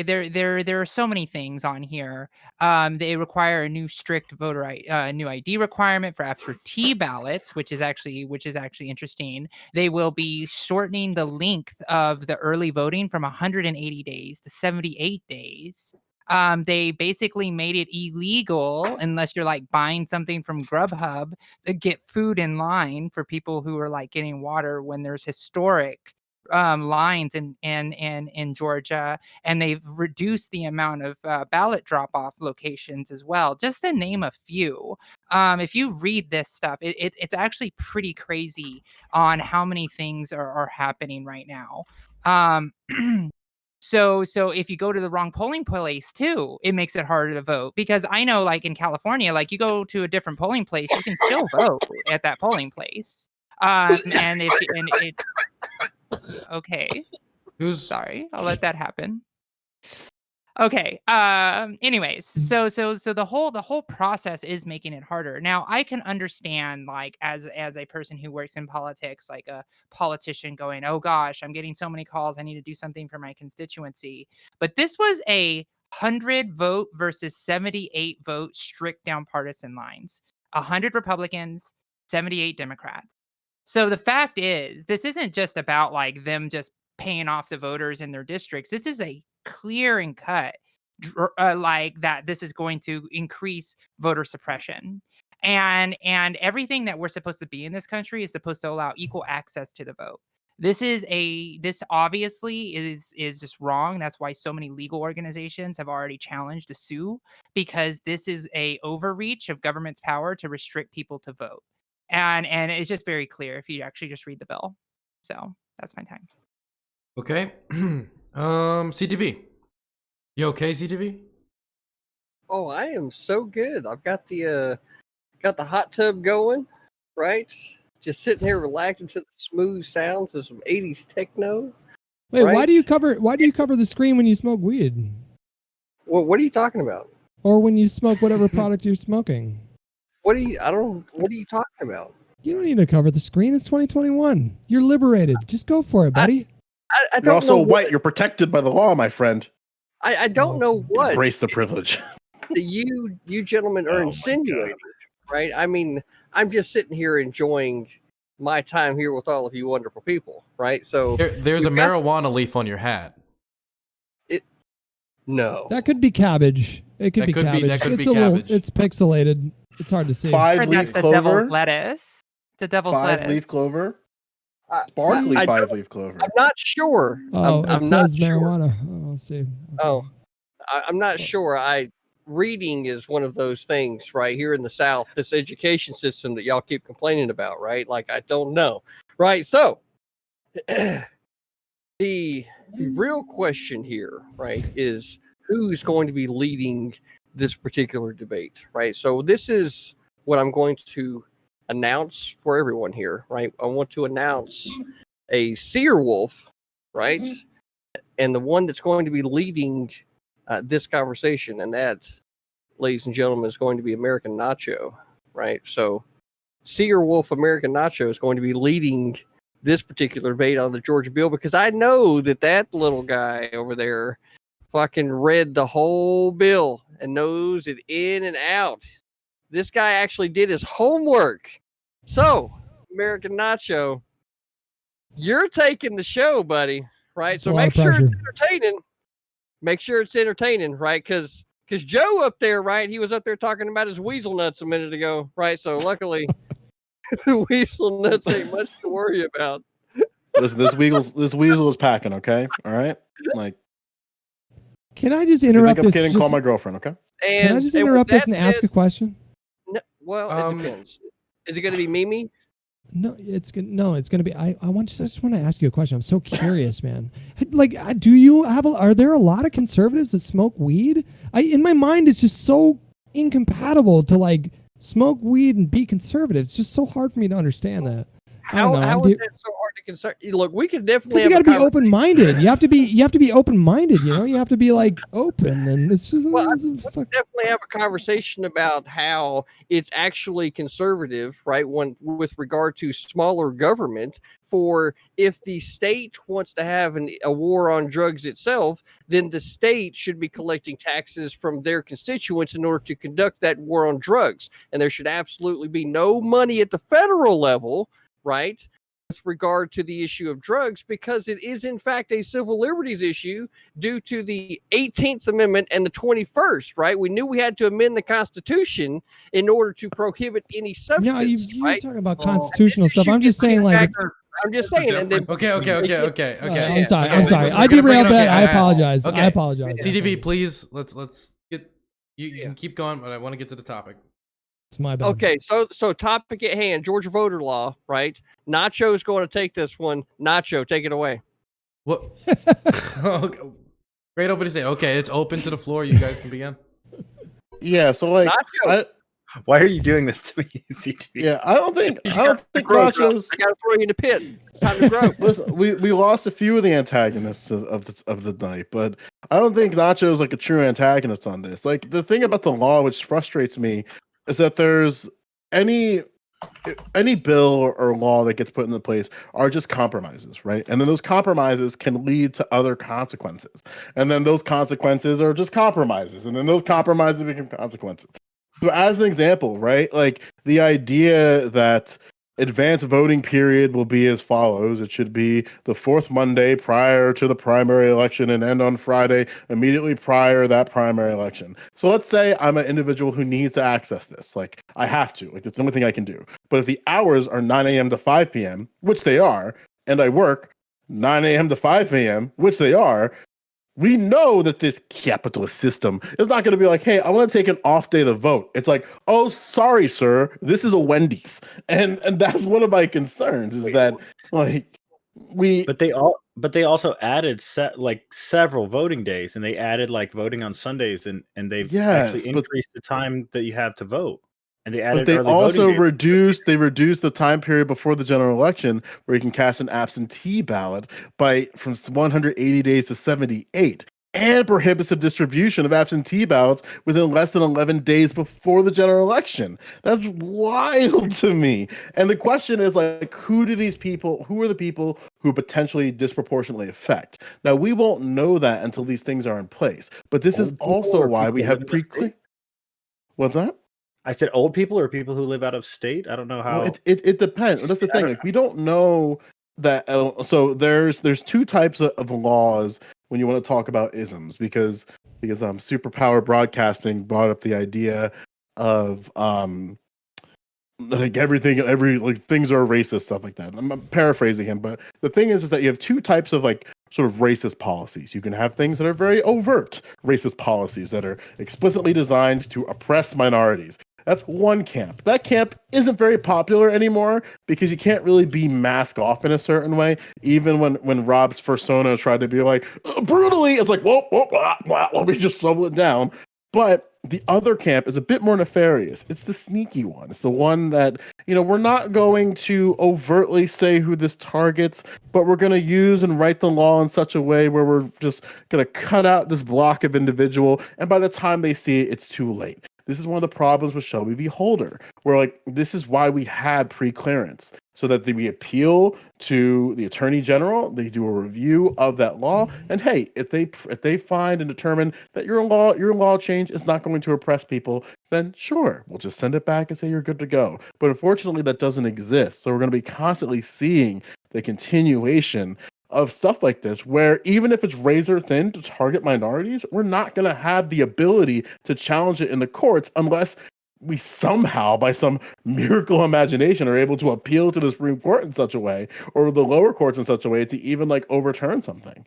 Speaker 8: there are so many things on here. They require a new strict new ID requirement for absentee ballots, which is actually interesting. They will be shortening the length of the early voting from 180 days to 78 days. They basically made it illegal, unless you're like buying something from Grubhub, to get food in line for people who are like getting water when there's historic lines in Georgia, and they've reduced the amount of ballot drop-off locations as well, just to name a few. If you read this stuff, it's actually pretty crazy on how many things are happening right now. So if you go to the wrong polling place too, it makes it harder to vote, because I know, like in California, like you go to a different polling place, you can still vote at that polling place. Okay. Sorry, I'll let that happen. Okay. Anyways, so the whole process is making it harder. Now, I can understand, like, as a person who works in politics, like a politician going, "Oh gosh, I'm getting so many calls. I need to do something for my constituency." But this was a 100 vote versus 78 vote strict down partisan lines. 100 Republicans, 78 Democrats. So the fact is, this isn't just about like them just paying off the voters in their districts. This is a clear and cut like that this is going to increase voter suppression, and everything that we're supposed to be in this country is supposed to allow equal access to the vote. This obviously is just wrong. That's why so many legal organizations have already challenged a sue, because this is a overreach of government's power to restrict people to vote. And it's just very clear if you actually just read the bill. So that's my time.
Speaker 1: Okay. CTV. You okay, CTV?
Speaker 7: Oh, I am so good. I've got the hot tub going, right? Just sitting here relaxing to the smooth sounds of some 80s techno.
Speaker 5: Wait,
Speaker 7: right?
Speaker 5: why do you cover the screen when you smoke weed?
Speaker 7: Well, what are you talking about?
Speaker 5: Or when you smoke whatever product you're smoking?
Speaker 7: What are you talking about?
Speaker 5: You don't need to cover the screen. It's 2021. You're liberated. Just go for it, buddy.
Speaker 7: I don't
Speaker 6: You're also
Speaker 7: know
Speaker 6: white. You're protected by the law, my friend.
Speaker 7: I don't know what
Speaker 6: Embrace the privilege.
Speaker 7: that you gentlemen are insinuating, right? I mean, I'm just sitting here enjoying my time here with all of you wonderful people, right? So
Speaker 1: There's a
Speaker 7: we've got-
Speaker 1: marijuana leaf on your hat.
Speaker 7: No,
Speaker 5: That could be cabbage. It could
Speaker 1: That
Speaker 5: be
Speaker 1: could be-
Speaker 5: cabbage.
Speaker 1: that could
Speaker 5: it's
Speaker 1: be
Speaker 5: a little.
Speaker 1: cabbage.
Speaker 5: It's pixelated. It's hard to see.
Speaker 8: Or
Speaker 6: 5-leaf
Speaker 8: that's the devil's
Speaker 6: clover.
Speaker 8: lettuce. The devil's
Speaker 6: 5-leaf
Speaker 8: lettuce.
Speaker 6: clover.
Speaker 7: I-
Speaker 6: Sparkly
Speaker 7: I don't-
Speaker 6: 5-leaf clover.
Speaker 7: I'm not sure.
Speaker 5: Oh,
Speaker 7: I'm
Speaker 5: it
Speaker 7: not
Speaker 5: says
Speaker 7: sure.
Speaker 5: marijuana. Oh, let's see.
Speaker 7: Oh, I'm not sure. Reading is one of those things right here in the South, this education system that y'all keep complaining about, right? Like, I don't know. Right. So the real question here, right, is who's going to be leading this particular debate, right? So this is what I'm going to announce for everyone here, right? I want to announce a seer wolf, right? And the one that's going to be leading this conversation, and that, ladies and gentlemen, is going to be American Nacho, right? So Seer Wolf American Nacho is going to be leading this particular debate on the Georgia bill, because I know that little guy over there fucking read the whole bill and knows it in and out. This guy actually did his homework. So, American Nacho, you're taking the show, buddy, right?
Speaker 5: It's
Speaker 7: So
Speaker 5: a lot
Speaker 7: make
Speaker 5: of
Speaker 7: sure it's
Speaker 5: pressure.
Speaker 7: entertaining. Make sure it's entertaining, right? Because Joe up there, right? He was up there talking about his weasel nuts a minute ago, right? So luckily, the weasel nuts ain't much to worry about.
Speaker 6: Listen, this weasel is packing. Okay, all right. Like,
Speaker 5: Can I just
Speaker 6: if you
Speaker 5: interrupt
Speaker 6: think I'm
Speaker 5: this?
Speaker 6: kidding,
Speaker 5: just-
Speaker 6: call my girlfriend. Okay.
Speaker 7: And
Speaker 5: Can I just
Speaker 7: and with
Speaker 5: interrupt this
Speaker 7: that
Speaker 5: and ask
Speaker 7: said-
Speaker 5: a question?
Speaker 7: No, well, it depends. Is it going to be Mimi?
Speaker 5: No, it's gonna. No, it's gonna be. I just want to ask you a question. I'm so curious, man. Like, do you have? Are there a lot of conservatives that smoke weed? In my mind, it's just so incompatible to like smoke weed and be conservative. It's just so hard for me to understand that. I don't know.
Speaker 7: How is that so hard to concern? Look, we can definitely.
Speaker 5: Because you
Speaker 7: have
Speaker 5: got to
Speaker 7: a
Speaker 5: be open-minded. You have to be open-minded. You know, you have to be like open, and it's just.
Speaker 7: Well,
Speaker 5: it's
Speaker 7: we definitely have a conversation about how it's actually conservative, right? With regard to smaller government, for if the state wants to have a war on drugs itself, then the state should be collecting taxes from their constituents in order to conduct that war on drugs, and there should absolutely be no money at the federal level, right, with regard to the issue of drugs, because it is in fact a civil liberties issue due to the 18th Amendment and the 21st, right? We knew we had to amend the Constitution in order to prohibit any substance,
Speaker 5: No, you're
Speaker 7: right?
Speaker 5: talking about constitutional stuff. I'm just saying, like.
Speaker 7: I'm just saying, and then
Speaker 1: Okay.
Speaker 5: I'm sorry.
Speaker 1: Okay,
Speaker 5: I'm sorry. I
Speaker 1: we're gonna bring it
Speaker 5: derailed
Speaker 1: up.
Speaker 5: that. I
Speaker 1: Okay,
Speaker 5: apologize.
Speaker 1: okay.
Speaker 5: I apologize.
Speaker 1: CTV, please. Let's get. You can keep going, but I want to get to the topic.
Speaker 5: It's my bad.
Speaker 7: Okay, so topic at hand, Georgia voter law, right? Nacho's going to take this one. Nacho, take it away.
Speaker 1: What? Okay. Great opening statement. Okay, it's open to the floor. You guys can begin.
Speaker 6: Yeah. So like,
Speaker 7: Nacho.
Speaker 4: Why are you doing this to me, CT?
Speaker 6: yeah, I don't think
Speaker 7: Grow, bro.
Speaker 6: Nacho's.
Speaker 7: I got to throw you in the pit. It's time to grow.
Speaker 6: Listen, we lost a few of the antagonists of the night, but I don't think Nacho is like a true antagonist on this. Like, the thing about the law which frustrates me is that there's any bill or law that gets put into place are just compromises, right? And then those compromises can lead to other consequences, and then those consequences are just compromises, and then those compromises become consequences. So as an example, right, like the idea that advanced voting period will be as follows. It should be the fourth Monday prior to the primary election and end on Friday immediately prior to that primary election. So let's say I'm an individual who needs to access this. Like, I have to. Like, it's the only thing I can do. But if the hours are 9 a.m. to 5 p.m., which they are, and I work 9 a.m. to 5 p.m., which they are, we know that this capitalist system is not going to be like, hey, I want to take an off day to vote. It's like, oh, sorry, sir, this is a Wendy's, and that's one of my concerns is that like
Speaker 4: But they also added several voting days, and they added like voting on Sundays, and they've actually increased the time that you have to vote. And they added.
Speaker 6: But they
Speaker 4: early
Speaker 6: also
Speaker 4: voting
Speaker 6: reduced the time period before the general election where you can cast an absentee ballot from 180 days to 78, and prohibits the distribution of absentee ballots within less than 11 days before the general election. That's wild to me. And the question is, like, who are the people who potentially disproportionately affect? Now, we won't know that until these things are in place. But this is also why we have What's that?
Speaker 4: I said old people or people who live out of state. I don't know how.
Speaker 6: Well, it depends. That's the thing. Like, we don't know that. So there's two types of laws when you want to talk about isms, because Superpower Broadcasting brought up the idea of like things are racist, stuff like that. I'm paraphrasing him, but the thing is that you have two types of like sort of racist policies. You can have things that are very overt racist policies that are explicitly designed to oppress minorities. That's one camp. That camp isn't very popular anymore because you can't really be mask off in a certain way. Even when Rob's persona tried to be like brutally, it's like whoa, let me just shovel it down. But the other camp is a bit more nefarious. It's the sneaky one. It's the one that, we're not going to overtly say who this targets, but we're going to use and write the law in such a way where we're just going to cut out this block of individual. And by the time they see it, it's too late. This is one of the problems with Shelby v. Holder, where this is why we had pre-clearance, so that we appeal to the Attorney General, they do a review of that law, and hey, if they find and determine that your law change is not going to oppress people, then sure, we'll just send it back and say you're good to go. But unfortunately, that doesn't exist. So we're going to be constantly seeing the continuation of stuff like this, where even if it's razor thin to target minorities, we're not going to have the ability to challenge it in the courts unless we somehow, by some miracle imagination, are able to appeal to the Supreme Court in such a way, or the lower courts in such a way, to even overturn something.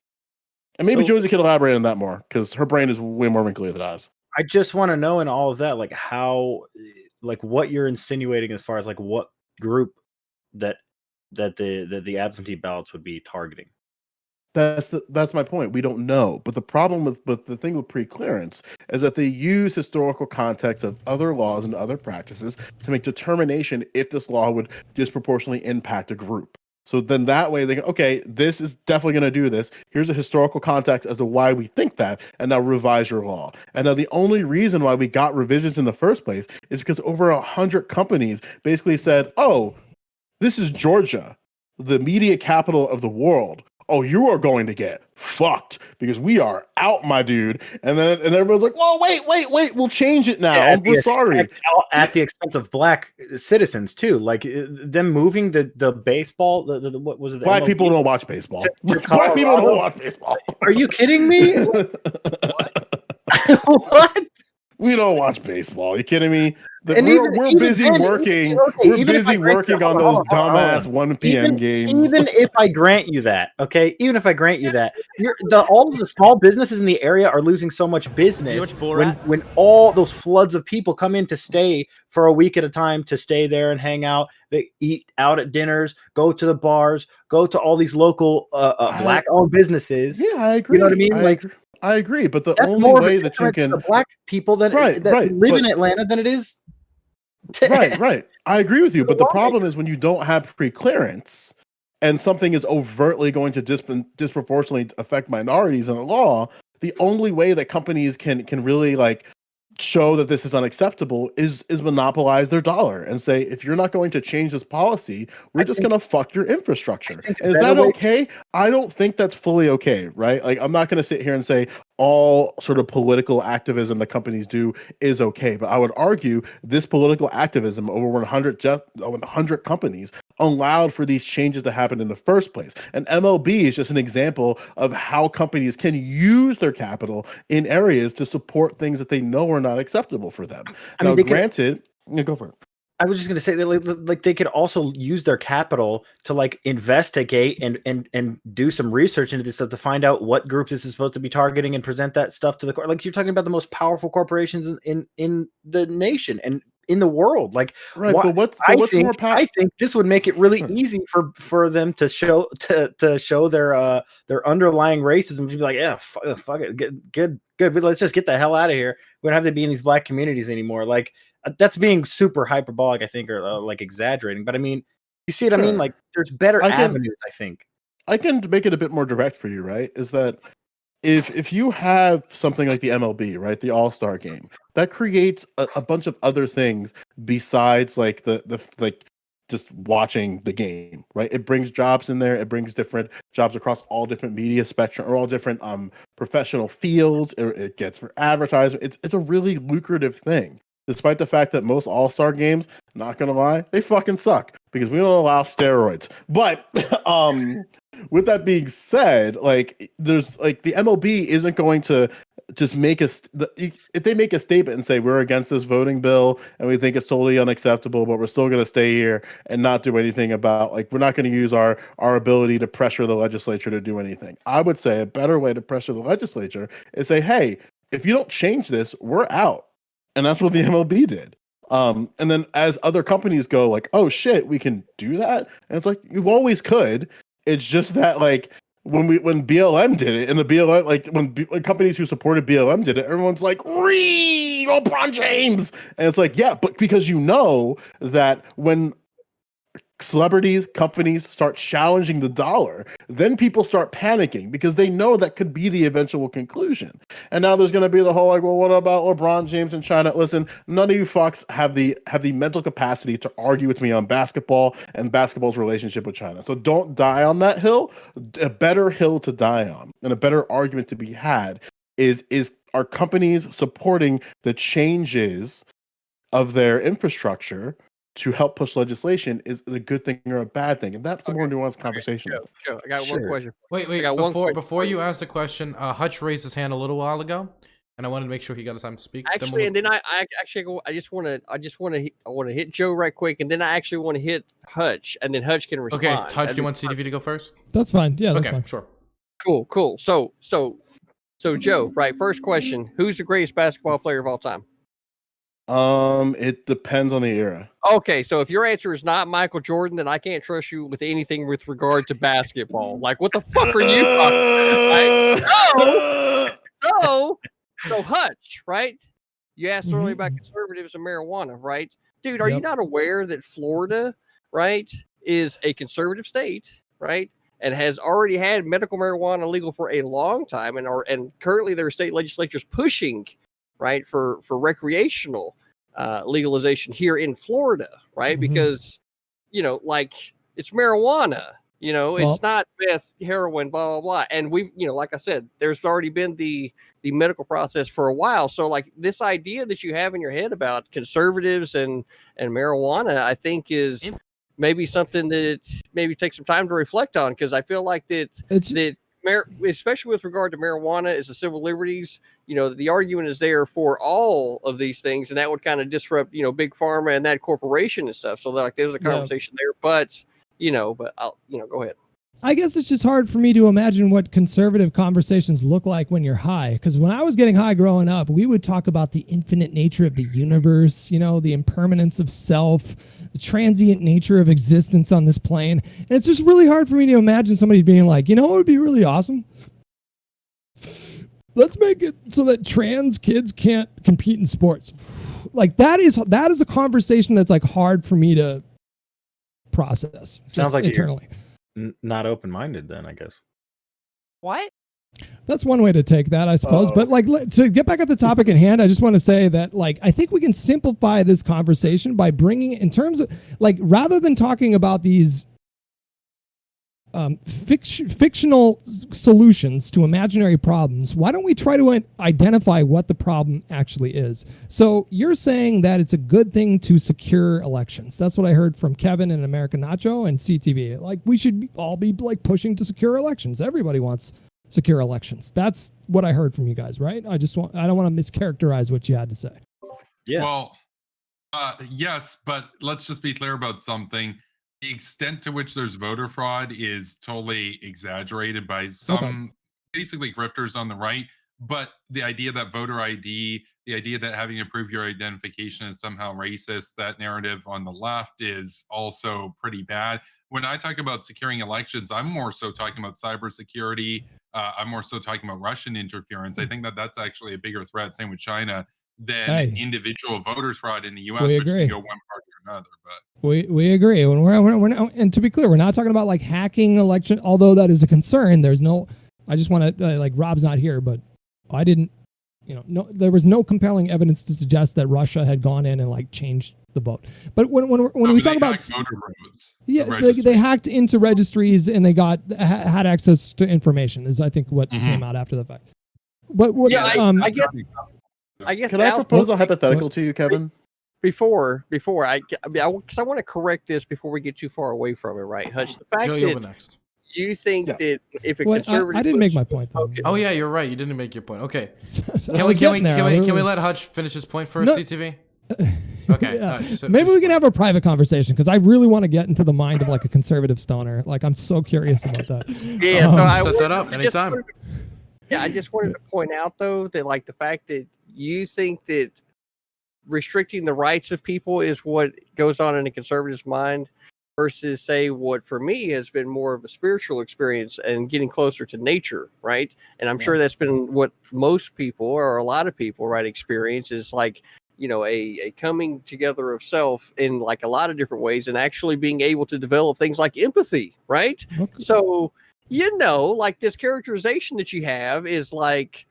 Speaker 6: And maybe Josie can elaborate on that more, because her brain is way more wrinkly than ours.
Speaker 4: I just want to know in all of that, how, what you're insinuating as far as what group that the absentee ballots would be targeting.
Speaker 6: That's my point. We don't know. But the problem with the thing with pre-clearance is that they use historical context of other laws and other practices to make determination if this law would disproportionately impact a group. So then that way they go, okay, this is definitely going to do this. Here's a historical context as to why we think that, and now revise your law. And now the only reason why we got revisions in the first place is because over 100 companies basically said, oh, this is Georgia, the media capital of the world. Oh, you are going to get fucked because we are out, my dude. And everyone's like, well, wait, we'll change it now. We're sorry.
Speaker 4: At the expense of black citizens too, them moving the baseball. The what was it?
Speaker 6: Black people don't watch baseball. Black people don't watch baseball.
Speaker 4: Are you kidding me? What?
Speaker 6: We don't watch baseball. Are you kidding me? We're busy working. We're busy working on those dumbass 1 p.m. games.
Speaker 4: Even if I grant you that, okay? Even if I grant you that, all of the small businesses in the area are losing so much business when all those floods of people come in to stay for a week at a time, to stay there and hang out. They eat out at dinners, go to the bars, go to all these local black-owned businesses.
Speaker 6: Yeah, I agree.
Speaker 4: You know what I mean?
Speaker 6: I agree, but the only way that you can
Speaker 4: black people that live in Atlanta than it is.
Speaker 6: Right. I agree with you, but the problem is when you don't have pre-clearance and something is overtly going to disproportionately affect minorities in the law, the only way that companies can really show that this is unacceptable is monopolize their dollar and say, if you're not going to change this policy, we're just going to fuck your infrastructure. Is that okay? I don't think that's fully okay, right? I'm not going to sit here and say all sort of political activism that companies do is okay, but I would argue this political activism over 100 companies allowed for these changes to happen in the first place. And MLB is just an example of how companies can use their capital in areas to support things that they know are not acceptable for them. Granted, go for it.
Speaker 4: I was just going to say that they could also use their capital to investigate and do some research into this stuff to find out what group this is supposed to be targeting and present that stuff to the court. You're talking about the most powerful corporations in the nation and in the world. But what's more powerful? I think this would make it really easy for them to show their underlying racism. To be like, yeah, fuck it, good. Let's just get the hell out of here. We don't have to be in these black communities anymore. That's being super hyperbolic, I think, or exaggerating. But I mean, you see what I mean? There's better avenues, I think.
Speaker 6: I can make it a bit more direct for you, right? Is that if you have something like the MLB, right, the All-Star game, that creates a bunch of other things besides the just watching the game, right? It brings jobs in there. It brings different jobs across all different media spectrum or all different professional fields. It gets for advertising. It's a really lucrative thing. despite the fact that most All-Star games, not gonna lie, they fucking suck because we don't allow steroids. But with that being said, like there's like the MLB isn't going to just make if they make a statement and say we're against this voting bill and we think it's totally unacceptable, but we're still going to stay here and not do anything about, like, we're not going to use our ability to pressure the legislature to do anything. I would say a better way to pressure the legislature is say, hey, if you don't change this, we're out. And that's what the MLB did. And then as other companies go like, oh shit, we can do that. And it's like, you've always could. It's just that, like, when BLM did it, and the BLM, like when companies who supported BLM did it, everyone's like, LeBron James. And it's like, yeah, but because you know that when celebrities, companies start challenging the dollar, then people start panicking because they know that could be the eventual conclusion. And now there's going to be the whole like, well, what about LeBron James in China? Listen, none of you fucks have the mental capacity to argue with me on basketball and basketball's relationship with China. So don't die on that hill. A better hill to die on and a better argument to be had is are companies supporting the changes of their infrastructure to help push legislation is a good thing or a bad thing? And that's a more nuanced conversation.
Speaker 7: Joe, I got one question.
Speaker 1: Wait, before you ask the question, Hutch raised his hand a little while ago, and I wanted to make sure he got the time to speak.
Speaker 7: Actually, and then I want to hit Joe right quick, and then I actually want to hit Hutch, and then Hutch can respond.
Speaker 1: Okay, Hutch, do you want CTV to go first?
Speaker 5: That's fine. Yeah, that's
Speaker 1: okay,
Speaker 5: fine.
Speaker 1: Sure.
Speaker 7: Cool. So Joe, right? First question: who's the greatest basketball player of all time?
Speaker 6: It depends on the era.
Speaker 7: Okay, so if your answer is not Michael Jordan, then I can't trust you with anything with regard to basketball. Like, what the fuck are you talking about? So Hutch, right? You asked earlier about conservatives and marijuana, right? Dude, are you not aware that Florida, right, is a conservative state, right? And has already had medical marijuana legal for a long time, and currently there are state legislatures pushing, right, for recreational legalization here in Florida, right? Because, you know, like, it's marijuana, you know, it's not meth, heroin, blah, blah, blah. And we, you know, like I said, there's already been the medical process for a while. So, like, this idea that you have in your head about conservatives and marijuana, I think is maybe something that maybe take some time to reflect on, because I feel like that especially with regard to marijuana as a civil liberties, you know, the argument is there for all of these things, and that would kind of disrupt, you know, big pharma and that corporation and stuff. So, like, there's a conversation there, but I'll, go ahead.
Speaker 5: I guess it's just hard for me to imagine what conservative conversations look like when you're high. Because when I was getting high growing up, we would talk about the infinite nature of the universe, you know, the impermanence of self, the transient nature of existence on this plane. And it's just really hard for me to imagine somebody being like, you know what would be really awesome? Let's make it so that trans kids can't compete in sports. Like, that is a conversation that's like hard for me to process.
Speaker 4: Sounds like
Speaker 5: internally.
Speaker 4: Not open-minded then, I guess.
Speaker 8: What?
Speaker 5: That's one way to take that, I suppose. But like, to get back at the topic at hand, I just want to say that, like, I think we can simplify this conversation by bringing, in terms of, like, rather than talking about these fictional solutions to imaginary problems, why don't we try to identify what the problem actually is? So you're saying that it's a good thing to secure elections. That's what I heard from Kevin and American Nacho and CTV. Like, we should all be like pushing to secure elections. Everybody wants secure elections. That's what I heard from you guys, right? I don't want to mischaracterize what you had to say.
Speaker 3: Yeah. Well, yes, but let's just be clear about something. The extent to which there's voter fraud is totally exaggerated by some basically grifters on the right. But the idea that voter ID, the idea that having to prove your identification is somehow racist, that narrative on the left is also pretty bad. When I talk about securing elections, I'm more so talking about cybersecurity. I'm more so talking about Russian interference. I think that that's actually a bigger threat, same with China, than individual voters fraud in the U.S., which can go one party or another. But
Speaker 5: we agree. When we're not, and to be clear, we're not talking about like hacking election, although that is a concern. There's no. I just want to like, Rob's not here, but I didn't. There was no compelling evidence to suggest that Russia had gone in and like changed the vote. But when we talk about
Speaker 3: voter roads,
Speaker 5: they hacked into registries and they had access to information. Is I think what came out after the fact. But
Speaker 7: I guess.
Speaker 6: Can I propose a hypothetical to you, Kevin?
Speaker 7: before I want to correct this before we get too far away from it, right, Hutch? The fact
Speaker 1: Joe, you're
Speaker 7: that
Speaker 1: next.
Speaker 7: you think that if a
Speaker 5: Well,
Speaker 7: conservative,
Speaker 5: I didn't make my point. Though.
Speaker 1: Oh yeah, you're right. You didn't make your point. Okay.
Speaker 5: I
Speaker 1: Can
Speaker 5: was
Speaker 1: we
Speaker 5: getting there.
Speaker 1: can we let Hutch finish his point first,
Speaker 5: No.
Speaker 1: CTV? Okay.
Speaker 5: Yeah.
Speaker 1: Hutch, so
Speaker 5: Maybe
Speaker 1: finish
Speaker 5: we can
Speaker 1: your
Speaker 5: have a private conversation because I really want to get into the mind of like a conservative stoner. Like I'm so curious about that.
Speaker 7: yeah. So I
Speaker 1: set that
Speaker 7: wanted-
Speaker 1: up
Speaker 7: I just
Speaker 1: anytime.
Speaker 7: wanted- Yeah, I just wanted to point out though that like the fact that you think that restricting the rights of people is what goes on in a conservative's mind versus say what for me has been more of a spiritual experience and getting closer to nature, right? And I'm sure that's been what most people or a lot of people, right, experience is like, you know, a coming together of self in like a lot of different ways and actually being able to develop things like empathy, right?
Speaker 5: Okay.
Speaker 7: So, you know, like this characterization that you have is like,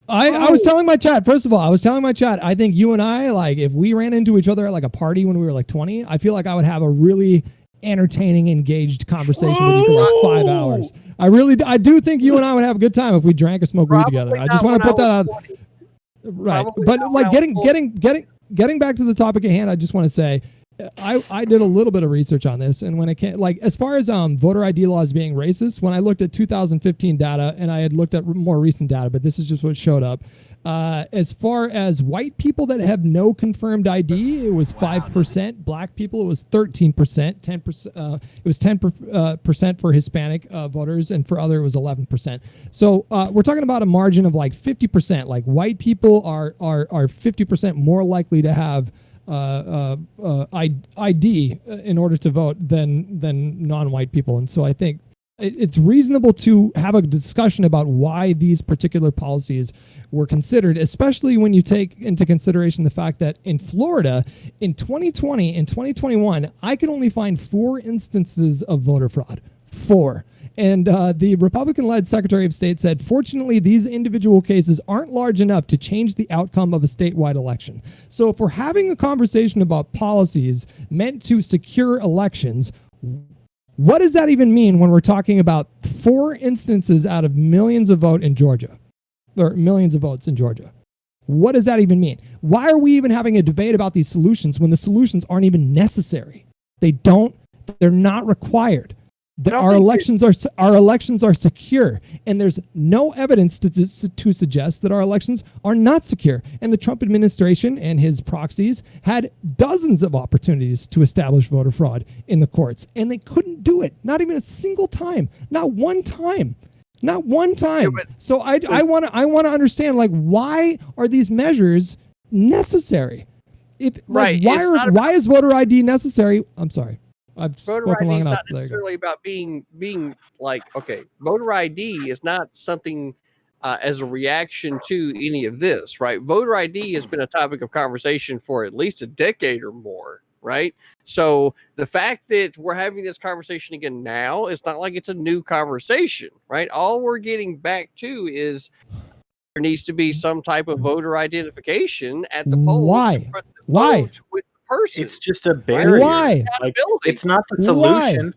Speaker 5: I was telling my chat, first of all, I think you and I, like, if we ran into each other at like a party when we were like 20, I feel like I would have a really entertaining, engaged conversation with you for like 5 hours. I do think you and I would have a good time if we drank or smoked weed together. I just want to put that out. Right.
Speaker 7: Probably
Speaker 5: But
Speaker 7: not
Speaker 5: like
Speaker 7: when I was
Speaker 5: getting back to the topic at hand, I just want to say, I did a little bit of research on this, and when it came, like, as far as voter ID laws being racist, when I looked at 2015 data, and I had looked at more recent data, but this is just what showed up. As far as white people that have no confirmed ID, it was 5%. Black people, it was 13%. 10%. It was 10% for Hispanic voters, and for other, it was 11%. So we're talking about a margin of like 50%. Like white people are 50% more likely to have ID in order to vote than non-white people. And so I think it's reasonable to have a discussion about why these particular policies were considered, especially when you take into consideration the fact that in Florida in 2020 and 2021, I could only find 4 instances of voter fraud. 4. And the Republican-led Secretary of State said, fortunately, these individual cases aren't large enough to change the outcome of a statewide election. So if we're having a conversation about policies meant to secure elections, what does that even mean when we're talking about 4 instances out of millions of votes in Georgia? Or millions of votes in Georgia. What does that even mean? Why are we even having a debate about these solutions when the solutions aren't even necessary? They're not required. Our elections are secure, and there's no evidence to suggest that our elections are not secure. And the Trump administration and his proxies had dozens of opportunities to establish voter fraud in the courts, and they couldn't do it. Not even a single time. Not one time. Not one time. So I want to understand, like, why are these measures necessary? Why is voter ID necessary? I'm sorry. I've
Speaker 7: voter
Speaker 5: spoken
Speaker 7: ID
Speaker 5: long
Speaker 7: is
Speaker 5: enough.
Speaker 7: not necessarily about being like, okay, voter ID is not something as a reaction to any of this, right? Voter ID has been a topic of conversation for at least a decade or more, right? So the fact that we're having this conversation again now, it's not like it's a new conversation, right? All we're getting back to is there needs to be some type of voter identification at the polls.
Speaker 5: Why? Why?
Speaker 7: With the person.
Speaker 4: It's just a barrier.
Speaker 5: Why?
Speaker 4: Like, it's not the solution.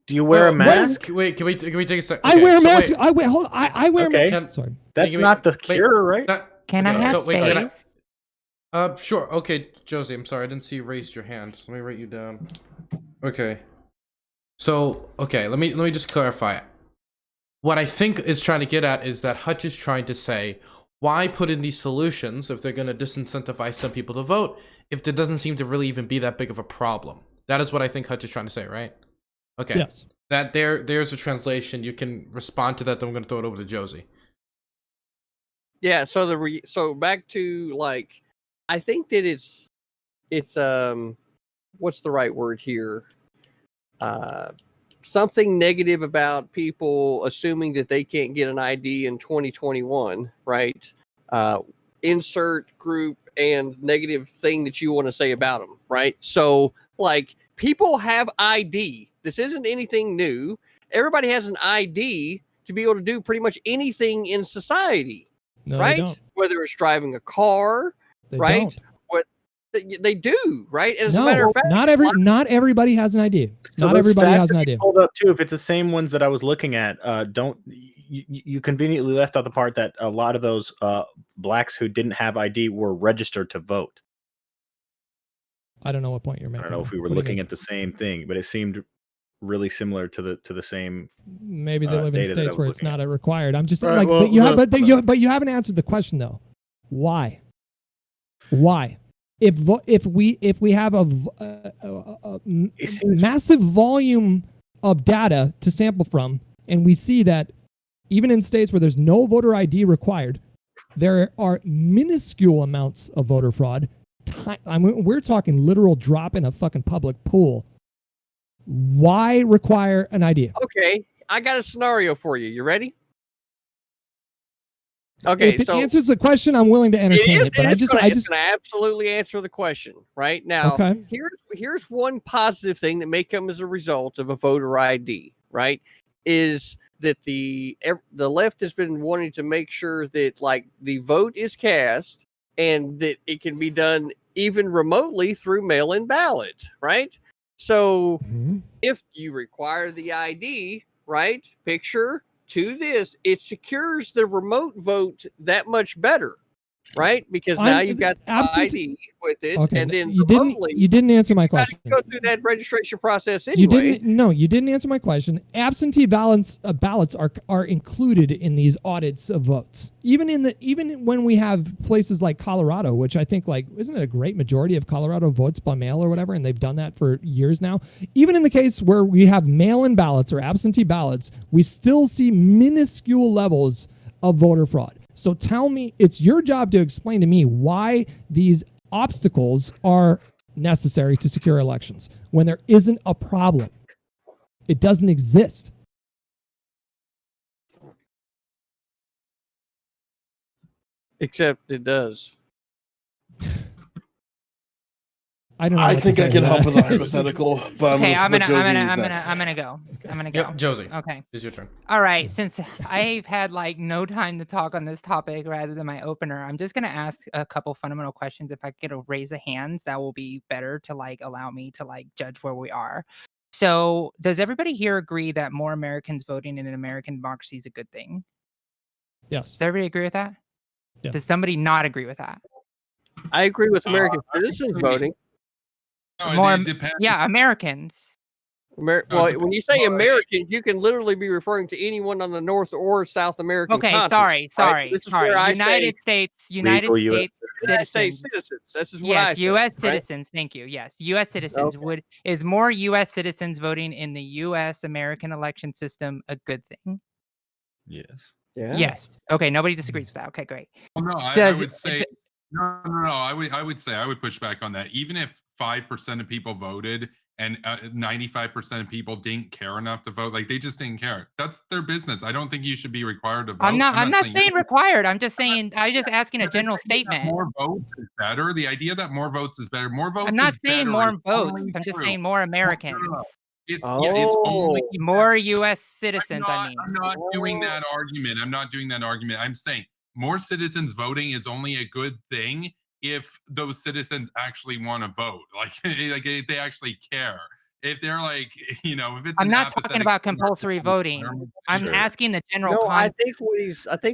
Speaker 4: Do you wear a mask?
Speaker 1: Wait, can we take a second?
Speaker 5: I wear a mask. I wear a mask. Sorry.
Speaker 4: That's not the cure, right?
Speaker 8: Can I have space?
Speaker 1: Sure. Okay, Josie, I'm sorry. I didn't see you raised your hand. So let me write you down. Okay. So, okay, let me just clarify. What I think is trying to get at is that Hutch is trying to say, why put in these solutions if they're going to disincentivize some people to vote if there doesn't seem to really even be that big of a problem? That is what I think Hutch is trying to say, right? Okay.
Speaker 5: Yes.
Speaker 1: There's a translation. You can respond to that, then I'm going to throw it over to Josie.
Speaker 7: Yeah, so back to, like, I think that it's what's the right word here? Something negative about people assuming that they can't get an ID in 2021, right? Insert group and negative thing that you want to say about them, right? So, like, people have ID. This isn't anything new. Everybody has an ID to be able to do pretty much anything in society,
Speaker 5: No,
Speaker 7: right?
Speaker 5: They don't.
Speaker 7: Whether it's driving a car,
Speaker 5: They
Speaker 7: right?
Speaker 5: don't.
Speaker 7: What they do, right? And as
Speaker 5: No,
Speaker 7: a matter of fact,
Speaker 5: not everybody has an ID.
Speaker 4: So
Speaker 5: not
Speaker 4: those
Speaker 5: everybody
Speaker 4: stats
Speaker 5: has an
Speaker 4: that
Speaker 5: ID.
Speaker 4: you pulled up too. If it's the same ones that I was looking at, you conveniently left out the part that a lot of those blacks who didn't have ID were registered to vote.
Speaker 5: I don't know what point you're
Speaker 4: I
Speaker 5: making.
Speaker 4: don't know if we were
Speaker 5: What do you
Speaker 4: looking
Speaker 5: mean?
Speaker 4: at the same thing, but it seemed really similar to the same.
Speaker 5: Maybe they live in
Speaker 4: data that I
Speaker 5: states
Speaker 4: was
Speaker 5: where it's
Speaker 4: looking
Speaker 5: not required. I'm just
Speaker 6: All right,
Speaker 5: like,
Speaker 6: well,
Speaker 5: but you haven't answered the question though. Why? Why? If we have a massive volume of data to sample from, and we see that even in states where there's no voter ID required, there are minuscule amounts of voter fraud. I mean, we're talking literal drop in a fucking public pool. Why require an ID?
Speaker 7: Okay, I got a scenario for you. You ready? Okay,
Speaker 5: if it
Speaker 7: so
Speaker 5: answers the question, I'm willing to entertain it. But
Speaker 7: it's gonna absolutely answer the question right now.
Speaker 5: Okay.
Speaker 7: Here's one positive thing that may come as a result of a voter ID. Right, is that the left has been wanting to make sure that like the vote is cast and that it can be done even remotely through mail-in ballot. Right. So if you require the ID, right, picture to this, it secures the remote vote that much better, right? Because now you've got the ID with it,
Speaker 5: Okay,
Speaker 7: and then
Speaker 5: you
Speaker 7: remotely,
Speaker 5: didn't answer my question.
Speaker 7: you go through that registration process anyway.
Speaker 5: You didn't answer my question. Absentee ballots are included in these audits of votes. Even when we have places like Colorado, which I think like isn't it a great majority of Colorado votes by mail or whatever, and they've done that for years now. Even in the case where we have mail-in ballots or absentee ballots, we still see minuscule levels of voter fraud. So tell me, it's your job to explain to me why these obstacles are necessary to secure elections when there isn't a problem. It doesn't exist.
Speaker 7: Except it does.
Speaker 5: I don't know.
Speaker 6: I think I can help with a hypothetical, but
Speaker 8: Okay,
Speaker 6: I'm gonna
Speaker 8: go.
Speaker 1: Yep, Josie.
Speaker 8: Okay.
Speaker 1: It's your turn.
Speaker 8: All right. Since I've had like no time to talk on this topic rather than my opener, I'm just gonna ask a couple fundamental questions. If I get a raise of hands, that will be better to like allow me to like judge where we are. So, does everybody here agree that more Americans voting in an American democracy is a good thing?
Speaker 5: Yes.
Speaker 8: Does everybody agree with that?
Speaker 5: Yeah.
Speaker 8: Does somebody not agree with that?
Speaker 7: I agree with American citizens voting.
Speaker 8: More,
Speaker 3: it depends.
Speaker 8: yeah, Americans.
Speaker 7: Well, when you say Americans, you can literally be referring to anyone on the North or South American
Speaker 8: Okay,
Speaker 7: continent.
Speaker 8: sorry.
Speaker 7: This is where I
Speaker 8: United States citizens.
Speaker 7: citizens. This is what I
Speaker 8: Yes,
Speaker 7: say.
Speaker 8: U.S.
Speaker 7: right?
Speaker 8: citizens. Thank you. Yes, U.S. citizens is more U.S. citizens voting in the U.S. American election system a good thing?
Speaker 4: Yes.
Speaker 7: Yeah.
Speaker 8: Yes. Okay. Nobody disagrees with that. Okay, great.
Speaker 3: Well, no, I would say no. I would push back on that. Even if 5% of people voted and 95% of people didn't care enough to vote, like they just didn't care. That's their business. I don't think you should be required to vote.
Speaker 8: I'm not saying required. I'm just saying. I'm just asking a general statement.
Speaker 3: More votes is better. The idea that more votes is better. More votes.
Speaker 8: I'm not
Speaker 3: is
Speaker 8: saying
Speaker 3: better
Speaker 8: more
Speaker 3: is
Speaker 8: votes.
Speaker 3: totally
Speaker 8: I'm just
Speaker 3: true.
Speaker 8: saying more Americans.
Speaker 3: It's only
Speaker 8: more U.S. citizens.
Speaker 3: I'm not doing that argument. I'm saying more citizens voting is only a good thing if those citizens actually want to vote. Like if they actually care. If they're like, if it's.
Speaker 8: I'm not talking about compulsory voting. I'm asking the general.
Speaker 7: No, I think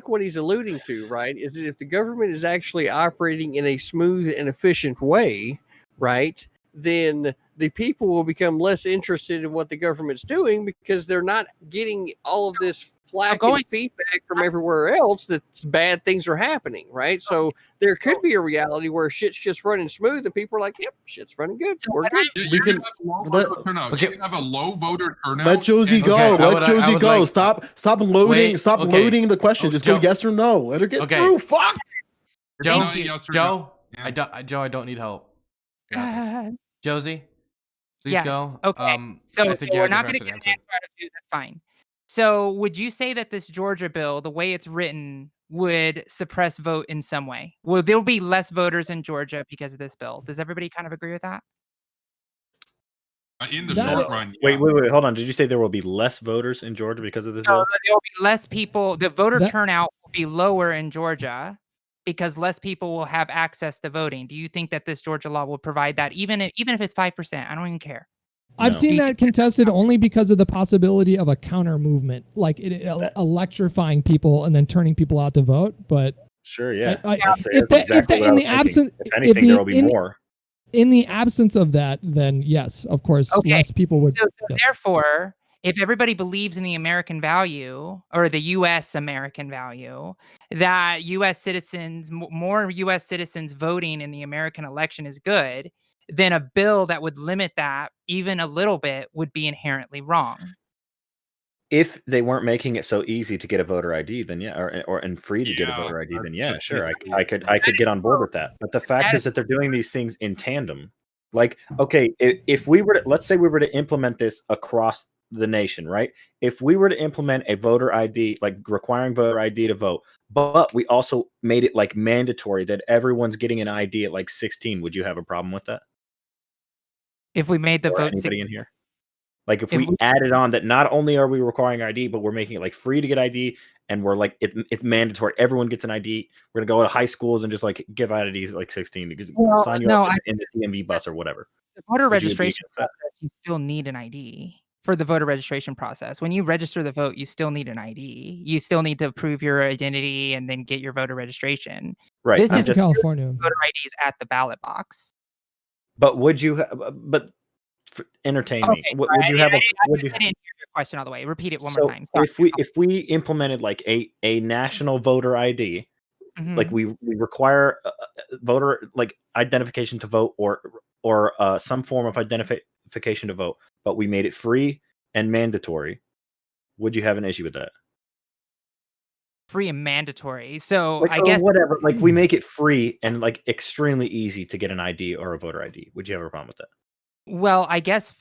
Speaker 7: what he's alluding to, right, is that if the government is actually operating in a smooth and efficient way, right, then the people will become less interested in what the government's doing because they're not getting all of this flack and feedback from everywhere else that bad things are happening, right? So there could be a reality where shit's just running smooth and people are like, yep, shit's running good. We're good.
Speaker 3: You can have a low voter turnout.
Speaker 6: Let Josie go. Let Josie go. Stop loading. Stop loading the question. Just go yes or no. Let her get through. Fuck.
Speaker 1: Joe, I don't need help. Josie, please go.
Speaker 8: Okay. So
Speaker 1: I think
Speaker 8: we're not going to get an answer out of you. That's fine. So would you say that this Georgia bill, the way it's written, would suppress vote in some way? Will there be less voters in Georgia because of this bill? Does everybody kind of agree with that?
Speaker 3: In the short run.
Speaker 4: Wait, hold on. Did you say there will be less voters in Georgia because of this bill?
Speaker 8: No, there will be less people. The voter turnout will be lower in Georgia because less people will have access to voting. Do you think that this Georgia law will provide that, even if it's 5%? I don't even care.
Speaker 5: I've
Speaker 4: No.
Speaker 5: seen that contested only because of the possibility of a counter movement, like electrifying people and then turning people out to vote. But
Speaker 4: Sure, yeah.
Speaker 5: if
Speaker 4: anything, there will be more.
Speaker 5: In the absence of that, then yes, of course,
Speaker 8: Okay.
Speaker 5: less people would.
Speaker 8: So therefore, if everybody believes in the American value or the U.S. American value, that U.S. citizens, more U.S. citizens voting in the American election is good, then a bill that would limit that even a little bit would be inherently wrong.
Speaker 4: If they weren't making it so easy to get a voter ID, then yeah, or and free to get a voter ID, then yeah, sure, I could get on board with that. But the fact is that they're doing these things in tandem. Like, okay, if we were to, let's say we were to implement this across the nation, right? If we were to implement a voter ID, like requiring voter ID to vote, but we also made it like mandatory that everyone's getting an ID at like 16, would you have a problem with that?
Speaker 8: If we made the
Speaker 4: Or
Speaker 8: vote,
Speaker 4: anybody in here? Like if we added on that not only are we requiring ID, but we're making it like free to get ID, and we're like it's mandatory. Everyone gets an ID. We're gonna go to high schools and just like give IDs at like 16 to sign you up in the DMV bus or whatever.
Speaker 8: The voter registration process, you still need an ID for the voter registration process. When you register the vote, you still need an ID. You still need to prove your identity and then get your voter registration.
Speaker 4: Right.
Speaker 8: This is
Speaker 5: California.
Speaker 8: Voter IDs at the ballot box.
Speaker 4: But would you? But entertain me. Would you have a? Would you?
Speaker 8: I didn't hear your question all the way. Repeat it one more time. Sorry.
Speaker 4: If we implemented like a national voter ID, like we require voter like identification to vote or some form of identification to vote, but we made it free and mandatory, would you have an issue with that?
Speaker 8: Free and mandatory. So
Speaker 4: like,
Speaker 8: I guess
Speaker 4: whatever. Like we make it free and like extremely easy to get an ID or a voter ID. Would you have a problem with that?
Speaker 8: Well, I guess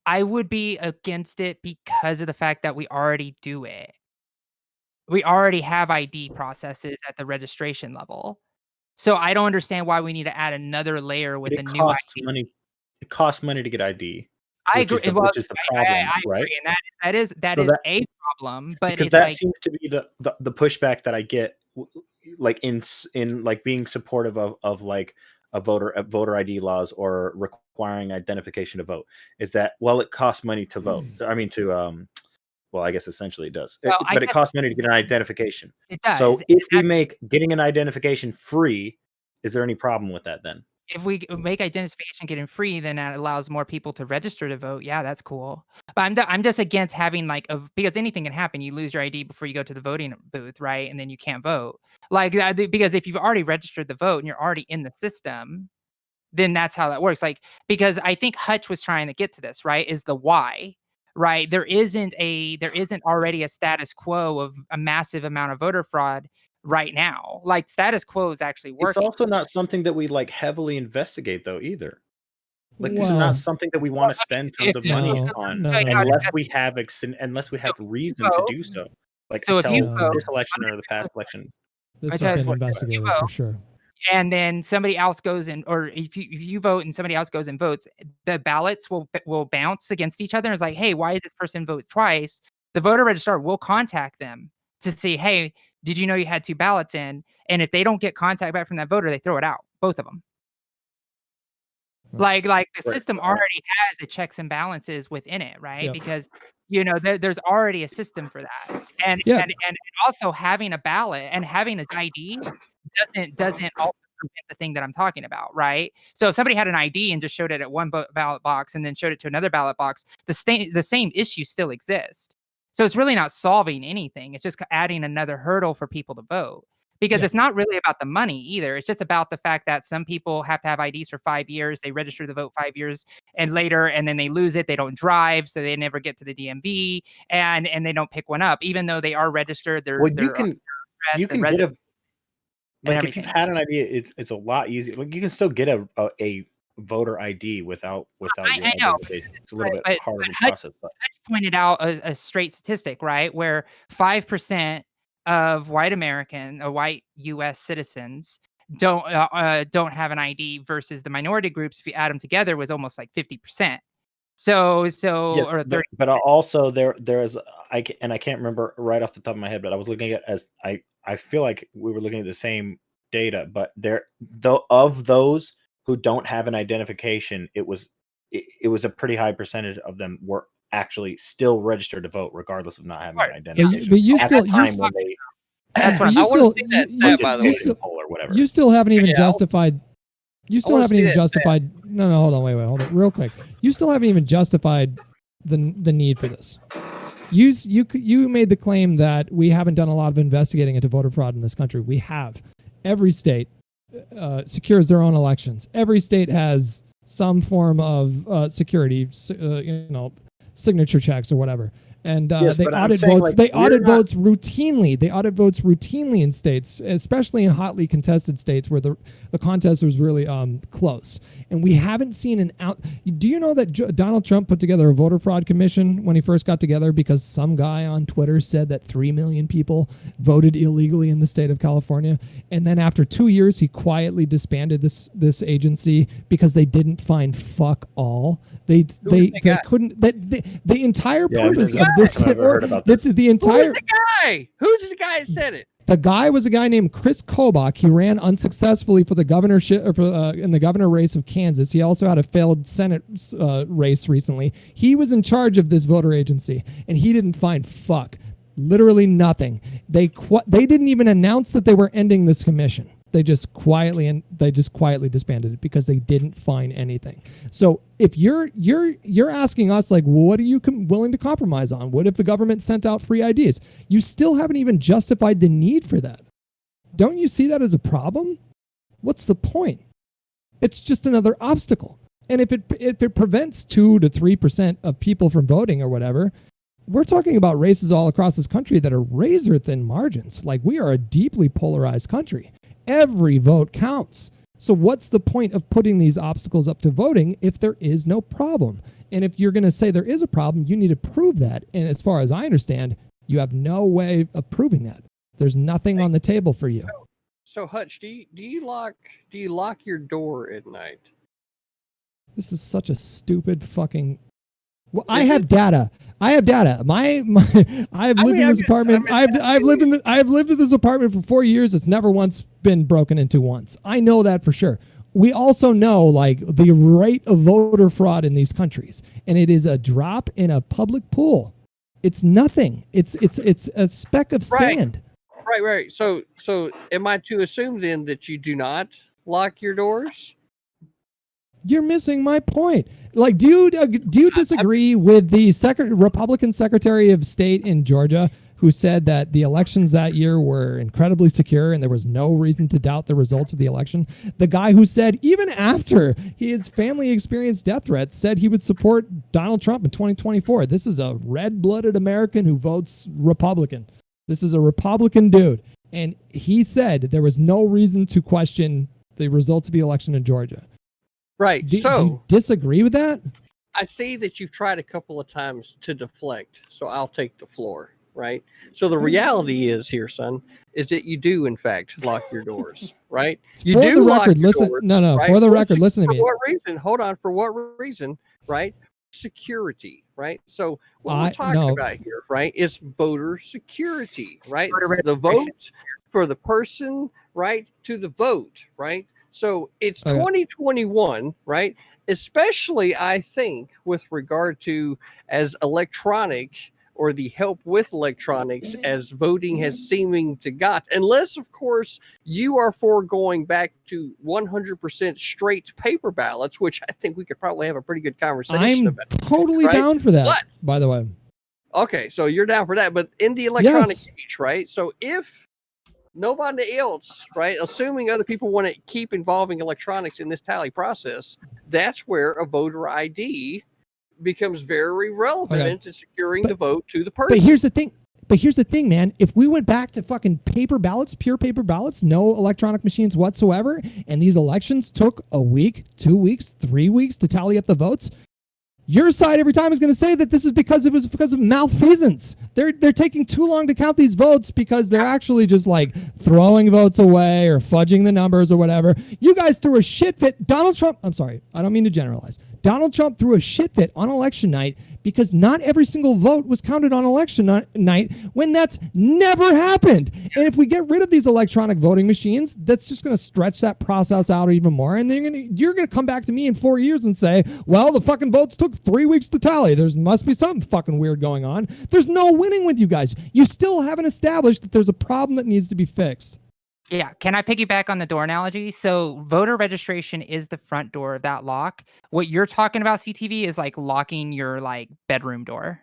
Speaker 8: I would be against it because of the fact that we already do it. We already have ID processes at the registration level. So I don't understand why we need to add another layer with a new ID.
Speaker 4: Money. It costs money to get ID.
Speaker 8: I agree.
Speaker 4: Which is the problem,
Speaker 8: I
Speaker 4: right?
Speaker 8: agree. And that is a problem. But
Speaker 4: because
Speaker 8: it's
Speaker 4: that
Speaker 8: like,
Speaker 4: seems to be the pushback that I get, like in like being supportive of like a voter ID laws or requiring identification to vote, is that it costs money to vote. I mean well, I guess essentially it does. But it costs money to get an identification.
Speaker 8: It does.
Speaker 4: So if we make getting an identification free, is there any problem with that then?
Speaker 8: If we make identification getting free, then that allows more people to register to vote. Yeah, that's cool. But I'm just against having because anything can happen. You lose your ID before you go to the voting booth, right? And then you can't vote. Because if you've already registered the vote and you're already in the system, then that's how that works. Because I think Hutch was trying to get to this, right? Is the why, right? There isn't already a status quo of a massive amount of voter fraud right now. Like status quo is actually working.
Speaker 4: It's also not something that we like heavily investigate though either. Like this is not something that we want to spend tons of money on unless we have reason to do so. Like
Speaker 8: so
Speaker 4: to
Speaker 8: if you
Speaker 4: tell
Speaker 8: vote,
Speaker 4: this election or the past election.
Speaker 5: This has been investigated for sure.
Speaker 8: And then somebody else goes in, or if you vote and somebody else goes and votes, the ballots will bounce against each other. It's like, hey, why did this person vote twice? The voter registrar will contact them to see, hey, did you know you had 2 ballots in? And if they don't get contact back from that voter, they throw it out, both of them. Like the system already has the checks and balances within it, right? Because there's already a system for that, and also having a ballot and having an ID doesn't also prevent the thing that I'm talking about, right? So if somebody had an ID and just showed it at one ballot box and then showed it to another ballot box, the same issue still exists. So it's really not solving anything. It's just adding another hurdle for people to vote. Because it's not really about the money either. It's just about the fact that some people have to have IDs for 5 years. They register the vote 5 years and later, and then they lose it. They don't drive, so they never get to the DMV, and they don't pick one up, even though they are registered.
Speaker 4: You can get if you've had an ID, it's a lot easier. Like you can still get a voter ID without your identification. It's a little bit harder to process. But
Speaker 8: Hutch pointed out a straight statistic, right, where 5% of white U.S. citizens don't have an ID versus the minority groups, if you add them together, was almost like 50%. So
Speaker 4: yes,
Speaker 8: or 30%.
Speaker 4: But also there is I can't remember right off the top of my head, but I was looking at I feel like we were looking at the same data, but of those who don't have an identification, it was a pretty high percentage of them were actually still registered to vote, regardless of not having an identification.
Speaker 5: But you
Speaker 4: At
Speaker 5: still,
Speaker 4: that time when they
Speaker 8: That's what
Speaker 5: you
Speaker 8: I
Speaker 5: still,
Speaker 7: see that stat, by the way.
Speaker 4: poll or whatever.
Speaker 5: you still haven't even
Speaker 7: Yeah,
Speaker 5: justified. You still
Speaker 7: wanna
Speaker 5: haven't
Speaker 7: see
Speaker 5: even
Speaker 7: that stat.
Speaker 5: justified. No, hold on, real quick. You still haven't even justified the need for this. You made the claim that we haven't done a lot of investigating into voter fraud in this country. We have. Every state secures their own elections. Every state has some form of security, signature checks or whatever. And
Speaker 4: Yes,
Speaker 5: they
Speaker 4: but I'm
Speaker 5: audit
Speaker 4: saying,
Speaker 5: votes.
Speaker 4: like,
Speaker 5: They
Speaker 4: we're
Speaker 5: audit
Speaker 4: not-
Speaker 5: votes routinely. They audit votes routinely in states, especially in hotly contested states where the contest was really close. And we haven't seen an out. Do you know that Donald Trump put together a voter fraud commission when he first got together because some guy on Twitter said that 3 million people voted illegally in the state of California, and then after 2 years he quietly disbanded this agency because they didn't find fuck all. They couldn't. The entire
Speaker 4: Yeah,
Speaker 5: purpose
Speaker 4: I've
Speaker 5: of this,
Speaker 4: never heard about this.
Speaker 5: the entire.
Speaker 7: Who's the guy? Who's the guy that said it?
Speaker 5: The guy was a guy named Chris Kobach. He ran unsuccessfully for the governorship in the governor race of Kansas. He also had a failed Senate race recently. He was in charge of this voter agency, and he didn't find fuck, literally nothing. They didn't even announce that they were ending this commission. They just quietly disbanded it because they didn't find anything. So if you're asking us, like, well, what are you willing to compromise on? What if the government sent out free IDs? You still haven't even justified the need for that. Don't you see that as a problem? What's the point? It's just another obstacle. And if it prevents 2 to 3% of people from voting or whatever, we're talking about races all across this country that are razor thin margins. Like, we are a deeply polarized country. Every vote counts. So what's the point of putting these obstacles up to voting if there is no problem? And if you're going to say there is a problem, you need to prove that. And as far as I understand, you have no way of proving that. There's nothing on the table for you.
Speaker 7: So Hutch, do you lock your door at night?
Speaker 5: This is such a stupid fucking. Well, I have data. I've lived in this apartment. I've lived in this apartment for 4 years. It's never once been broken into once. I know that for sure. We also know, like, the rate of voter fraud in these countries, and it is a drop in a public pool. It's nothing. It's a speck of sand.
Speaker 7: Right. So am I to assume then that you do not lock your doors?
Speaker 5: You're missing my point. Like, do you disagree with the Republican Secretary of State in Georgia who said that the elections that year were incredibly secure and there was no reason to doubt the results of the election? The guy who said even after his family experienced death threats said he would support Donald Trump in 2024. This is a red-blooded American who votes Republican. This is a Republican dude. And he said there was no reason to question the results of the election in Georgia.
Speaker 7: Right.
Speaker 5: Do you disagree with that?
Speaker 7: I see that you've tried a couple of times to deflect, so I'll take the floor, right? So the reality is here, son, is that you do in fact lock your doors, right? You
Speaker 5: For
Speaker 7: do
Speaker 5: the
Speaker 7: lock
Speaker 5: record,
Speaker 7: your
Speaker 5: listen.
Speaker 7: doors,
Speaker 5: No.
Speaker 7: right?
Speaker 5: For the record, listen to me.
Speaker 7: For what reason? Hold on. For what reason? Right? Security, right? So what we're talking about here, right, is voter security, right? The vote for the person, right, to the vote, right? So it's 2021, right? Especially, I think, with regard to as electronic or the help with electronics as voting has seeming to got, unless, of course, you are for going back to 100% straight paper ballots, which I think we could probably have a pretty good conversation about.
Speaker 5: I'm totally down for that, by the way.
Speaker 7: Okay, so you're down for that, but in the electronic age, right? So if nobody else, right, assuming other people want to keep involving electronics in this tally process, that's where a voter ID becomes very relevant into securing the vote to the person.
Speaker 5: But here's the thing, man. If we went back to fucking paper ballots, pure paper ballots, no electronic machines whatsoever, and these elections took a week, 2 weeks, 3 weeks to tally up the votes, your side every time is going to say that this is because of malfeasance. They're taking too long to count these votes because they're actually just like throwing votes away or fudging the numbers or whatever. You guys threw a shit fit. Donald Trump, I'm sorry, I don't mean to generalize. Donald Trump threw a shit fit on election night because not every single vote was counted on election night when that's never happened. And if we get rid of these electronic voting machines, that's just going to stretch that process out even more. And then you're going to come back to me in 4 years and say, well, the fucking votes took 3 weeks to tally. There must be something fucking weird going on. There's no winning with you guys. You still haven't established that there's a problem that needs to be fixed.
Speaker 8: Yeah, can I piggyback on the door analogy? So voter registration is the front door of that lock. What you're talking about, CTV, is like locking your like bedroom door.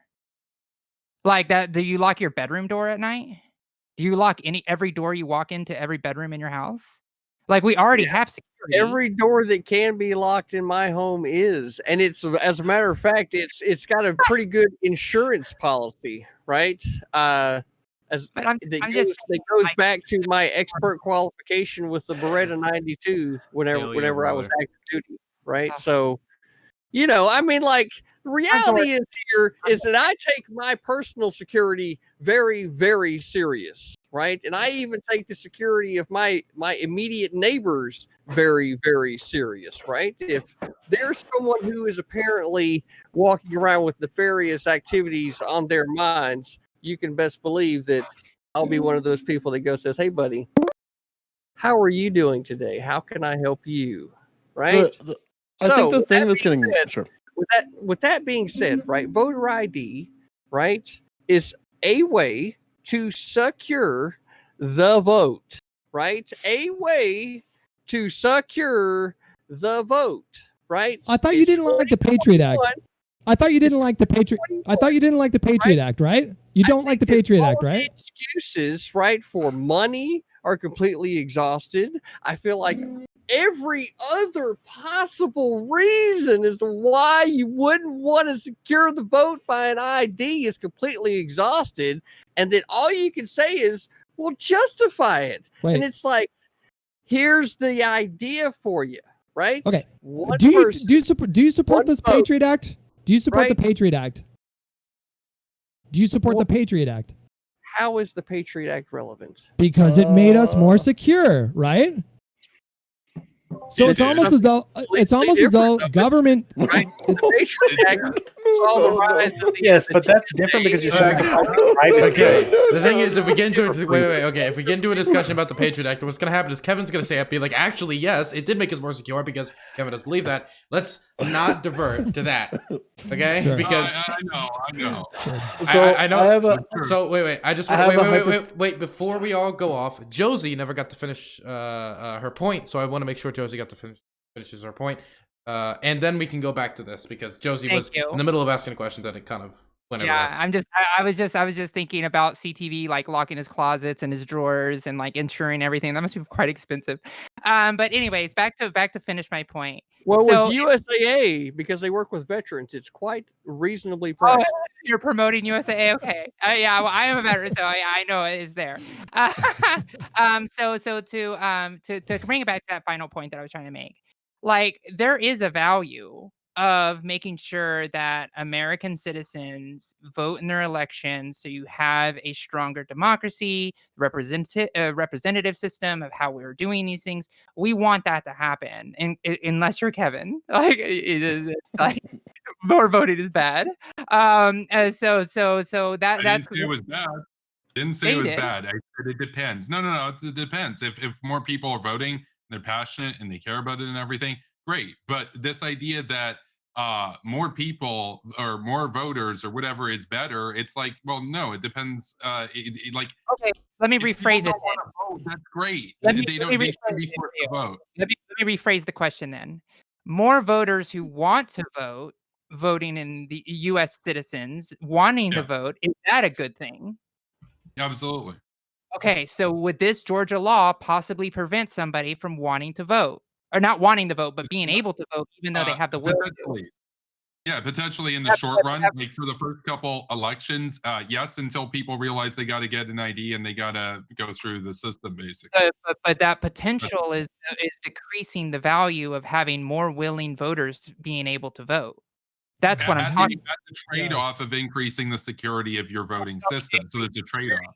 Speaker 8: Like that, do you lock your bedroom door at night? Do you lock every door you walk into every bedroom in your house? Like we already have security.
Speaker 7: Every door that can be locked in my home is, and it's, as a matter of fact, it's got a pretty good insurance policy, right? That goes back to my expert qualification with the Beretta 92 whenever I was active duty, right? So, I mean, like, the reality is that I take my personal security very, very serious, right? And I even take the security of my immediate neighbors very, very serious, right? If there's someone who is apparently walking around with nefarious activities on their minds, you can best believe that I'll be one of those people that says, hey, buddy, how are you doing today? How can I help you? Right?
Speaker 6: I think the thing that's getting... Sure.
Speaker 7: With that being said, right, voter ID, right, is a way to secure the vote, right? A way to secure the vote, right?
Speaker 5: I thought you didn't like the Patriot Act. I thought you didn't like the Patriot Act, right? You don't like the Patriot Act, right?
Speaker 7: Excuses, right, for money are completely exhausted. I feel like every other possible reason as to why you wouldn't want to secure the vote by an ID is completely exhausted. And then all you can say is, well, justify it.
Speaker 5: Wait.
Speaker 7: And it's like, here's the idea for you, right?
Speaker 5: Okay. Do you support this Patriot Act? Do you support the Patriot Act? Do you support the Patriot Act?
Speaker 7: How is the Patriot Act relevant?
Speaker 5: Because it made us more secure, right? So it's almost as though government.
Speaker 7: Right? The Patriot Act saw the rise of the
Speaker 4: Yes, but that's different because you're saying private.
Speaker 1: Okay. The thing is, if we get into if we get into a discussion about the Patriot Act, what's going to happen is Kevin's going to say, "I'd be like, actually, yes, it did make us more secure because Kevin does believe that." Let's not divert to that, okay?
Speaker 5: Sure.
Speaker 1: Because
Speaker 3: I know.
Speaker 6: So
Speaker 1: I know.
Speaker 6: I have a...
Speaker 1: So wait. I just wait. Before we all go off, Josie never got to finish her point, so I want to make sure Josie got to finishes her point, and then we can go back to this because Josie was in the middle of asking a question that it kind of went over.
Speaker 8: I was just thinking about CTV like locking his closets and his drawers and like insuring everything. That must be quite expensive. But anyways, back to finish my point.
Speaker 7: Well,
Speaker 8: so,
Speaker 7: with USAA, because they work with veterans, it's quite reasonably priced.
Speaker 8: Oh, you're promoting USAA, okay? Yeah, well, I am a veteran, so I know it is there. So to bring it back to that final point that I was trying to make, like there is a value of making sure that American citizens vote in their elections so you have a stronger democracy, representative system of how we're doing these things. We want that to happen. And unless you're Kevin, like more voting is bad. So that's
Speaker 3: I didn't say it was bad. Didn't say it was bad. I said it depends. No. It depends. If more people are voting, they're passionate and they care about it and everything, great. But this idea that more people or more voters or whatever is better, it's like, well, no, it depends.
Speaker 8: Okay, let me rephrase it.
Speaker 3: Vote, that's great.
Speaker 8: They
Speaker 3: should be forced to vote.
Speaker 8: Let me rephrase the question then. More voters who want to vote, voting in the U.S. citizens wanting to vote, is that a good thing?
Speaker 3: Absolutely.
Speaker 8: Okay, so would this Georgia law possibly prevent somebody from wanting to vote? Or not wanting to vote, but being able to vote, even though they have the will to vote?
Speaker 3: Yeah, potentially in the short run, like for the first couple elections, yes, until people realize they got to get an ID and they got to go through the system, basically.
Speaker 8: But that potential is decreasing the value of having more willing voters being able to vote. That's what I'm talking about.
Speaker 3: That's a trade-off of increasing the security of your voting system. So it's a trade-off.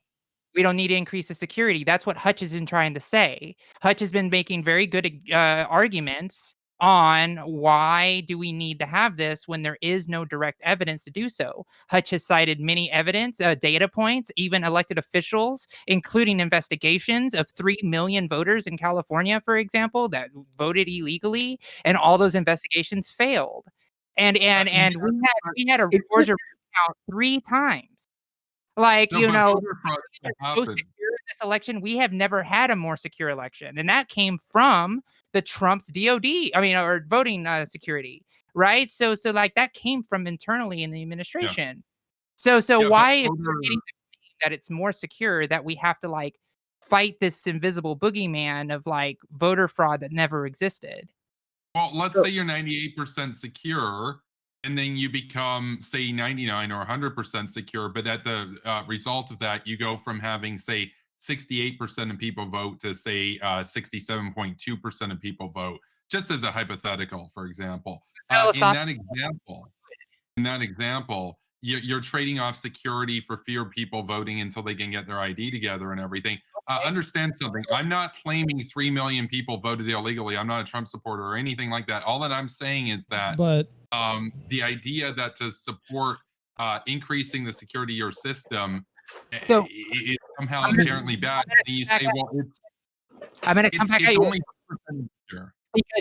Speaker 8: We don't need to increase the security. That's what Hutch has been trying to say. Hutch has been making very good arguments on why do we need to have this when there is no direct evidence to do so. Hutch has cited many evidence, data points, even elected officials, including investigations of 3 million voters in California, for example, that voted illegally, and all those investigations failed. And we had a Georgia recount 3 times. Like,
Speaker 3: No,
Speaker 8: you
Speaker 3: but
Speaker 8: know,
Speaker 3: voter fraud
Speaker 8: so
Speaker 3: happened.
Speaker 8: secure in this election, we have never had a more secure election, and that came from the Trump's DOD, I mean, or voting security, right? So like that came from internally in the administration. So
Speaker 3: Yeah,
Speaker 8: why, if
Speaker 3: but
Speaker 8: we're getting the claim that it's more secure, that we have to like fight this invisible boogeyman of like voter fraud that never existed?
Speaker 3: Well, let's say you're 98% secure, and then you become, say, 99 or 100% secure. But at the result of that, you go from having, say, 68% of people vote to, say, 67.2% of people vote. Just as a hypothetical, for example. In that example, you're trading off security for fewer people voting until they can get their ID together and everything. Understand something. I'm not claiming 3 million people voted illegally. I'm not a Trump supporter or anything like that. All that I'm saying is that
Speaker 5: But
Speaker 3: the idea that to support increasing the security of your system
Speaker 8: So
Speaker 3: is somehow inherently bad. And you say, well,
Speaker 8: I'm going to come back at
Speaker 3: it's
Speaker 8: you.
Speaker 3: only 2% secure.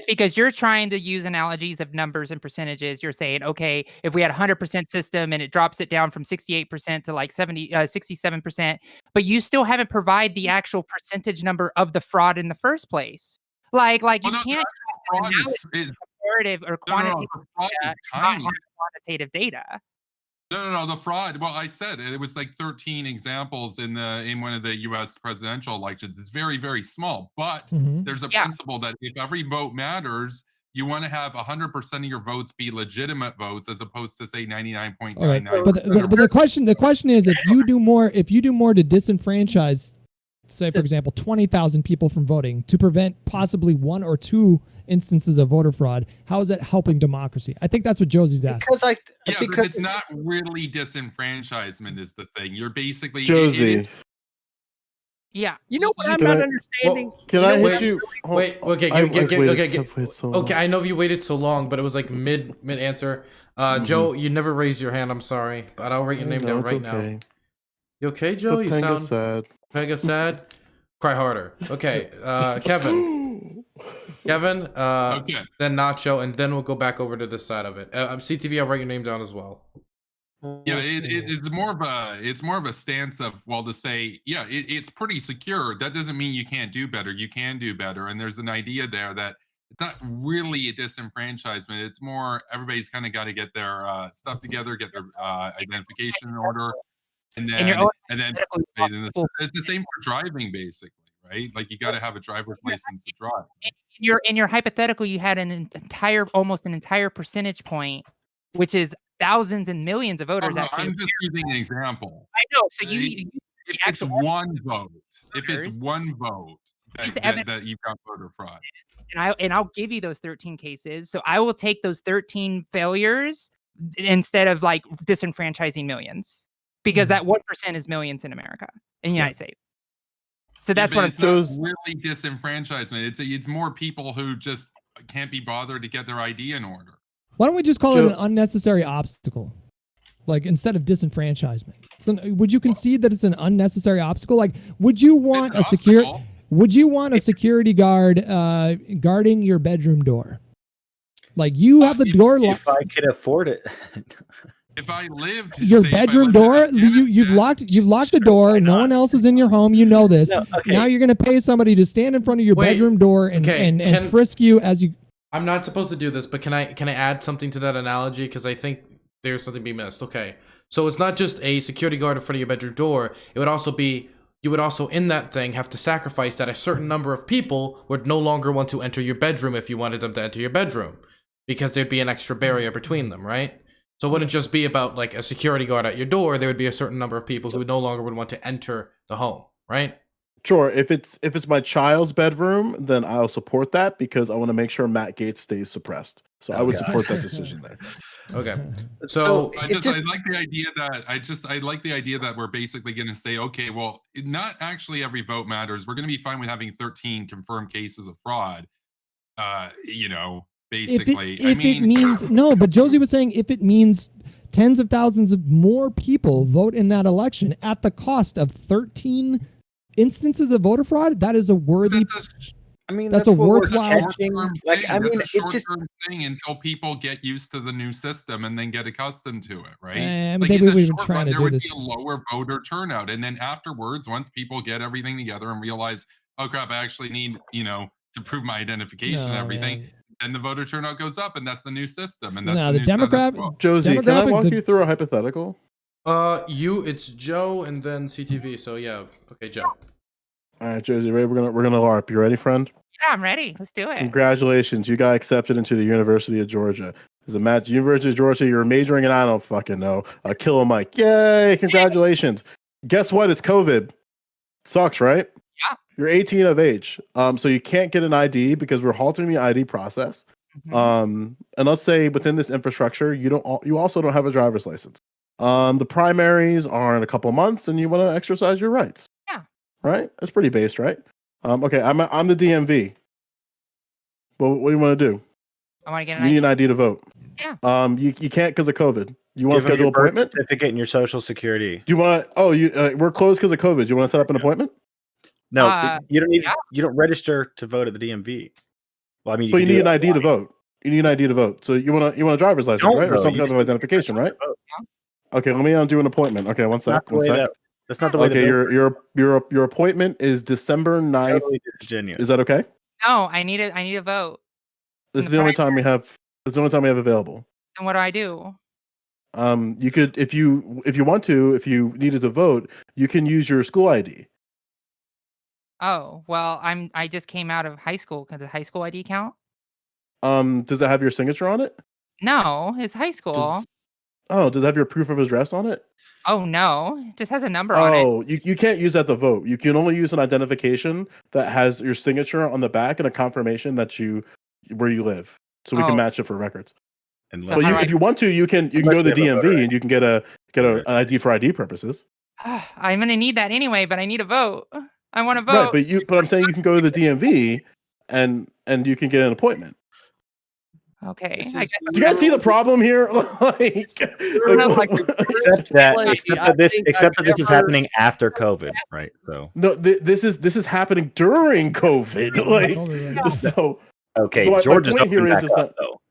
Speaker 8: Because you're trying to use analogies of numbers and percentages. You're saying, okay, if we had a 100% system and it drops it down from 68% to like 67%, but you still haven't provided the actual percentage number of the fraud in the first place. Like you can't
Speaker 3: fraud is
Speaker 8: comparative or quantitative
Speaker 3: the fraud is
Speaker 8: data, not
Speaker 3: tiny.
Speaker 8: on quantitative data.
Speaker 3: No, the fraud. Well, I said it was like 13 examples in one of the U.S. presidential elections. It's very, very small, but there's a principle that if every vote matters, you want to have 100% of your votes be legitimate votes, as opposed to say 99.99%.
Speaker 5: But the question is, if you do more to disenfranchise, say for example, 20,000 people from voting to prevent possibly 1 or 2 instances of voter fraud, how is that helping democracy? I think that's what Josie's asking.
Speaker 3: But it's not really disenfranchisement is the thing. You're basically
Speaker 6: Josie.
Speaker 8: Yeah,
Speaker 7: you know what I'm not understanding.
Speaker 6: Can I hit you?
Speaker 1: Wait, okay, okay. I know you waited so long, but it was like mid answer. Joe, you never raised your hand. I'm sorry, but I'll write your name down right now. You okay, Joe? You sound
Speaker 6: sad.
Speaker 1: Pega sad. Cry harder. Okay, Kevin.
Speaker 3: Okay.
Speaker 1: Then Nacho, and then we'll go back over to this side of it. CTV, I'll write your name down as well.
Speaker 3: Yeah, it's more of a stance of, well, to say, yeah, it's pretty secure. That doesn't mean you can't do better. You can do better, and there's an idea there that it's not really a disenfranchisement. It's more everybody's kind of got to get their stuff together, get their identification in order, and then it's the same for driving, basically, right? Like you got to have a driver's license to drive.
Speaker 8: In your hypothetical, you had almost an entire percentage point, which is thousands and millions of voters.
Speaker 3: I'm just using an example.
Speaker 8: I know. So if
Speaker 3: it's one vote that you've got voter fraud,
Speaker 8: and I'll give you those 13 cases. So I will take those 13 failures instead of like disenfranchising millions, because that 1% is millions in America, in the United States. So that's what
Speaker 3: it's not really disenfranchisement. It's more people who just can't be bothered to get their ID in order.
Speaker 5: Why don't we just call it an unnecessary obstacle? Like instead of disenfranchisement. So would you concede that it's an unnecessary obstacle? Like would you want a security guard guarding your bedroom door? Like you have the door locked.
Speaker 4: If I could afford it.
Speaker 3: If I lived
Speaker 5: your bedroom door, you've locked the door. No one else is in your home. You know this. Now you're going to pay somebody to stand in front of your bedroom door and frisk you as you.
Speaker 1: I'm not supposed to do this, but can I add something to that analogy? Because I think there's something to be missed. Okay, so it's not just a security guard in front of your bedroom door. It would also be, you would also in that thing have to sacrifice that a certain number of people would no longer want to enter your bedroom if you wanted them to enter your bedroom, because there'd be an extra barrier between them, right? So it wouldn't just be about like a security guard at your door. There would be a certain number of people who no longer would want to enter the home, right?
Speaker 6: Sure. If it's my child's bedroom, then I'll support that because I want to make sure Matt Gaetz stays suppressed. So I would support that decision there.
Speaker 1: Okay. So
Speaker 3: I like the idea that we're basically going to say, okay, well, not actually every vote matters. We're going to be fine with having 13 confirmed cases of fraud. basically.
Speaker 5: If it means no, but Josie was saying if it means tens of thousands of more people vote in that election at the cost of 13 instances of voter fraud, that is a worthy. That's a worthwhile.
Speaker 3: Like, I mean, it's a short-term thing until people get used to the new system and then get accustomed to it, right? Like, in the short run, there would be a lower voter turnout, and then afterwards, once people get everything together and realize, oh crap, I actually need, to prove my identification and everything, then the voter turnout goes up, and that's the new system. And that's
Speaker 5: the demographic.
Speaker 3: Well.
Speaker 6: Josie, can I walk you through a hypothetical?
Speaker 1: It's Joe and then CTV. So yeah, okay, Joe.
Speaker 6: All right, Josie, we're gonna LARP. You ready, friend?
Speaker 8: Yeah, I'm ready. Let's do it.
Speaker 6: Congratulations, you got accepted into the University of Georgia. There's a match, University of Georgia. You're majoring in I don't fucking know. Killer Mike. Yay! Congratulations. Guess what? It's COVID. Sucks, right?
Speaker 8: Yeah.
Speaker 6: You're 18 of age. So you can't get an ID because we're halting the ID process. And let's say within this infrastructure, you also don't have a driver's license. The primaries are in a couple months, and you want to exercise your rights.
Speaker 8: Yeah.
Speaker 6: Right? That's pretty based, right? Okay, I'm the DMV. Well, what do you want to do?
Speaker 8: I want to get an
Speaker 6: You need
Speaker 8: ID.
Speaker 6: an ID to vote.
Speaker 8: Yeah.
Speaker 6: You can't because of COVID. You want to schedule an appointment?
Speaker 4: Certificate and your social security.
Speaker 6: Do you want? We're closed because of COVID. Do you want to set up an appointment?
Speaker 4: No, you don't need. Yeah. You don't register to vote at the DMV. Well, I mean,
Speaker 6: but you need an ID to vote. You need an ID to vote. So you want a driver's license, right, or some kind of identification, right? Okay, let me do an appointment. Okay, one sec.
Speaker 4: That's not the way.
Speaker 6: Okay, your appointment is December 9th.
Speaker 4: Virginia.
Speaker 6: Is that okay?
Speaker 8: No, I need a vote.
Speaker 6: This is the only time we have. This is the only time we have available.
Speaker 8: Then what do I do?
Speaker 6: You could, if you want to, if you needed to vote, you can use your school ID.
Speaker 8: Oh, well, I just came out of high school. Does a high school ID count?
Speaker 6: Does it have your signature on it?
Speaker 8: No, it's high school.
Speaker 6: Does it have your proof of address on it?
Speaker 8: Oh no, it just has a number on it.
Speaker 6: Oh, you can't use that to vote. You can only use an identification that has your signature on the back and a confirmation that where you live, so we can match it for records. So if you want to, you can go to the DMV and you can get an ID for ID purposes.
Speaker 8: I'm gonna need that anyway, but I need a vote. I want to
Speaker 6: Right,
Speaker 8: vote.
Speaker 6: but I'm saying you can go to the DMV and you can get an appointment.
Speaker 8: Okay.
Speaker 6: Do you guys see the problem here?
Speaker 4: Except that this is happening after COVID, right? So
Speaker 6: no, this is happening during COVID. So
Speaker 4: Georgia's
Speaker 6: point here is
Speaker 4: that
Speaker 6: though.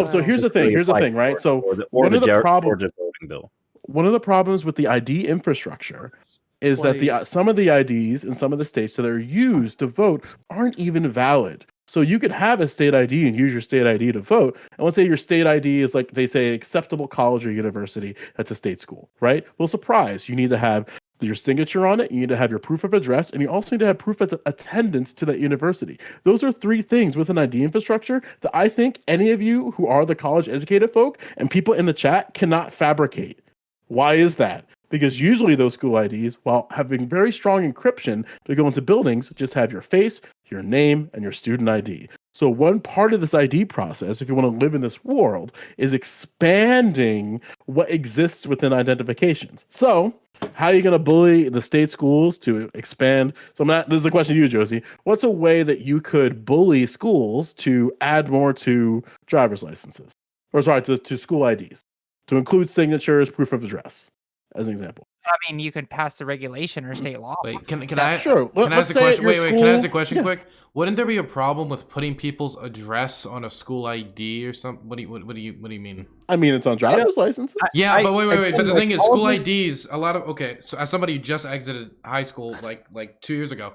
Speaker 6: So here's the thing. Here's the thing, right? So one of the problems with the ID infrastructure is that some of the IDs in some of the states that are used to vote aren't even valid. So you could have a state ID and use your state ID to vote. And let's say your state ID is like they say acceptable college or university. That's a state school, right? Well, surprise, you need to have your signature on it. You need to have your proof of address, and you also need to have proof of attendance to that university. Those are three things with an ID infrastructure that I think any of you who are the college educated folk and people in the chat cannot fabricate. Why is that? Because usually those school IDs, while having very strong encryption to go into buildings, just have your face, your name, and your student ID. So one part of this ID process, if you want to live in this world, is expanding what exists within identifications. So how are you going to bully the state schools to expand? So this is the question to you, Josie. What's a way that you could bully schools to add more to driver's licenses? Or sorry, to school IDs, to include signatures, proof of address, as an example.
Speaker 8: I mean, you could pass the regulation or state law.
Speaker 1: Wait, can I?
Speaker 6: Sure.
Speaker 1: Can I ask a question? Wait, can I ask a question
Speaker 6: Yeah.
Speaker 1: quick? Wouldn't there be a problem with putting people's address on a school ID or something? What do you mean?
Speaker 6: I mean, it's on driver's licenses.
Speaker 1: Yeah, but wait. But the thing is,
Speaker 4: all
Speaker 1: school
Speaker 4: of
Speaker 1: IDs. A lot of So as somebody who just exited high school, like 2 years ago,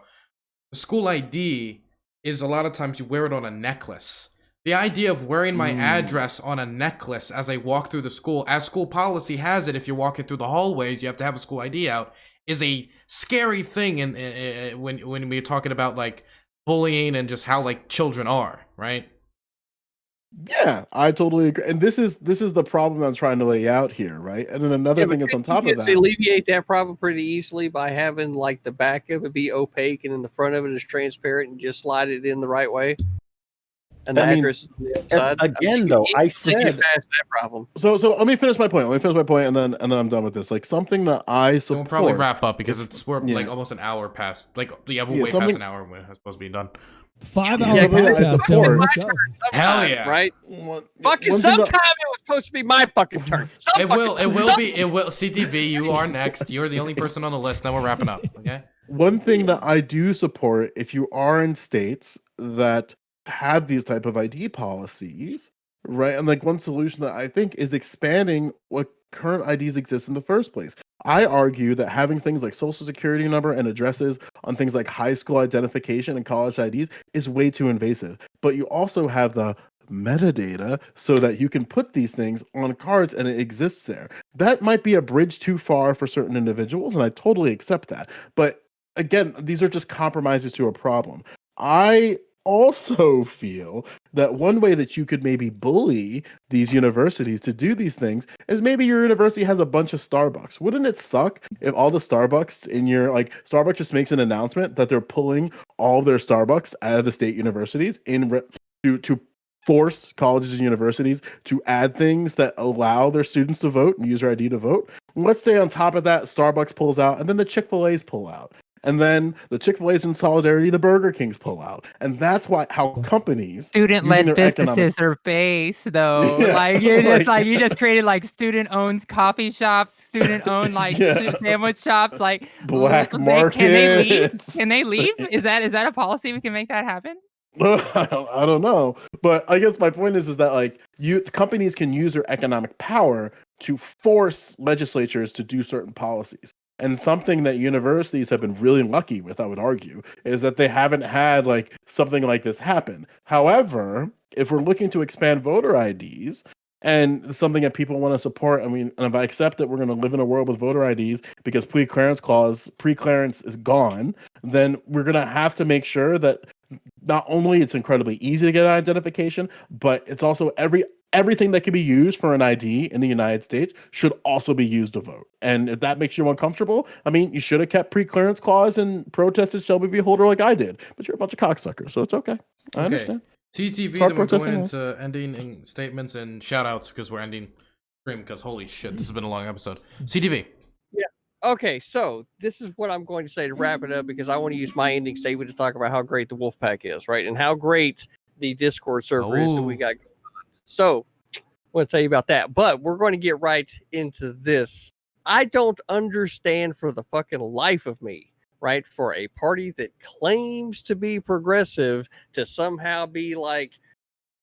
Speaker 1: school ID is a lot of times you wear it on a necklace. The idea of wearing my address on a necklace as I walk through the school, as school policy has it, if you're walking through the hallways, you have to have a school ID out, is a scary thing. And when we're talking about like bullying and just how like children are, right?
Speaker 6: Yeah, I totally agree. And this is the problem I'm trying to lay out here, right? And then another thing that's on top of that.
Speaker 7: Alleviate that problem pretty easily by having like the back of it be opaque and then the front of it is transparent and just slide it in the right way. And the address is on the other side.
Speaker 4: Again, though, I said
Speaker 7: past that problem.
Speaker 6: So let me finish my point. And then I'm done with this. Like something that I support.
Speaker 1: We'll probably wrap up because we're like almost an hour past. Like we're way past an hour. We're supposed to be done.
Speaker 5: 5 hour podcast, Dylan. Let's go.
Speaker 1: Hell
Speaker 7: time,
Speaker 1: yeah.
Speaker 7: right? Fucking
Speaker 6: one thing
Speaker 7: sometime
Speaker 6: that-
Speaker 7: it was supposed to be my fucking turn.
Speaker 1: It will CTV, you are next. You're the only person on the list. Now we're wrapping up. Okay.
Speaker 6: One thing that I do support, if you are in states that have these type of ID policies, right? And like one solution that I think is expanding what current IDs exist in the first place. I argue that having things like social security number and addresses on things like high school identification and college IDs is way too invasive. But you also have the metadata so that you can put these things on cards and it exists there. That might be a bridge too far for certain individuals, and I totally accept that. But again, these are just compromises to a problem. I also feel that one way that you could maybe bully these universities to do these things is maybe your university has a bunch of Starbucks. Wouldn't it suck if all the Starbucks in your, like, Starbucks just makes an announcement that they're pulling all their Starbucks out of the state universities to force colleges and universities to add things that allow their students to vote and user ID to vote? Let's say on top of that, Starbucks pulls out, and then the Chick-fil-A's pull out. And then the Chick-fil-A's in solidarity, the Burger Kings pull out. And that's how companies
Speaker 8: Student-led
Speaker 6: using their
Speaker 8: businesses are based, though.
Speaker 6: Yeah,
Speaker 8: Like you're just
Speaker 6: like-
Speaker 8: like you just created like student-owned coffee shops, student-owned like
Speaker 6: Yeah.
Speaker 8: sandwich shops, like
Speaker 6: Black
Speaker 8: Can they leave?
Speaker 6: markets.
Speaker 8: Can they leave? Is that a policy we can make that happen?
Speaker 6: I don't know, but I guess my point is that like companies can use their economic power to force legislatures to do certain policies. And something that universities have been really lucky with, I would argue, is that they haven't had like something like this happen. However, if we're looking to expand voter IDs and something that people want to support, and if I accept that we're going to live in a world with voter IDs because pre-clearance is gone, then we're going to have to make sure that not only it's incredibly easy to get identification, but it's also everything that can be used for an ID in the United States should also be used to vote. And if that makes you uncomfortable, I mean, you should have kept pre-clearance clause and protested Shelby v. Holder like I did, but you're a bunch of cocksuckers, so it's okay. I understand.
Speaker 1: TTV,
Speaker 6: Start
Speaker 1: then we're
Speaker 6: protesting
Speaker 1: going
Speaker 6: us.
Speaker 1: into ending in statements and shout outs because we're ending stream because holy shit, this has been a long episode. CTV.
Speaker 7: Okay, so this is what I'm going to say to wrap it up because I want to use my ending statement to talk about how great the Wolfpack is, right? And how great the Discord server is that we got going on. So I want to tell you about that. But we're going to get right into this. I don't understand for the fucking life of me, right? For a party that claims to be progressive to somehow be like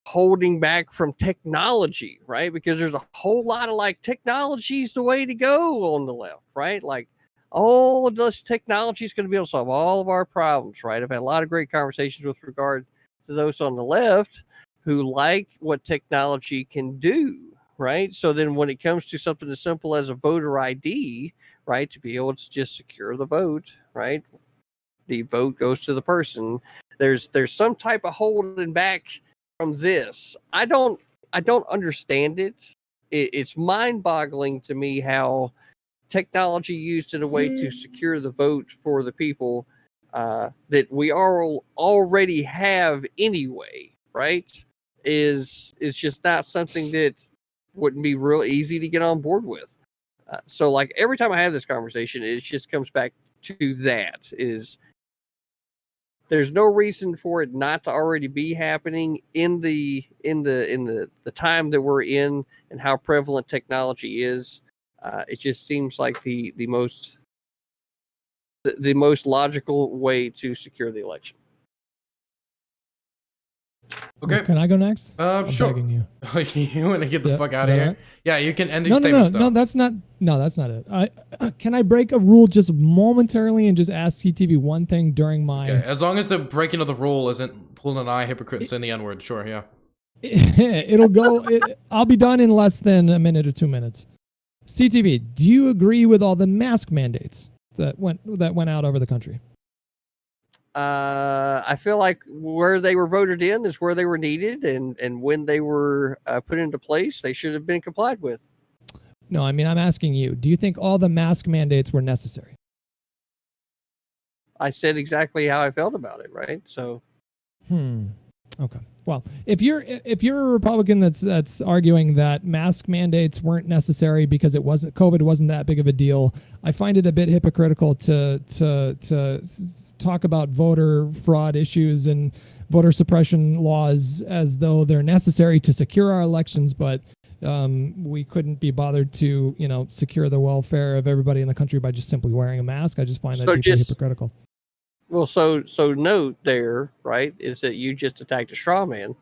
Speaker 7: holding back from technology, right? Because there's a whole lot of like technology's the way to go on the left, right? Like all of this technology is going to be able to solve all of our problems, right? I've had a lot of great conversations with regard to those on the left who like what technology can do, right? So then when it comes to something as simple as a voter ID, right, to be able to just secure the vote, right? The vote goes to the person. There's some type of holding back from this. I don't understand it. It's mind-boggling to me how technology used in a way to secure the vote for the people that we already have anyway, right? Is just not something that wouldn't be real easy to get on board with. So like every time I have this conversation, it just comes back to that is there's no reason for it not to already be happening in the time that we're in and how prevalent technology is. It just seems like the most logical way to secure the election.
Speaker 1: Okay.
Speaker 5: Can I go next?
Speaker 1: Sure.
Speaker 5: Begging you.
Speaker 1: You want to get the
Speaker 5: Yeah,
Speaker 1: fuck out
Speaker 5: is
Speaker 1: of
Speaker 5: that
Speaker 1: here?
Speaker 5: right?
Speaker 1: Yeah, you can end these
Speaker 5: No,
Speaker 1: statements though.
Speaker 5: that's not it. Can I break a rule just momentarily and just ask CTV one thing during my?
Speaker 1: Okay, as long as the breaking of the rule isn't pulling an eye, hypocrite, and saying the N-word. Sure, yeah.
Speaker 5: I'll be done in less than a minute or 2 minutes. CTV, do you agree with all the mask mandates that went out over the country?
Speaker 7: I feel like where they were voted in is where they were needed, and when they were put into place, they should have been complied with.
Speaker 5: No, I mean, I'm asking you. Do you think all the mask mandates were necessary?
Speaker 7: I said exactly how I felt about it, right? So,
Speaker 5: Okay. Well, if you're a Republican that's arguing that mask mandates weren't necessary because COVID wasn't that big of a deal, I find it a bit hypocritical to talk about voter fraud issues and voter suppression laws as though they're necessary to secure our elections, but we couldn't be bothered to, secure the welfare of everybody in the country by just simply wearing a mask. I just find that deeply hypocritical.
Speaker 7: Well, so note there, right, is that you just attacked a straw man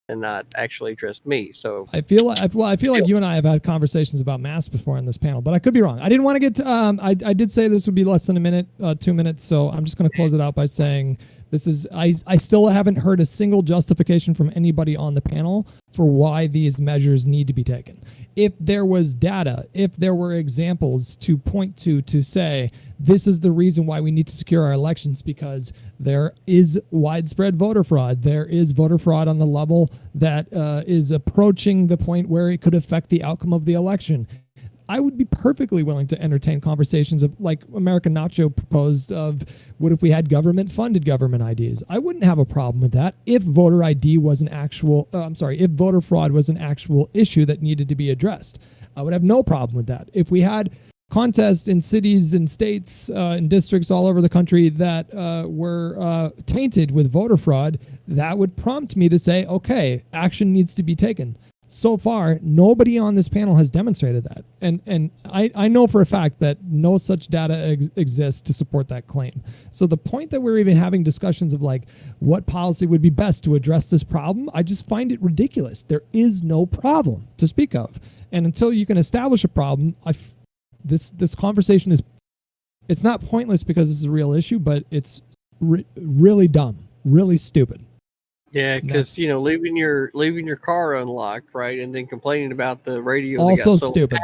Speaker 7: and not actually addressed me. So
Speaker 5: I feel like you and I have had conversations about masks before on this panel, but I could be wrong. I didn't want to get to, I did say this would be less than a minute, 2 minutes. So I'm just going to close it out by saying I still haven't heard a single justification from anybody on the panel for why these measures need to be taken. If there was data, if there were examples to point to say, this is the reason why we need to secure our elections, because there is widespread voter fraud. There is voter fraud on the level that is approaching the point where it could affect the outcome of the election. I would be perfectly willing to entertain conversations of, like American Nacho proposed, of what if we had government-funded government IDs? I wouldn't have a problem with that if voter ID was if voter fraud was an actual issue that needed to be addressed. I would have no problem with that. If we had contests in cities and states and districts all over the country that were tainted with voter fraud, that would prompt me to say, okay, action needs to be taken. So far, nobody on this panel has demonstrated that. And I know for a fact that no such data exists to support that claim. So the point that we're even having discussions of like what policy would be best to address this problem, I just find it ridiculous. There is no problem to speak of. And until you can establish a problem, this conversation it's not pointless because it's a real issue, but it's really dumb, really stupid.
Speaker 7: Yeah, because leaving your car unlocked, right, and then complaining about the radio.
Speaker 5: Also stupid.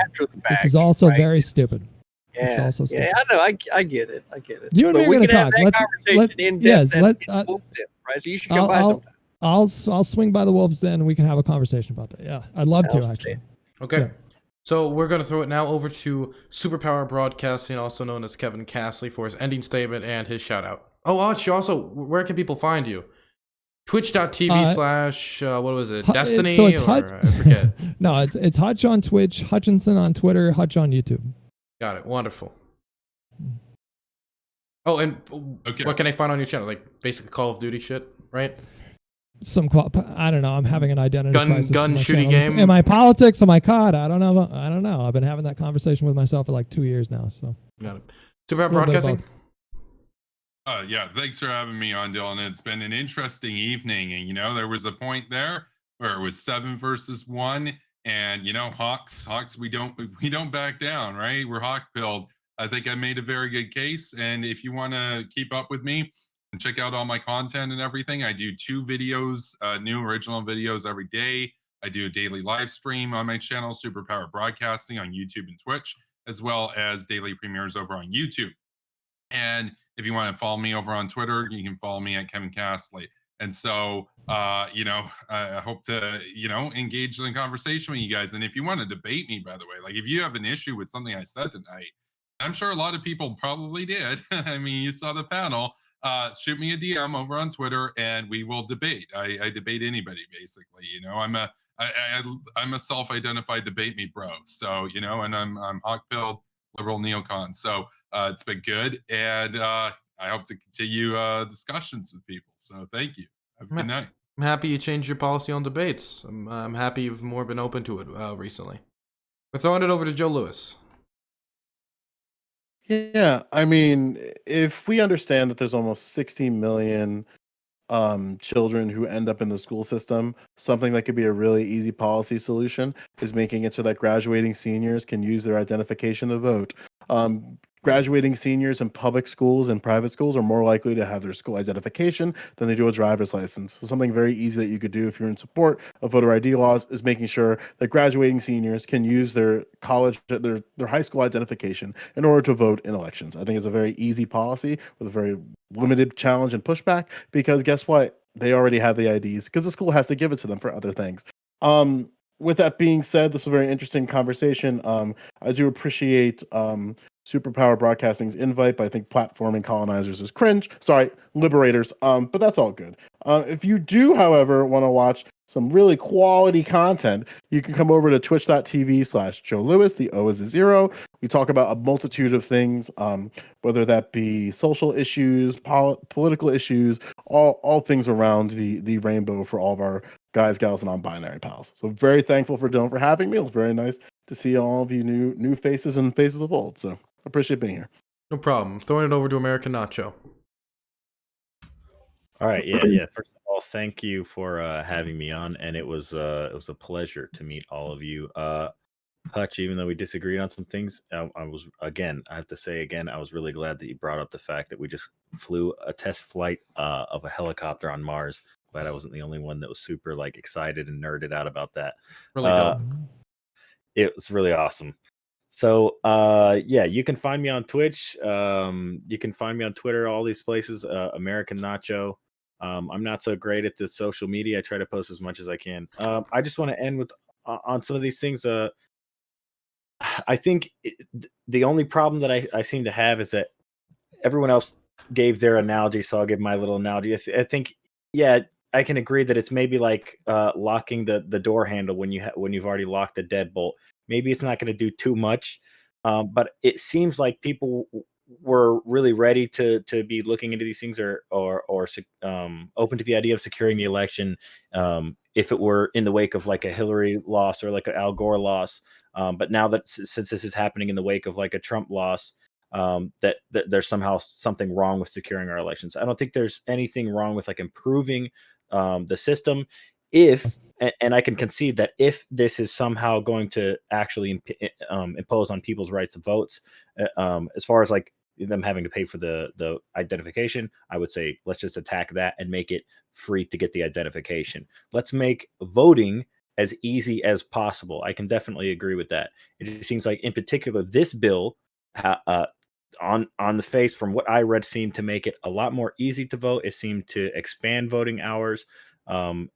Speaker 5: This is also very stupid.
Speaker 7: Yeah,
Speaker 5: it's also stupid.
Speaker 7: Yeah, I know. I get it.
Speaker 5: You and me are going to talk.
Speaker 7: Right? So you should come by sometime.
Speaker 5: I'll swing by the Wolves Den and we can have a conversation about that. Yeah, I'd love to actually.
Speaker 1: Okay.
Speaker 5: Yeah.
Speaker 1: So we're going to throw it now over to Superpower Broadcasting, also known as Kevin Castley, for his ending statement and his shout out. Oh, Hutch, where can people find you? Twitch.tv / what was it? Destiny?
Speaker 5: So it's
Speaker 1: I forget.
Speaker 5: No, it's Hutch on Twitch, Hutchinson on Twitter, Hutch on YouTube.
Speaker 1: Got it. Wonderful. Oh, and what can I find on your channel? Like basic Call of Duty shit, right?
Speaker 5: I don't know. I'm having an identity crisis.
Speaker 1: Gun shooting game.
Speaker 5: Am I politics? Am I COD? I don't know. I've been having that conversation with myself for like 2 years now. So
Speaker 1: got it. Superpower Broadcasting.
Speaker 3: Yeah, thanks for having me on, Dylan. It's been an interesting evening, and there was a point there where it was 7 versus 1, and Hawks, we don't back down, right? We're hawk pilled. I think I made a very good case, and if you want to keep up with me and check out all my content and everything, I do 2 videos, new original videos every day. I do a daily live stream on my channel, Superpower Broadcasting, on YouTube and Twitch, as well as daily premieres over on YouTube. And if you want to follow me over on Twitter, you can follow me at Kevin Castley. And so, I hope to, engage in a conversation with you guys. And if you want to debate me, by the way, like if you have an issue with something I said tonight, I'm sure a lot of people probably did. I mean, you saw the panel. Shoot me a DM over on Twitter, and we will debate. I debate anybody, basically. I'm a self-identified debate me bro. So, and I'm hawk-pilled liberal neocon. So it's been good, and I hope to continue discussions with people. So thank you. Have a good night.
Speaker 1: I'm happy you changed your policy on debates. I'm happy you've more been open to it recently. We're throwing it over to Joe Lewis.
Speaker 6: Yeah, I mean, if we understand that there's almost 16 million children who end up in the school system, something that could be a really easy policy solution is making it so that graduating seniors can use their identification to vote. Graduating seniors in public schools and private schools are more likely to have their school identification than they do a driver's license. So something very easy that you could do if you're in support of voter ID laws is making sure that graduating seniors can use their college, their high school identification in order to vote in elections. I think it's a very easy policy with a very limited challenge and pushback, because guess what? They already have the IDs because the school has to give it to them for other things. With that being said, this is a very interesting conversation. I do appreciate Superpower Broadcasting's invite, but I think platforming colonizers is cringe. Sorry, liberators. But that's all good. If you do, however, want to watch some really quality content, you can come over to twitch.tv/Joe Lewis. The O is a 0. We talk about a multitude of things, whether that be social issues, political issues, all things around the rainbow for all of our guys, gals, and non-binary pals. So very thankful for Dylan for having me. It was very nice to see all of you new faces and faces of old. So appreciate being here.
Speaker 1: No problem. Throwing it over to American Nacho.
Speaker 4: All right, yeah. First of all, thank you for having me on, and it was a pleasure to meet all of you. Hutch, even though we disagreed on some things, I have to say again, I was really glad that you brought up the fact that we just flew a test flight of a helicopter on Mars. Glad I wasn't the only one that was super like excited and nerded out about that.
Speaker 1: Really dope.
Speaker 4: It was really awesome. So you can find me on Twitch. You can find me on Twitter, all these places. American Nacho. I'm not so great at the social media. I try to post as much as I can. I just want to end with on some of these things. I think the only problem that I seem to have is that everyone else gave their analogy, so I'll give my little analogy. I think, yeah, I can agree that it's maybe like locking the door handle when you've already locked the deadbolt. Maybe it's not going to do too much, but it seems like people were really ready to be looking into these things or open to the idea of securing the election if it were in the wake of like a Hillary loss or like an Al Gore loss. But now that since this is happening in the wake of like a Trump loss, that there's somehow something wrong with securing our elections. I don't think there's anything wrong with like improving the system. And I can concede that if this is somehow going to actually impose on people's rights of votes, as far as like them having to pay for the identification, I would say let's just attack that and make it free to get the identification. Let's make voting as easy as possible. I can definitely agree with that. It seems like in particular this bill on the face from what I read seemed to make it a lot more easy to vote. It seemed to expand voting hours and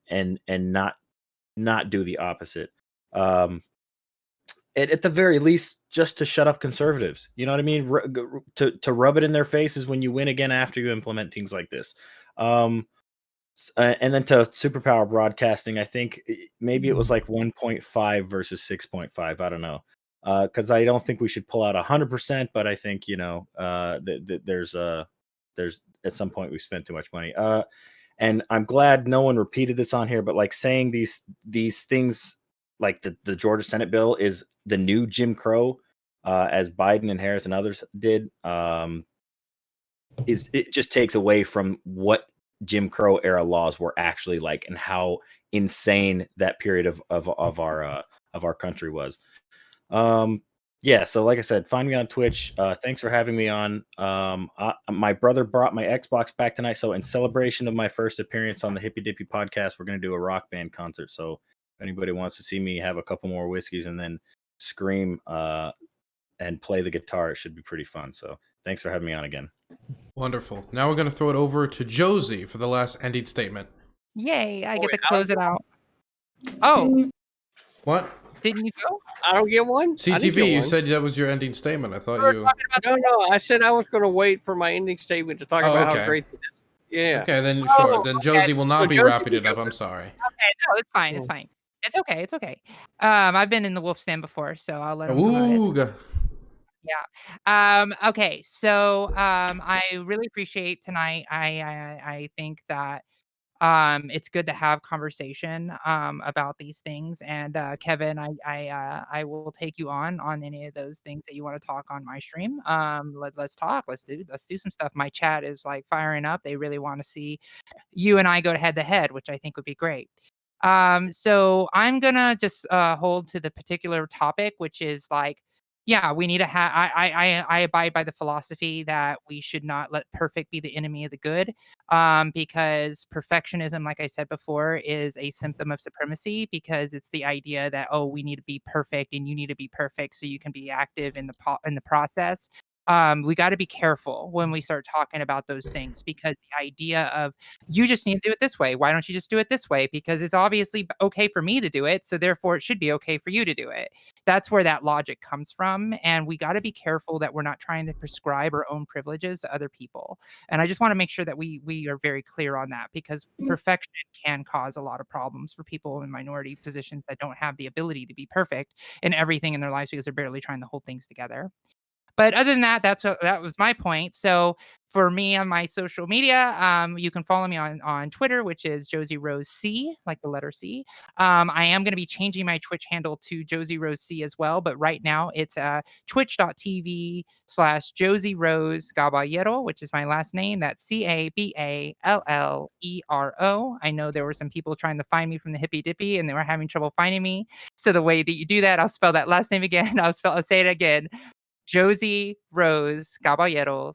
Speaker 4: not do the opposite. At the very least, just to shut up conservatives. You know what I mean? To rub it in their faces when you win again after you implement things like this. And then to superpower broadcasting, I think maybe it was like 1.5 versus 6.5. I don't know. Because I don't think we should pull out 100%, but I think, there's at some point we spent too much money. And I'm glad no one repeated this on here, but like saying these things like the Georgia Senate bill is the new Jim Crow, as Biden and Harris and others did, it just takes away from what Jim Crow era laws were actually like and how insane that period of our country was. So like I said, find me on Twitch. Thanks for having me on. My brother brought my Xbox back tonight, so in celebration of my first appearance on the Hippy Dippy podcast, we're going to do a rock band concert. So if anybody wants to see me have a couple more whiskeys and then scream and play the guitar, it should be pretty fun. So thanks for having me on again.
Speaker 1: Wonderful. Now we're going to throw it over to Josie for the last ending statement.
Speaker 8: Yay, I get to close it out. Oh.
Speaker 1: What?
Speaker 8: Didn't you go?
Speaker 7: I don't get one.
Speaker 1: CTV, you said that was your ending statement. I thought you.
Speaker 7: No. I said I was going to wait for my ending statement to talk about how great it is. Yeah.
Speaker 1: Okay, then sure. Then Josie will not be wrapping it up. I'm sorry.
Speaker 8: Okay, no, it's fine. It's fine. It's okay. It's okay. I've been in the wolf stand before, so I'll let him know it. Yeah. Okay. So I really appreciate tonight. I think that it's good to have conversation about these things. And Kevin, I will take you on any of those things that you want to talk on my stream. Let's talk. Let's do some stuff. My chat is like firing up. They really want to see you and I go head to head, which I think would be great. So I'm gonna just hold to the particular topic, which is like, yeah, we need to have. I abide by the philosophy that we should not let perfect be the enemy of the good, because perfectionism, like I said before, is a symptom of supremacy. Because it's the idea that we need to be perfect and you need to be perfect so you can be active in the process. we got to be careful when we start talking about those things, because the idea of you just need to do it this way. Why don't you just do it this way? Because it's obviously okay for me to do it, so therefore it should be okay for you to do it. That's where that logic comes from, and we got to be careful that we're not trying to prescribe our own privileges to other people. And I just want to make sure that we are very clear on that, because perfection can cause a lot of problems for people in minority positions that don't have the ability to be perfect in everything in their lives because they're barely trying to hold things together. But other than that, that was my point. So for me on my social media, you can follow me on Twitter, which is JosieRose C, like the letter C. I am going to be changing my Twitch handle to JosieRose C as well, but right now it's twitch.tv/JosieRose Caballero, which is my last name. That's Caballero. I know there were some people trying to find me from the Hippy Dippy, and they were having trouble finding me. So the way that you do that, I'll spell that last name again. I'll say it again. JosieRose Caballero,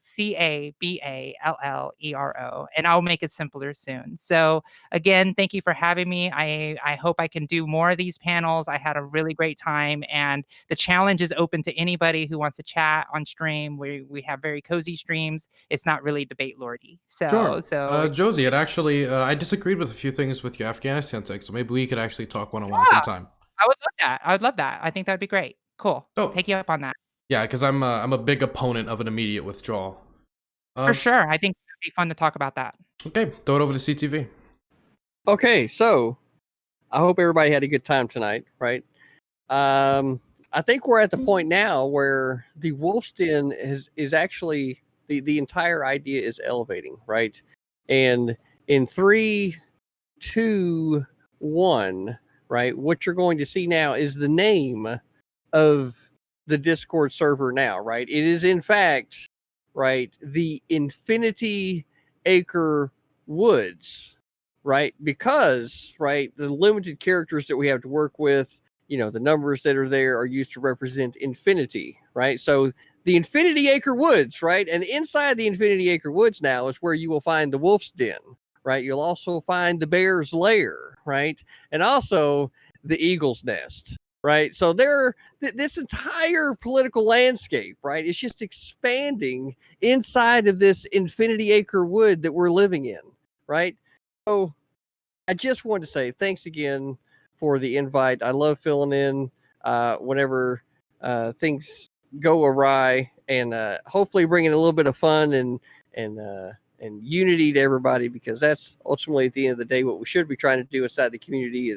Speaker 8: Caballero, and I'll make it simpler soon. So again, thank you for having me. I hope I can do more of these panels. I had a really great time, and the challenge is open to anybody who wants to chat on stream. We have very cozy streams. It's not really debate lordy. So
Speaker 1: Josie, it actually I disagreed with a few things with your Afghanistan take, so maybe we could actually talk one-on-one sometime.
Speaker 8: I would love that. I would love that. I think that'd be great. Cool. Take you up on that.
Speaker 1: Yeah, because I'm a big opponent of an immediate withdrawal.
Speaker 8: For sure. I think it'd be fun to talk about that.
Speaker 1: Okay, throw it over to CTV.
Speaker 7: Okay, so I hope everybody had a good time tonight, right? I think we're at the point now where the Wolf's Den is actually the entire idea is elevating, right? And in 3, 2, 1, right? What you're going to see now is the name of the Discord server now, right? It is in fact, right, the Infinity Acre Woods, right? Because, right, the limited characters that we have to work with, you know, the numbers that are there are used to represent infinity, right? So the Infinity Acre Woods, right? And inside the Infinity Acre Woods now is where you will find the Wolf's Den, right? You'll also find the Bear's Lair, right? And also the Eagle's Nest. Right. So this entire political landscape, right, is just expanding inside of this Infinity Acre Wood that we're living in. Right. So I just wanted to say thanks again for the invite. I love filling in whenever things go awry, and hopefully bringing a little bit of fun and unity to everybody, because that's ultimately at the end of the day what we should be trying to do inside the community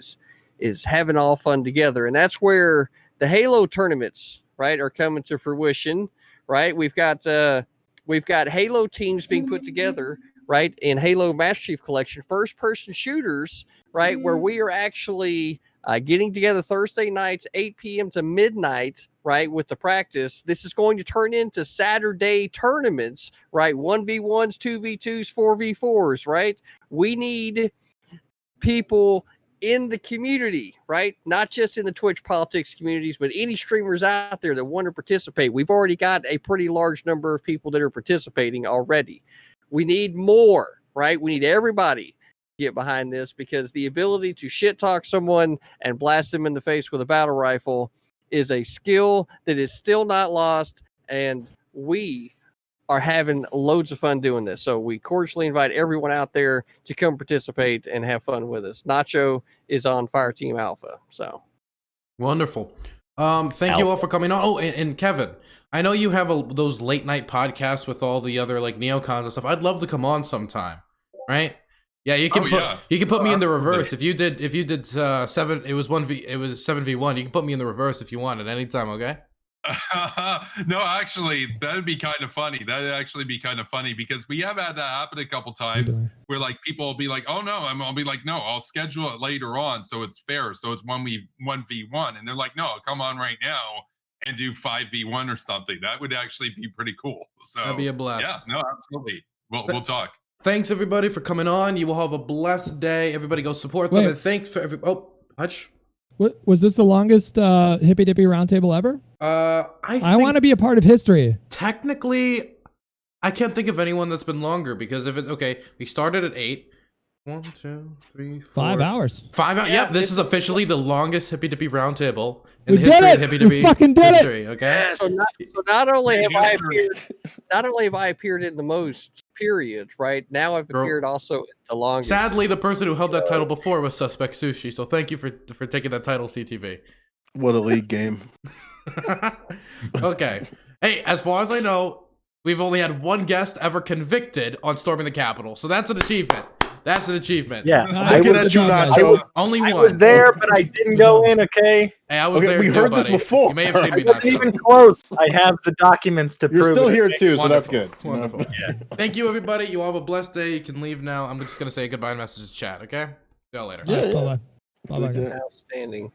Speaker 7: is having all fun together. And that's where the Halo tournaments, right, are coming to fruition, right? We've got Halo teams being put together, right, in Halo Master Chief Collection, first-person shooters, right, where we are actually getting together Thursday nights, 8 p.m. to midnight, right, with the practice. This is going to turn into Saturday tournaments, right, 1v1s, 2v2s, 4v4s, right? We need people in the community, right? Not just in the Twitch politics communities, but any streamers out there that want to participate. We've already got a pretty large number of people that are participating already. We need more, right? We need everybody to get behind this, because the ability to shit talk someone and blast them in the face with a battle rifle is a skill that is still not lost, and we are having loads of fun doing this. So we cordially invite everyone out there to come participate and have fun with us. Nacho is on Fire Team Alpha. So
Speaker 1: wonderful. Thank you all for coming on. Oh, and Kevin, I know you have those late night podcasts with all the other like neocons and stuff. I'd love to come on sometime, right? Yeah, you can you can put me in the reverse if you did 7. It was 7v1. You can put me in the reverse if you want at any time. Okay.
Speaker 3: No, actually, that'd be kind of funny. That'd actually be kind of funny, because we have had that happen a couple times where like people will be like, "Oh no," I'll be like, "No, I'll schedule it later on, so it's fair, so it's 1v1," and they're like, "No, come on right now and do 5v1 or something." That would actually be pretty cool. So
Speaker 1: that'd be a blast.
Speaker 3: Yeah, no, absolutely. We'll talk.
Speaker 1: Thanks everybody for coming on. You will have a blessed day. Everybody go support them. And thanks for Hutch.
Speaker 5: What was this, the longest Hippy Dippy Roundtable ever? I want to be a part of history.
Speaker 1: Technically, I can't think of anyone that's been longer, because we started at 8, 1, 2, 3, 4.
Speaker 5: 5 hours.
Speaker 1: 5 hours.
Speaker 7: Yeah,
Speaker 1: Yep, this is officially the longest Hippy Dippy Roundtable in
Speaker 5: We
Speaker 1: the
Speaker 5: did
Speaker 1: history
Speaker 5: it!
Speaker 1: of Hippy
Speaker 5: We
Speaker 1: Dippy
Speaker 5: fucking did it!
Speaker 1: history. Okay.
Speaker 7: So not only have I
Speaker 3: History.
Speaker 7: appeared in the most periods, right? Now I've
Speaker 1: Girl.
Speaker 7: appeared also in the longest.
Speaker 1: Sadly, the person who held that title before was Suspect Sushi. So thank you for taking that title, CTV.
Speaker 6: What a league game.
Speaker 1: Okay. Hey, as far as I know, we've only had one guest ever convicted on storming the Capitol. So that's an achievement. That's an achievement.
Speaker 4: Yeah,
Speaker 5: Nice.
Speaker 6: I
Speaker 5: Good
Speaker 6: was,
Speaker 5: job, guys.
Speaker 1: Only
Speaker 4: I
Speaker 1: one.
Speaker 4: was there, but I didn't go in. Okay,
Speaker 1: Hey, I was
Speaker 6: Okay,
Speaker 1: there
Speaker 6: we
Speaker 1: too,
Speaker 6: heard this
Speaker 1: buddy.
Speaker 6: before.
Speaker 1: You may have seen me
Speaker 4: I wasn't
Speaker 1: not.
Speaker 4: even close. I have the documents to
Speaker 6: You're
Speaker 4: prove
Speaker 6: still
Speaker 4: it.
Speaker 6: here too, so that's
Speaker 1: Wonderful.
Speaker 6: good.
Speaker 1: Wonderful. Thank you, everybody. You all have a blessed day. You can leave now. I'm just gonna say goodbye and message the chat. Okay. See y'all later.
Speaker 6: Yeah, yeah.
Speaker 5: Bye bye. Bye bye, guys.
Speaker 7: Outstanding.